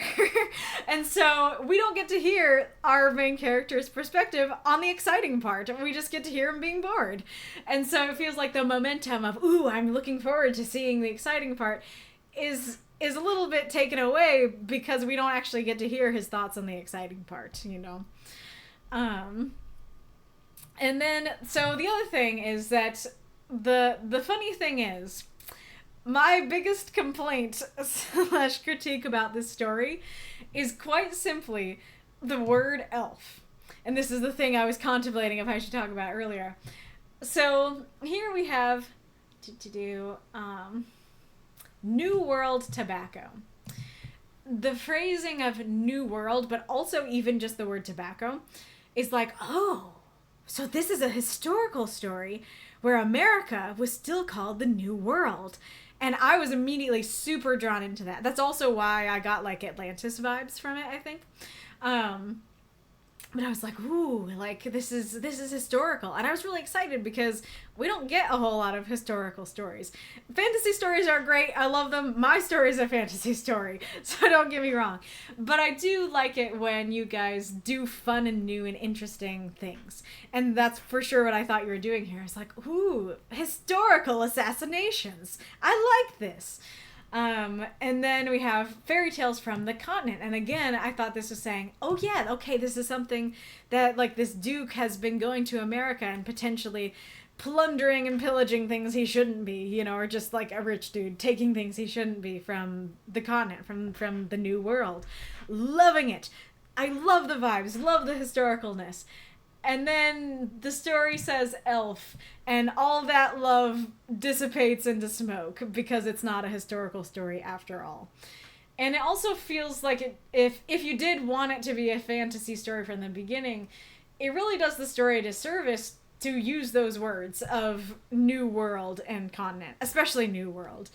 And so we don't get to hear our main character's perspective on the exciting part. We just get to hear him being bored. And so it feels like the momentum of, ooh, I'm looking forward to seeing the exciting part is a little bit taken away because we don't actually get to hear his thoughts on the exciting part, And then, so the other thing is that the funny thing is, my biggest complaint / critique about this story is quite simply the word elf. And this is the thing I was contemplating if I should talk about earlier. So here we have New World tobacco. The phrasing of New World, but also even just the word tobacco, is like, oh, so this is a historical story where America was still called the New World. And I was immediately super drawn into that. That's also why I got like Atlantis vibes from it, I think. But I was like, ooh, like this is historical. And I was really excited because we don't get a whole lot of historical stories. Fantasy stories are great. I love them. My story is a fantasy story, so don't get me wrong. But I do like it when you guys do fun and new and interesting things. And that's for sure what I thought you were doing here. It's like, ooh, historical assassinations. I like this. And then we have fairy tales from the continent. And again, I thought this was saying, oh yeah, okay, this is something that like this duke has been going to America and potentially plundering and pillaging things he shouldn't be, you know, or just like a rich dude taking things he shouldn't be from the continent, from the new world. Loving it. I love the vibes, love the historicalness. And then the story says elf, and all that love dissipates into smoke because it's not a historical story after all. And it also feels like if you did want it to be a fantasy story from the beginning, it really does the story a disservice to use those words of new world and continent, especially new world.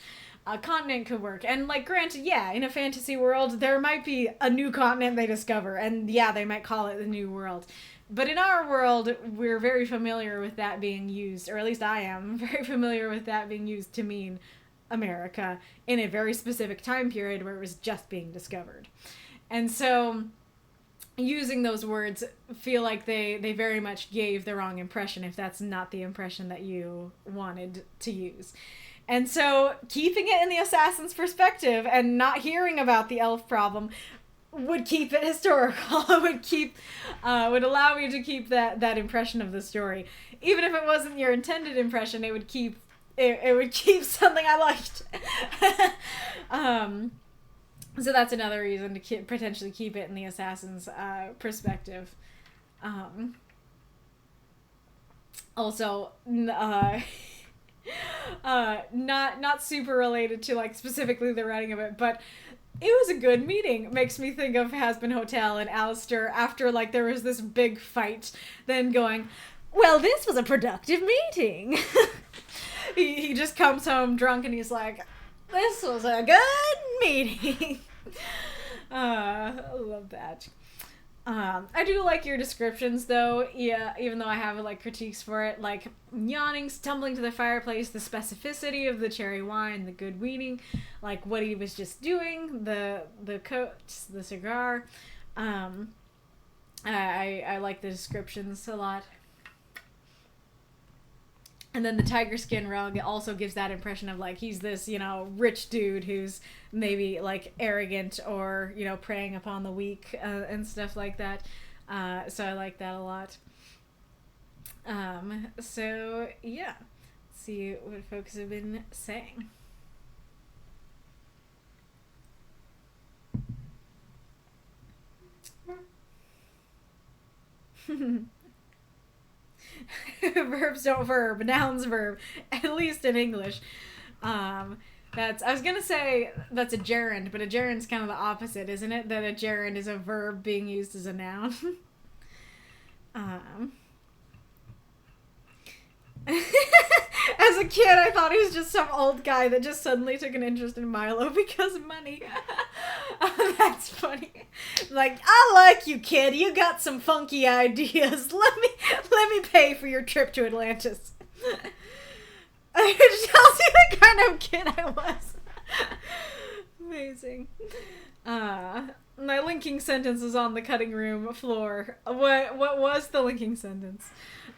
Continent could work. And, like, granted, yeah, in a fantasy world, there might be a new continent they discover, and yeah, they might call it the new world. But in our world, we're very familiar with that being used, or at least I am very familiar with that being used to mean America in a very specific time period where it was just being discovered. And so using those words feel like they very much gave the wrong impression if that's not the impression that you wanted to use. And so keeping it in the assassin's perspective and not hearing about the elf problem would keep it historical. Would allow me to keep that impression of the story. Even if it wasn't your intended impression, it would keep something I liked. So that's another reason to potentially keep it in the assassin's perspective. Also, not super related to like specifically the writing of it, but it was a good meeting. It makes me think of Hazbin Hotel and Alistair after like there was this big fight, then going, well, this was a productive meeting. he just comes home drunk and he's like, this was a good meeting. I love that. I do like your descriptions though, yeah, even though I have like critiques for it, like yawning, stumbling to the fireplace, the specificity of the cherry wine, the good weeding, like what he was just doing, the coat, the cigar. I like the descriptions a lot. And then the tiger skin rug also gives that impression of like he's this, you know, rich dude who's maybe like arrogant or, you know, preying upon the weak and stuff like that. So I like that a lot. So yeah, let's see what folks have been saying. Verbs don't verb, nouns verb, at least in English. I was gonna say that's a gerund, but a gerund's kind of the opposite, isn't it? That a gerund is a verb being used as a noun. As a kid, I thought he was just some old guy that just suddenly took an interest in Milo because of money. That's funny. Like, I like you, kid. You got some funky ideas. Let me pay for your trip to Atlantis. It tells you the kind of kid I was. Amazing. My linking sentence is on the cutting room floor. What was the linking sentence?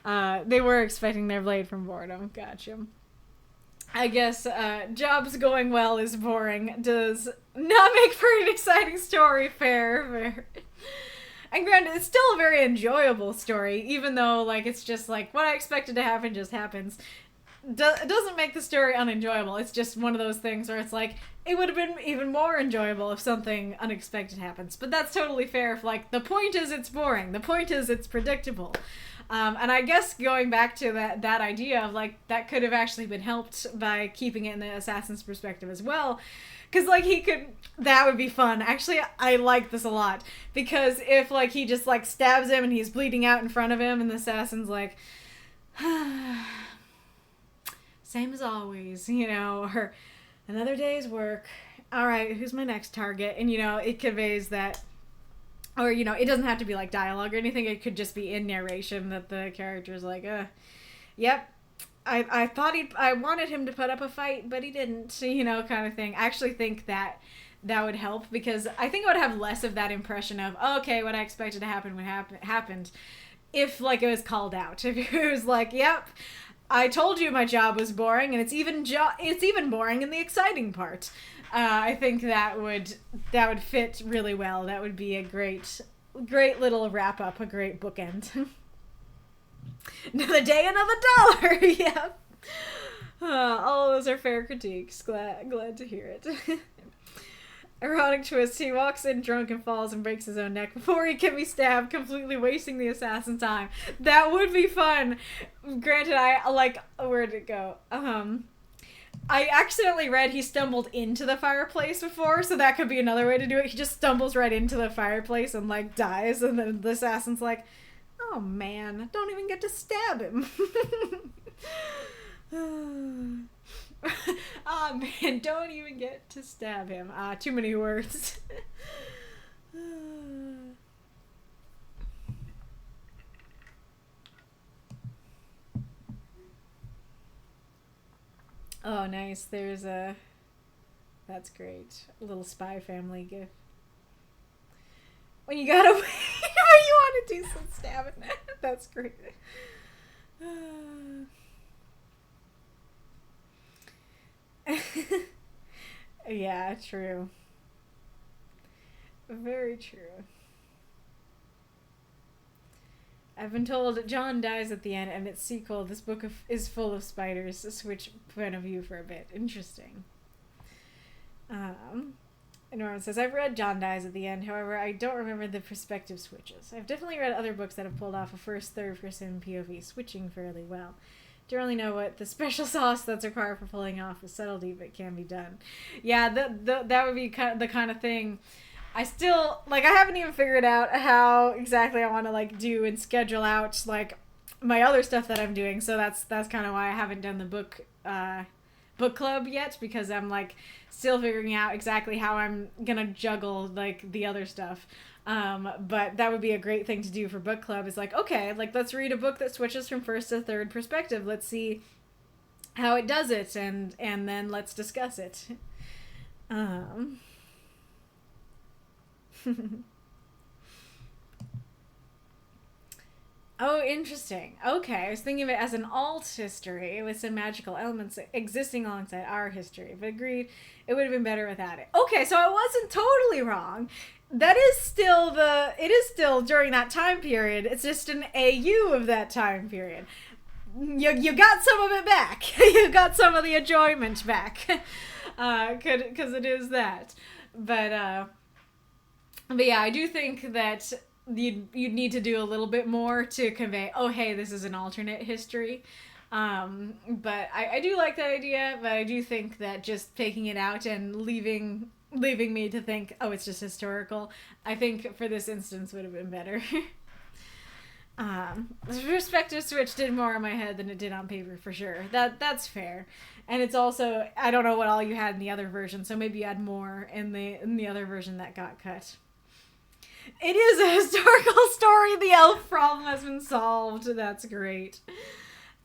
They were expecting their blade from boredom. Gotcha. I guess jobs going well is boring. Does not make for an exciting story. Fair. And granted, it's still a very enjoyable story, even though like it's just like what I expected to happen just happens. It doesn't make the story unenjoyable. It's just one of those things where it's like, it would have been even more enjoyable if something unexpected happens. But that's totally fair if, like, the point is it's boring. The point is it's predictable. And I guess going back to that idea of, like, that could have actually been helped by keeping it in the assassin's perspective as well. Because, like, that would be fun. Actually, I like this a lot. Because if, like, he just, like, stabs him and he's bleeding out in front of him and the assassin's like, same as always, you know, or another day's work. All right, who's my next target? And, you know, it conveys that, or, you know, it doesn't have to be like dialogue or anything. It could just be in narration that the character's like, yep, I thought I wanted him to put up a fight, but he didn't, you know, kind of thing. I actually think that would help because I think I would have less of that impression of, okay, what I expected to happen happened if, like, it was called out. If it was like, yep, I told you my job was boring, and it's even boring in the exciting part. I think that would fit really well. That would be a great little wrap up, a great bookend. Another day, another dollar. Yeah. All those are fair critiques. Glad to hear it. Ironic twist, he walks in drunk and falls and breaks his own neck before he can be stabbed, completely wasting the assassin's time. That would be fun. Granted, I like, where'd it go? I accidentally read he stumbled into the fireplace before, so that could be another way to do it. He just stumbles right into the fireplace and, like, dies, and then the assassin's like, oh man, I don't even get to stab him. Oh man, don't even get to stab him. Too many words. Oh, nice. There's a... That's great. A little Spy Family gif. When you gotta wait, when you want to do some stabbing. That's great. Yeah, true. Very true. I've been told John dies at the end, and its sequel, this book is full of spiders. Switch point of view for a bit. Interesting. And Norman says, I've read John dies at the end, however, I don't remember the perspective switches. I've definitely read other books that have pulled off a first, third person POV switching fairly well. Don't really know what the special sauce that's required for pulling off a subtlety, but can be done. Yeah, that would be the kind of thing. I still, like, I haven't even figured out how exactly I want to, like, do and schedule out, like, my other stuff that I'm doing, so that's kind of why I haven't done the book club yet, because I'm, like, still figuring out exactly how I'm gonna juggle, like, the other stuff. But that would be a great thing to do for book club, is like, okay, like, let's read a book that switches from first to third perspective. Let's see how it does it, and then let's discuss it. Oh, interesting. Okay, I was thinking of it as an alt history with some magical elements existing alongside our history, but agreed it would have been better without it. Okay, so I wasn't totally wrong. It is still during that time period. It's just an AU of that time period. You got some of it back. You got some of the enjoyment back. Because it is that. But yeah, I do think that you'd need to do a little bit more to convey, oh, hey, this is an alternate history. But I do like that idea, but I do think that just taking it out and leaving me to think, oh, it's just historical, I think for this instance would have been better. The perspective switch did more in my head than it did on paper, for sure. That's fair. And it's also, I don't know what all you had in the other version, so maybe you had more in the other version that got cut. It is a historical story. The elf problem has been solved. That's great.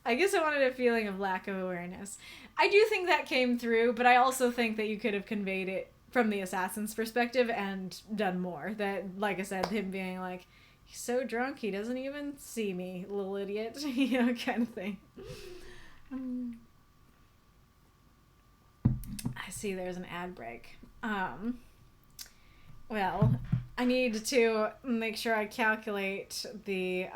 I guess I wanted a feeling of lack of awareness. I do think that came through, but I also think that you could have conveyed it from the assassin's perspective and done more. That, like I said, him being like, he's so drunk he doesn't even see me, little idiot, you know, kind of thing. I see there's an ad break. Well, I need to make sure I calculate the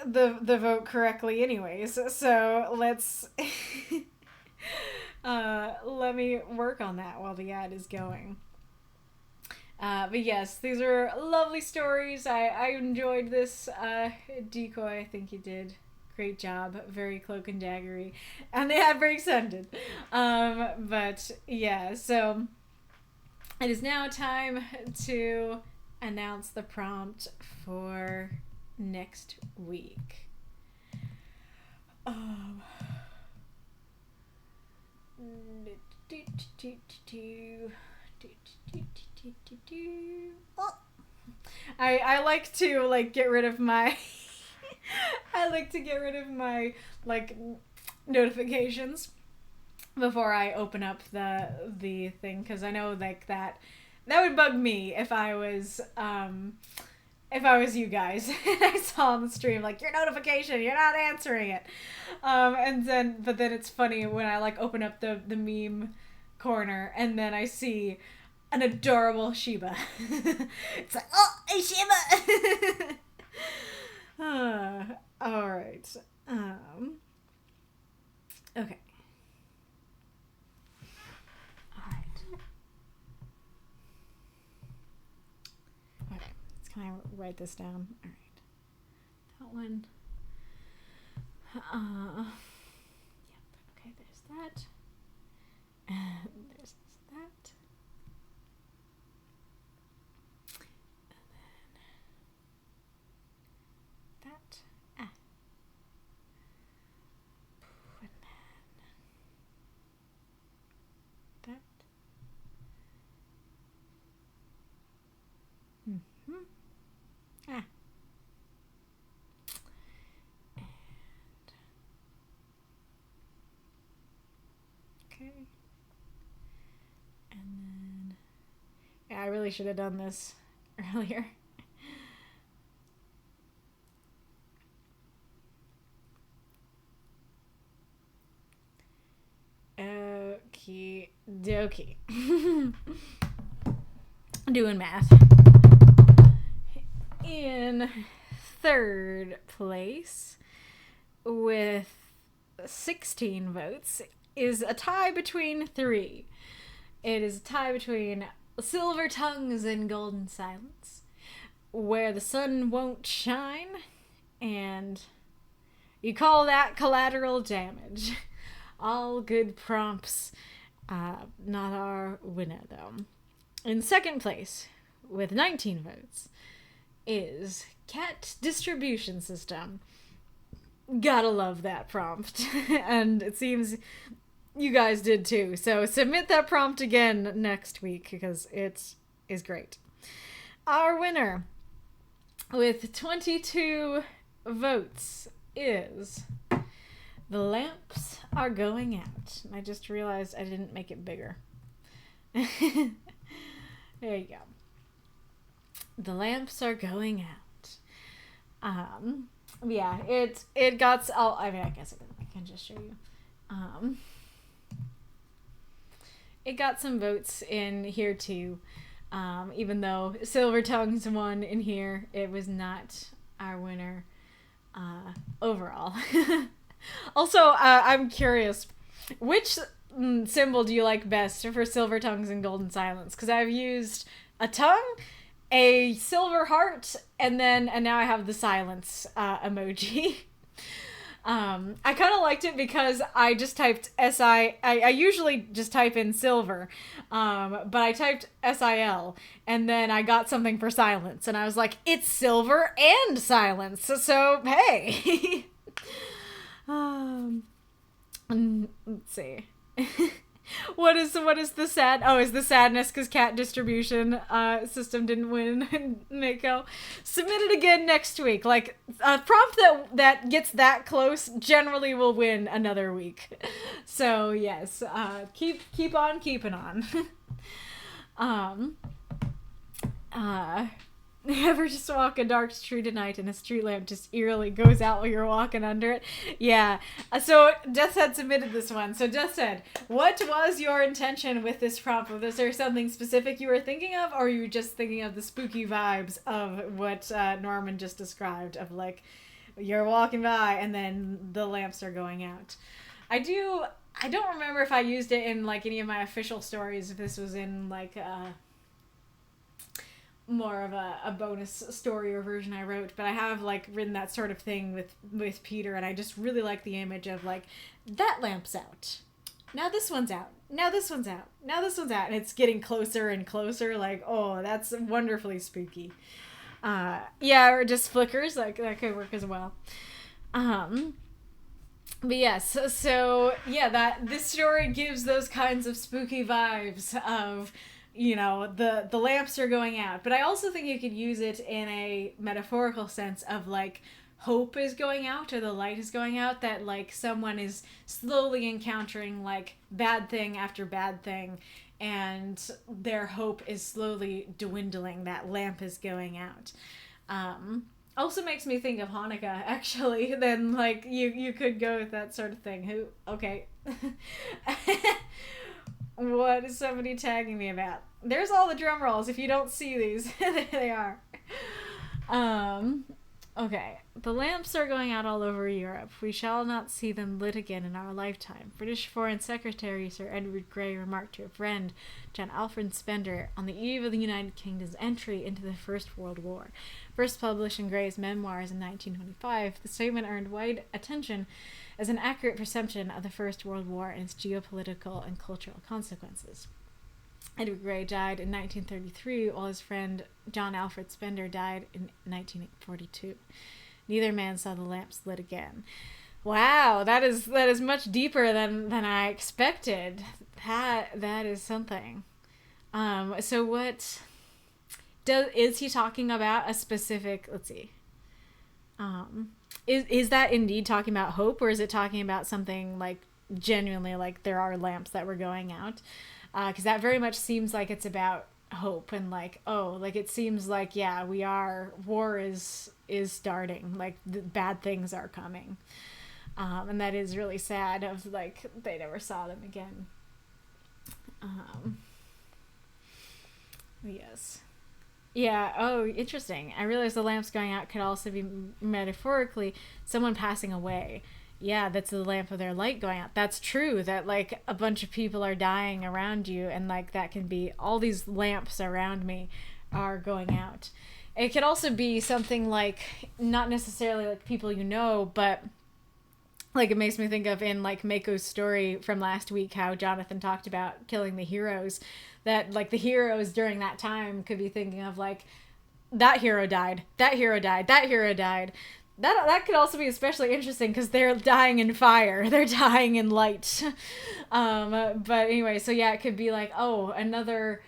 vote correctly anyways, so let's let me work on that while the ad is going. But yes, these are lovely stories. I enjoyed this decoy. I think you did great job. Very Cloak and Daggery, and the ad breaks ended. But yeah, so it is now time to announce the prompt for next week. Oh, I like to get rid of my I like to get rid of my notifications before I open up the thing, because I know that would bug me if I was you guys and I saw on the stream your notification, you're not answering it, but then it's funny when I open up the meme corner, and then I see an adorable Shiba. It's like, oh, a Shiba! All right. Okay. All right. Okay. Can I write this down? All right. That one. Yep. Okay. There's that. And there's that. That. And then that. Mm-hmm. And okay. And then yeah, I really should have done this earlier. Okie dokie. Doing math. In third place, with 16 votes, is a tie between three. It is a tie between Silver Tongues and Golden Silence, Where the Sun Won't Shine, and You Call That Collateral Damage. All good prompts. Not our winner, though. In second place, with 19 votes, is Cat Distribution System. Gotta love that prompt. And it seems you guys did too. So submit that prompt again next week because it is great. Our winner, with 22 votes, is The Lamps Are Going Out. I just realized I didn't make it bigger. There you go. The Lamps Are Going Out. Yeah, it got. I mean, I guess I can just show you. It got some votes in here too. Even though Silver Tongues won in here, it was not our winner overall. Also, I'm curious, which symbol do you like best for Silver Tongues and Golden Silence? Because I've used a tongue, a silver heart, and now I have the silence emoji. I kind of liked it because I just typed I usually just type in silver, but I typed SIL, and then I got something for silence, and I was like, it's silver and silence, so hey. Let's see. What is the sad? Oh, is the sadness because Cat Distribution System didn't win Mako? Submit it again next week. Like a prompt that gets that close generally will win another week. So yes, keep on keeping on. Ever just walk a dark street at night and a street lamp just eerily goes out while you're walking under it? Yeah. So Deathhead submitted this one. So Deathhead, what was your intention with this prompt? Was there something specific you were thinking of, or were you just thinking of the spooky vibes of what Norman just described, of like you're walking by and then the lamps are going out? I don't remember if I used it in like any of my official stories, if this was in like more of a bonus story or version I wrote, but I have like written that sort of thing with Peter, and I just really like the image of like, that lamp's out, now this one's out, now this one's out, now this one's out, and it's getting closer and closer, like, oh, that's wonderfully spooky. Yeah, or just flickers, like that could work as well. But yes, so yeah, this story gives those kinds of spooky vibes of, you know, the lamps are going out. But I also think you could use it in a metaphorical sense of like hope is going out, or the light is going out, that like someone is slowly encountering like bad thing after bad thing, and their hope is slowly dwindling. That lamp is going out. Also makes me think of Hanukkah, actually. Then like you could go with that sort of thing. Okay. What is somebody tagging me about? There's all the drum rolls. If you don't see these, there they are. Okay. The lamps are going out all over Europe. We shall not see them lit again in our lifetime. British Foreign Secretary Sir Edward Grey remarked to a friend, John Alfred Spender, on the eve of the United Kingdom's entry into the First World War. First published in Grey's memoirs in 1925, the statement earned wide attention as an accurate perception of the First World War and its geopolitical and cultural consequences. Edward Grey died in 1933, while his friend John Alfred Spender died in 1942. Neither man saw the lamps lit again. Wow, that is much deeper than I expected. That is something. So what is he talking about? A specific? Let's see. Is that indeed talking about hope, or is it talking about something like genuinely like there are lamps that were going out? Because that very much seems like it's about hope and like, oh, like it seems like, yeah, war is starting, like the bad things are coming. And that is really sad of like, they never saw them again. Yes. Yeah, oh, interesting. I realized the lamps going out could also be metaphorically someone passing away. Yeah, that's the lamp of their light going out. That's true, that like a bunch of people are dying around you, and like that can be all these lamps around me are going out. It could also be something like not necessarily like people you know, but like it makes me think of in like Mako's story from last week how Jonathan talked about killing the heroes, that like the heroes during that time could be thinking of like that hero died, that hero died, that hero died. That could also be especially interesting because they're dying in fire. They're dying in light. But anyway, so yeah, it could be like, oh, another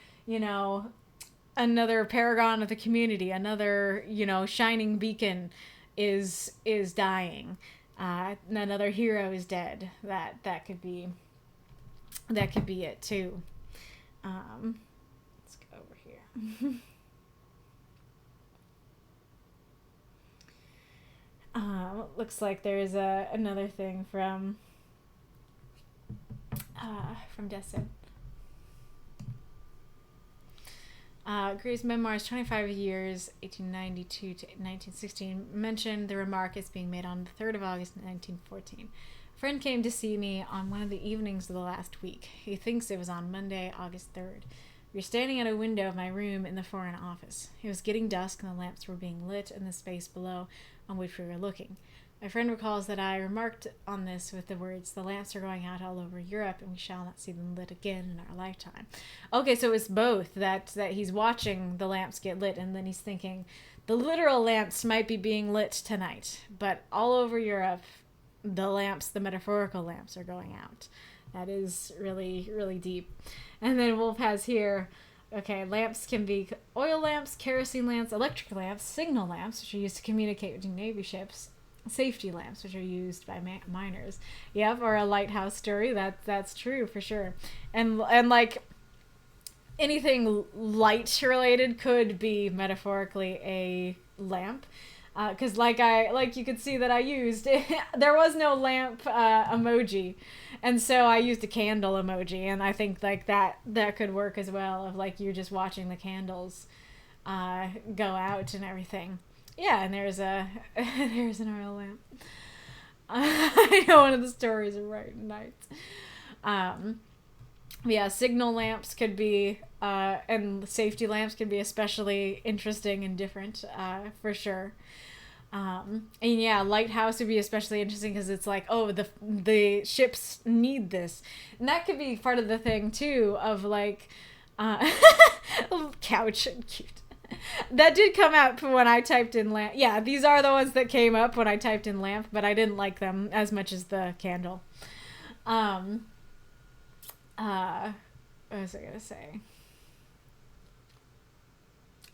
paragon of the community, another, shining beacon is dying. Another hero is dead. That could be it too. Let's go over here. Looks like there is another thing from Destin. Gray's memoirs, 25 years, 1892 to 1916, mentioned the remark as being made on the 3rd of August, 1914. A friend came to see me on one of the evenings of the last week. He thinks it was on Monday, August 3rd. We were standing at a window of my room in the Foreign Office. It was getting dusk and the lamps were being lit in the space below on which we were looking. My friend recalls that I remarked on this with the words, "The lamps are going out all over Europe, and we shall not see them lit again in our lifetime." Okay, so it's both, that he's watching the lamps get lit, and then he's thinking, the literal lamps might be being lit tonight, but all over Europe, the metaphorical lamps are going out. That is really, really deep. And then Wolf has here, okay, lamps can be oil lamps, kerosene lamps, electric lamps, signal lamps, which are used to communicate between Navy ships, safety lamps, which are used by miners. Yep, or a lighthouse story. That's true for sure. And like anything light related could be metaphorically a lamp. Because like you could see that I used, there was no lamp emoji, and so I used a candle emoji, and I think like that could work as well, of like you're just watching the candles go out and everything. Yeah, and there's an oil lamp. I know one of the stories are right night. Yeah, signal lamps could be, and safety lamps could be especially interesting and different, for sure. And yeah, lighthouse would be especially interesting because it's like, oh, the ships need this, and that could be part of the thing too of like, couch, cute. That did come up when I typed in lamp. Yeah, these are the ones that came up when I typed in lamp, but I didn't like them as much as the candle. What was I gonna say?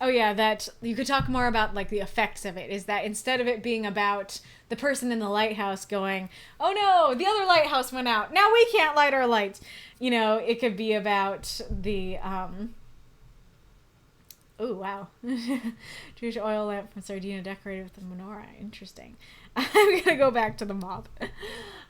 Oh yeah, that you could talk more about like the effects of it, is that instead of it being about the person in the lighthouse going, oh no, the other lighthouse went out, now we can't light our lights. It could be about the oh wow. Jewish oil lamp from Sardinia decorated with the menorah. Interesting. I'm gonna go back to the mob.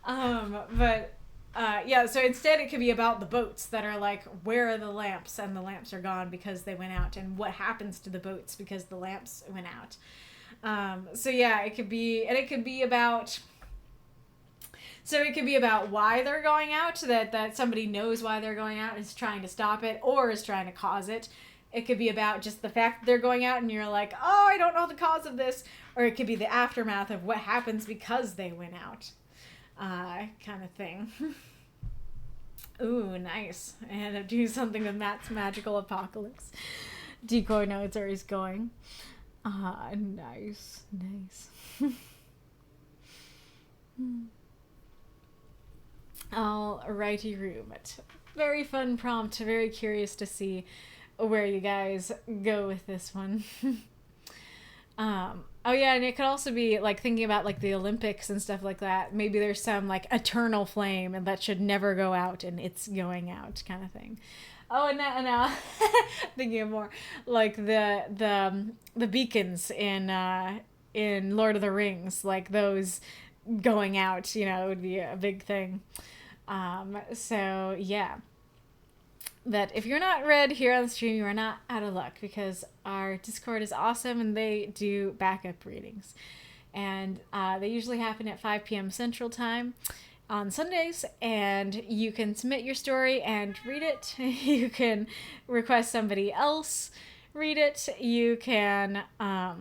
But Yeah, so instead it could be about the boats that are like, where are the lamps? And the lamps are gone because they went out. And what happens to the boats because the lamps went out? So yeah, it could be, and it could be about... So it could be about why they're going out, that somebody knows why they're going out and is trying to stop it or is trying to cause it. It could be about just the fact that they're going out and you're like, oh, I don't know the cause of this. Or it could be the aftermath of what happens because they went out. Kind of thing. Ooh, nice. And do something with Matt's magical apocalypse. Decoy notes are he's going. Nice. Alrighty, room. Very fun prompt. Very curious to see where you guys go with this one. Oh yeah, and it could also be like thinking about like the Olympics and stuff like that. Maybe there's some like eternal flame and that should never go out and it's going out kind of thing. Oh, and now thinking of more like the beacons in Lord of the Rings, like those going out, you know, would be a big thing. So yeah. That if you're not read here on the stream, you are not out of luck because our Discord is awesome and they do backup readings. And they usually happen at 5 p.m. Central Time on Sundays, and you can submit your story and read it. You can request somebody else read it. You can, yeah,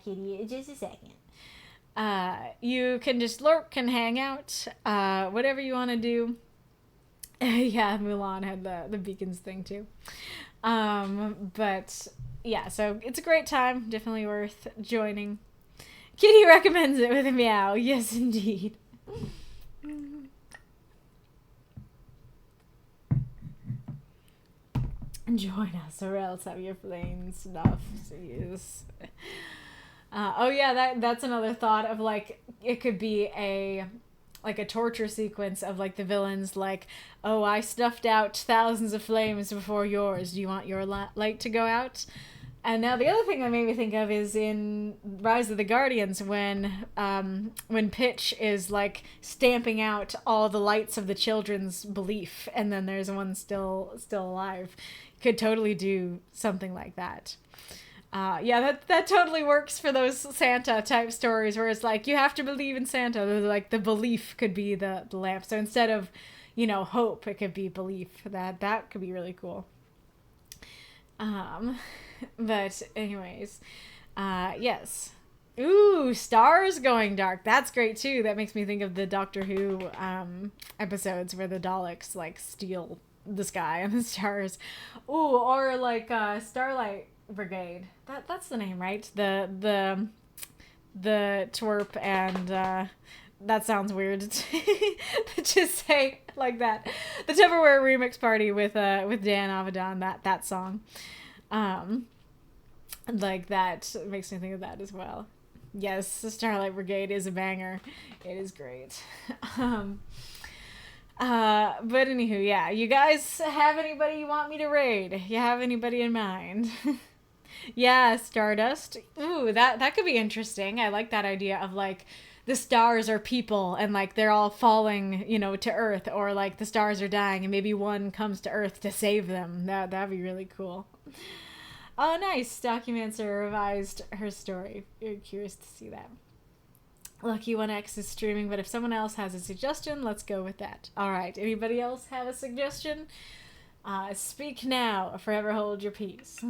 Kitty, just a second. You can just lurk and hang out, whatever you want to do. Yeah, Mulan had the beacons thing too. But yeah, so it's a great time. Definitely worth joining. Kitty recommends it with a meow. Yes, indeed. Join us or else have your plain stuff to use. Oh yeah, that's another thought of like, it could be a torture sequence of like the villains like, oh, I stuffed out thousands of flames before yours. Do you want your light to go out? And now the other thing that made me think of is in Rise of the Guardians when Pitch is like stamping out all the lights of the children's belief, and then there's one still alive. Could totally do something like that. Yeah, that totally works for those Santa type stories where it's like, you have to believe in Santa. Like the belief could be the lamp. So instead of, you know, hope, it could be belief. That could be really cool. But anyways, yes. Ooh, stars going dark. That's great too. That makes me think of the Doctor Who episodes where the Daleks like steal the sky and the stars. Ooh, or like Starlight Brigade. That's the name, right? The twerp and that sounds weird to just say like that. The Tupperware remix party with Dan Avidan, that song. Like that makes me think of that as well. Yes, the Starlight Brigade is a banger. It is great. But anywho, yeah, you guys have anybody you want me to raid? You have anybody in mind? Yeah, Stardust. Ooh, that could be interesting. I like that idea of like the stars are people and like they're all falling, you know, to Earth, or like the stars are dying and maybe one comes to Earth to save them. That'd be really cool. Oh, nice. Documancer revised her story. You're curious to see that. Lucky 1X is streaming, but if someone else has a suggestion, let's go with that. All right. Anybody else have a suggestion? Speak now. Forever hold your peace.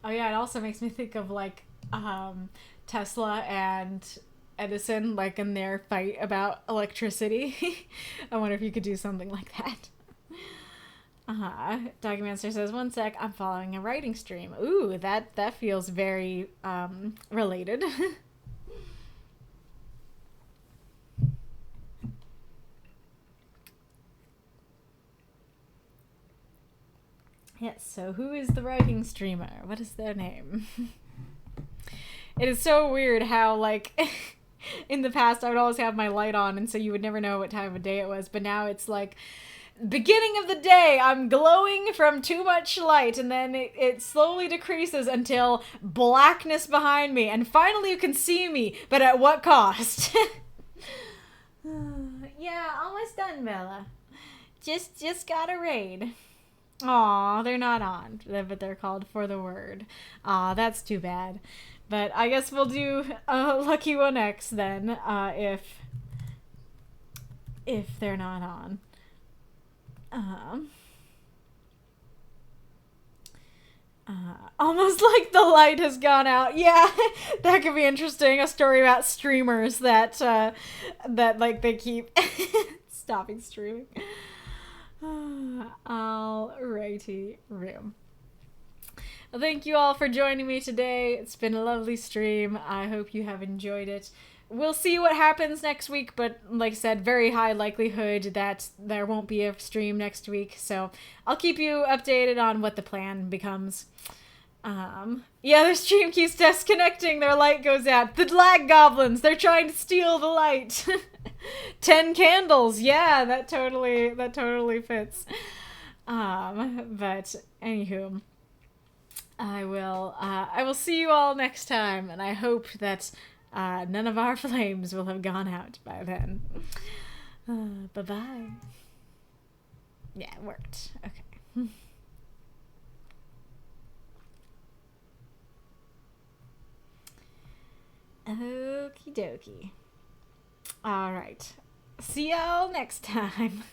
Oh yeah, it also makes me think of like Tesla and Edison, like in their fight about electricity. I wonder if you could do something like that. Documancer says, 1 sec, I'm following a writing stream. Ooh, that feels very related. Yes, so who is the writing streamer? What is their name? It is so weird how, like, in the past I would always have my light on, and so you would never know what time of day it was, but now it's like, beginning of the day, I'm glowing from too much light, and then it slowly decreases until blackness behind me, and finally you can see me, but at what cost? Yeah, almost done, Bella. Just got a raid. Aw, they're not on, but they're called for the word. Aw, that's too bad. But I guess we'll do a Lucky 1X then, if they're not on. Almost like the light has gone out. Yeah, that could be interesting. A story about streamers that like they keep stopping streaming. Alrighty, room. Well, thank you all for joining me today. It's been a lovely stream. I hope you have enjoyed it. We'll see what happens next week, but like I said, very high likelihood that there won't be a stream next week, so I'll keep you updated on what the plan becomes. Yeah, the stream keeps disconnecting, their light goes out. The lag goblins, they're trying to steal the light. 10 candles, yeah, that totally fits. But anywho, I will see you all next time, and I hope that none of our flames will have gone out by then. Bye-bye. Yeah, it worked. Okay. Okie dokie. Alright. See y'all next time.